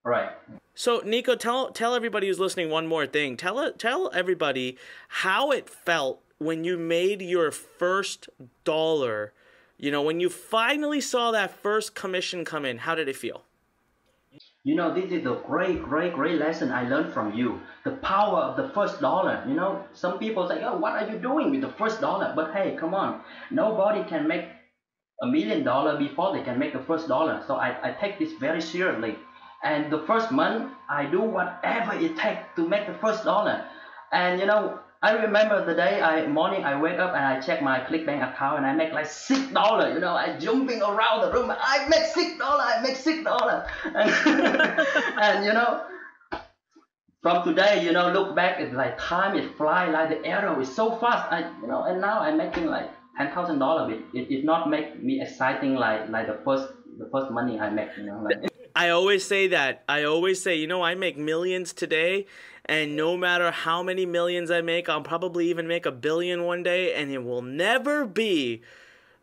Right. So Nico, tell everybody who's listening one more thing. Tell everybody how it felt when you made your first dollar. You know, when you finally saw that first commission come in, how did it feel? You know, this is a great lesson I learned from you. The power of the first dollar. You know, some people say, oh, what are you doing with the first dollar? But hey, come on. Nobody can make $1 million before they can make the first dollar. So I take this very seriously. And the first month, I do whatever it takes to make the first dollar. And you know, I remember the day morning I wake up and I check my ClickBank account and I make like $6. You know, I jumping around the room. I make $6. I make $6. And you know, from today, you know, look back, it's like time is fly like the arrow. It's so fast. And now I'm making like $10,000. It not make me exciting like the first money I make. You know, like. I always say that. I always say, you know, I make millions today, and no matter how many millions I make, I'll probably even make $1 billion one day, and it will never be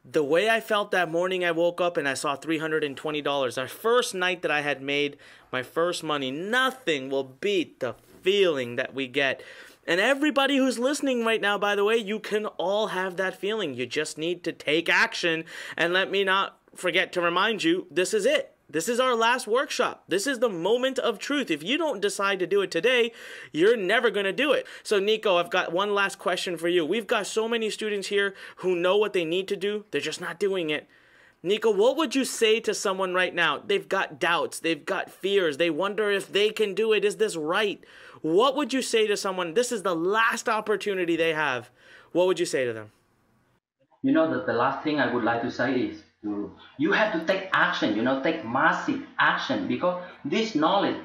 the way I felt that morning I woke up and I saw $320. Our first night that I had made my first money, nothing will beat the feeling that we get. And everybody who's listening right now, by the way, you can all have that feeling. You just need to take action. And let me not forget to remind you, this is it. This is our last workshop. This is the moment of truth. If you don't decide to do it today, you're never going to do it. So Nico, I've got one last question for you. We've got so many students here who know what they need to do. They're just not doing it. Nico, what would you say to someone right now? They've got doubts. They've got fears. They wonder if they can do it. Is this right? What would you say to someone? This is the last opportunity they have. What would you say to them? You know, the last thing I would like to say is, you have to take action, you know, take massive action, because this knowledge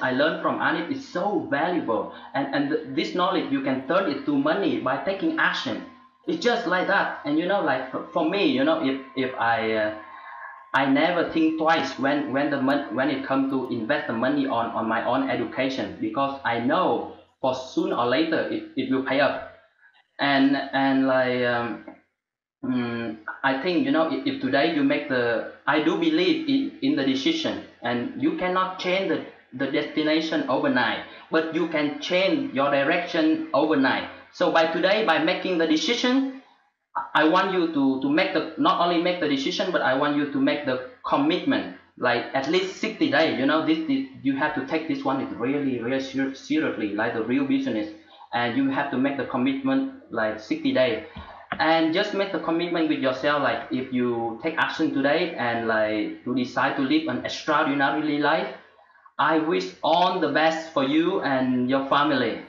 I learned from Anip is so valuable, and this knowledge you can turn it to money by taking action. It's just like that. And you know, like for me, you know, if I never think twice when it comes to invest the money on my own education, because I know for sooner or later it will pay up. And like I think, if today you make I do believe in the decision, and you cannot change the destination overnight, but you can change your direction overnight. So by making the decision, I want you to make not only make the decision, but I want you to make the commitment, like at least 60 days. You have to take this one really, really seriously, like the real business, and you have to make the commitment like 60 days. And just make the commitment with yourself, like if you take action today and like to decide to live an extraordinary life, I wish all the best for you and your family.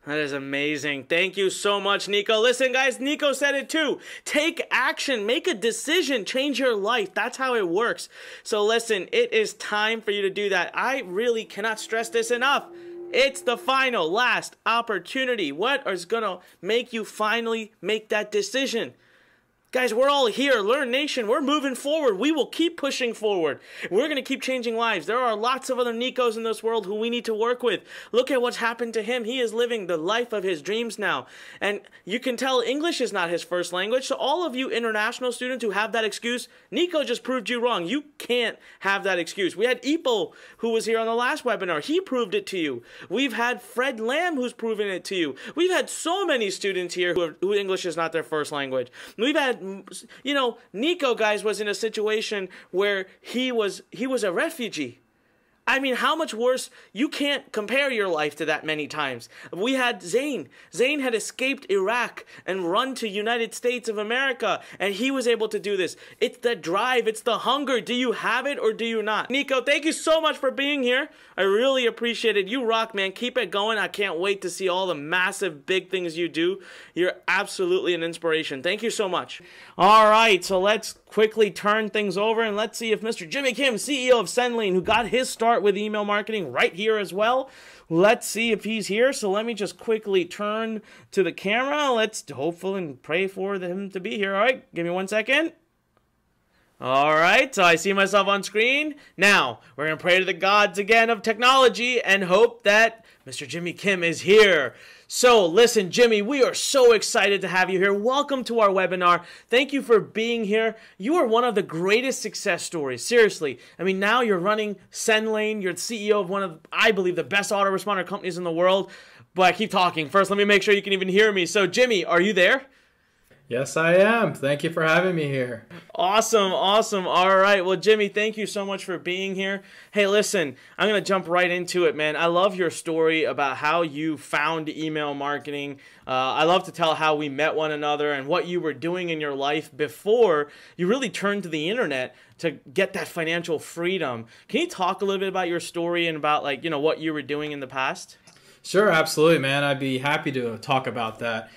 That is amazing. Thank you so much, Nico. Listen, guys, Nico said it too. Take action, make a decision, change your life. That's how it works. So listen, it is time for you to do that. I really cannot stress this enough. It's the final, last opportunity. What is going to make you finally make that decision? Guys, we're all here. Learn Nation, we're moving forward. We will keep pushing forward. We're going to keep changing lives. There are lots of other Nikos in this world who we need to work with. Look at what's happened to him. He is living the life of his dreams now. And you can tell English is not his first language. So all of you international students who have that excuse, Nico just proved you wrong. You can't have that excuse. We had Ipo, who was here on the last webinar. He proved it to you. We've had Fred Lamb, who's proven it to you. We've had so many students here who English is not their first language. We've had, Nico, guys, was in a situation where he was a refugee. I mean, how much worse? You can't compare your life to that many times. We had Zain. Zain had escaped Iraq and run to United States of America, and he was able to do this. It's the drive. It's the hunger. Do you have it or do you not? Nico, thank you so much for being here. I really appreciate it. You rock, man. Keep it going. I can't wait to see all the massive, big things you do. You're absolutely an inspiration. Thank you so much. All right, so let's quickly turn things over and let's see if Mr. Jimmy Kim, CEO of Sendlane, who got his start with email marketing right here as well. Let's see if he's here. So let me just quickly turn to the camera. Let's hopefully and pray for him to be here. All right, give me 1 second. All right, so I see myself on screen. Now, we're going to pray to the gods again of technology and hope that Mr. Jimmy Kim is here. So, listen, Jimmy, we are so excited to have you here. Welcome to our webinar. Thank you for being here. You are one of the greatest success stories. Seriously. I mean, now you're running Sendlane. You're the CEO of one of, I believe, the best autoresponder companies in the world. But I keep talking. First, let me make sure you can even hear me. So, Jimmy, are you there? Yes, I am. Thank you for having me here. Awesome, awesome. All right. Well, Jimmy, thank you so much for being here. Hey, listen, I'm going to jump right into it, man. I love your story about how you found email marketing. I love to tell how we met one another and what you were doing in your life before you really turned to the internet to get that financial freedom. Can you talk a little bit about your story and about, like, what you were doing in the past? Sure, absolutely, man. I'd be happy to talk about that.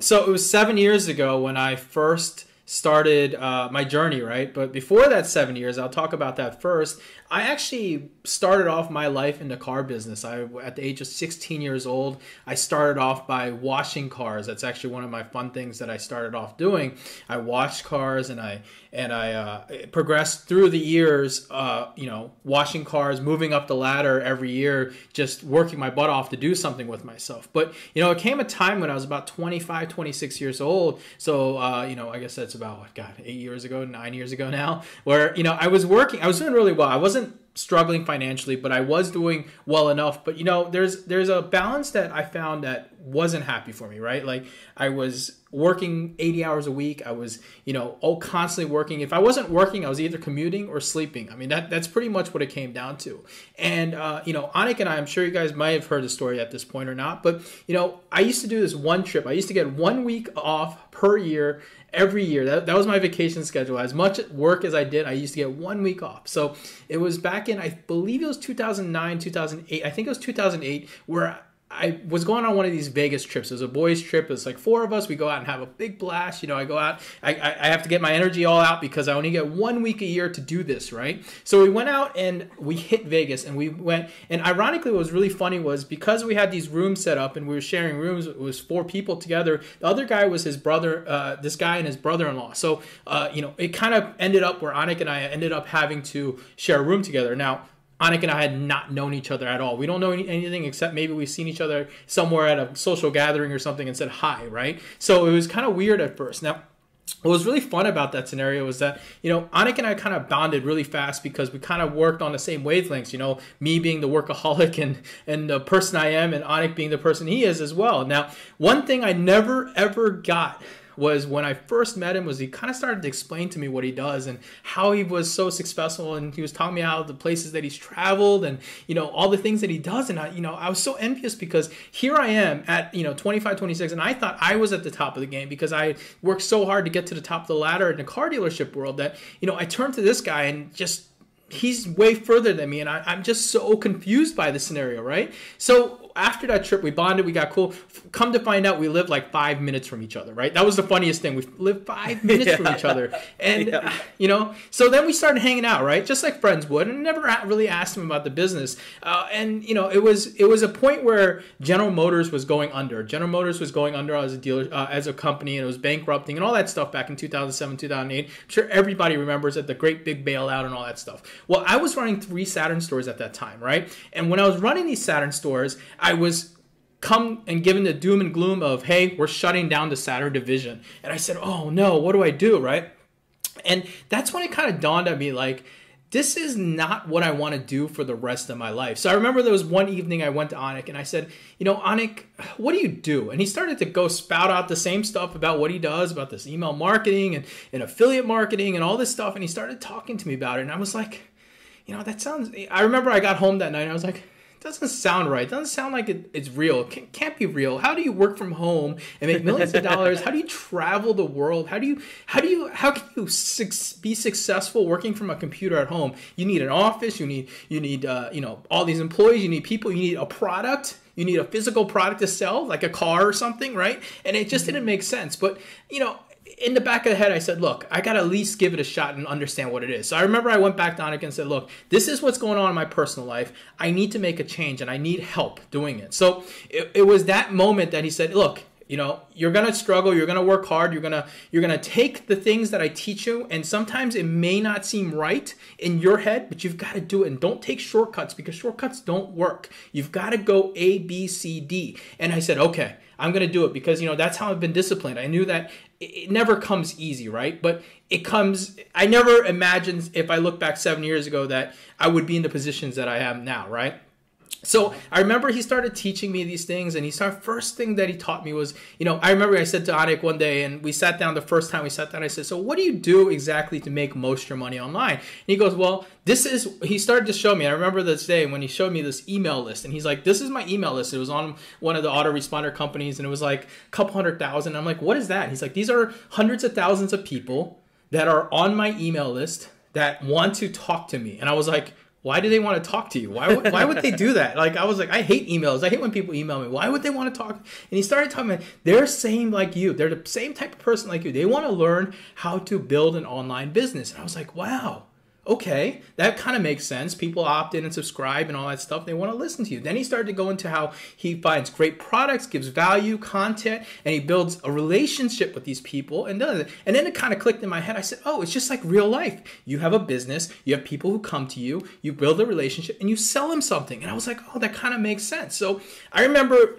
So it was 7 years ago when I first started my journey, right? But before that 7 years, I'll talk about that first. I actually started off my life in the car business. At the age of 16 years old, I started off by washing cars. That's actually one of my fun things that I started off doing. I washed cars and I progressed through the years, washing cars, moving up the ladder every year, just working my butt off to do something with myself. But, it came a time when I was about 25, 26 years old. So, I guess that's about, 9 years ago now, where, I was working, I was doing really well. I wasn't struggling financially, but I was doing well enough. But there's a balance that I found that wasn't happy for me, right? Like I was working 80 hours a week. I was, constantly working. If I wasn't working, I was either commuting or sleeping. I mean, that's pretty much what it came down to. And, Anik and I'm sure you guys might have heard the story at this point or not, but, I used to do this one trip. I used to get 1 week off per year, every year. That was my vacation schedule. As much work as I did, I used to get 1 week off. So it was back in, I believe it was 2009, 2008. I think it was 2008 where I was going on one of these Vegas trips. It was a boys trip. It's like 4 of us. We go out and have a big blast. You know, I go out. I have to get my energy all out because I only get 1 week a year to do this, right? So we went out and we hit Vegas and we went. And ironically, what was really funny was because we had these rooms set up and we were sharing rooms, it was 4 people together. The other guy was his brother, this guy and his brother-in-law. So, you know, it kind of ended up where Anik and I ended up having to share a room together. Now, Anik and I had not known each other at all. We don't know anything except maybe we've seen each other somewhere at a social gathering or something and said hi, right? So it was kind of weird at first. Now, what was really fun about that scenario was that, you know, Anik and I kind of bonded really fast because we kind of worked on the same wavelengths, you know, me being the workaholic and the person I am and Anik being the person he is as well. Now, one thing I never, ever got was when I first met him was he kind of started to explain to me what he does and how he was so successful, and he was telling me how the places that he's traveled and, you know, all the things that he does. And I was so envious because here I am at, you know, 25, 26, and I thought I was at the top of the game because I worked so hard to get to the top of the ladder in the car dealership world that, you know, I turned to this guy and just, he's way further than me, and I'm just so confused by the scenario, right? So after that trip, we bonded, we got cool. Come to find out, we lived like 5 minutes from each other, right? That was the funniest thing. We lived 5 minutes from each other. And, you know, so then we started hanging out, right? Just like friends would, and never really asked him about the business. And, you know, it was a point where General Motors was going under. General Motors was going under as a dealer, as a company, and it was bankrupting and all that stuff back in 2007, 2008. I'm sure everybody remembers it, the great big bailout and all that stuff. Well, I was running 3 Saturn stores at that time, right? And when I was running these Saturn stores, I was come and given the doom and gloom of, hey, we're shutting down the Saturn division. And I said, oh no, what do I do, right? And that's when it kind of dawned on me, like, this is not what I want to do for the rest of my life. So I remember there was one evening I went to Anik and I said, you know, Anik, what do you do? And he started to go spout out the same stuff about what he does, about this email marketing and affiliate marketing and all this stuff. And he started talking to me about it. And I was like, you know, that sounds, I remember I got home that night and I was like, doesn't sound right. Doesn't sound like it's real. Can't be real. How do you work from home and make millions of dollars? How do you travel the world? How can you be successful working from a computer at home? You need an office. You need you know, all these employees. You need people. You need a product. You need a physical product to sell, like a car or something, right? And it just didn't make sense. But, you know, in the back of the head, I said, look, I got to at least give it a shot and understand what it is. So I remember I went back to Anik and said, look, this is what's going on in my personal life. I need to make a change and I need help doing it. So it was that moment that he said, look, you know, you're going to struggle. You're going to work hard. You're going to take the things that I teach you. And sometimes it may not seem right in your head, but you've got to do it. And don't take shortcuts because shortcuts don't work. You've got to go A, B, C, D. And I said, okay, I'm going to do it because, you know, that's how I've been disciplined. I knew that it never comes easy, right? But it comes, I never imagined if I look back 7 years ago that I would be in the positions that I am now, right? So I remember he started teaching me these things, and first thing that he taught me was, you know, I remember I said to Anik one day, and we sat down the first time we sat down, I said, so what do you do exactly to make most of your money online? And he goes, well, he started to show me, I remember this day when he showed me this email list, and he's like, this is my email list. It was on one of the autoresponder companies, and it was like a couple 100,000. I'm like, what is that? And he's like, these are hundreds of thousands of people that are on my email list that want to talk to me. And I was like, why do they want to talk to you? Why would they do that? Like, I was like, I hate emails. I hate when people email me. Why would they want to talk? And he started talking about, they're same like you. They're the same type of person like you. They want to learn how to build an online business. And I was like, wow. Okay, that kind of makes sense. People opt in and subscribe and all that stuff. They want to listen to you. Then he started to go into how he finds great products, gives value, content, and he builds a relationship with these people and does it. And then it kind of clicked in my head. I said, oh, it's just like real life. You have a business. You have people who come to you. You build a relationship and you sell them something. And I was like, oh, that kind of makes sense. So I remember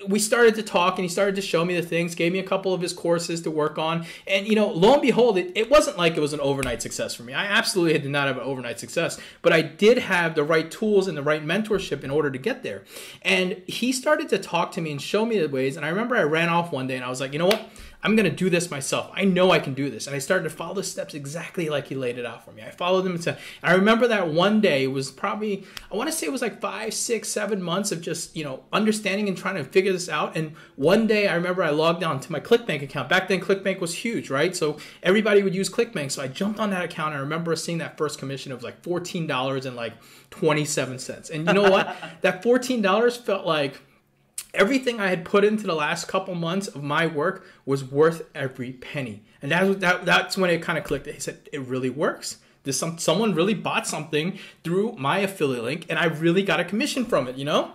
we started to talk and he started to show me the things, gave me a couple of his courses to work on. And, you know, lo and behold, it wasn't like it was an overnight success for me. I absolutely did not have an overnight success, but I did have the right tools and the right mentorship in order to get there. And he started to talk to me and show me the ways. And I remember I ran off one day and I was like, you know what? I'm going to do this myself. I know I can do this. And I started to follow the steps exactly like he laid it out for me. I followed them. And I remember that one day was probably, I want to say it was like 5, 6, 7 months of just, you know, understanding and trying to figure this out. And one day I remember I logged on to my ClickBank account. Back then ClickBank was huge, right? So everybody would use ClickBank. So I jumped on that account. I remember seeing that first commission of like $14 and like 27 cents. And you know what? That $14 felt like everything I had put into the last couple months of my work was worth every penny. And that's when it kind of clicked. He said, it really works. Someone really bought something through my affiliate link, and I really got a commission from it, you know?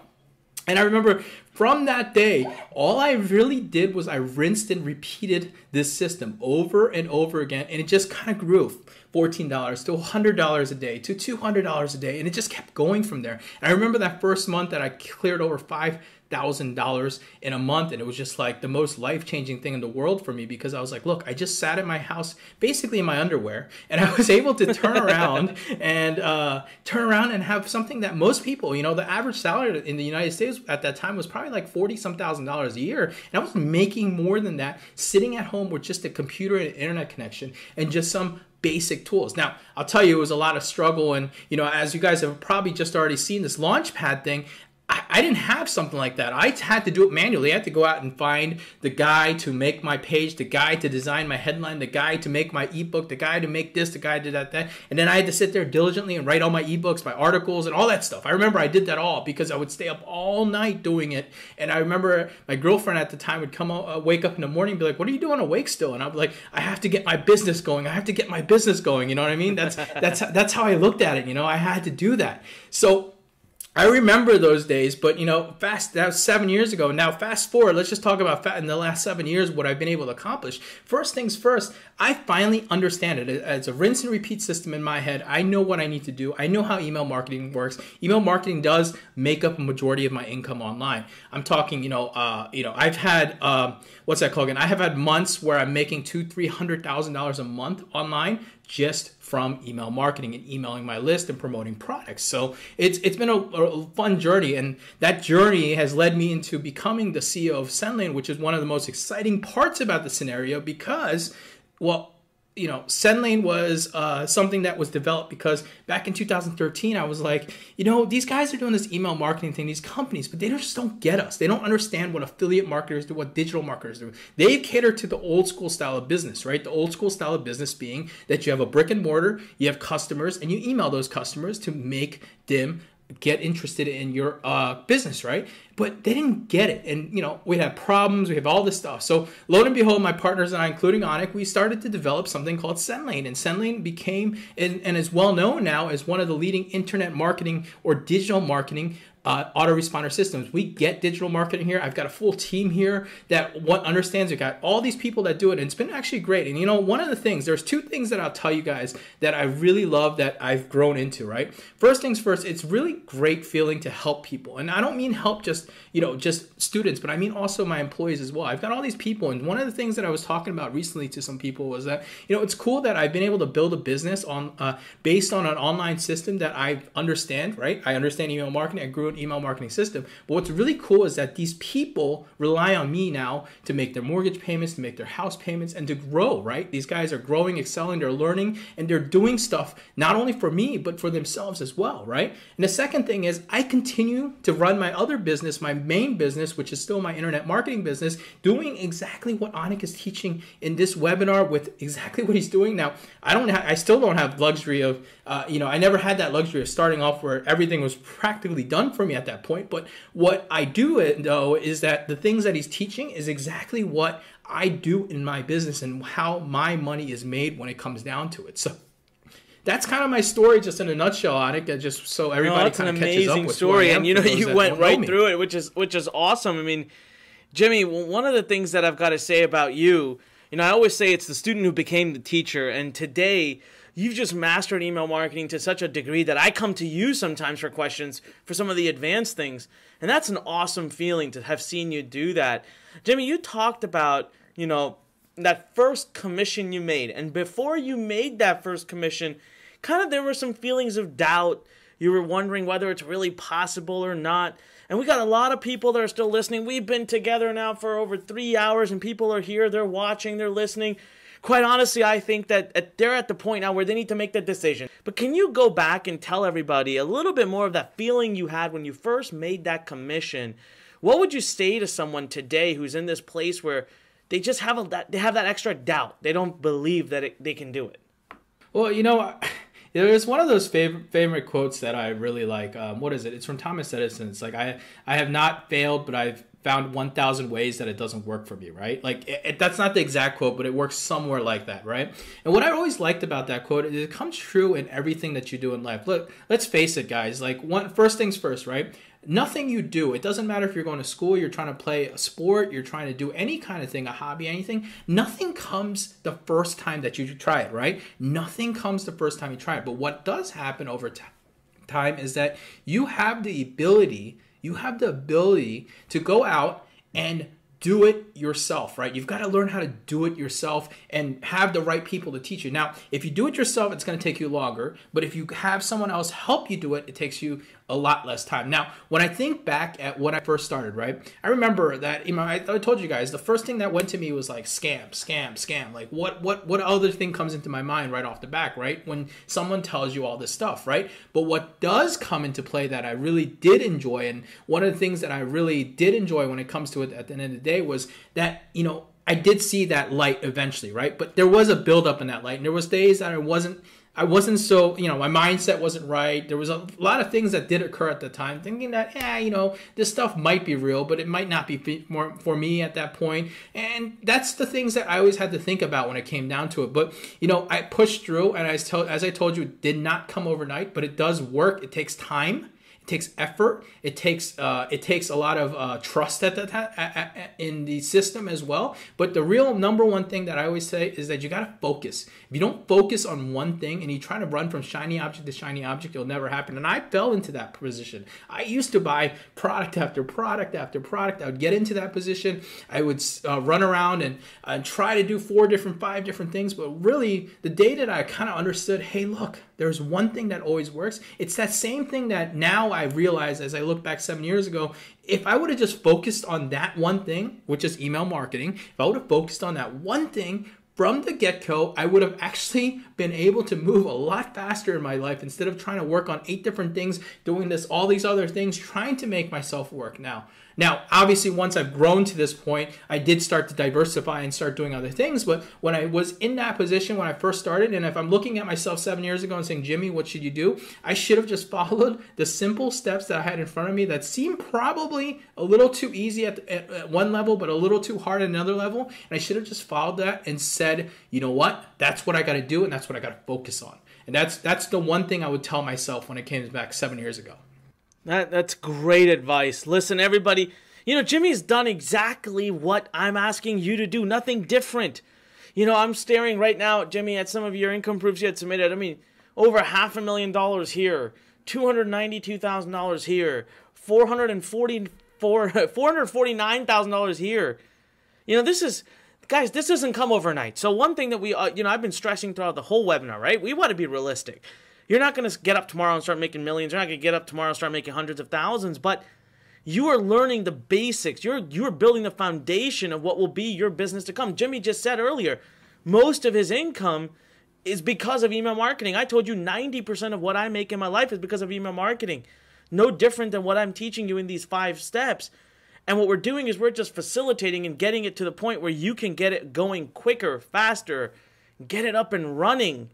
And I remember from that day, all I really did was I rinsed and repeated this system over and over again, and it just kind of grew. $14 to $100 a day to $200 a day, and it just kept going from there. And I remember that first month that I cleared over $5,000 in a month, and it was just like the most life-changing thing in the world for me, because I was like, look, I just sat at my house basically in my underwear, and I was able to turn around and have something that most people, you know, the average salary in the United States at that time was probably like $40-some thousand a year, and I was making more than that sitting at home with just a computer and an internet connection and just some basic tools. Now, I'll tell you, it was a lot of struggle, and you know, as you guys have probably just already seen, this Launchpad thing, I didn't have something like that. I had to do it manually. I had to go out and find the guy to make my page, the guy to design my headline, the guy to make my ebook, the guy to make this, the guy to that. And then I had to sit there diligently and write all my ebooks, my articles, and all that stuff. I remember I did that all because I would stay up all night doing it. And I remember my girlfriend at the time would come wake up in the morning and be like, what are you doing awake still? And I'd be like, I have to get my business going. I have to get my business going. You know what I mean? That's how I looked at it. You know, I had to do that. So I remember those days, but you know, that was 7 years ago. Now, fast forward, let's just talk about in the last 7 years what I've been able to accomplish. First things first, I finally understand it. It's a rinse and repeat system in my head. I know what I need to do. I know how email marketing works. Email marketing does make up a majority of my income online. I'm talking, I've had what's that called again? I have had months where I'm making $200,000-$300,000 a month online just from email marketing and emailing my list and promoting products. So it's been a fun journey, and that journey has led me into becoming the CEO of SendLane, which is one of the most exciting parts about the scenario because, well, you know, SendLane was something that was developed because back in 2013, I was like, you know, these guys are doing this email marketing thing, these companies, but they just don't get us. They don't understand what affiliate marketers do, what digital marketers do. They cater to the old school style of business, right? The old school style of business being that you have a brick and mortar, you have customers, and you email those customers to make them get interested in your business, right? But they didn't get it. And, you know, we had problems, we have all this stuff. So lo and behold, my partners and I, including Onik, we started to develop something called SendLane. And SendLane became, and is well known now as one of the leading internet marketing or digital marketing autoresponder systems. We get digital marketing here. I've got a full team here that understands. We've got all these people that do it, and it's been actually great. And you know, one of the things, there's two things that I'll tell you guys that I really love that I've grown into, right? First things first, it's really great feeling to help people. And I don't mean help just students, but I mean also my employees as well. I've got all these people, and one of the things that I was talking about recently to some people was that, you know, it's cool that I've been able to build a business on based on an online system that I understand, right? I understand email marketing. I grew an email marketing system. But what's really cool is that these people rely on me now to make their mortgage payments, to make their house payments, and to grow, right? These guys are growing, excelling, they're learning, and they're doing stuff not only for me, but for themselves as well, right? And the second thing is I continue to run my other business, my main business, which is still my internet marketing business, doing exactly what Onik is teaching in this webinar with exactly what he's doing. Now, I still don't have luxury of, I never had that luxury of starting off where everything was practically done for me at that point. But what I do though is that the things that he's teaching is exactly what I do in my business and how my money is made when it comes down to it. So that's kind of my story, just in a nutshell, Onik, just so everybody kind of catches up with story, and you know, you went right through it, which is awesome. I mean, Jimmy, one of the things that I've got to say about you, you know, I always say it's the student who became the teacher, and today you've just mastered email marketing to such a degree that I come to you sometimes for questions for some of the advanced things, and that's an awesome feeling to have seen you do that. Jimmy, you talked about, you know, that first commission you made, and before you made that first commission, kind of there were some feelings of doubt. You were wondering whether it's really possible or not. And we got a lot of people that are still listening. We've been together now for over 3 hours, and people are here, they're watching, they're listening. Quite honestly, I think that they're at the point now where they need to make that decision. But can you go back and tell everybody a little bit more of that feeling you had when you first made that commission? What would you say to someone today who's in this place where they just have that extra doubt? They don't believe that they can do it. Well, you know, there's one of those favorite quotes that I really like. What is it? It's from Thomas Edison. It's like, I have not failed, but I've found 1,000 ways that it doesn't work for me, right? Like that's not the exact quote, but it works somewhere like that, right? And what I always liked about that quote is it comes true in everything that you do in life. Look, let's face it, guys. Like first things first, right? Nothing you do, it doesn't matter if you're going to school, you're trying to play a sport, you're trying to do any kind of thing, a hobby, anything. Nothing comes the first time that you try it, right? Nothing comes the first time you try it. But what does happen over time is that you have the ability to go out and do it yourself, right? You've got to learn how to do it yourself and have the right people to teach you. Now, if you do it yourself, it's going to take you longer. But if you have someone else help you do it, it takes you a lot less time. Now, when I think back at when I first started, right, I remember that, I told you guys, the first thing that went to me was like scam. Like what other thing comes into my mind right off the back, right? When someone tells you all this stuff, right? But what does come into play that I really did enjoy, and one of the things that I really did enjoy when it comes to it at the end of the day was that, I did see that light eventually, right? But there was a buildup in that light, and there was days that I wasn't so, my mindset wasn't right. There was a lot of things that did occur at the time, thinking that, this stuff might be real, but it might not be more for me at that point. And that's the things that I always had to think about when it came down to it. But, I pushed through, and as I told you, it did not come overnight, but it does work. It takes time. It takes effort. It takes a lot of trust in the system as well. But the real number one thing that I always say is that you got to focus. If you don't focus on one thing and you try to run from shiny object to shiny object, it'll never happen. And I fell into that position. I used to buy product after product after product. I would get into that position. I would run around and try to do 5 different things. But really, the day that I kind of understood, hey, look, there's one thing that always works. It's that same thing that now I realize as I look back 7 years ago, if I would have just focused on that one thing, which is email marketing, if I would have focused on that one thing from the get-go, I would have actually been able to move a lot faster in my life instead of trying to work on 8 different things, doing all these other things, trying to make myself work now. Now, obviously, once I've grown to this point, I did start to diversify and start doing other things. But when I was in that position when I first started, and if I'm looking at myself 7 years ago and saying, Jimmy, what should you do? I should have just followed the simple steps that I had in front of me that seemed probably a little too easy at one level, but a little too hard at another level. And I should have just followed that and said, you know what? That's what I got to do, and that's what I got to focus on. And that's the one thing I would tell myself when it came back 7 years ago. That's great advice. Listen, everybody, Jimmy's done exactly what I'm asking you to do. Nothing different. I'm staring right now, Jimmy, at some of your income proofs you had submitted. I mean, over $500,000 here, $292,000 here, $449,000 here. This doesn't come overnight. So one thing that I've been stressing throughout the whole webinar, right? We want to be realistic. You're not going to get up tomorrow and start making millions. You're not going to get up tomorrow and start making hundreds of thousands. But you are learning the basics. You're building the foundation of what will be your business to come. Jimmy just said earlier, most of his income is because of email marketing. I told you 90% of what I make in my life is because of email marketing. No different than what I'm teaching you in these 5 steps. And what we're doing is we're just facilitating and getting it to the point where you can get it going quicker, faster, get it up and running.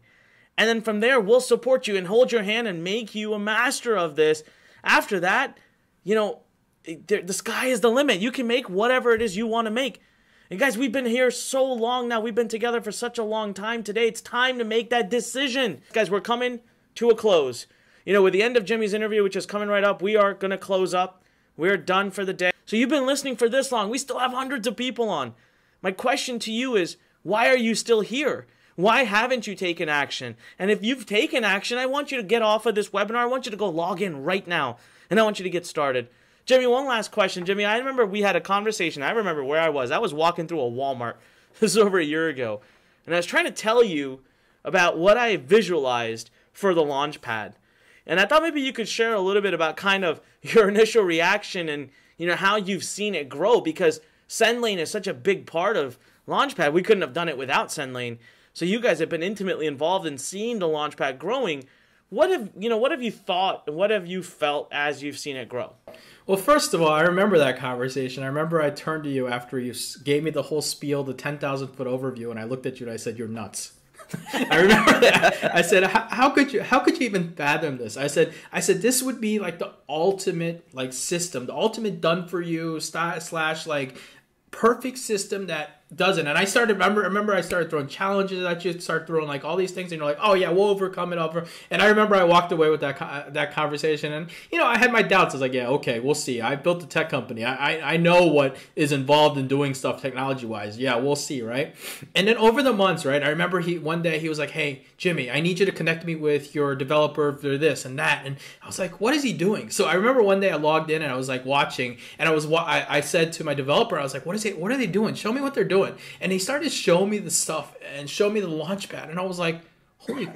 And then from there, we'll support you and hold your hand and make you a master of this. After that, the sky is the limit. You can make whatever it is you want to make. And guys, we've been here so long now. We've been together for such a long time today. It's time to make that decision. Guys, we're coming to a close. With the end of Jimmy's interview, which is coming right up, we are going to close up. We're done for the day. So you've been listening for this long. We still have hundreds of people on. My question to you is, why are you still here? Why haven't you taken action? And if you've taken action, I want you to get off of this webinar. I want you to go log in right now, and I want you to get started. Jimmy, one last question. Jimmy, I remember we had a conversation. I remember where I was. I was walking through a Walmart. This was over a year ago. And I was trying to tell you about what I visualized for the Launchpad. And I thought maybe you could share a little bit about kind of your initial reaction and how you've seen it grow, because SendLane is such a big part of Launchpad. We couldn't have done it without SendLane. So you guys have been intimately involved in seeing the Launchpad growing. What have you thought? What have you felt as you've seen it grow? Well, first of all, I remember that conversation. I remember I turned to you after you gave me the whole spiel, the 10,000-foot overview, and I looked at you and I said, "You're nuts." I remember that. I said, how could you even fathom this? I said, this would be like the ultimate like system, the ultimate done for you slash like perfect system that doesn't. And I started, remember I started throwing challenges at you, start throwing like all these things, and you're like, oh yeah, we'll overcome it over. And I remember I walked away with that conversation, and I had my doubts. I was like, yeah, okay, we'll see. I built a tech company. I know what is involved in doing stuff technology wise. Yeah, we'll see, right? And then over the months, right, I remember one day he was like, hey Jimmy, I need you to connect me with your developer for this and that. And I was like, what is he doing? So I remember one day I logged in and I was like watching, and I said to my developer, I was like, what are they doing? Show me what they're doing. And he started to show me the stuff and show me the Launchpad. And I was like, holy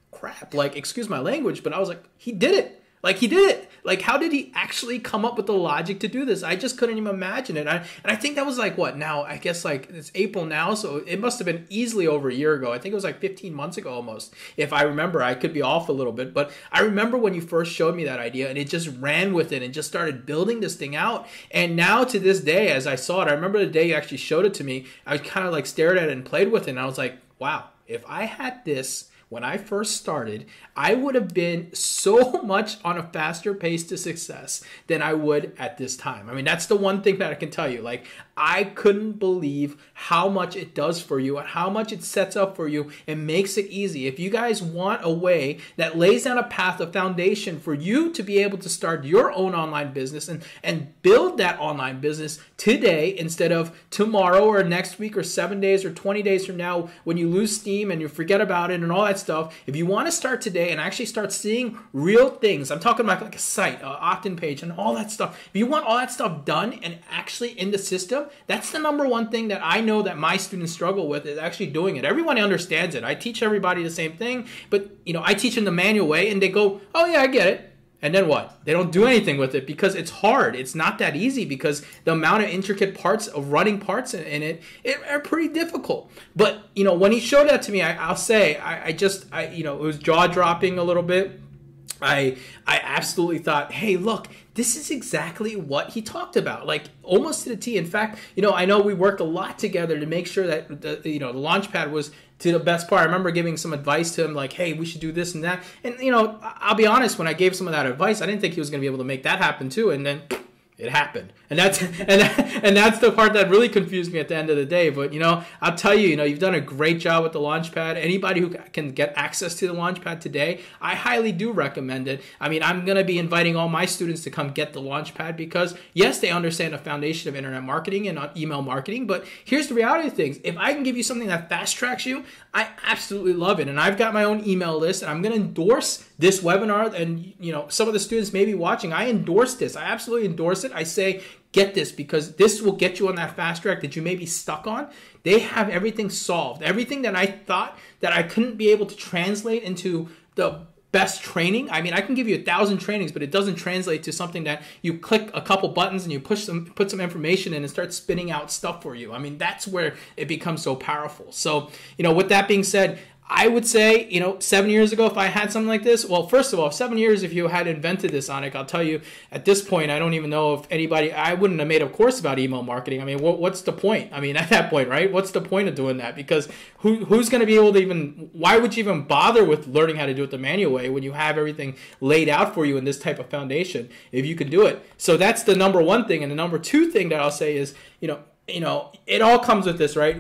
crap. Like, excuse my language, but I was like, he did it. Like, he did it. Like, how did he actually come up with the logic to do this? I just couldn't even imagine it. And I think that was like, what, now? I guess like it's April now, so it must have been easily over a year ago. I think it was like 15 months ago almost. If I remember, I could be off a little bit. But I remember when you first showed me that idea, and it just ran with it and just started building this thing out. And now to this day, as I saw it, I remember the day you actually showed it to me, I kind of like stared at it and played with it. And I was like, wow, if I had this when I first started, I would have been so much on a faster pace to success than I would at this time. I mean, that's the one thing that I can tell you. Like, I couldn't believe how much it does for you and how much it sets up for you and makes it easy. If you guys want a way that lays down a path, a foundation for you to be able to start your own online business and build that online business today instead of tomorrow or next week or 7 days or 20 days from now when you lose steam and you forget about it and all that stuff. If you want to start today and actually start seeing real things, I'm talking about like a site, an opt-in page and all that stuff. If you want all that stuff done and actually in the system, that's the number one thing that I know that my students struggle with is actually doing it. Everyone understands it. I teach everybody the same thing, but I teach in the manual way and they go, oh yeah, I get it. And then what? They don't do anything with it because it's hard. It's not that easy because the amount of intricate parts of running parts in it are pretty difficult. But, when he showed that to me, I'll say, it was jaw dropping a little bit. I absolutely thought, hey, look, this is exactly what he talked about, like almost to the T. In fact, I know we worked a lot together to make sure that the Launchpad was to the best part. I remember giving some advice to him, like, hey, we should do this and that. And I'll be honest, when I gave some of that advice, I didn't think he was going to be able to make that happen too. And then it happened. And that's and that's the part that really confused me at the end of the day. But I'll tell you, you've done a great job with the Launchpad. Anybody who can get access to the Launchpad today, I highly do recommend it. I mean, I'm going to be inviting all my students to come get the Launchpad because yes, they understand the foundation of internet marketing and email marketing, but here's the reality of things. If I can give you something that fast tracks you, I absolutely love it. And I've got my own email list and I'm going to endorse this webinar. And some of the students may be watching, I endorse this. I absolutely endorse it. I say, get this because this will get you on that fast track that you may be stuck on. They have everything solved. Everything that I thought that I couldn't be able to translate into the best training. I mean, I can give you 1,000 trainings, but it doesn't translate to something that you click a couple buttons and you put some information in and start spitting out stuff for you. I mean, that's where it becomes so powerful. So, with that being said, I would say, 7 years ago, if I had something like this, well, first of all, 7 years, if you had invented this, Anik, I'll tell you, at this point, I don't even know if I wouldn't have made a course about email marketing. I mean, what's the point? I mean, at that point, right? What's the point of doing that? Because who's going to be able to why would you even bother with learning how to do it the manual way when you have everything laid out for you in this type of foundation, if you can do it? So that's the number one thing. And the number two thing that I'll say is, it all comes with this, right?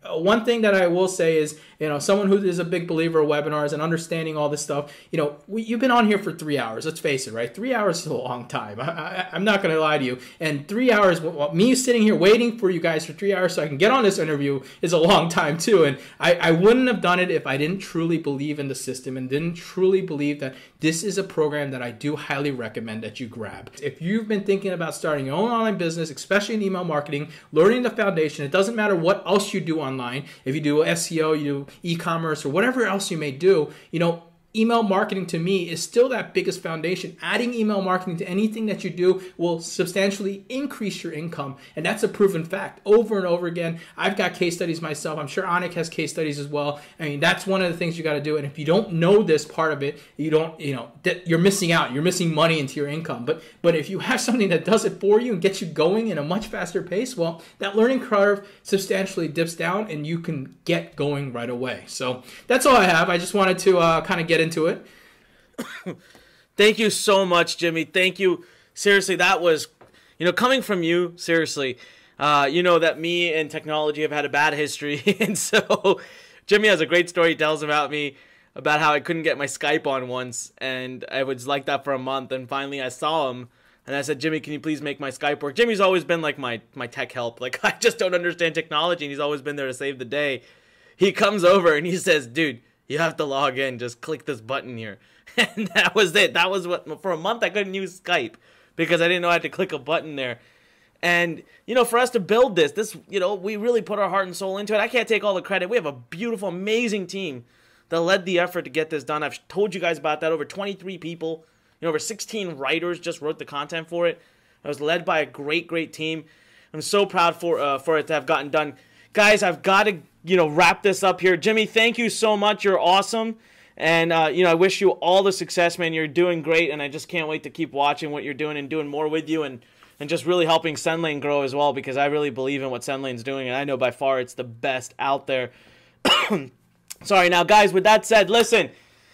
One thing that I will say is, someone who is a big believer of webinars and understanding all this stuff, you've been on here for 3 hours. Let's face it, right? 3 hours is a long time. I'm not going to lie to you. And 3 hours, me sitting here waiting for you guys for 3 hours so I can get on this interview is a long time too. And I wouldn't have done it if I didn't truly believe in the system and didn't truly believe that this is a program that I do highly recommend that you grab. If you've been thinking about starting your own online business, especially in email marketing, learning the foundation, it doesn't matter what else you do online. If you do SEO, you do e-commerce or whatever else you may do, email marketing to me is still that biggest foundation. Adding email marketing to anything that you do will substantially increase your income. And that's a proven fact over and over again. I've got case studies myself. I'm sure Anik has case studies as well. I mean, that's one of the things you got to do. And if you don't know this part of it, you're missing out. You're missing money into your income. But if you have something that does it for you and gets you going in a much faster pace, well, that learning curve substantially dips down and you can get going right away. So that's all I have. I just wanted to kind of get into it. Thank you so much, Jimmy. Thank you. Seriously, that was, coming from you, seriously, that me and technology have had a bad history. And so Jimmy has a great story he tells about me about how I couldn't get my Skype on once. And I was like that for a month. And finally I saw him and I said, Jimmy, can you please make my Skype work? Jimmy's always been like my tech help. Like, I just don't understand technology. And he's always been there to save the day. He comes over and he says, dude, you have to log in. Just click this button here. And that was it. That was what, for a month I couldn't use Skype because I didn't know I had to click a button there. And, for us to build this, we really put our heart and soul into it. I can't take all the credit. We have a beautiful, amazing team that led the effort to get this done. I've told you guys about that. Over 23 people, over 16 writers just wrote the content for it. I was led by a great, great team. I'm so proud for it to have gotten done. Guys, I've got to, wrap this up here. Jimmy, thank you so much. You're awesome. And, I wish you all the success, man. You're doing great, and I just can't wait to keep watching what you're doing and doing more with you and just really helping SendLane grow as well, because I really believe in what SendLane's doing, and I know by far it's the best out there. Sorry, now, guys, with that said, listen,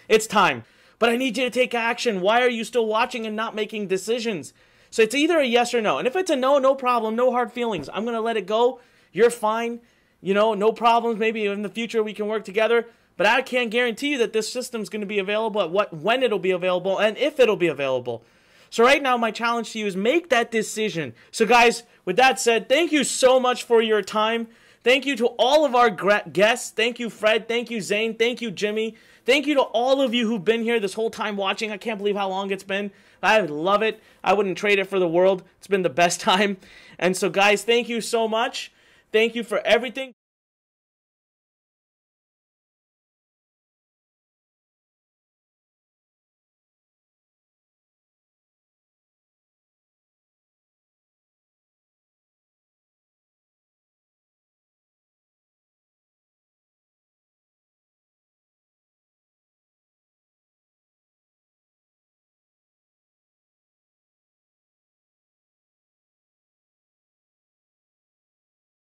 it's time. But I need you to take action. Why are you still watching and not making decisions? So it's either a yes or no. And if it's a no, no problem, no hard feelings. I'm going to let it go. You're fine. No problems. Maybe in the future we can work together. But I can't guarantee you that this system's going to be available at when it'll be available and if it'll be available. So right now, my challenge to you is make that decision. So guys, with that said, thank you so much for your time. Thank you to all of our guests. Thank you, Fred. Thank you, Zane. Thank you, Jimmy. Thank you to all of you who've been here this whole time watching. I can't believe how long it's been. I love it. I wouldn't trade it for the world. It's been the best time. And so guys, thank you so much. Thank you for everything.